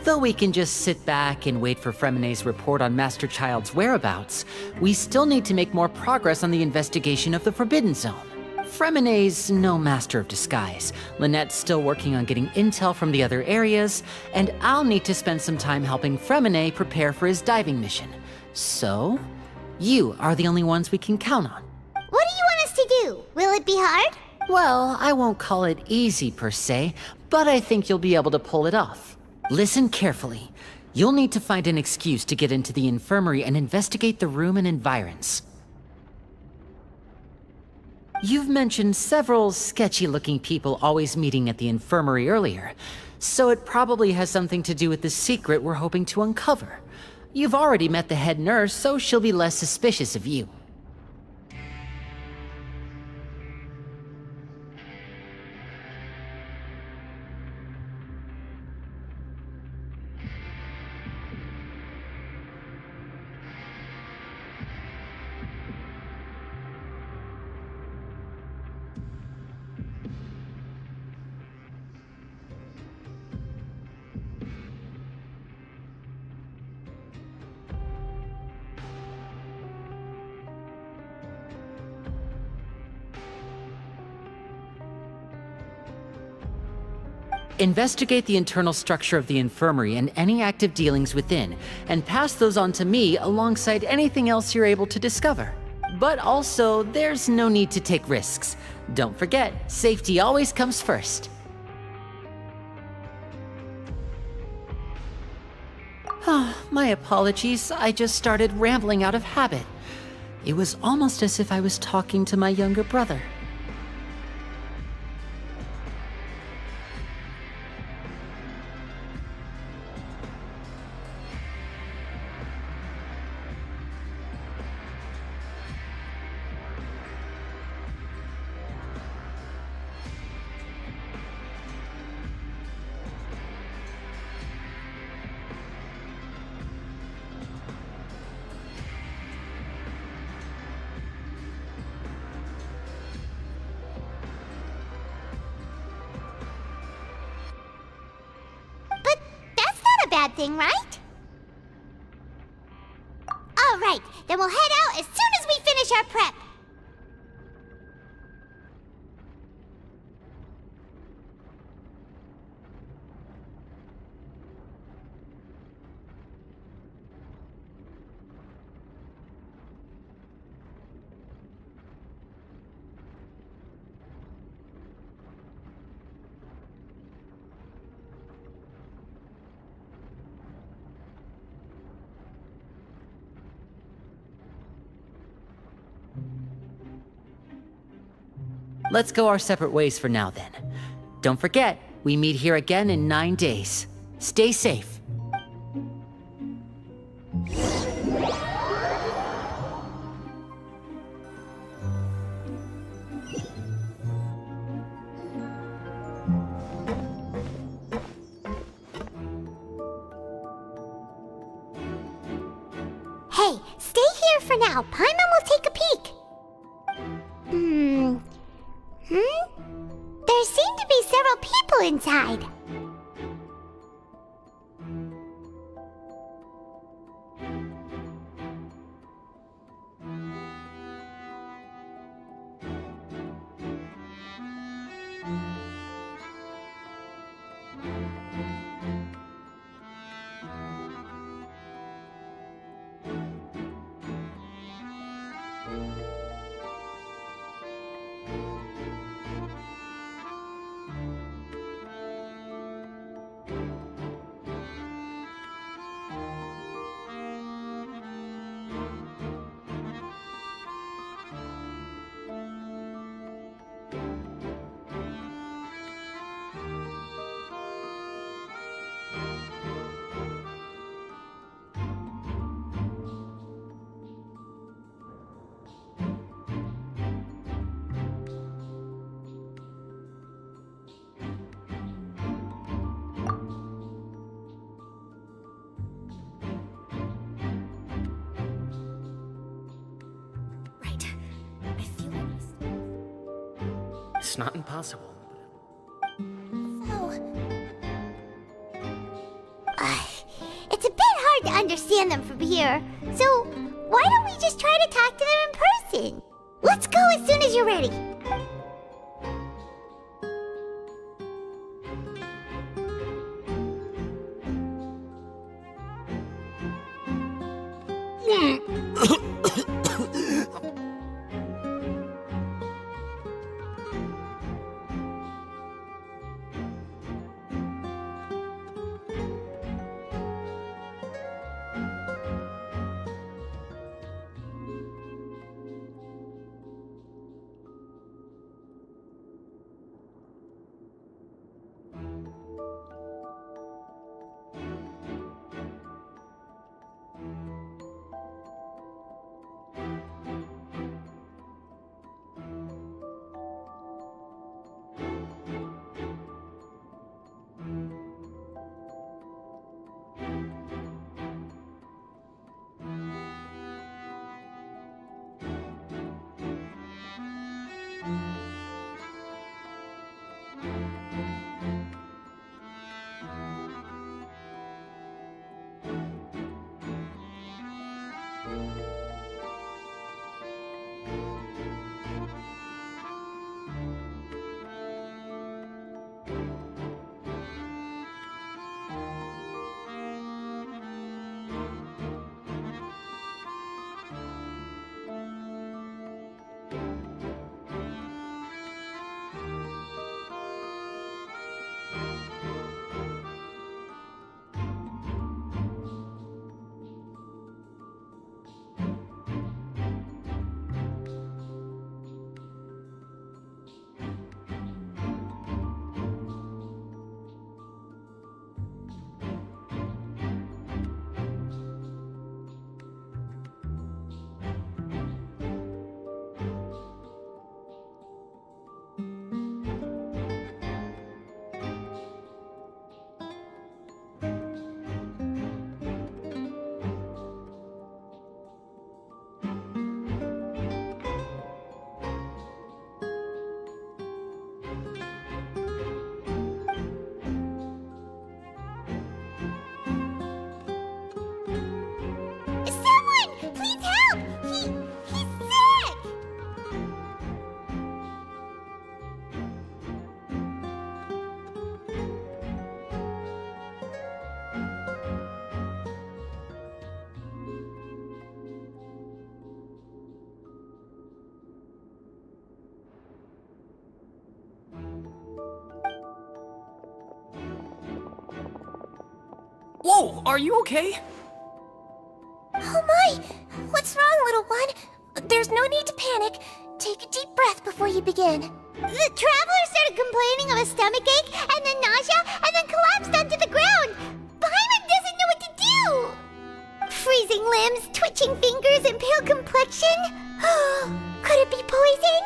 Though we can just sit back and wait for Fremine's report on Master Child's whereabouts, we still need to make more progress on the investigation of the Forbidden Zone. Fremine's no master of disguise, Lynette's still working on getting intel from the other areas, and I'll need to spend some time helping Fremine prepare for his diving mission. So, you are the only ones we can count on.
What do you want us to do? Will it be hard?
Well, I won't call it easy per se, but I think you'll be able to pull it off. Listen carefully. You'll need to find an excuse to get into the infirmary and investigate the room and environs. You've mentioned several sketchy-looking people always meeting at the infirmary earlier, so it probably has something to do with the secret we're hoping to uncover. You've already met the head nurse, so she'll be less suspicious of you. Investigate the internal structure of the infirmary and any active dealings within, and pass those on to me alongside anything else you're able to discover. But also, there's no need to take risks. Don't forget, safety always comes first. My apologies, I just started rambling out of habit. It was almost as if I was talking to my younger brother.
Bad thing, right? All right, then we'll head out as soon as we finish our prep.
Let's go our separate ways for now then. Don't forget, we meet here again in 9 days. Stay safe.
Hey, stay here for now. Paimon will take a peek. There seem to be several people inside.
It's not impossible.
It's a bit hard to understand them from here. So, why don't we just try to talk to them in person? Let's go as soon as you're ready.
Whoa, are you okay?
Oh my! What's wrong, little one? There's no need to panic. Take a deep breath before you begin. The traveler started complaining of a stomachache, and then nausea, and then collapsed onto the ground. Paimon doesn't know what to do! Freezing limbs, twitching fingers, and pale complexion? Could it be poison?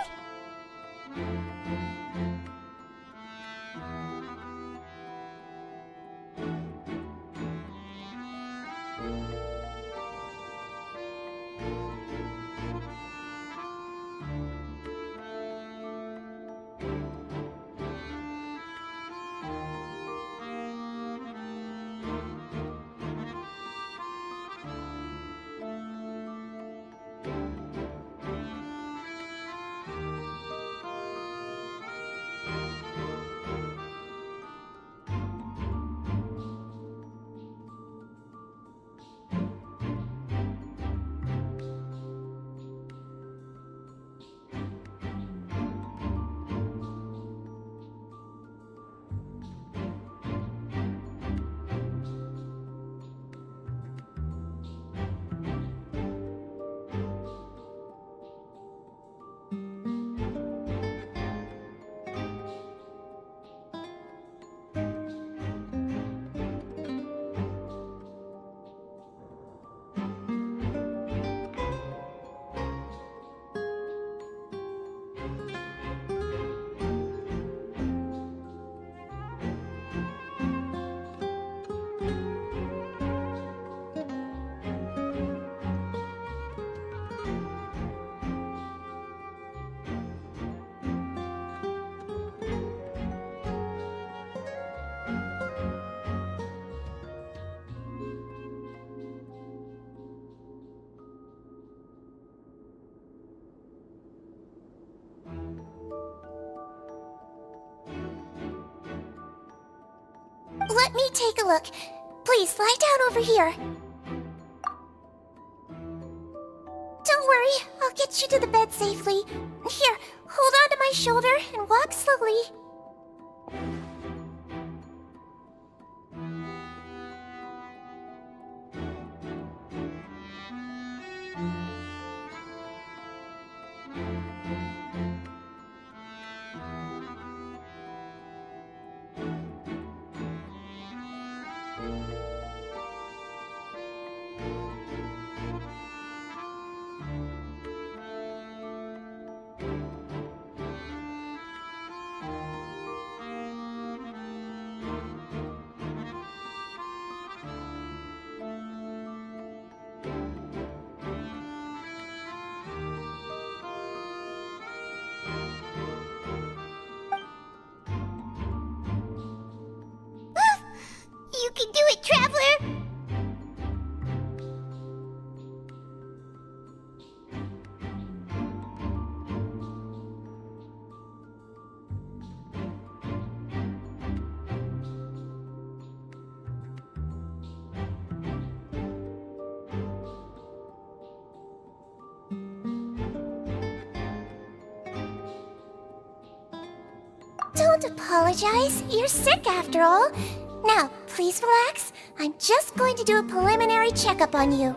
Let me take a look. Please, lie down over here. Don't worry, I'll get you to the bed safely. Here, hold on to my shoulder and walk slowly. You can do it, Traveler! Don't apologize. You're sick after all. Now, please relax. I'm just going to do a preliminary checkup on you.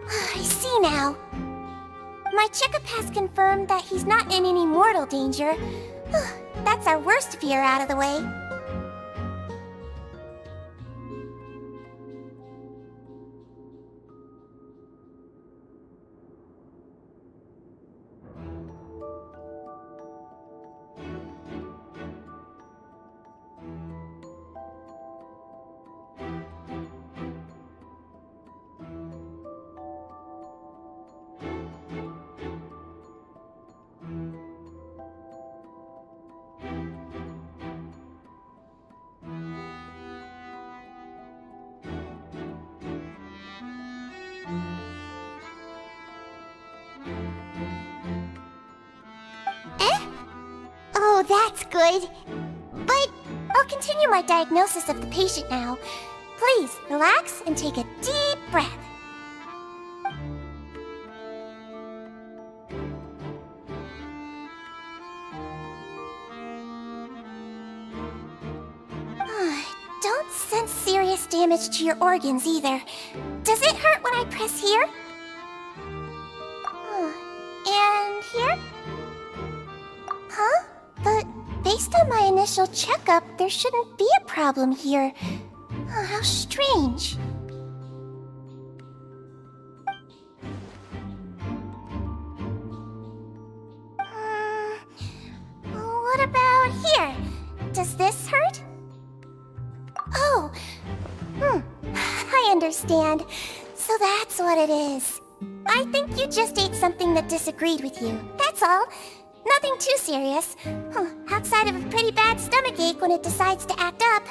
I see now. My checkup has confirmed that he's not in any mortal danger. That's our worst fear out of the way. Oh, that's good. But I'll continue my diagnosis of the patient now. Please, relax and take a deep breath. Don't sense serious damage to your organs either. Does it hurt when I press here? And here? Huh? But based on my initial checkup, there shouldn't be a problem here. How strange. What about here? Does this hurt? Oh, I understand. So that's what it is. I think you just ate something that disagreed with you. That's all. Nothing too serious. Outside of a pretty bad stomachache when it decides to act up.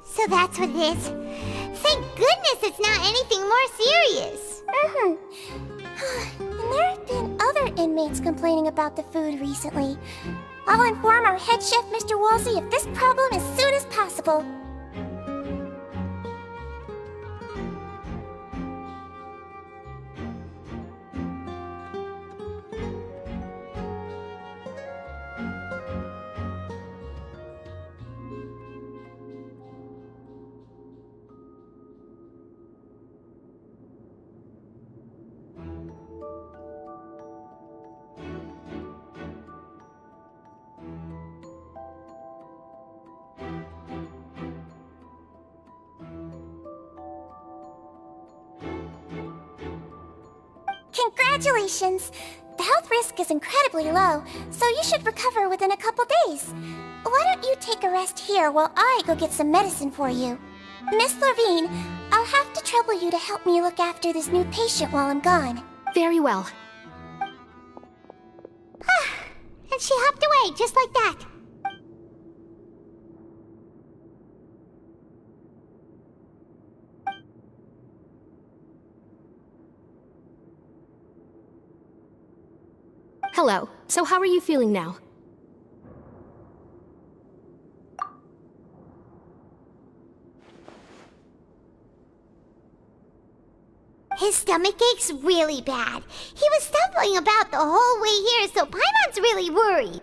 So that's what it is. Thank goodness it's not anything more serious.
And there have been other inmates complaining about the food recently. I'll inform our head chef, Mr. Woolsey, of this problem as soon as possible. Congratulations! The health risk is incredibly low, so you should recover within a couple days. Why don't you take a rest here while I go get some medicine for you? Miss Levine, I'll have to trouble you to help me look after this new patient while I'm gone.
Very well.
And she hopped away just like that.
Hello. So how are you feeling now?
His stomach ache's really bad. He was stumbling about the whole way here, so Paimon's really worried.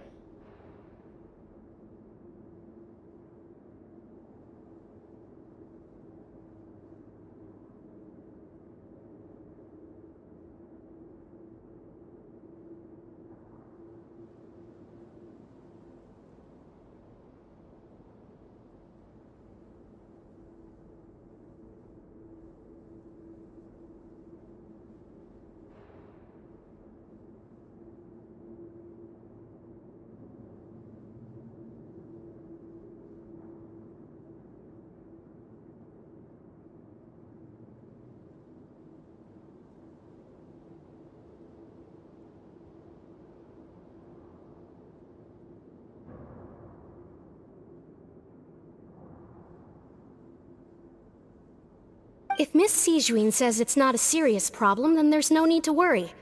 If Miss Sijuin says it's not a serious problem, then there's no need to worry.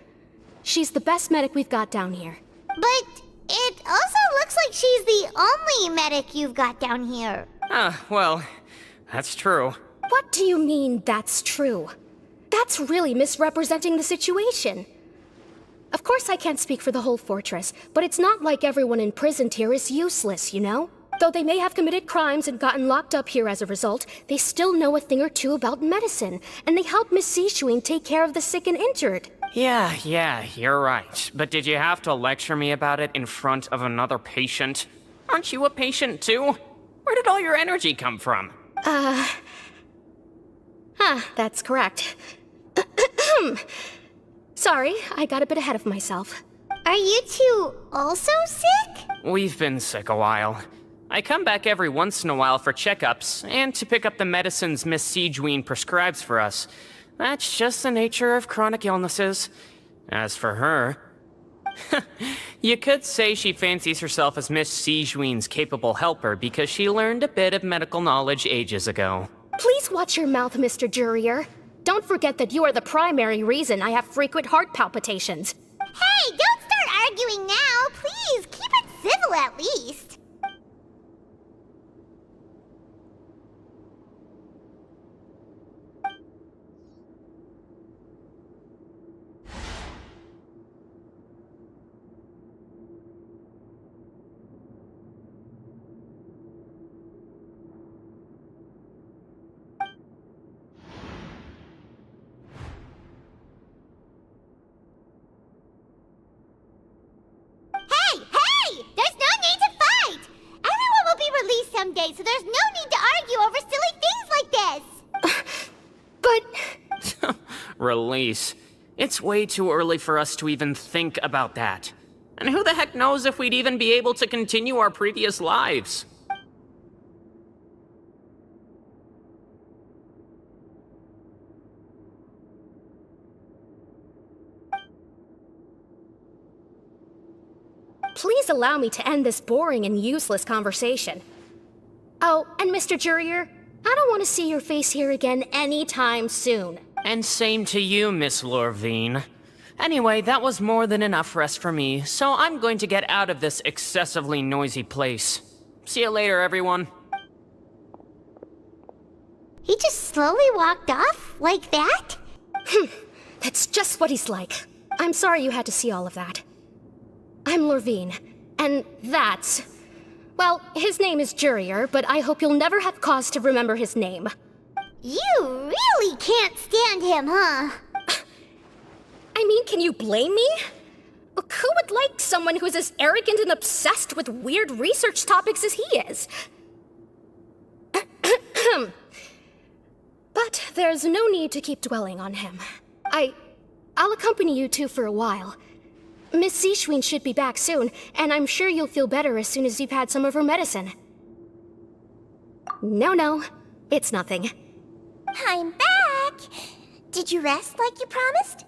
She's the best medic we've got down here.
But it also looks like she's the only medic you've got down here.
Well, that's true.
What do you mean, that's true? That's really misrepresenting the situation. Of course I can't speak for the whole fortress, but it's not like everyone imprisoned here is useless, you know? Though they may have committed crimes and gotten locked up here as a result, they still know a thing or two about medicine, and they help Miss Sijuin take care of the sick and injured.
Yeah, you're right. But did you have to lecture me about it in front of another patient? Aren't you a patient too? Where did all your energy come from?
That's correct. Sorry, I got a bit ahead of myself.
Are you two also sick?
We've been sick a while. I come back every once in a while for checkups, and to pick up the medicines Miss Sijuin prescribes for us. That's just the nature of chronic illnesses. As for her... you could say she fancies herself as Miss Sijuin's capable helper because she learned a bit of medical knowledge ages ago.
Please watch your mouth, Mr. Jurier. Don't forget that you are the primary reason I have frequent heart palpitations.
Hey, don't start arguing now! Please, keep it civil at least!
someday, so there's no need to argue over silly things like this!
But...
Release. It's way too early for us to even think about that. And who the heck knows if we'd even be able to continue our previous lives?
Please allow me to end this boring and useless conversation. Oh, and Mr. Jurier, I don't want to see your face here again anytime soon.
And same to you, Miss Lorvine. Anyway, that was more than enough rest for me, so I'm going to get out of this excessively noisy place. See you later, everyone.
He just slowly walked off? Like that?
That's just what he's like. I'm sorry you had to see all of that. I'm Lorvine, and that's... Well, his name is Jurier, but I hope you'll never have cause to remember his name.
You really can't stand him, huh?
I mean, can you blame me? Who would like someone who is as arrogant and obsessed with weird research topics as he is? But there's no need to keep dwelling on him. I'll accompany you two for a while. Miss Seashween should be back soon, and I'm sure you'll feel better as soon as you've had some of her medicine. No, it's nothing.
I'm back! Did you rest like you promised?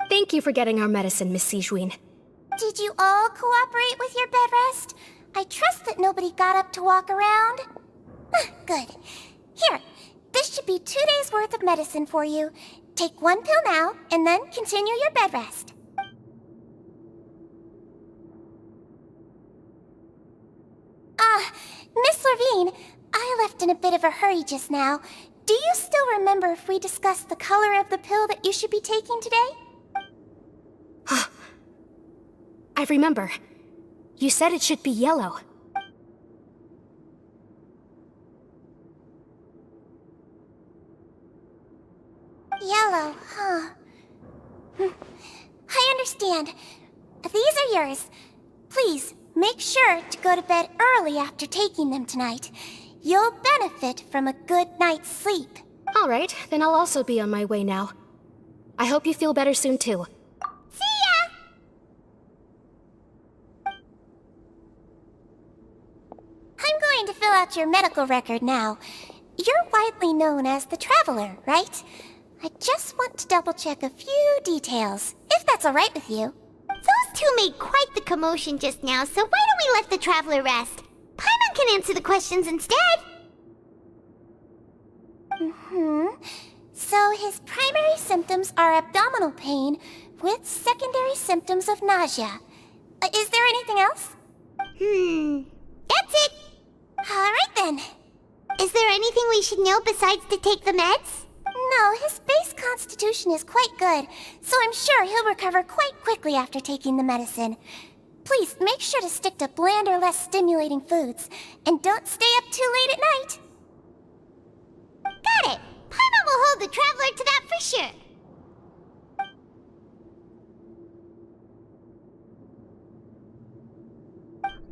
Thank you for getting our medicine, Miss Seashween.
Did you all cooperate with your bed rest? I trust that nobody got up to walk around. Good. Here, this should be 2 days' worth of medicine for you. Take 1 pill now, and then continue your bed rest. Miss Lorvine, I left in a bit of a hurry just now. Do you still remember if we discussed the color of the pill that you should be taking today?
I remember. You said it should be yellow.
Yellow, huh? I understand. These are yours. Please, make sure to go to bed early after taking them tonight. You'll benefit from a good night's sleep.
All right, then I'll also be on my way now. I hope you feel better soon, too.
See ya! I'm going to fill out your medical record now. You're widely known as the Traveler, right? I just want to double-check a few details, if that's all right with you. Those two made quite the commotion just now, so why don't we let the Traveler rest? Paimon can answer the questions instead. So his primary symptoms are abdominal pain with secondary symptoms of nausea. Is there anything else? That's it. All right then. Is there anything we should know besides to take the meds? No, his base constitution is quite good, so I'm sure he'll recover quite quickly after taking the medicine. Please, make sure to stick to bland or less stimulating foods, and don't stay up too late at night. Got it! Paimon will hold the Traveler to that for sure.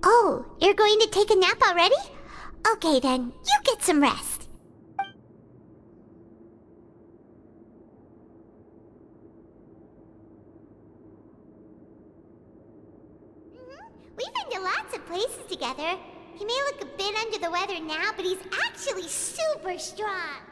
Oh, you're going to take a nap already? Okay then, you get some rest. We've been to lots of places together. He may look a bit under the weather now, but he's actually super strong.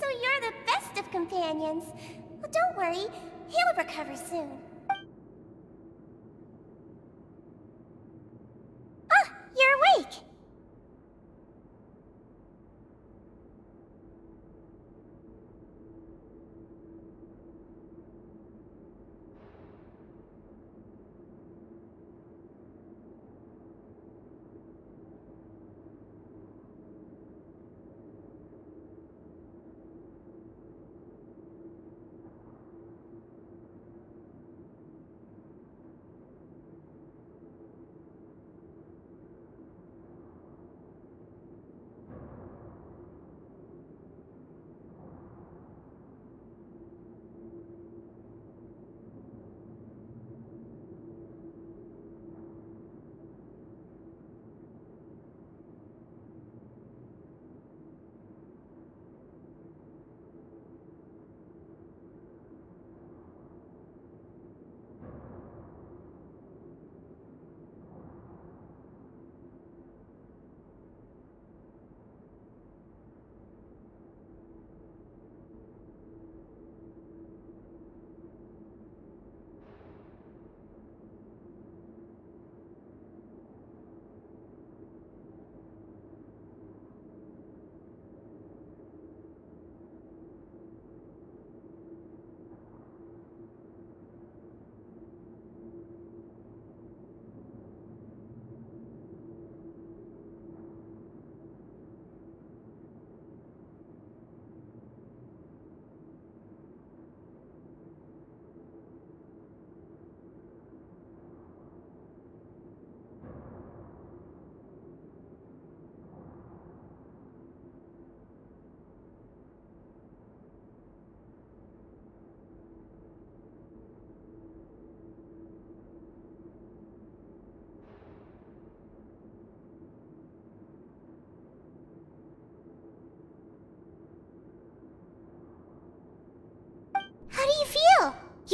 So you're the best of companions. Well, don't worry, he'll recover soon. Ah, you're awake!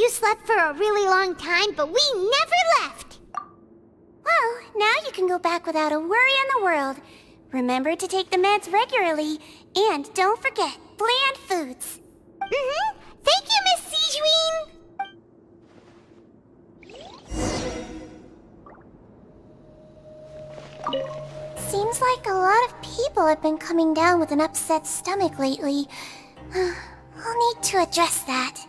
You slept for a really long time, but we never left!
Well, now you can go back without a worry in the world. Remember to take the meds regularly, and don't forget, bland foods.
Mm-hmm. Thank you, Miss Siegeween!
Seems like a lot of people have been coming down with an upset stomach lately. I'll need to address that.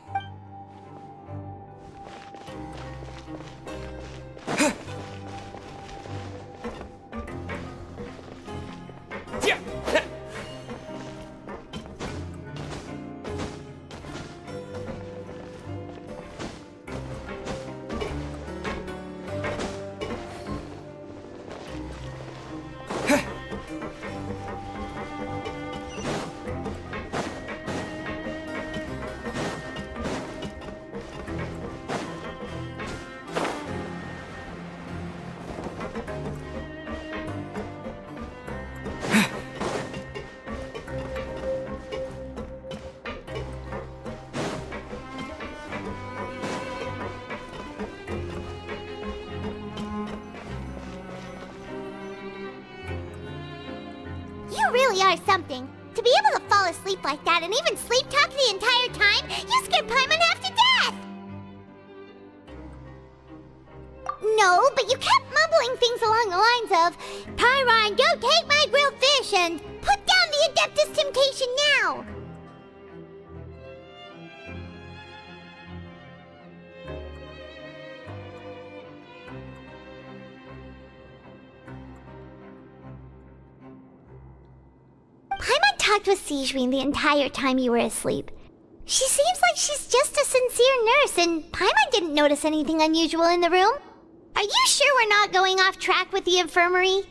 You really are something. To be able to fall asleep like that and even sleep talk the entire time, you scared Paimon half to death! No, but you kept mumbling things along the lines of, Pyron, don't take my grilled fish, and put down the Adeptus Temptation now! Paimon talked with Siegeween the entire time you were asleep. She seems like she's just a sincere nurse, and Paimon didn't notice anything unusual in the room. Are you sure we're not going off track with the infirmary?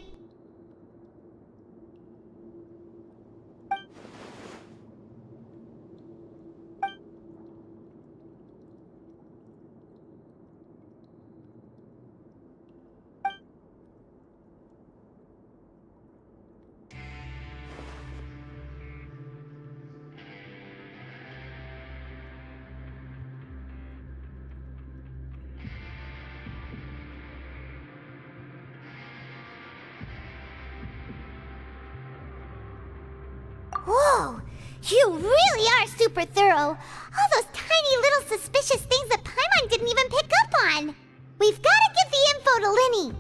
Whoa! You really are super thorough! All those tiny little suspicious things that Paimon didn't even pick up on! We've gotta give the info to Linny!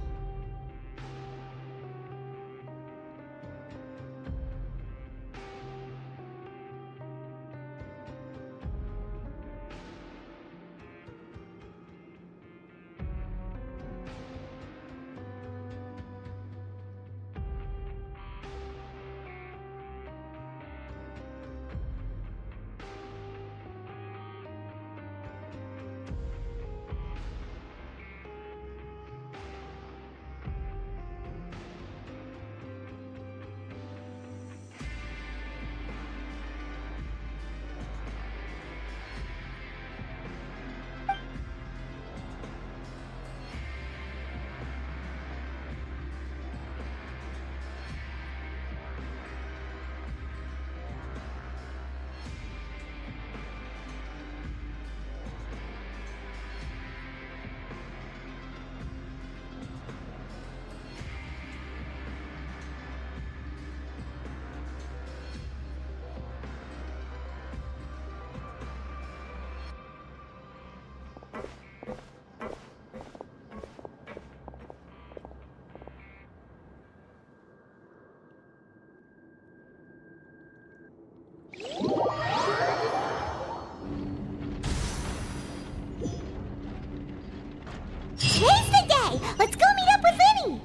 Today's the day! Let's go meet up with Linny!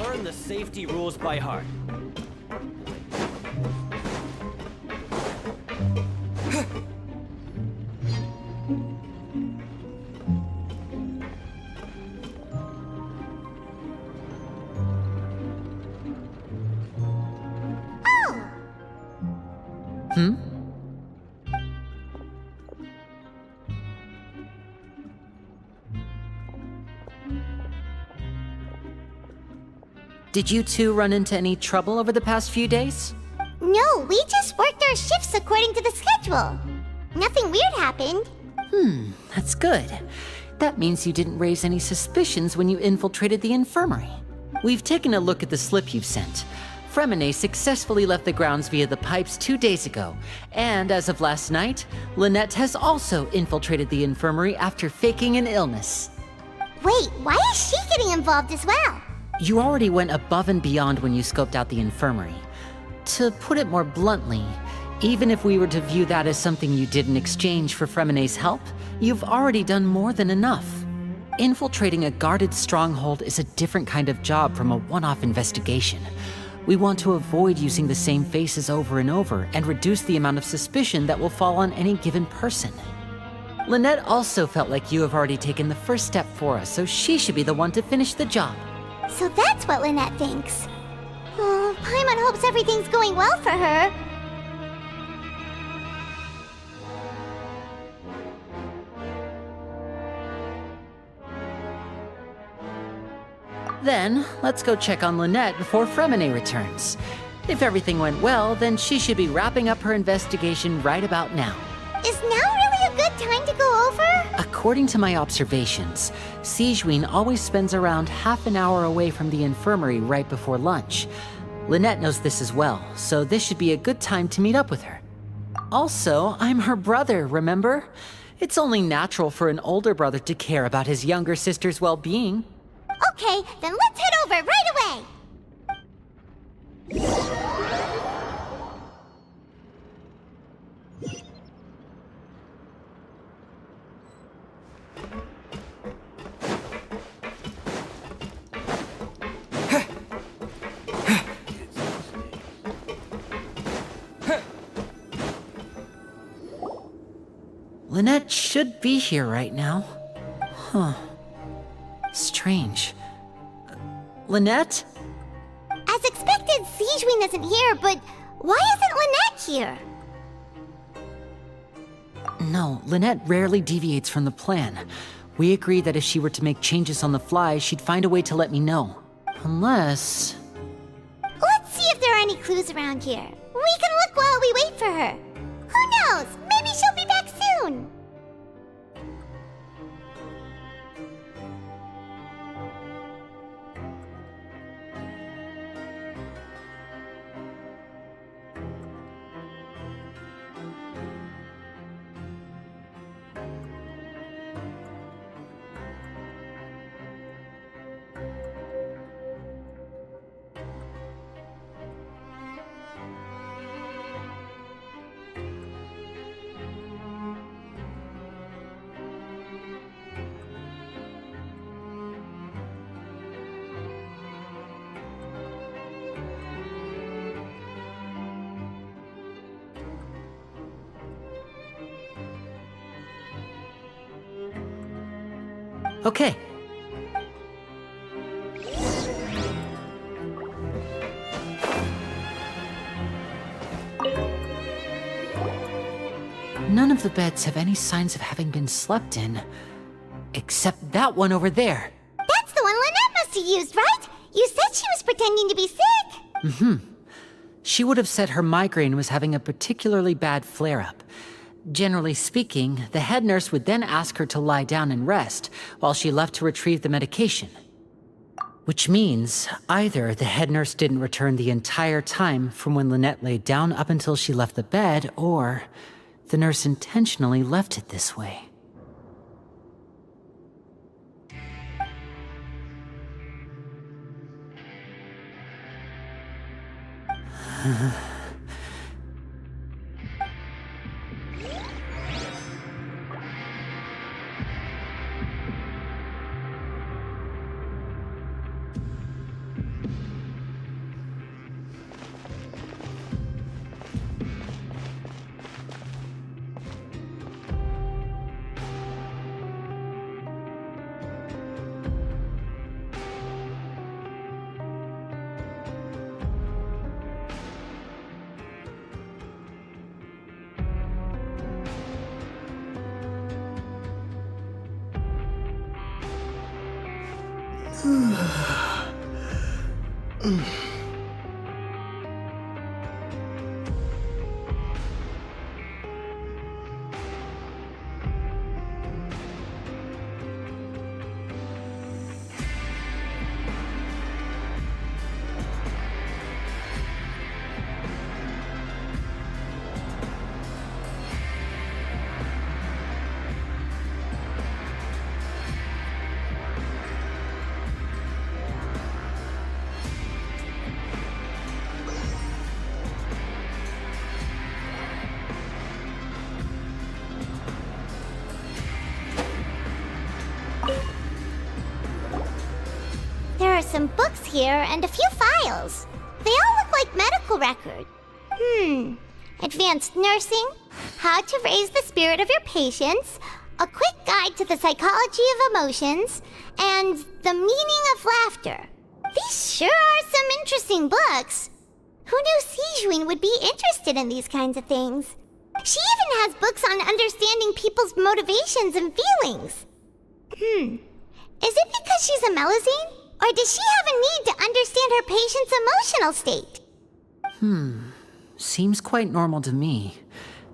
Learn the safety rules by heart.
Did you two run into any trouble over the past few days?
No, we just worked our shifts according to the schedule. Nothing weird happened.
That's good. That means you didn't raise any suspicions when you infiltrated the infirmary. We've taken a look at the slip you've sent. Fremine successfully left the grounds via the pipes 2 days ago, and as of last night, Lynette has also infiltrated the infirmary after faking an illness.
Wait, why is she getting involved as well?
You already went above and beyond when you scoped out the infirmary. To put it more bluntly, even if we were to view that as something you did in exchange for Fremine's help, you've already done more than enough. Infiltrating a guarded stronghold is a different kind of job from a one-off investigation. We want to avoid using the same faces over and over and reduce the amount of suspicion that will fall on any given person. Lynette also felt like you have already taken the first step for us, so she should be the one to finish the job.
So that's what Lynette thinks. Oh, Paimon hopes everything's going well for her.
Then, let's go check on Lynette before Fremine returns. If everything went well, then she should be wrapping up her investigation right about now.
Is now really a good time to go over?
According to my observations, Sigewinne always spends around half an hour away from the infirmary right before lunch. Lynette knows this as well, so this should be a good time to meet up with her. Also, I'm her brother, remember? It's only natural for an older brother to care about his younger sister's well-being.
Okay, then let's head over right away!
Lynette should be here right now. Huh. Strange. Lynette?
As expected, Sigewinne isn't here, but why isn't Lynette here?
No, Lynette rarely deviates from the plan. We agreed that if she were to make changes on the fly, she'd find a way to let me know. Unless...
Let's see if there are any clues around here. We can look while we wait for her. Who knows? Maybe she'll be back soon.
Okay. None of the beds have any signs of having been slept in. Except that one over there.
That's the one Lynette must have used, right? You said she was pretending to be sick.
She would have said her migraine was having a particularly bad flare-up. Generally speaking, the head nurse would then ask her to lie down and rest, while she left to retrieve the medication. Which means, either the head nurse didn't return the entire time from when Lynette laid down up until she left the bed, or the nurse intentionally left it this way.
There are some books here and a few files. They all look like medical records. Advanced nursing, how to raise the spirit of your patients, a quick guide to the psychology of emotions, and the meaning of laughter. These sure are some interesting books. Who knew Sijuin would be interested in these kinds of things? She even has books on understanding people's motivations and feelings. Is it because she's a Melusine? Or does she have a need to understand her patient's emotional state?
Seems quite normal to me.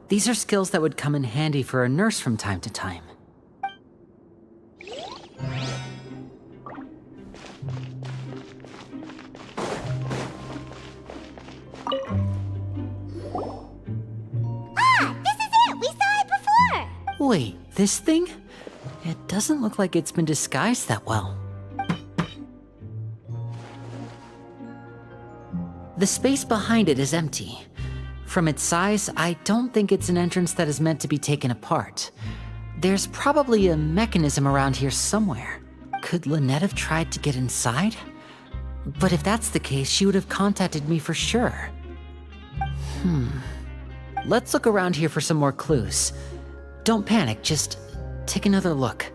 These are skills that would come in handy for a nurse from time to time.
This is it! We saw it before!
Wait, this thing? It doesn't look like it's been disguised that well. The space behind it is empty. From its size, I don't think it's an entrance that is meant to be taken apart. There's probably a mechanism around here somewhere. Could Lynette have tried to get inside? But if that's the case, she would have contacted me for sure. Let's look around here for some more clues. Don't panic, just take another look.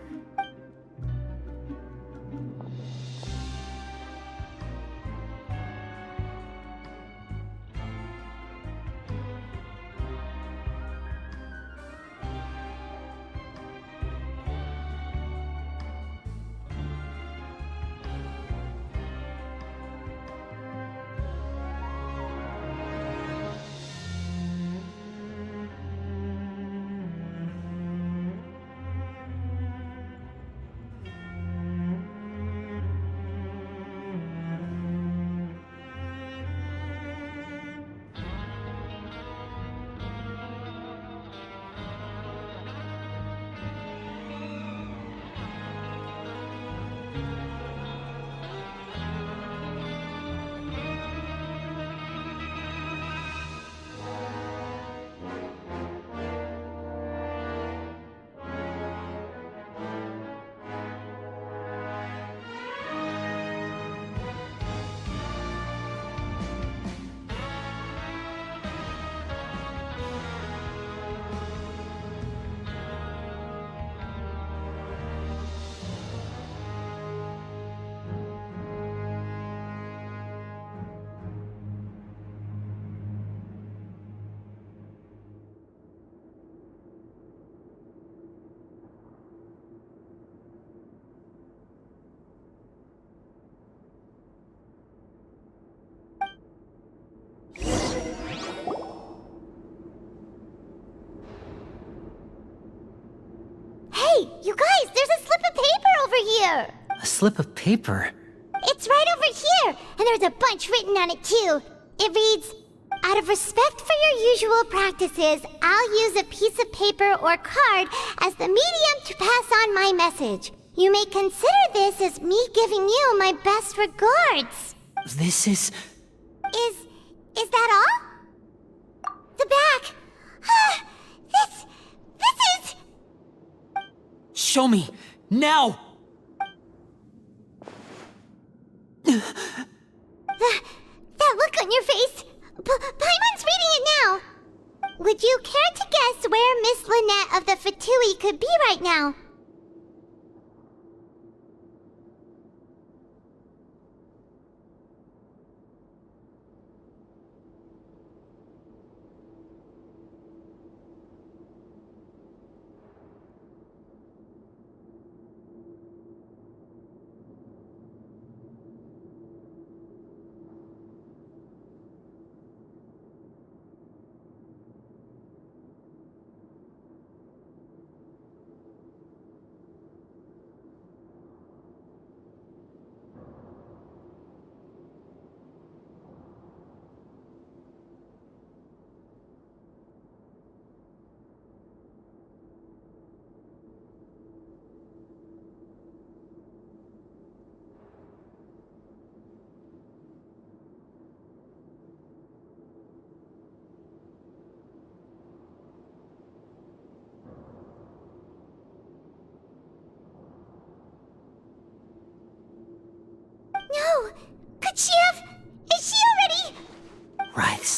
You guys, there's a slip of paper over here!
A slip of paper?
It's right over here, and there's a bunch written on it too. It reads, "Out of respect for your usual practices, I'll use a piece of paper or card as the medium to pass on my message. You may consider this as me giving you my best regards."
This is...
Is that all? The back. This is...
Show me! Now!
That look on your face. Paimon's reading it now. Would you care to guess where Miss Lynette of the Fatui could be right now?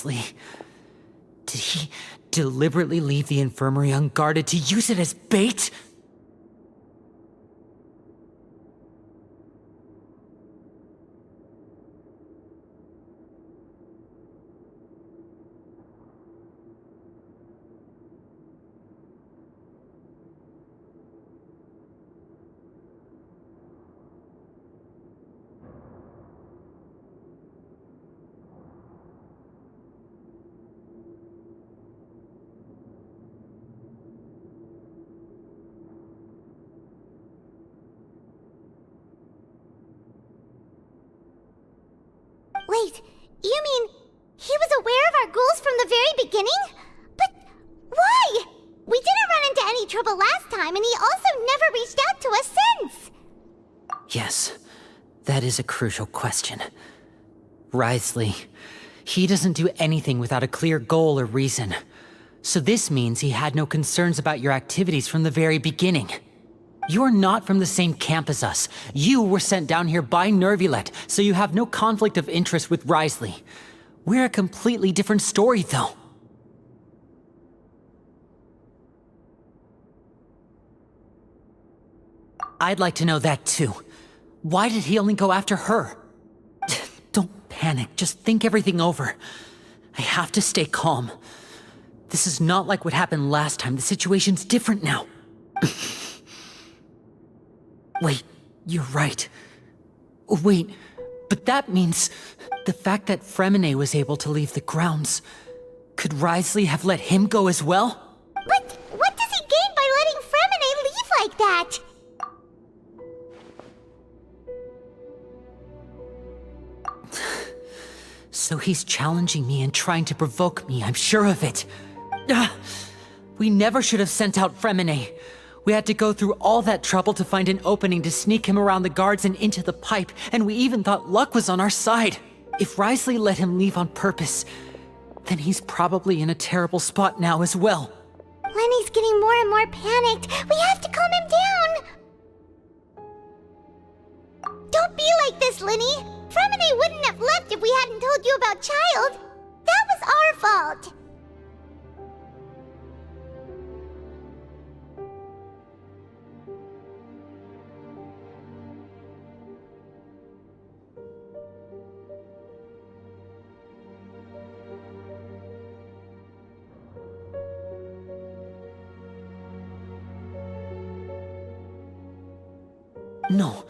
Wriothesley? Did he deliberately leave the infirmary unguarded to use it as bait?
Wait, you mean he was aware of our goals from the very beginning? But why? We didn't run into any trouble last time, and he also never reached out to us since.
Yes, that is a crucial question. Wriothesley, he doesn't do anything without a clear goal or reason. So this means he had no concerns about your activities from the very beginning. You're not from the same camp as us. You were sent down here by Nervulet, so you have no conflict of interest with Wriothesley. We're a completely different story, though. I'd like to know that too. Why did he only go after her? Don't panic, just think everything over. I have to stay calm. This is not like what happened last time. The situation's different now. Wait, you're right. Wait, but that means the fact that Fremine was able to leave the grounds. Could Wriothesley have let him go as well?
But what does he gain by letting Fremine leave like that?
So he's challenging me and trying to provoke me, I'm sure of it. We never should have sent out Fremine. We had to go through all that trouble to find an opening to sneak him around the guards and into the pipe, and we even thought luck was on our side. If Wriothesley let him leave on purpose, then he's probably in a terrible spot now as well.
Lenny's getting more and more panicked. We have to calm him down. Don't be like this, Lenny. Fremine wouldn't have left if we hadn't told you about Child. That was our fault.
No,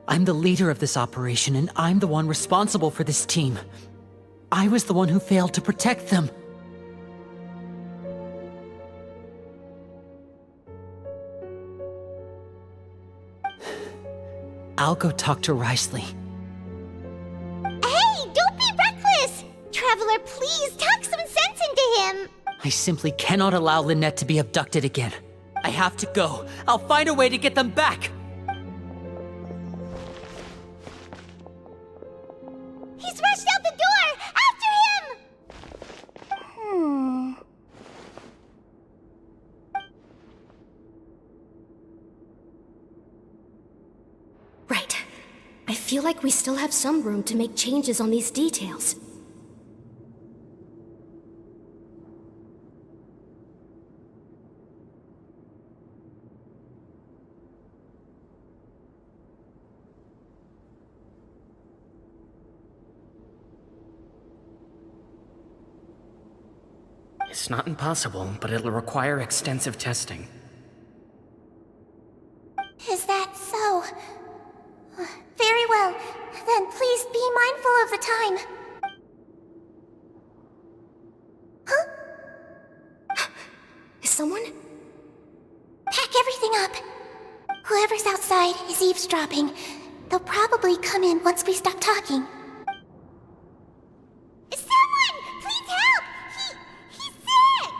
I'm the leader of this operation, and I'm the one responsible for this team. I was the one who failed to protect them. I'll go talk to Wriothesley.
Hey, don't be reckless! Traveler, please talk some sense into him!
I simply cannot allow Lynette to be abducted again. I have to go. I'll find a way to get them back!
He's rushed out the door! After him!
Right. I feel like we still have some room to make changes on these details.
It's not impossible, but it'll require extensive testing.
Is that so? Very well. Then please be mindful of the time. Huh?
Is someone?
Pack everything up. Whoever's outside is eavesdropping. They'll probably come in once we stop talking. Someone! Please help! He's sick!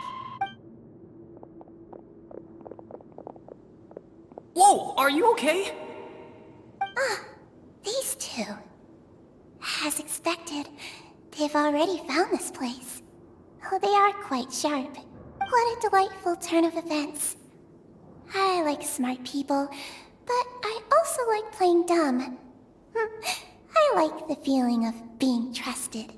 Whoa, are you okay?
These two. As expected, they've already found this place. Oh, they are quite sharp. What a delightful turn of events. I like smart people, but I also like playing dumb. I like the feeling of being trusted.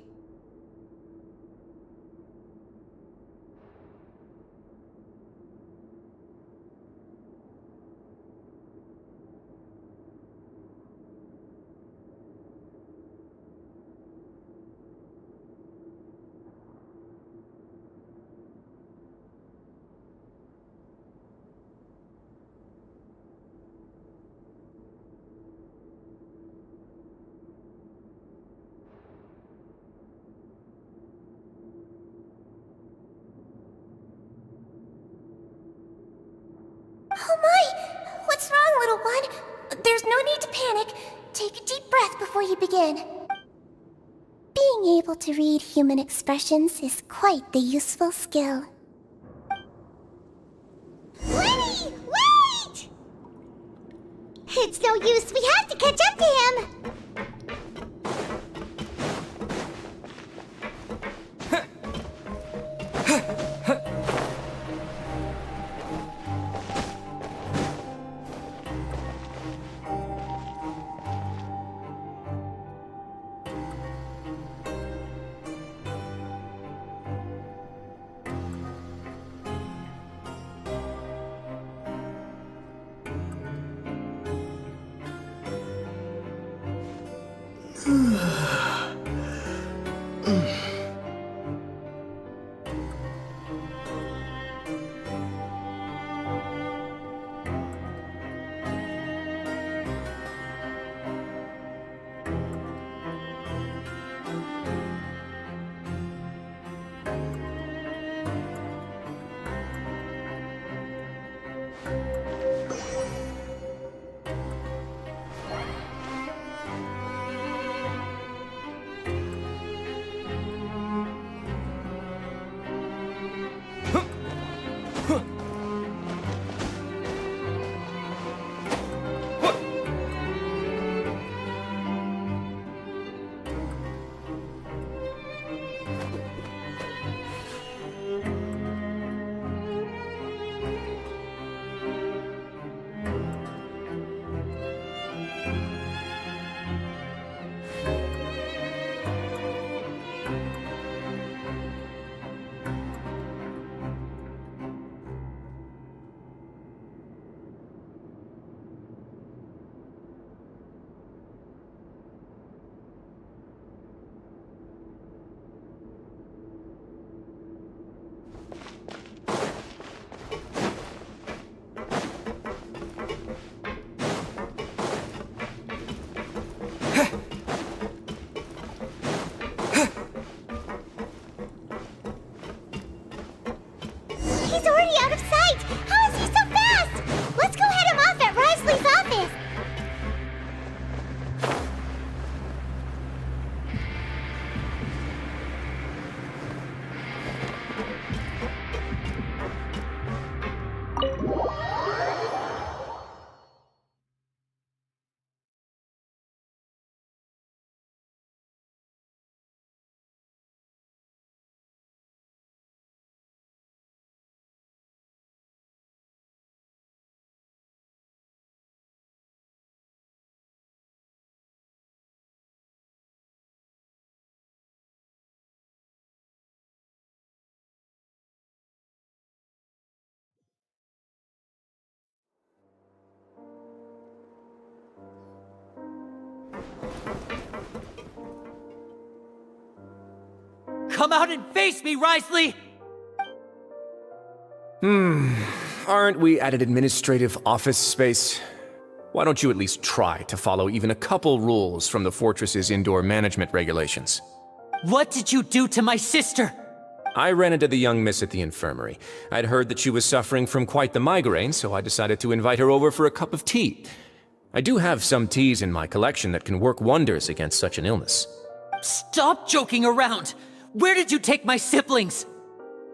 little one. There's no need to panic. Take a deep breath before you begin. Being able to read human expressions is quite the useful skill. Lenny, wait! It's no use. We have to catch up to him. Out of sight! How is he so fast? Let's go head him off at Risley's office!
Come out and face me, Risley!
Aren't we at an administrative office space? Why don't you at least try to follow even a couple rules from the fortress's indoor management regulations?
What did you do to my sister?
I ran into the young miss at the infirmary. I'd heard that she was suffering from quite the migraine, so I decided to invite her over for a cup of tea. I do have some teas in my collection that can work wonders against such an illness.
Stop joking around! Where did you take my siblings?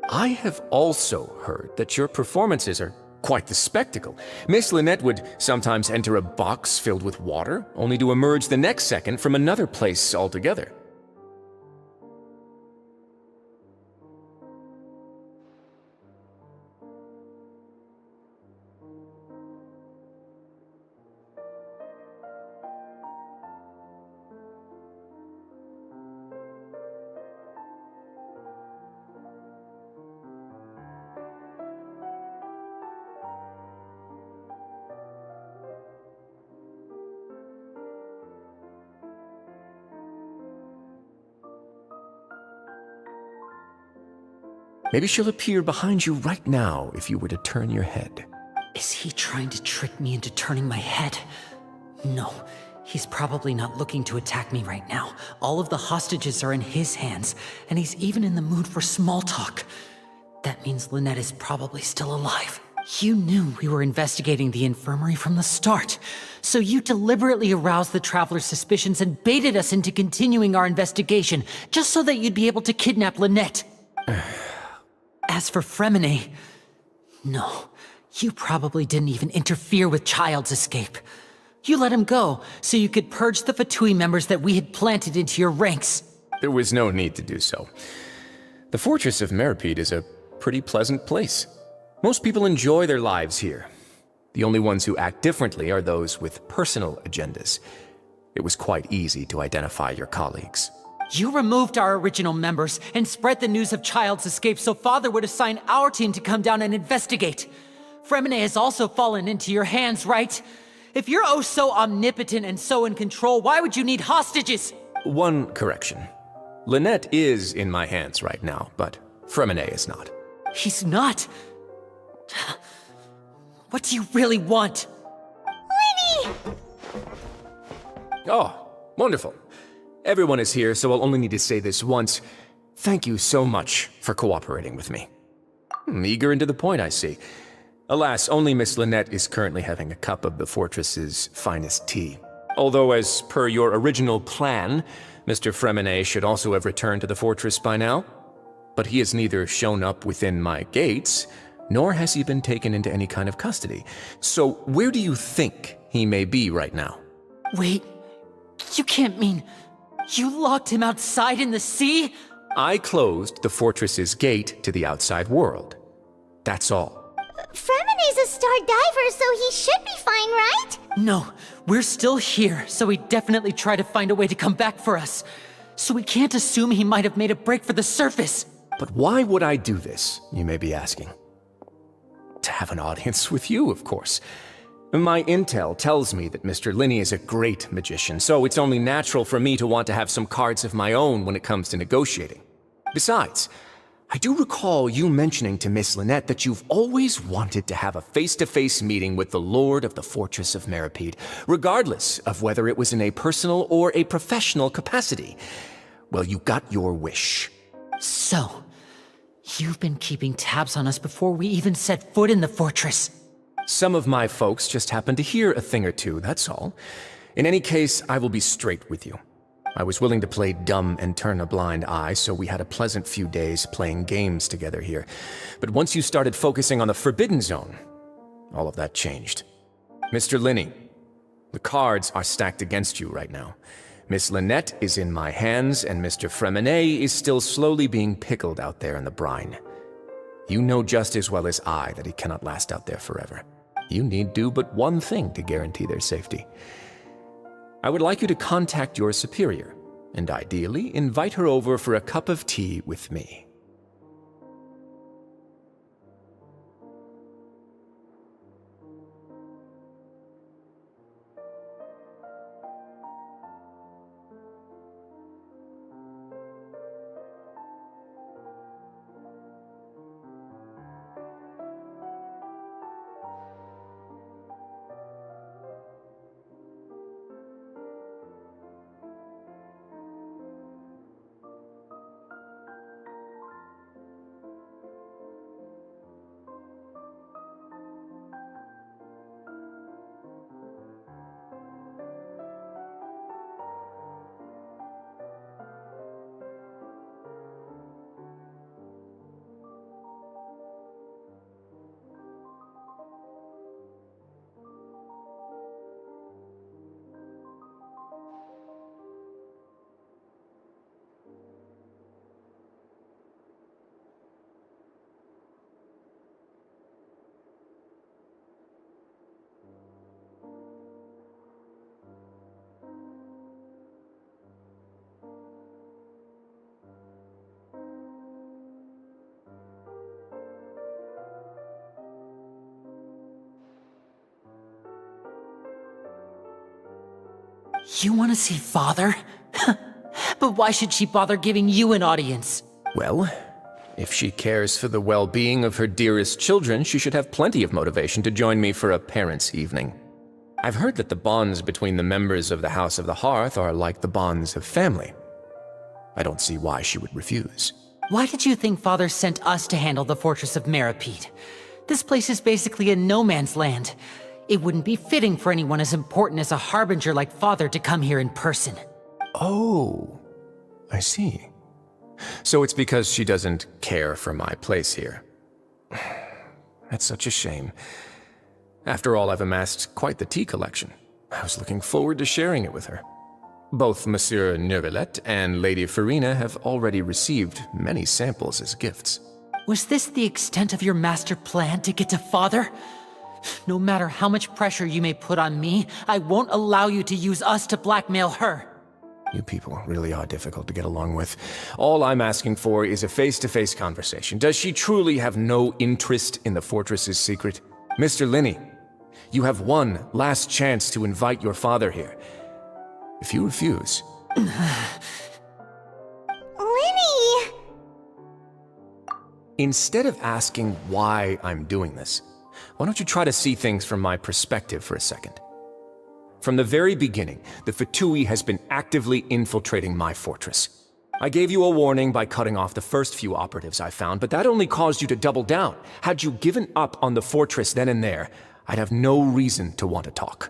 I have also heard that your performances are quite the spectacle. Miss Lynette would sometimes enter a box filled with water, only to emerge the next second from another place altogether. Maybe she'll appear behind you right now if you were to turn your head.
Is he trying to trick me into turning my head? No, he's probably not looking to attack me right now. All of the hostages are in his hands, and he's even in the mood for small talk. That means Lynette is probably still alive. You knew we were investigating the infirmary from the start, so you deliberately aroused the Traveler's suspicions and baited us into continuing our investigation, just so that you'd be able to kidnap Lynette. As for Fremine, no, you probably didn't even interfere with Child's escape. You let him go, so you could purge the Fatui members that we had planted into your ranks.
There was no need to do so. The Fortress of Meripede is a pretty pleasant place. Most people enjoy their lives here. The only ones who act differently are those with personal agendas. It was quite easy to identify your colleagues.
You removed our original members and spread the news of Child's escape so Father would assign our team to come down and investigate. Fremine has also fallen into your hands, right? If you're oh so omnipotent and so in control, why would you need hostages?
One correction. Lynette is in my hands right now, but Fremine is not.
He's not? What do you really want?
Lenny!
Oh, wonderful. Everyone is here, so I'll only need to say this once. Thank you so much for cooperating with me. Eager and to the point, I see. Alas, only Miss Lynette is currently having a cup of the fortress's finest tea. Although, as per your original plan, Mr. Fremine should also have returned to the fortress by now. But he has neither shown up within my gates, nor has he been taken into any kind of custody. So where do you think he may be right now?
Wait, you can't mean you locked him outside in the sea?
I closed the fortress's gate to the outside world. That's all.
Fremine's a star diver, so he should be fine, right?
No, we're still here, so he'd definitely try to find a way to come back for us. So we can't assume he might have made a break for the surface.
But why would I do this, you may be asking? To have an audience with you, of course. My intel tells me that Mr. Linney is a great magician, so it's only natural for me to want to have some cards of my own when it comes to negotiating. Besides, I do recall you mentioning to Miss Lynette that you've always wanted to have a face-to-face meeting with the Lord of the Fortress of Meripede, regardless of whether it was in a personal or a professional capacity. Well, you got your wish.
So, you've been keeping tabs on us before we even set foot in the fortress.
Some of my folks just happened to hear a thing or two, that's all. In any case, I will be straight with you. I was willing to play dumb and turn a blind eye, so we had a pleasant few days playing games together here. But once you started focusing on the Forbidden Zone, all of that changed. Mr. Linney, the cards are stacked against you right now. Miss Lynette is in my hands, and Mr. Fremine is still slowly being pickled out there in the brine. You know just as well as I that he cannot last out there forever. You need do but one thing to guarantee their safety. I would like you to contact your superior, and ideally invite her over for a cup of tea with me.
You want to see Father? But why should she bother giving you an audience?
Well, if she cares for the well-being of her dearest children, she should have plenty of motivation to join me for a parents' evening. I've heard that the bonds between the members of the House of the Hearth are like the bonds of family. I don't see why she would refuse.
Why did you think Father sent us to handle the Fortress of Meripede? This place is basically a no man's land. It wouldn't be fitting for anyone as important as a harbinger like Father to come here in person.
Oh, I see. So it's because she doesn't care for my place here. That's such a shame. After all, I've amassed quite the tea collection. I was looking forward to sharing it with her. Both Monsieur Neuvillette and Lady Farina have already received many samples as gifts.
Was this the extent of your master plan to get to Father? No matter how much pressure you may put on me, I won't allow you to use us to blackmail her.
You people really are difficult to get along with. All I'm asking for is a face-to-face conversation. Does she truly have no interest in the fortress's secret? Mr. Linney, you have one last chance to invite your father here. If you refuse...
Linny!
Instead of asking why I'm doing this, why don't you try to see things from my perspective for a second? From the very beginning, the Fatui has been actively infiltrating my fortress. I gave you a warning by cutting off the first few operatives I found, but that only caused you to double down. Had you given up on the fortress then and there, I'd have no reason to want to talk.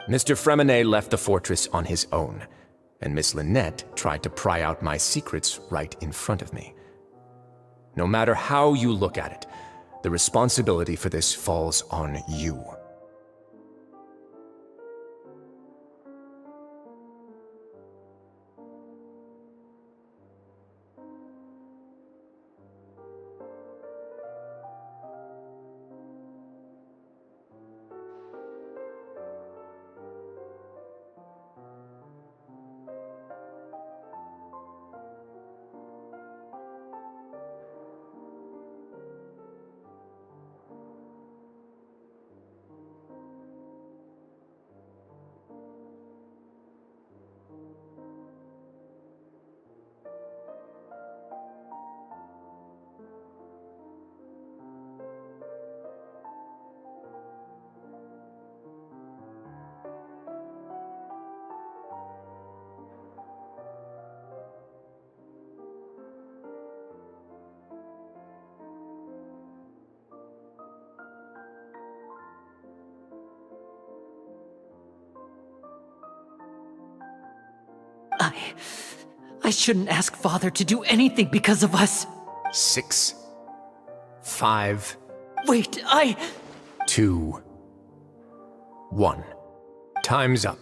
Mr. Fremenet left the fortress on his own, and Miss Lynette tried to pry out my secrets right in front of me. No matter how you look at it, the responsibility for this falls on you.
I shouldn't ask Father to do anything because of us.
6, 5...
Wait,
2, 1. Time's up.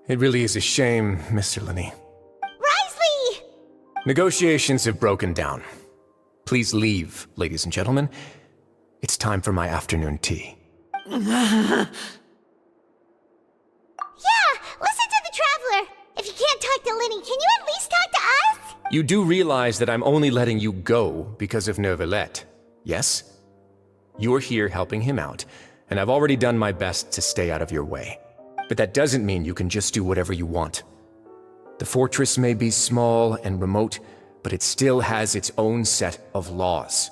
It really is a shame, Mr. Linney.
Risley!
Negotiations have broken down. Please leave, ladies and gentlemen. It's time for my afternoon tea.
Yeah, listen to the Traveler! If you can't talk to Linny, can you at least talk to us?
You do realize that I'm only letting you go because of Neuvillette, yes? You're here helping him out, and I've already done my best to stay out of your way. But that doesn't mean you can just do whatever you want. The fortress may be small and remote, but it still has its own set of laws.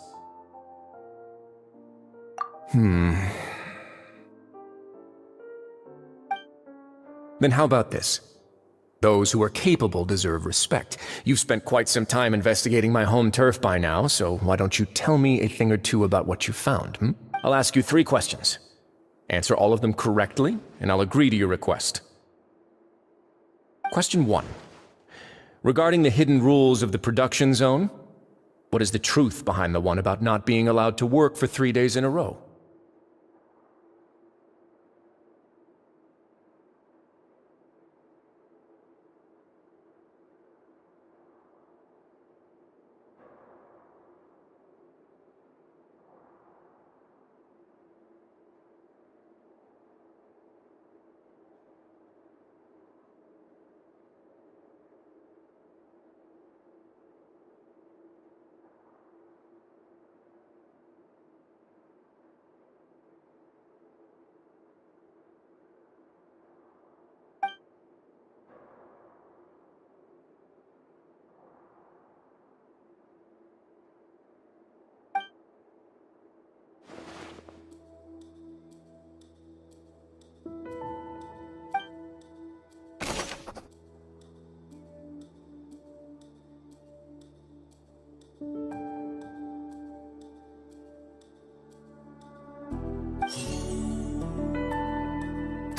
Then how about this? Those who are capable deserve respect. You've spent quite some time investigating my home turf by now, so why don't you tell me a thing or two about what you found, I'll ask you 3 questions. Answer all of them correctly, and I'll agree to your request. Question 1. Regarding the hidden rules of the production zone, what is the truth behind the one about not being allowed to work for 3 days in a row?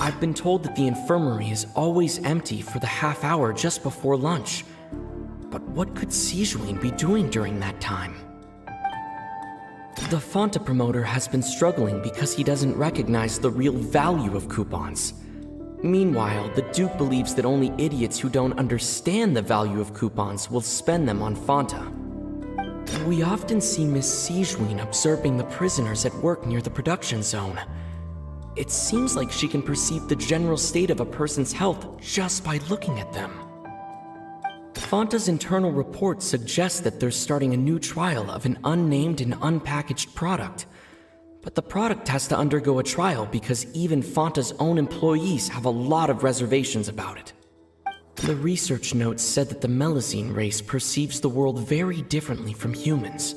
I've been told that the infirmary is always empty for the half hour just before lunch. But what could Sijuin be doing during that time? The Fanta promoter has been struggling because he doesn't recognize the real value of coupons. Meanwhile, the Duke believes that only idiots who don't understand the value of coupons will spend them on Fanta. We often see Miss Sijuin observing the prisoners at work near the production zone. It seems like she can perceive the general state of a person's health just by looking at them. Fanta's internal report suggests that they're starting a new trial of an unnamed and unpackaged product. But the product has to undergo a trial because even Fanta's own employees have a lot of reservations about it. The research notes said that the Melazine race perceives the world very differently from humans.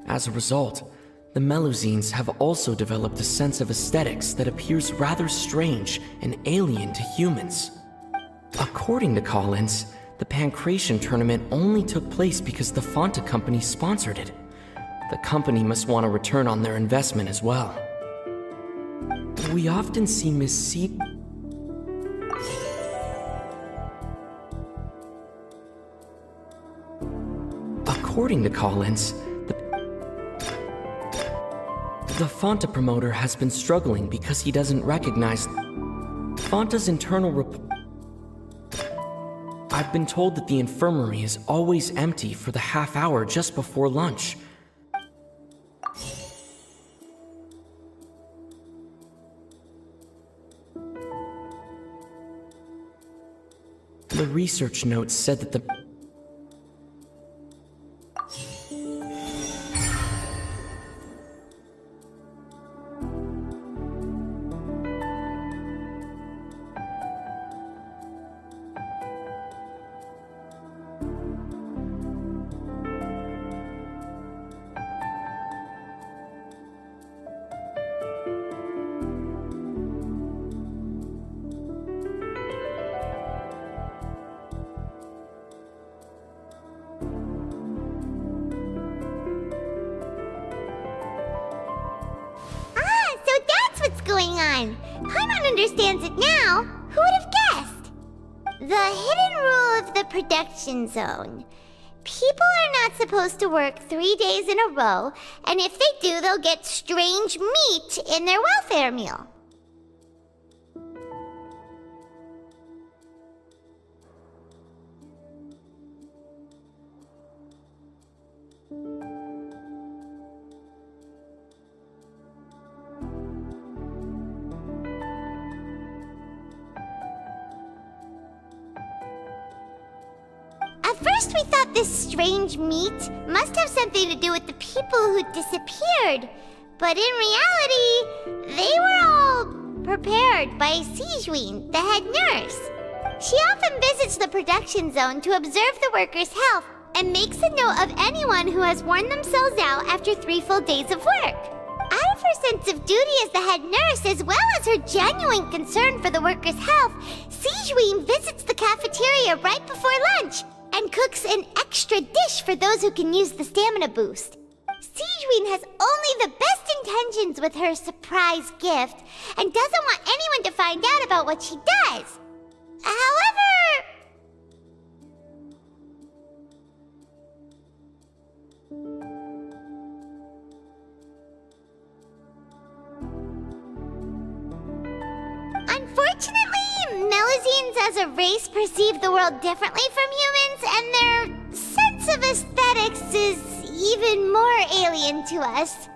As a result, the Melazines have also developed a sense of aesthetics that appears rather strange and alien to humans. According to Collins, the Pancration tournament only took place because the Fanta company sponsored it. The company must want a return on their investment as well. We often see Miss C. According to Collins, the Fanta promoter has been struggling because he doesn't recognize Fanta's internal report. I've been told that the infirmary is always empty for the half hour just before lunch. The research notes said that the
going on. Paimon understands it now. Who would have guessed? The hidden rule of the production zone. People are not supposed to work 3 days in a row, and if they do, they'll get strange meat in their welfare meal. At first we thought this strange meat must have something to do with the people who disappeared. But in reality, they were all prepared by Sijuin, the head nurse. She often visits the production zone to observe the workers' health and makes a note of anyone who has worn themselves out after 3 full days of work. Out of her sense of duty as the head nurse, as well as her genuine concern for the workers' health, Sijuin visits the cafeteria right before lunch and cooks an extra dish for those who can use the stamina boost. Sijuin has only the best intentions with her surprise gift and doesn't want anyone to find out about what she does. However... Unfortunately, Melazines as a race perceive the world differently from humans, and their sense of aesthetics is even more alien to us.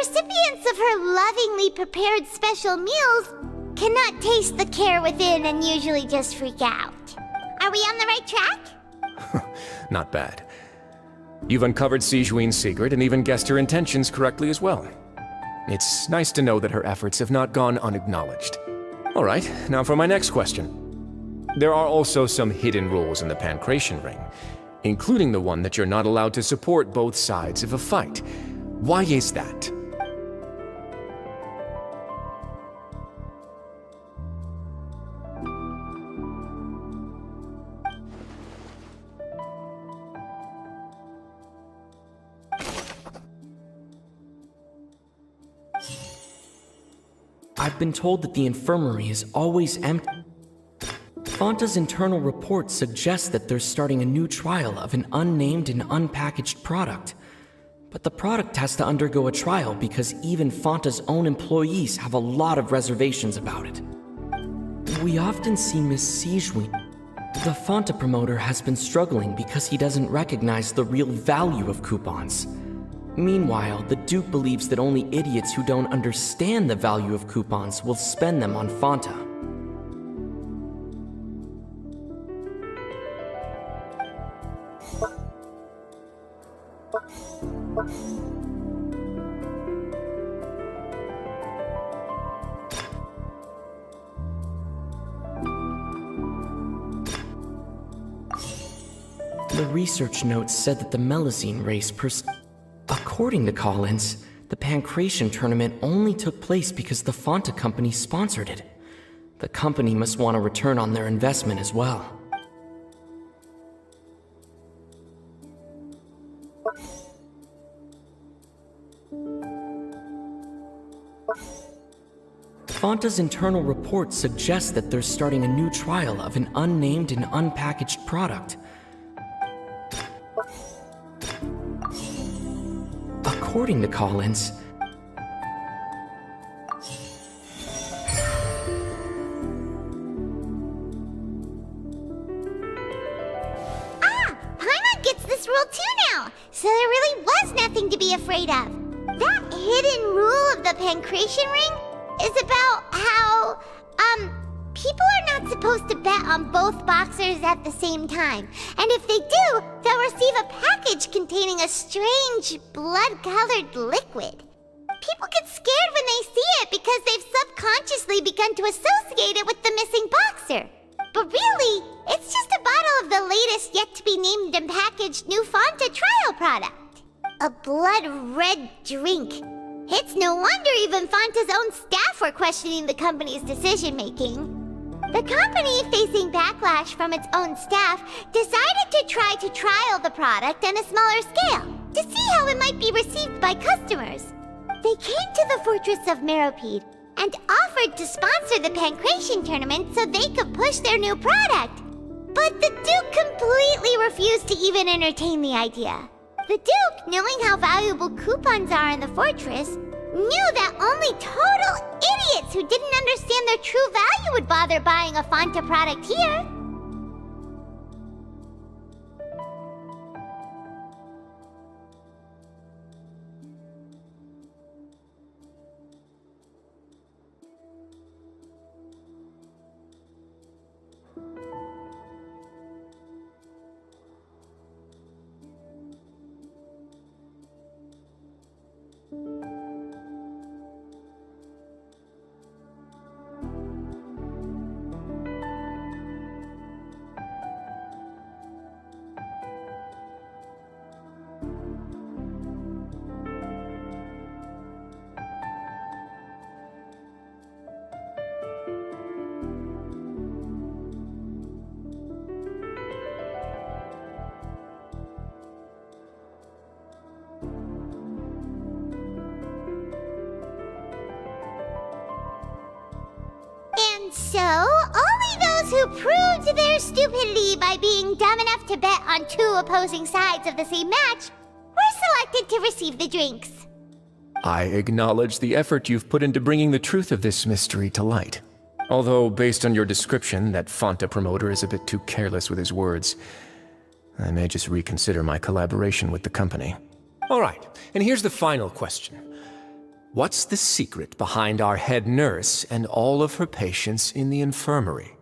recipients of her lovingly prepared special meals cannot taste the care within and usually just freak out. Are we on the right track?
Not bad. You've uncovered Sijouin's secret and even guessed her intentions correctly as well. It's nice to know that her efforts have not gone unacknowledged. All right, now for my next question. There are also some hidden rules in the Pancration Ring, including the one that you're not allowed to support both sides of a fight. Why is that?
I've been told that the infirmary is always empty. Fanta's internal report suggests that they're starting a new trial of an unnamed and unpackaged product. But the product has to undergo a trial because even Fanta's own employees have a lot of reservations about it. We often see Miss Sijouin. The Fanta promoter has been struggling because he doesn't recognize the real value of coupons. Meanwhile, the Duke believes that only idiots who don't understand the value of coupons will spend them on Fanta. The research notes said that the Melusine race According to Collins, the Pancration tournament only took place because the Fanta company sponsored it. The company must want a return on their investment as well. Fanta's internal report suggests that they're starting a new trial of an unnamed and unpackaged product. According to Collins,
Paimon gets this rule too now, so there really was nothing to be afraid of. That hidden rule of the Pancration Ring is about how, people are not supposed to bet on both boxers at the same time. And if they do, they'll receive a package containing a strange, blood-colored liquid. People get scared when they see it because they've subconsciously begun to associate it with the missing boxer. But really, it's just a bottle of the latest yet-to-be-named and packaged new Fanta trial product. A blood-red drink. It's no wonder even Fanta's own staff were questioning the company's decision-making. The company, facing backlash from its own staff, decided to try to trial the product on a smaller scale, to see how it might be received by customers. They came to the fortress of Meropide and offered to sponsor the Pancration tournament so they could push their new product. But the Duke completely refused to even entertain the idea. The Duke, knowing how valuable coupons are in the fortress, knew that only total idiots who didn't understand their true value would bother buying a Fanta product here. So, only those who proved their stupidity by being dumb enough to bet on two opposing sides of the same match were selected to receive the drinks.
I acknowledge the effort you've put into bringing the truth of this mystery to light. Although, based on your description, that Fanta promoter is a bit too careless with his words, I may just reconsider my collaboration with the company. All right, and here's the final question. What's the secret behind our head nurse and all of her patients in the infirmary?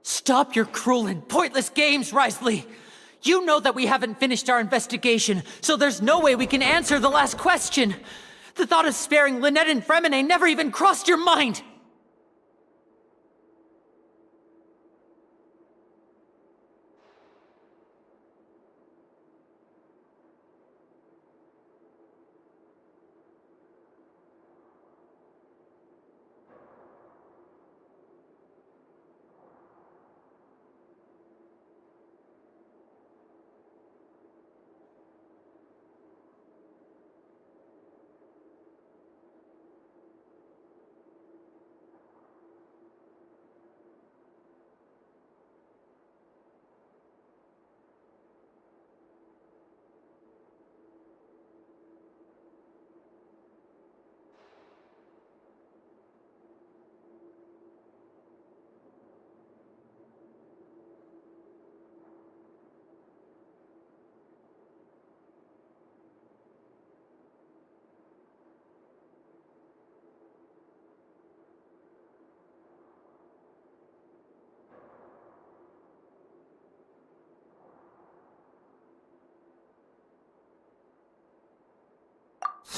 Stop your cruel and pointless games, Risley! You know that we haven't finished our investigation, so there's no way we can answer the last question! The thought of sparing Lynette and Fremine never even crossed your mind!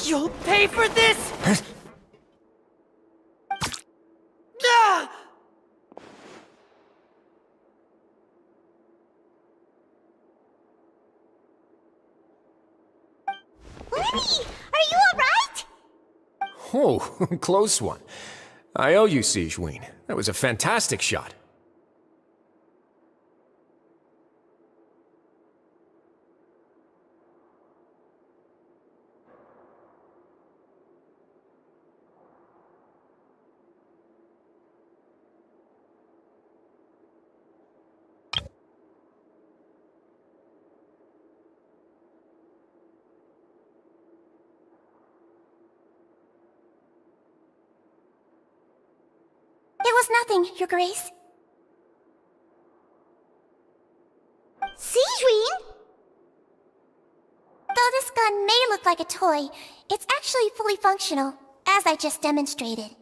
You'll pay for this! Ah!
Lenny, are you alright?
Oh, close one. I owe you, Sigewinne. That was a fantastic shot.
It was nothing, Your Grace. Sigewinne? Though this gun may look like a toy, it's actually fully functional, as I just demonstrated.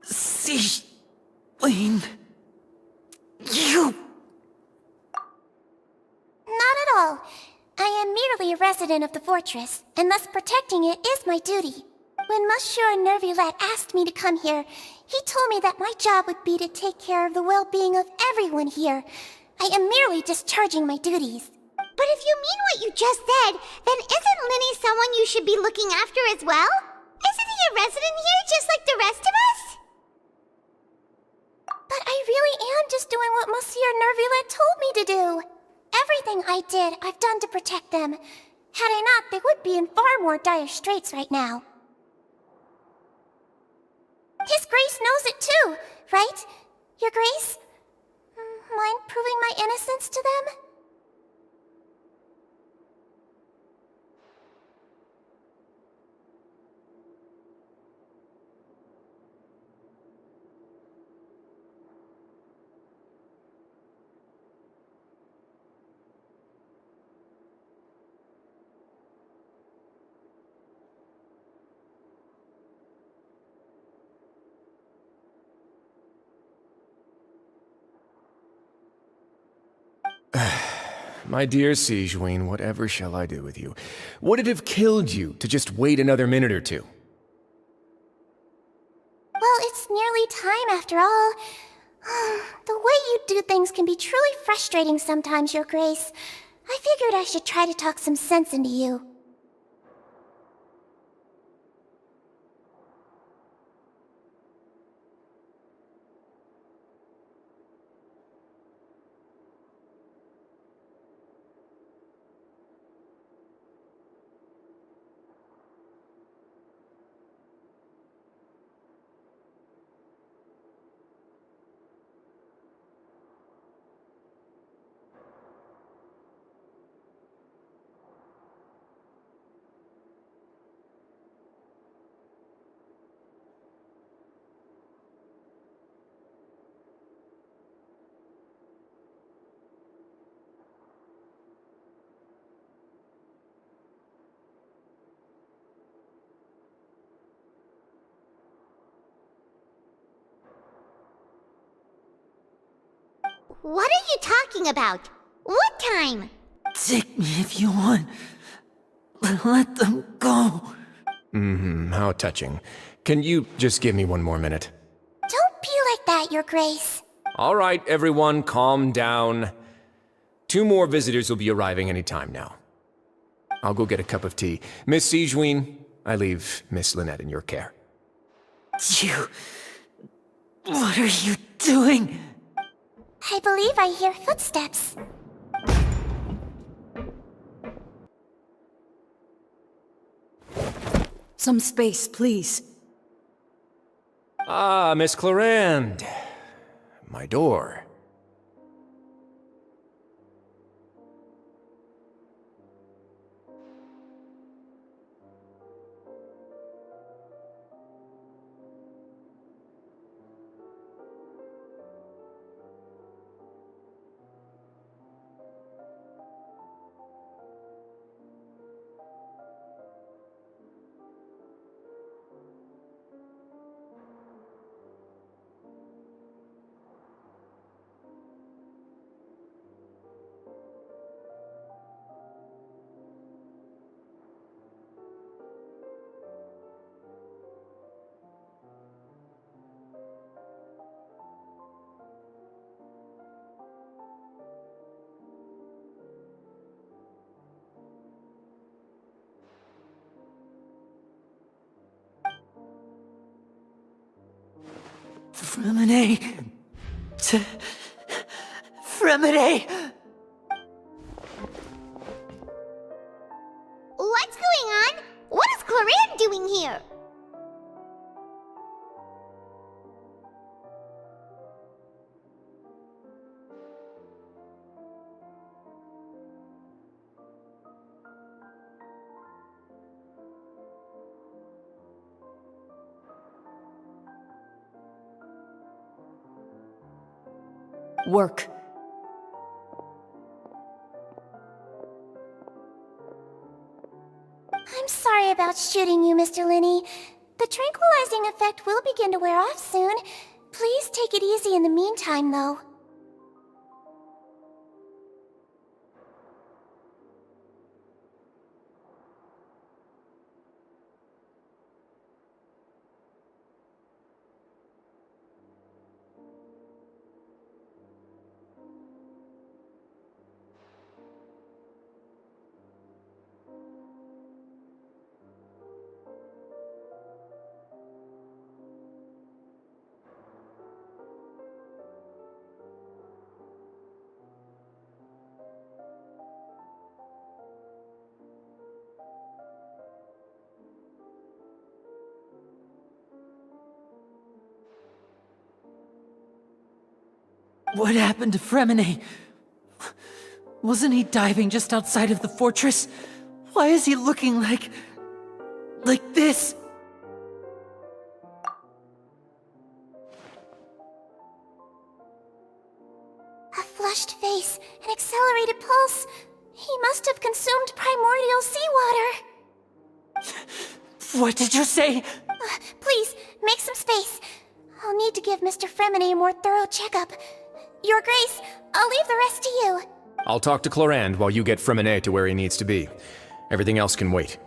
Sigewinne... You...
Not at all. I am merely a resident of the fortress, and thus protecting it is my duty. When Monsieur Nervulette asked me to come here, he told me that my job would be to take care of the well-being of everyone here. I am merely discharging my duties.
But if you mean what you just said, then isn't Linny someone you should be looking after as well? Isn't he a resident here just like the rest of us?
But I really am just doing what Monsieur Nervulette told me to do. Everything I did, I've done to protect them. Had I not, they would be in far more dire straits right now. His Grace knows it too, right? Your Grace? Mind proving my innocence to them?
My dear Sigewinne, whatever shall I do with you? Would it have killed you to just wait another minute or two?
Well, it's nearly time after all. The way you do things can be truly frustrating sometimes, Your Grace. I figured I should try to talk some sense into you.
What are you talking about? What time?
Take me if you want. Let them go.
How touching. Can you just give me one more minute?
Don't be like that, Your Grace.
All right, everyone, calm down. 2 more visitors will be arriving any time now. I'll go get a cup of tea. Miss Sigewinne, I leave Miss Lynette in your care.
You... What are you doing?
I believe I hear footsteps.
Some space, please.
Ah, Miss Clarande. My door.
Fremine... Fremine!
What's going on? What is Clarande doing here?
Work.
I'm sorry about shooting you, Mr. Linney. The tranquilizing effect will begin to wear off soon. Please take it easy in the meantime, though.
What happened to Fremine? Wasn't he diving just outside of the fortress? Why is he looking like this?
A flushed face, an accelerated pulse. He must have consumed primordial seawater.
What did you say?
Please, make some space. I'll need to give Mr. Fremine a more thorough checkup. Your Grace, I'll leave the rest to you.
I'll talk to Clorand while you get Freminet to where he needs to be. Everything else can wait.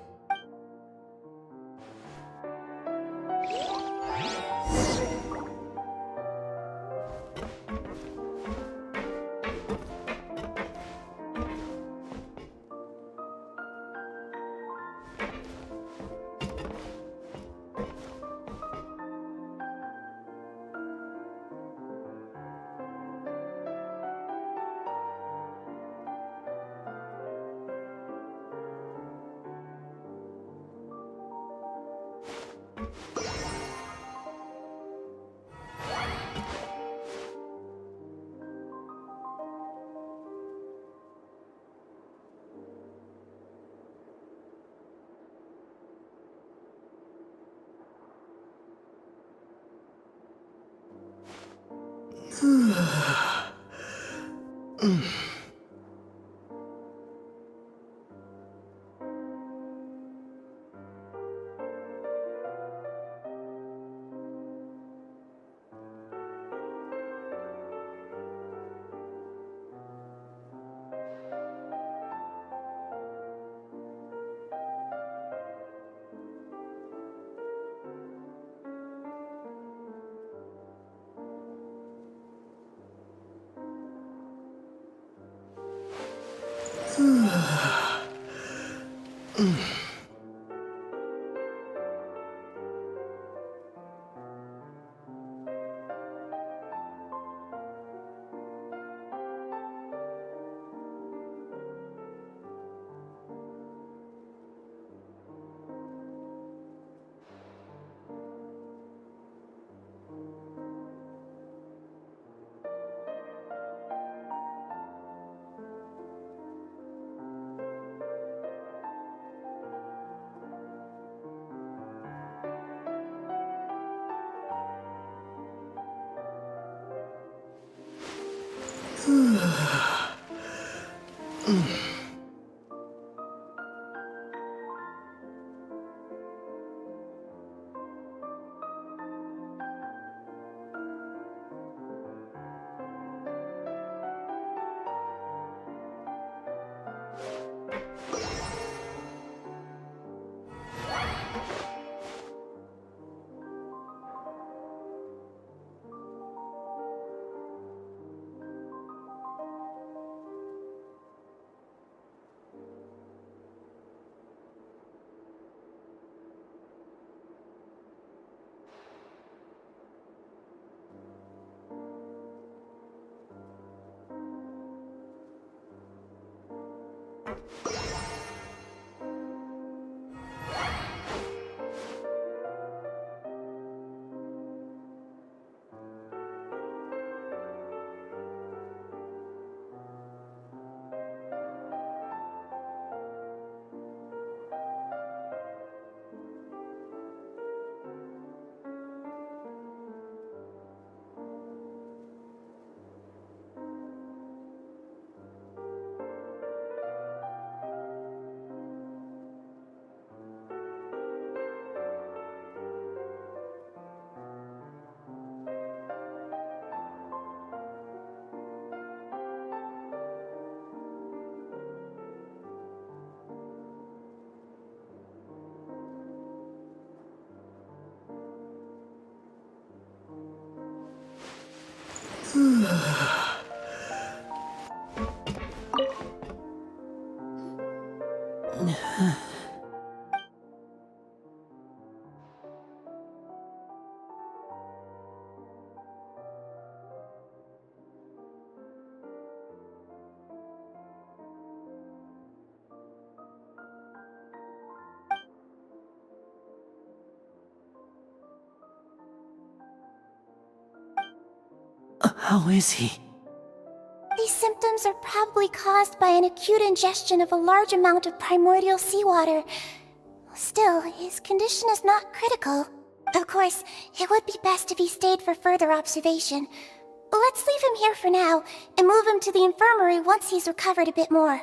How is he?
These symptoms are probably caused by an acute ingestion of a large amount of primordial seawater. Still, his condition is not critical. Of course, it would be best if he stayed for further observation. Let's leave him here for now, and move him to the infirmary once he's recovered a bit more.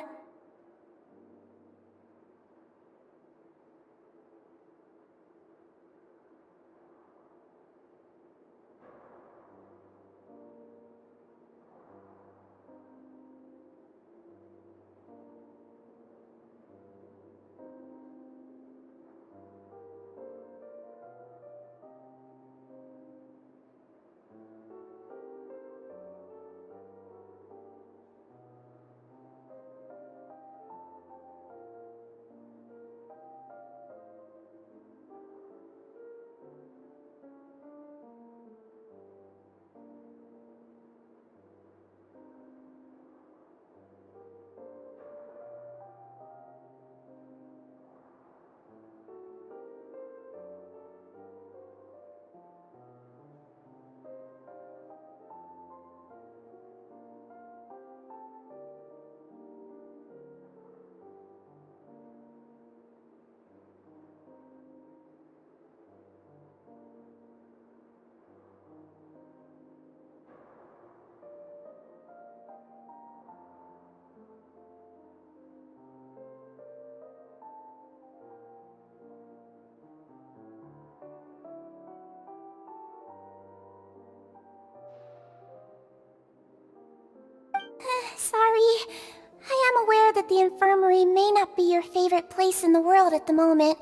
that the infirmary may not be your favorite place in the world at the moment.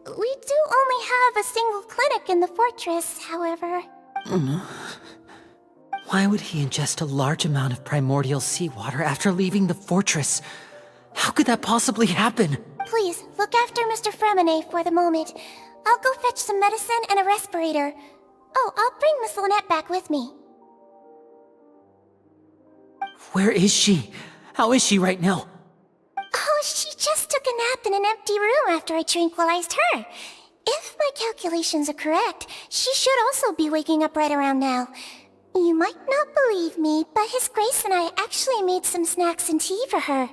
We do only have a single clinic in the fortress, however.
Why would he ingest a large amount of primordial seawater after leaving the fortress? How could that possibly happen?
Please, look after Mr. Fremine for the moment. I'll go fetch some medicine and a respirator. Oh, I'll bring Miss Lynette back with me.
Where is she? How is she right now?
Oh, she just took a nap in an empty room after I tranquilized her. If my calculations are correct, she should also be waking up right around now. You might not believe me, but His Grace and I actually made some snacks and tea for her.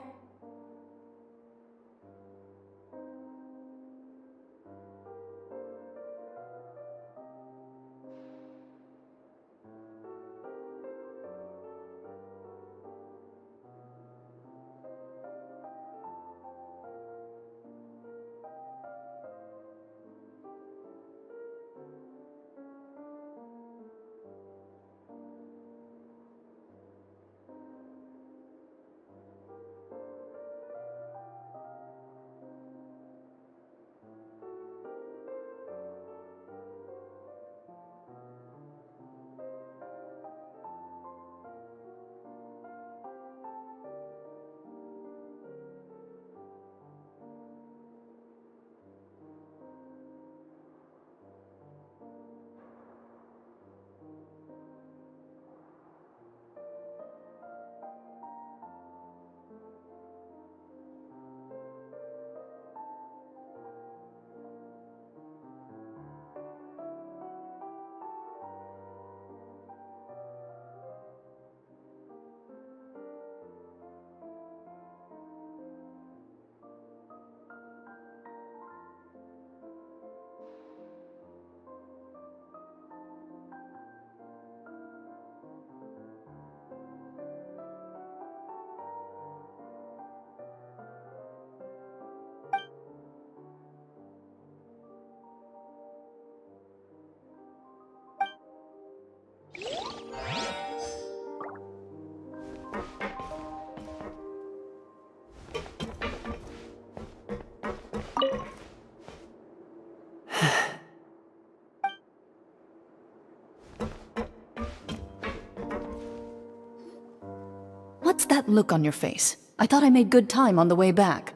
What's that look on your face? I thought I made good time on the way back.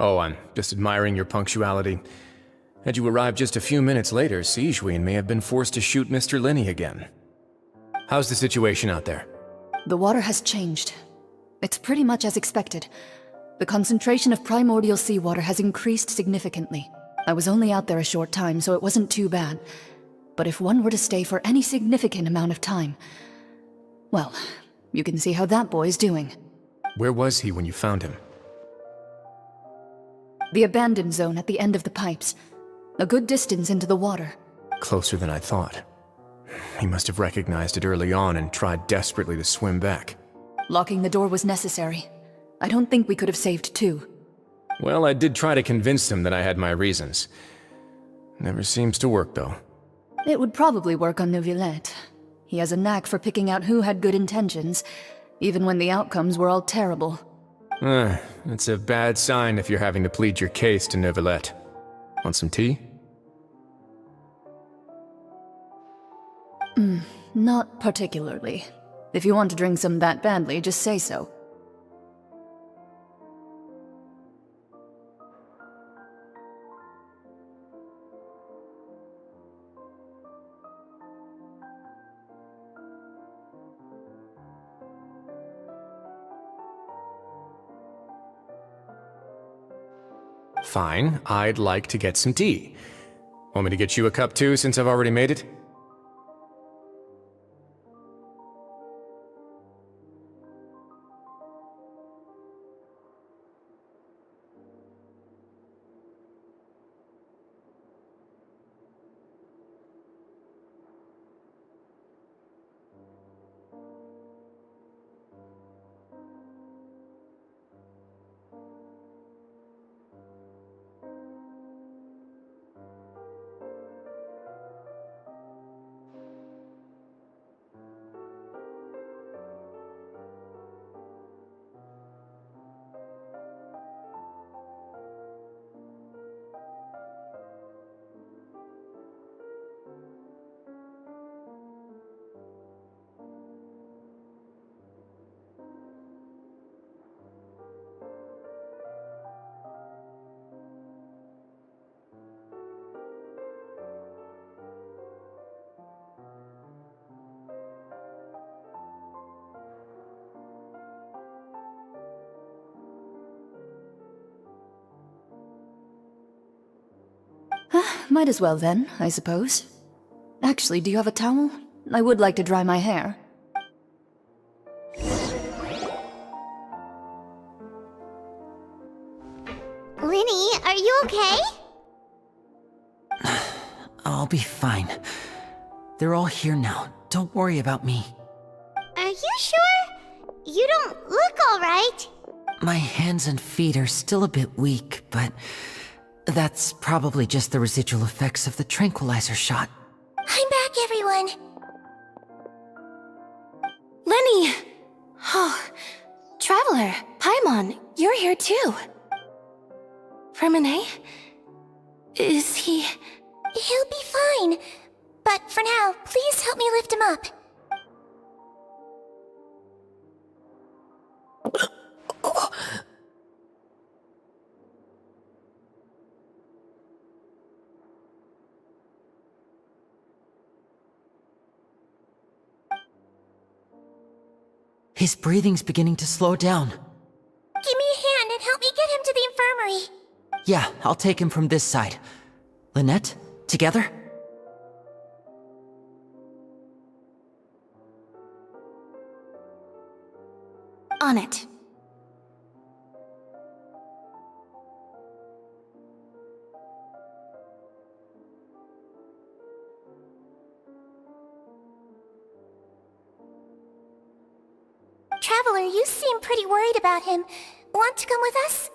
Oh, I'm just admiring your punctuality. Had you arrived just a few minutes later, Sigewinne may have been forced to shoot Mr. Linney again. How's the situation out there?
The water has changed. It's pretty much as expected. The concentration of primordial seawater has increased significantly. I was only out there a short time, so it wasn't too bad. But if one were to stay for any significant amount of time... well, you can see how that boy's doing.
Where was he when you found him?
The abandoned zone at the end of the pipes. A good distance into the water.
Closer than I thought. He must have recognized it early on and tried desperately to swim back.
Locking the door was necessary. I don't think we could have saved two.
Well, I did try to convince him that I had my reasons. Never seems to work, though.
It would probably work on Neuvillette. He has a knack for picking out who had good intentions, even when the outcomes were all terrible.
It's a bad sign if you're having to plead your case to Neuvillette. Want some tea?
Not particularly. If you want to drink some that badly, just say so.
Fine, I'd like to get some tea. Want me to get you a cup too, since I've already made it?
Might as well then, I suppose. Actually, do you have a towel? I would like to dry my hair.
Linny, are you okay?
I'll be fine. They're all here now. Don't worry about me.
Are you sure? You don't look alright.
My hands and feet are still a bit weak, but that's probably just the residual effects of the tranquilizer shot.
I'm back, everyone.
Lenny! Oh, Traveler, Paimon, you're here too. Remine? Is he...
He'll be fine. But for now, please help me lift him up.
His breathing's beginning to slow down.
Give me a hand and help me get him to the infirmary.
Yeah, I'll take him from this side. Lynette, together?
On it.
Traveler, you seem pretty worried about him. Want to come with us?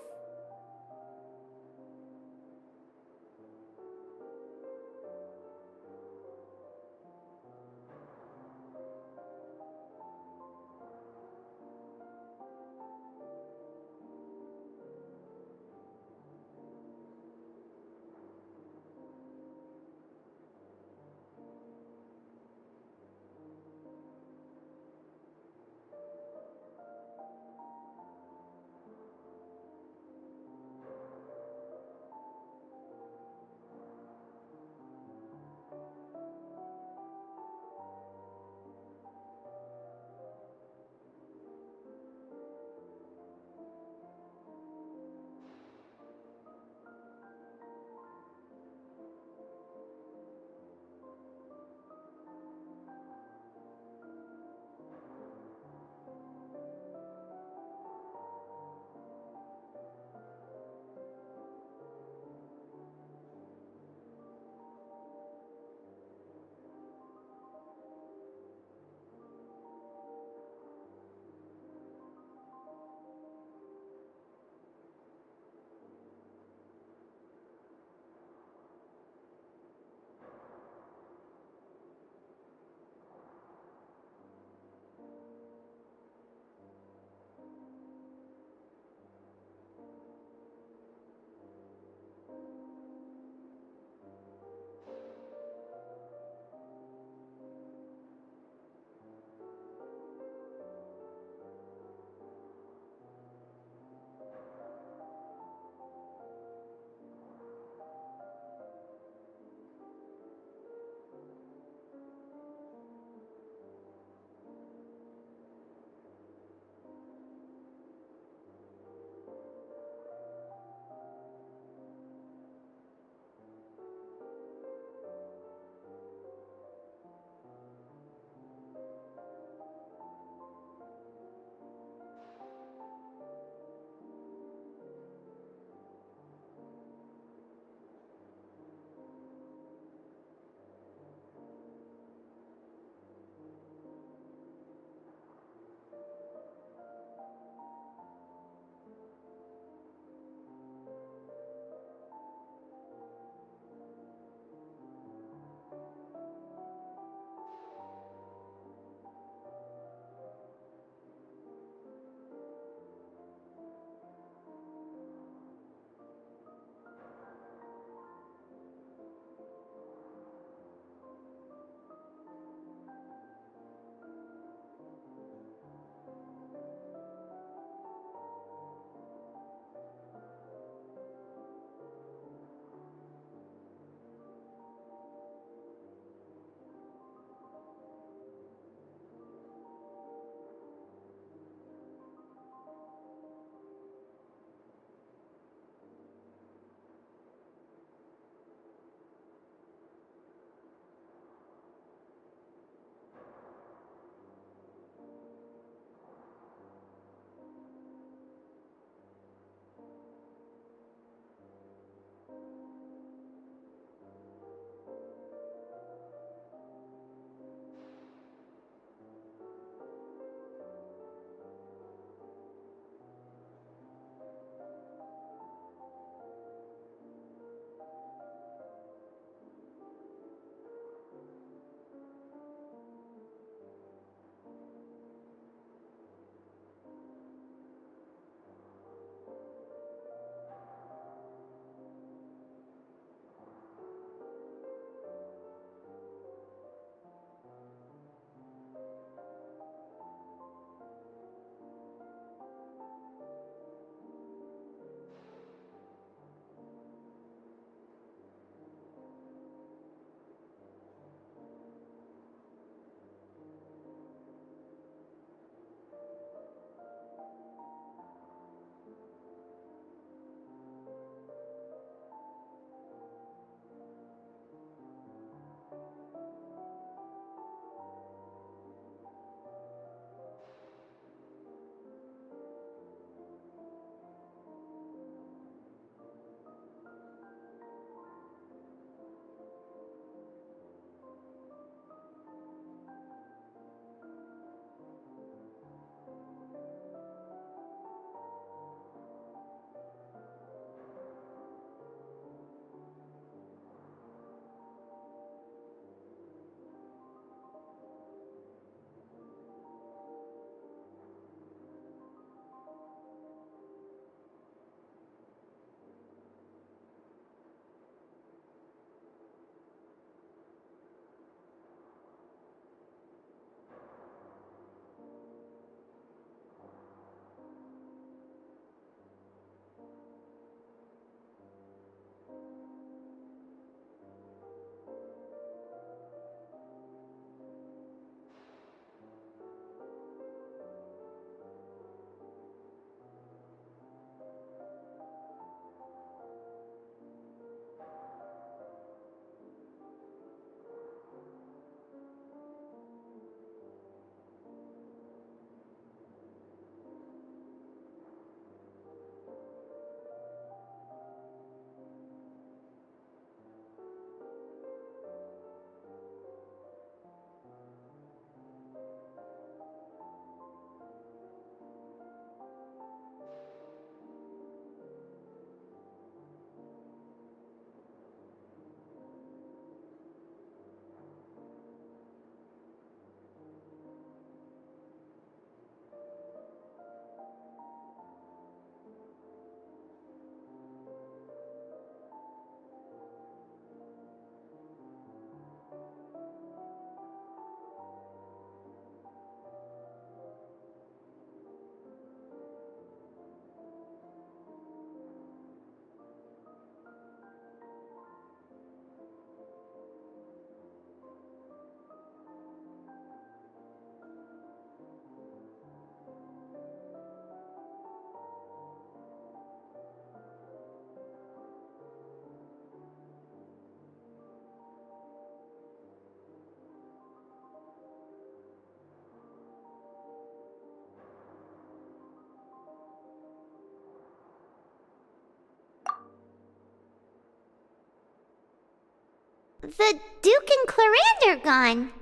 the Duke and Clarande are gone.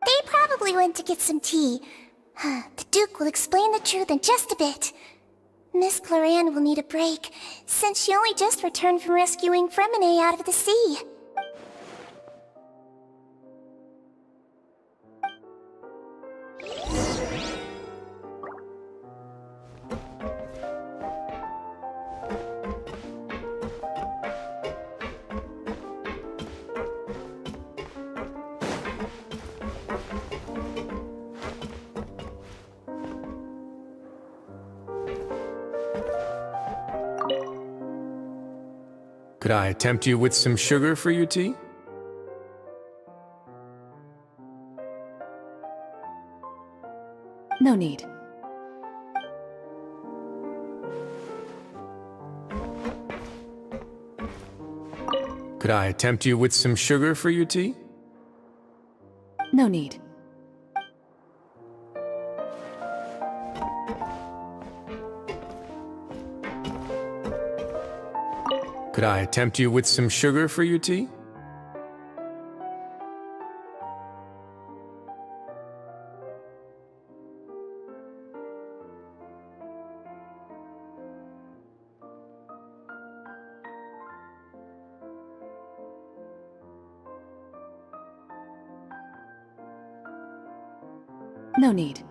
They probably went to get some tea. The Duke will explain the truth in just a bit. Miss Clarande will need a break, since she only just returned from rescuing Fremine out of the sea.
Could I tempt you with some sugar for your tea?
No need.
Could I tempt you with some sugar for your tea?
No need.
Could I tempt you with some sugar for your tea?
No need.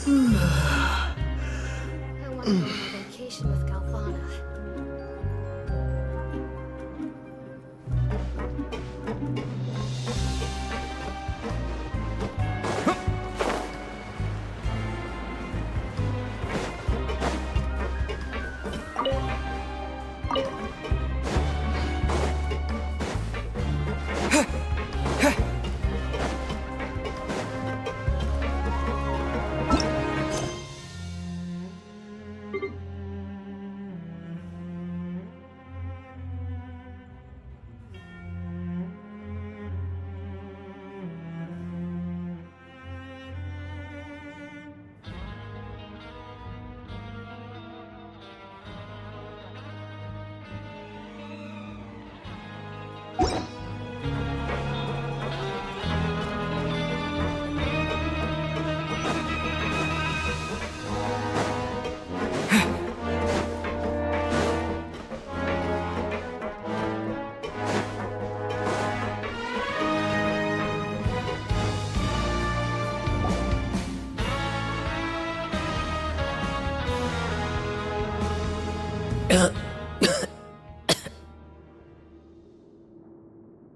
I want to go on vacation with Galvana.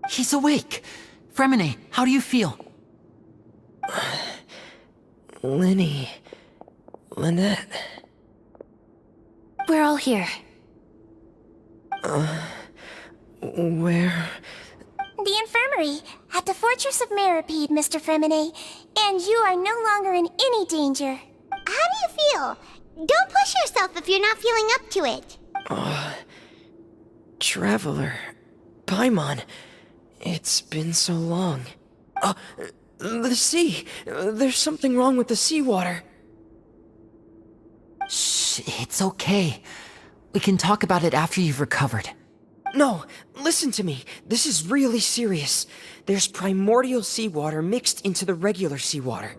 He's awake. Fremine, how do you feel?
Lynette.
We're all here.
Where?
The infirmary, at the Fortress of Meripede, Mr. Fremine. And you are no longer in any danger. How do you feel? Don't push yourself if you're not feeling up to it.
Traveler. Paimon. It's been so long. The sea. There's something wrong with the seawater.
Shh, it's okay. We can talk about it after you've recovered.
No, listen to me. This is really serious. There's primordial seawater mixed into the regular seawater.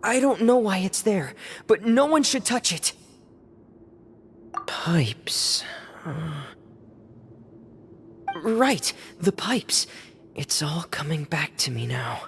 I don't know why it's there, but no one should touch it. Pipes. Right, the pipes. It's all coming back to me now.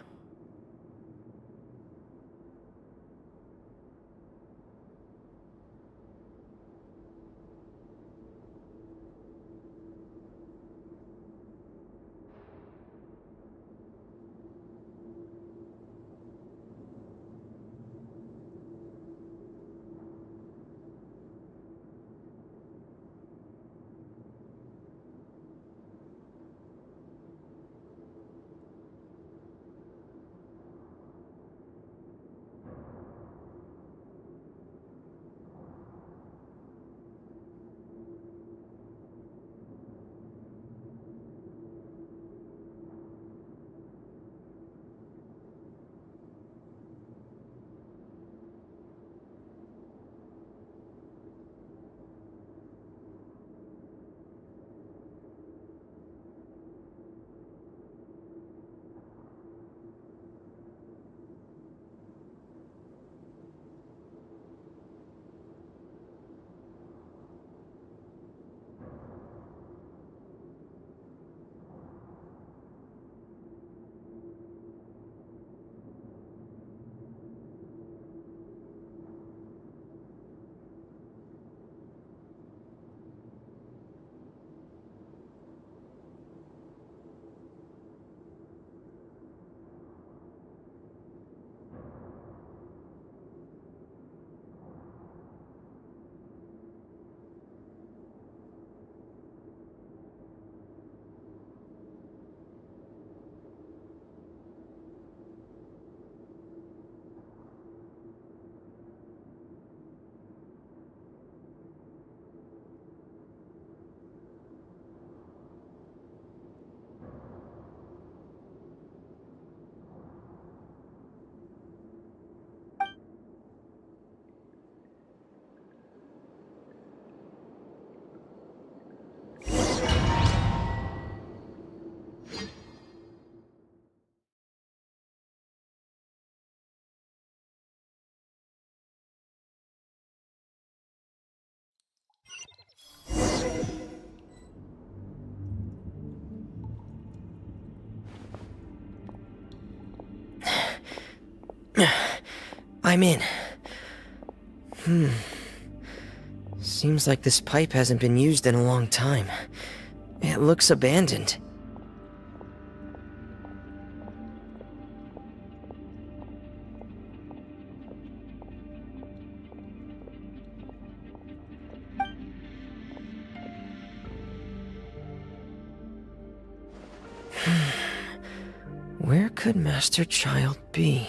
I'm in. Seems like this pipe hasn't been used in a long time. It looks abandoned. Where could Master Child be?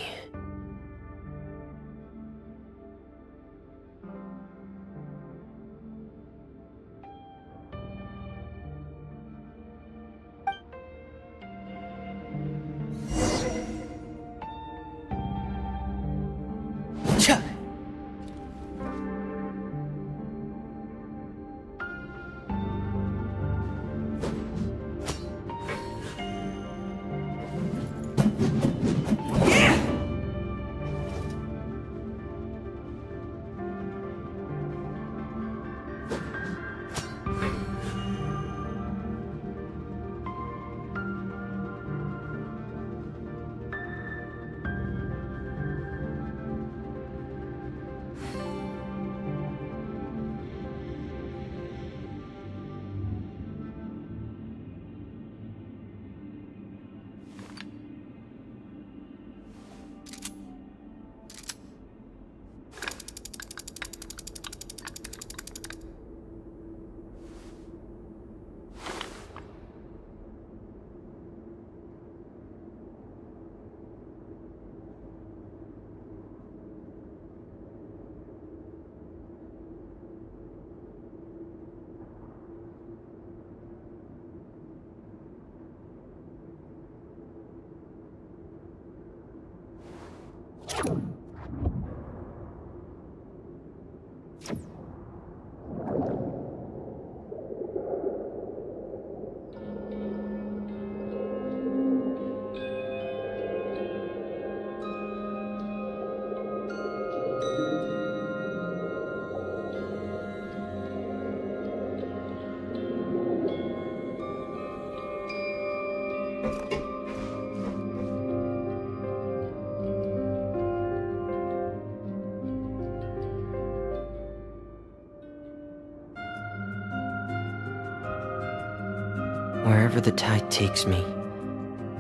Wherever the tide takes me,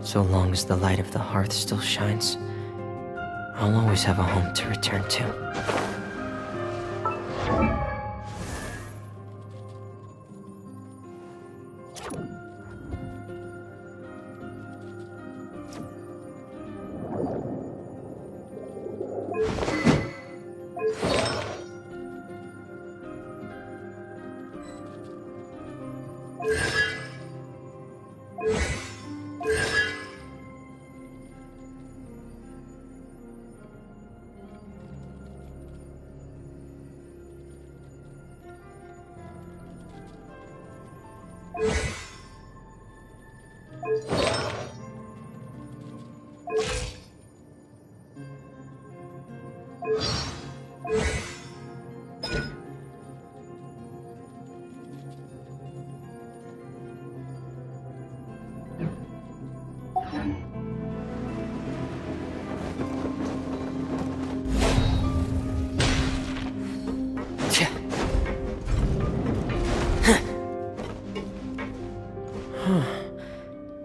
so long as the light of the hearth still shines, I'll always have a home to return to.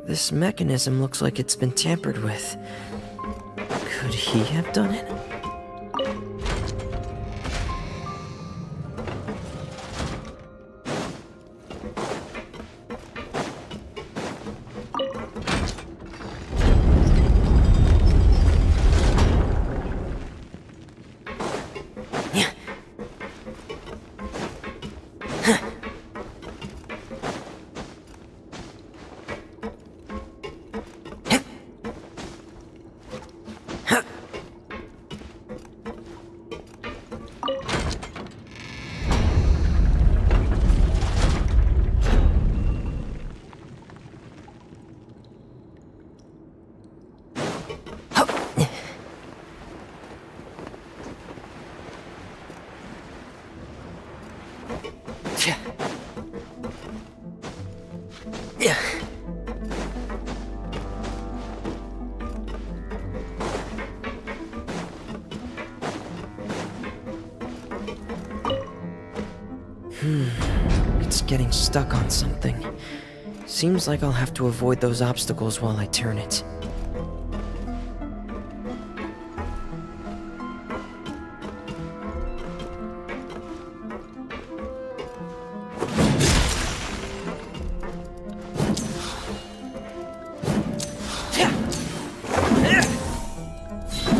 This mechanism looks like it's been tampered with. Could he have done it? It's getting stuck on something. Seems like I'll have to avoid those obstacles while I turn it.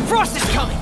Frost is coming!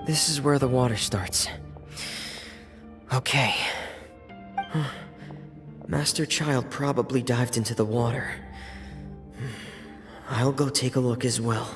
This is where the water starts. Okay. Master Child probably dived into the water. I'll go take a look as well.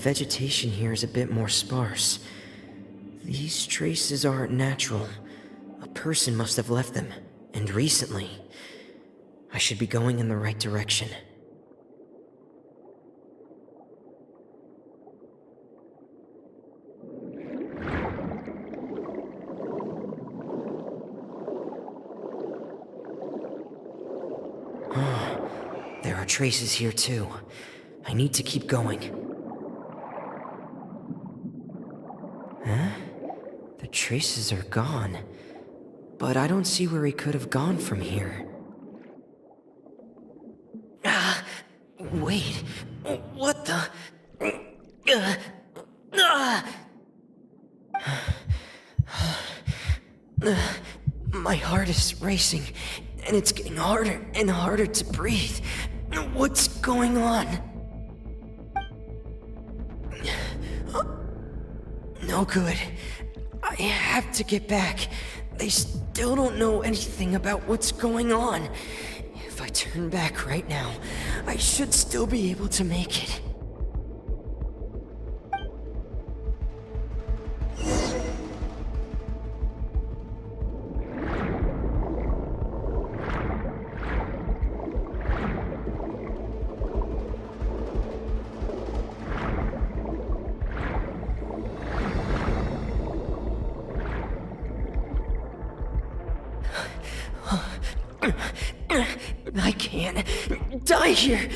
vegetation here is a bit more sparse. These traces aren't natural. A person must have left them, and recently. I should be going in the right direction. There are traces here too. I need to keep going. Huh? The traces are gone. But I don't see where he could have gone from here. Wait. What the? My heart is racing, and it's getting harder and harder to breathe. What's going on? No good. I have to get back. They still don't know anything about what's going on. If I turn back right now, I should still be able to make it. I can't die here.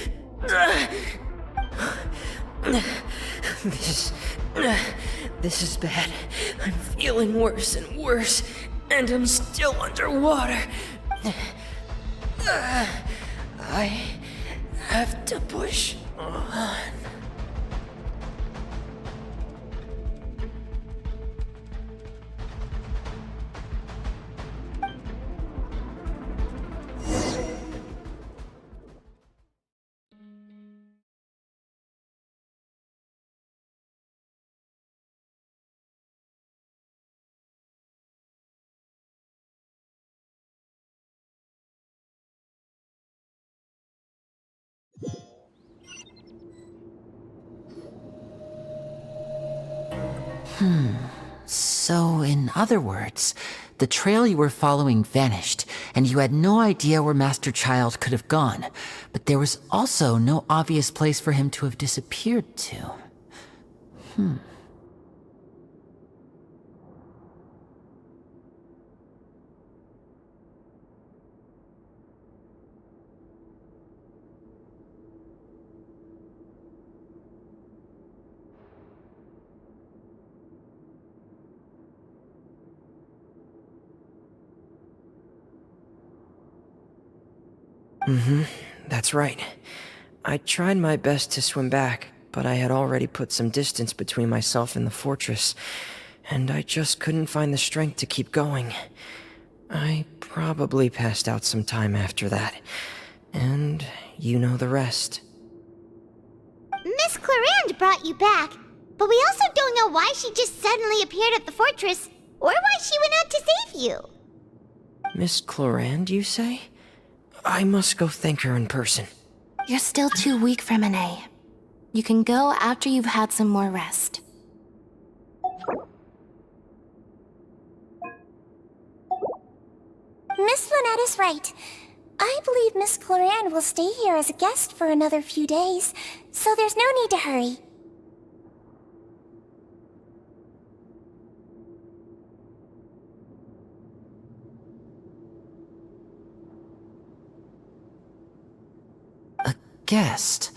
This is bad. I'm feeling worse and worse, and I'm still underwater. I have to push on.
So, in other words, the trail you were following vanished, and you had no idea where Master Child could have gone, but there was also no obvious place for him to have disappeared to.
That's right. I tried my best to swim back, but I had already put some distance between myself and the fortress, and I just couldn't find the strength to keep going. I probably passed out some time after that, and you know the rest.
Miss Clarande brought you back, but we also don't know why she just suddenly appeared at the fortress, or why she went out to save you.
Miss Clarande, you say? I must go thank her in person.
You're still too weak, Fremine. You can go after you've had some more rest.
Miss Lynette is right. I believe Miss Clarande will stay here as a guest for another few days, so there's no need to hurry.
Guest?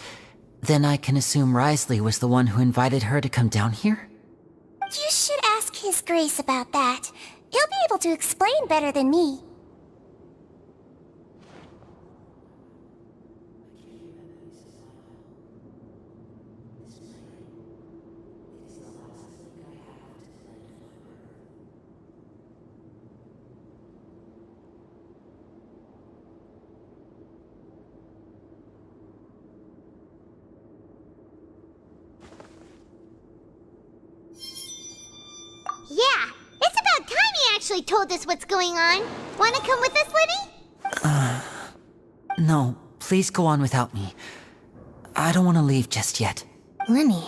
Then I can assume Wriothesley was the one who invited her to come down here?
You should ask His Grace about that. He'll be able to explain better than me.
Yeah, it's about time he actually told us what's going on. Wanna come with us, Lenny?
No, please go on without me. I don't want to leave just yet.
Lenny,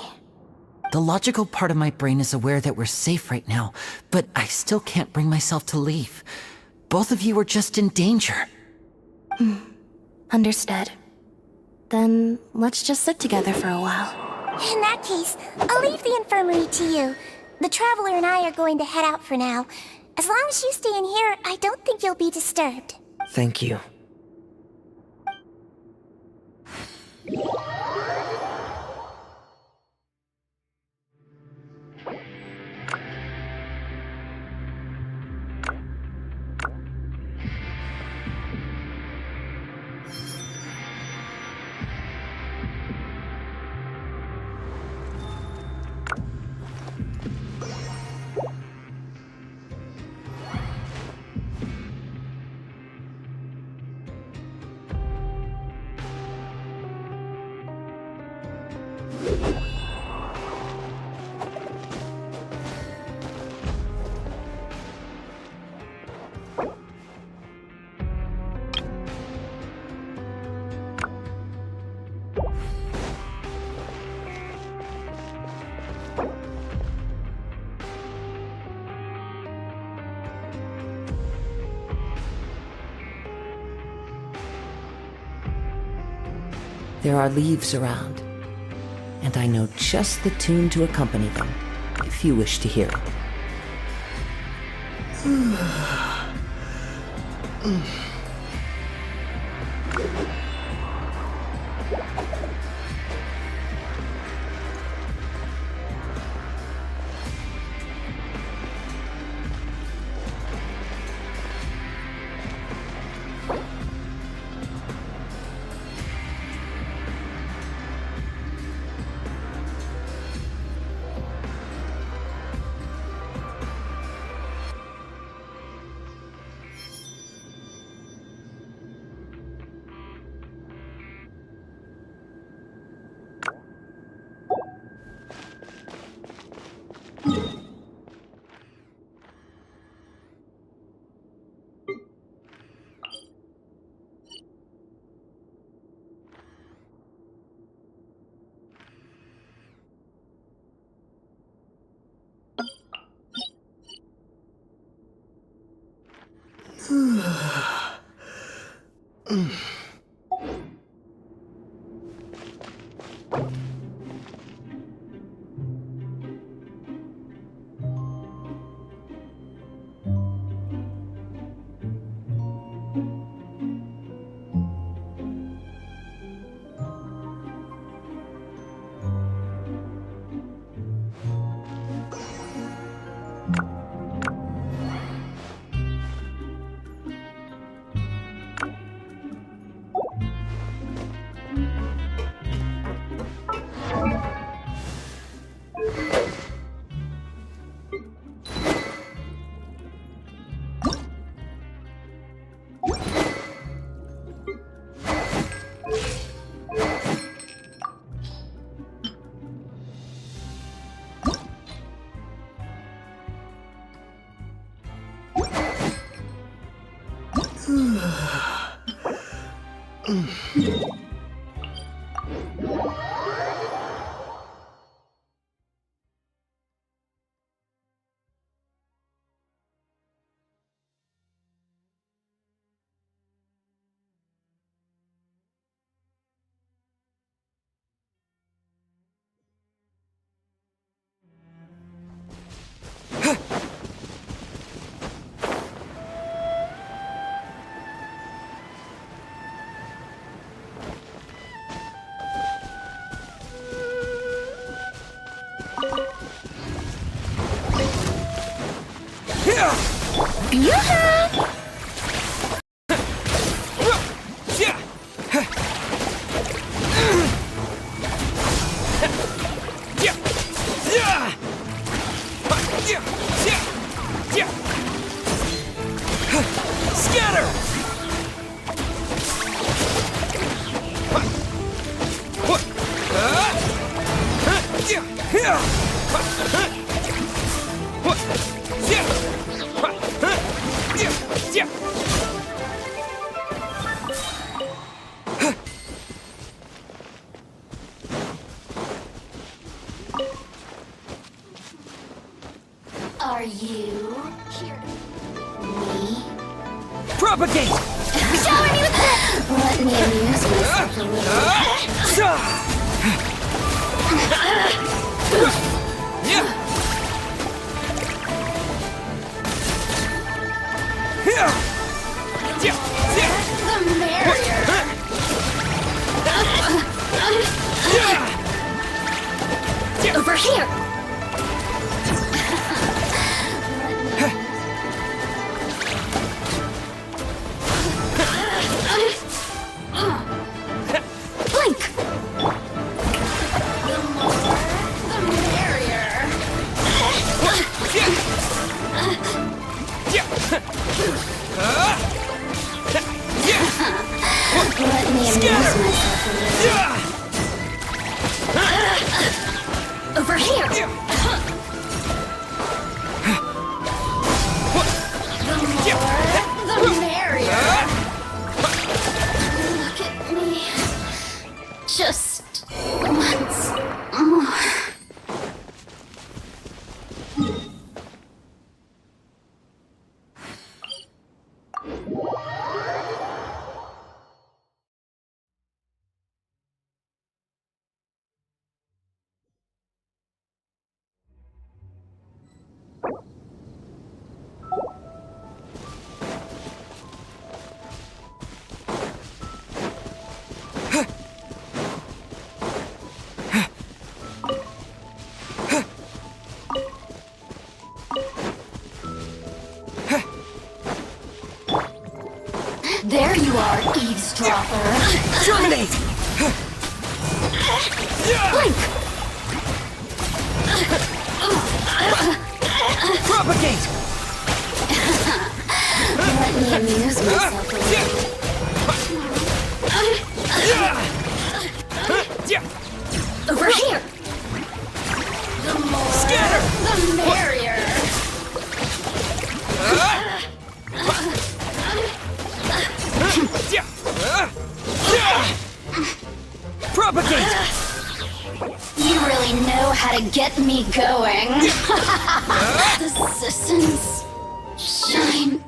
The logical part of my brain is aware that we're safe right now, but I still can't bring myself to leave. Both of you are just in danger.
Understood. Then let's just sit together for a while.
In that case, I'll leave the infirmary to you. The Traveler and I are going to head out for now. As long as you stay in here, I don't think you'll be disturbed.
Thank you. There are leaves around, and I know just the tune to accompany them, if you wish to hear it.
you here to me?
Propagate!
Shower me with the... Let me amuse myself a little. The merrier. Over here. Blink. The more, the merrier. Let me amuse myself a little. Over here! The more, the merrier! Look at me. Just once more. There you are, eavesdropper.
Terminate!
Blink!
Propagate!
Let me amuse myself a little. Over here! The more,
Scatter!
the merrier.
Propagate!
You really know how to get me going. The systems shine.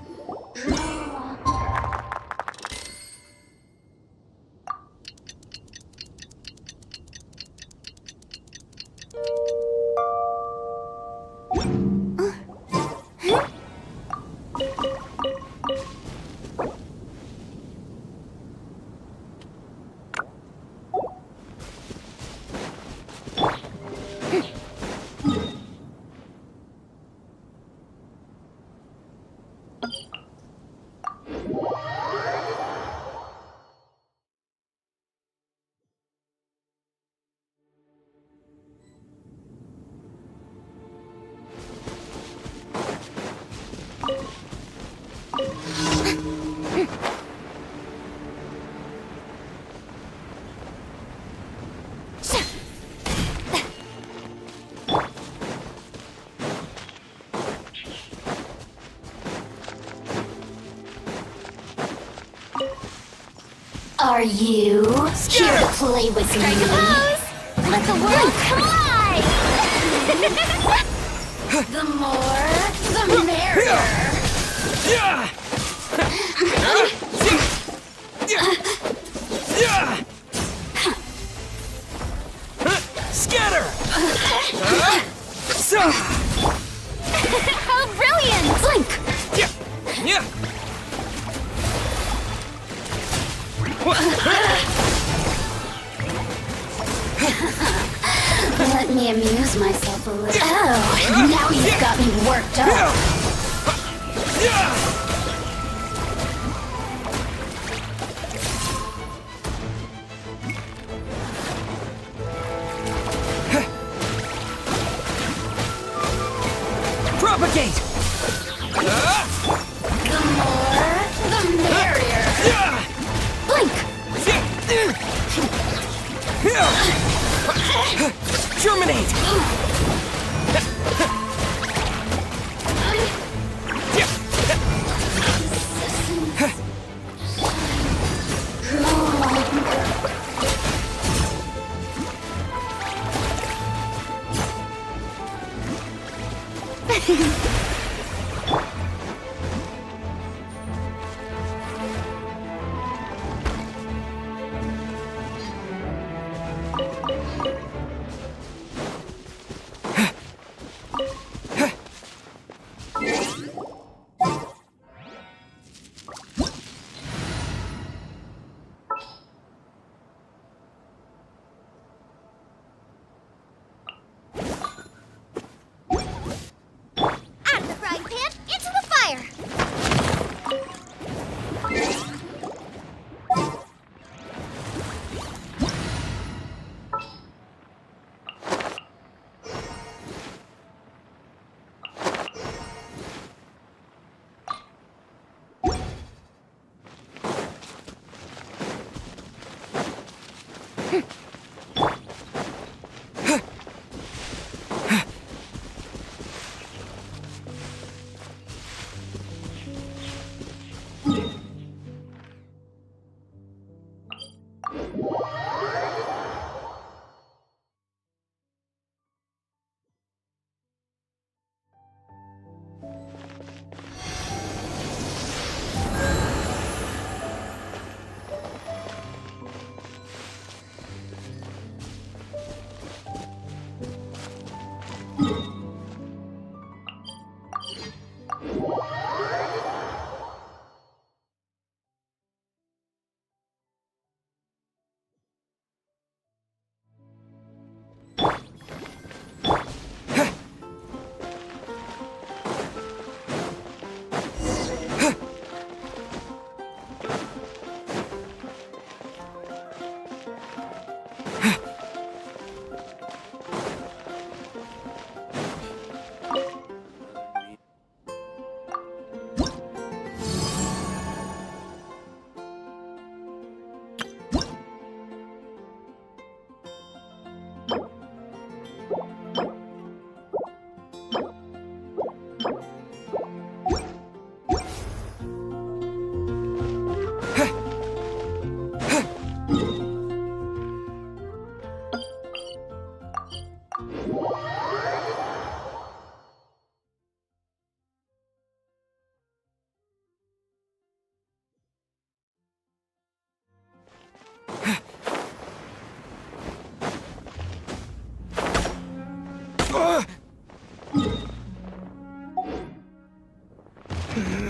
Are you here to play with me?
Let the world collide!
The more, the merrier.
Scatter!
How brilliant!
Blink! Let me amuse myself a little. Oh, now you've got me worked up.
Propagate!
The more, the merrier. Blink!
Terminate!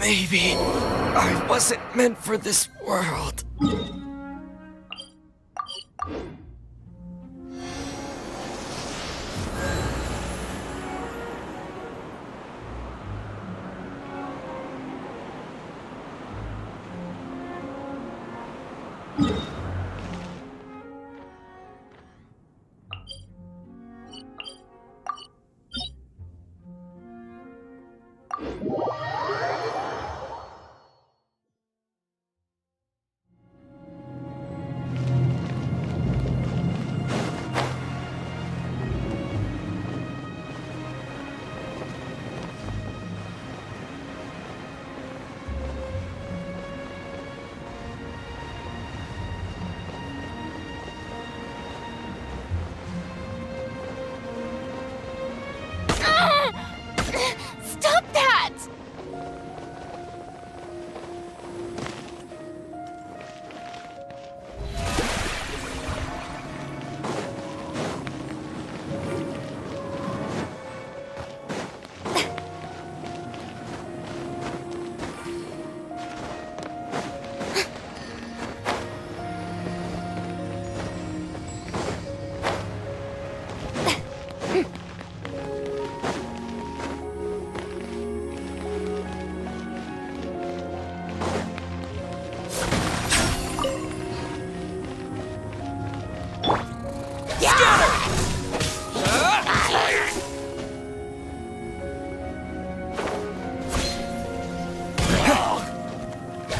Maybe I wasn't meant for this world.
Stop that!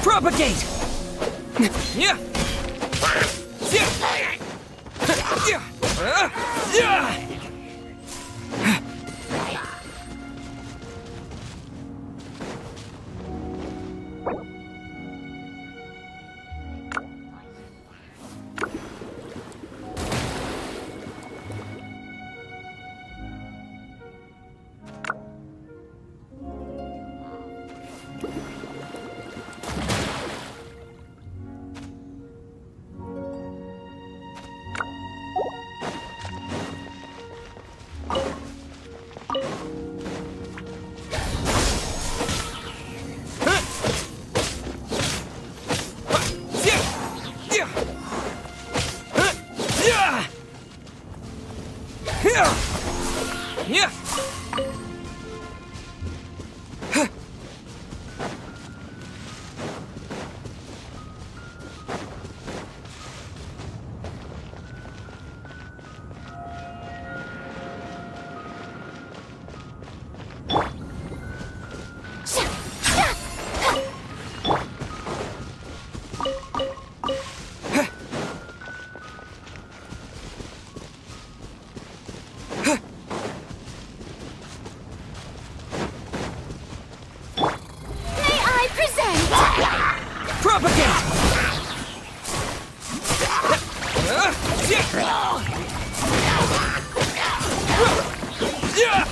Propagate! Yeah!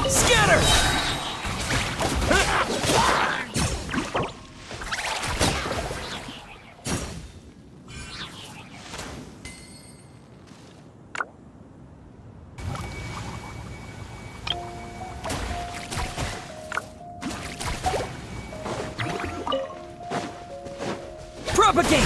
Scatter! Propagate!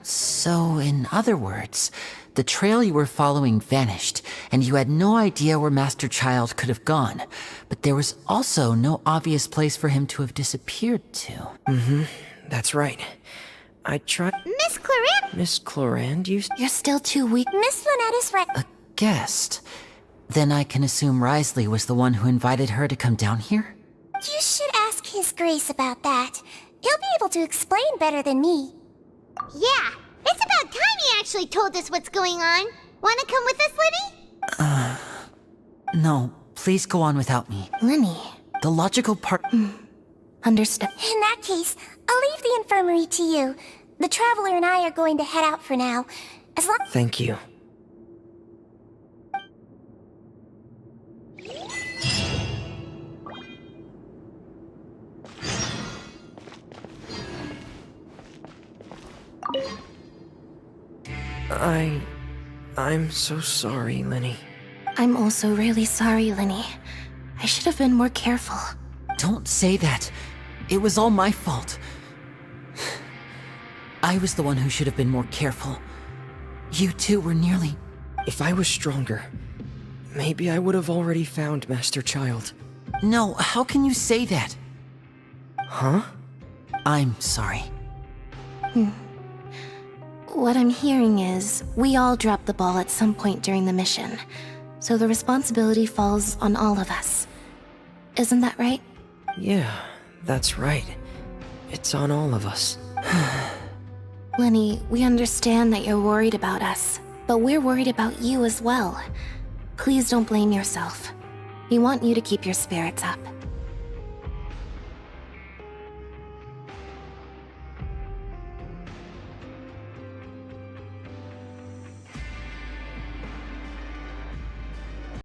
So, in other words, the trail you were following vanished, and you had no idea where Master Child could have gone. But there was also no obvious place for him to have disappeared to.
Mm-hmm. That's right. I tried...
Miss Clarette?
Miss Clorand, you...
You're still too weak.
Miss Lynette is right.
A guest? Then I can assume Risley was the one who invited her to come down here?
You should ask His Grace about that. He'll be able to explain better than me. Yeah, it's about time he actually told us what's going on. Wanna come with us, Lenny?
No, please go on without me.
Lenny.
The logical part...
Understood.
In that case, I'll leave the infirmary to you. The Traveler and I are going to head out for now. As long...
Thank you. I'm so sorry, Lenny.
I'm also really sorry, Lenny. I should have been more careful.
Don't say that. It was all my fault. I was the one who should have been more careful. You two were nearly...
If I was stronger, maybe I would have already found Master Child.
No, how can you say that?
Huh?
I'm sorry.
What I'm hearing is, we all dropped the ball at some point during the mission, so the responsibility falls on all of us. Isn't that right?
Yeah, that's right. It's on all of us.
Lenny, we understand that you're worried about us, but we're worried about you as well. Please don't blame yourself. We want you to keep your spirits up.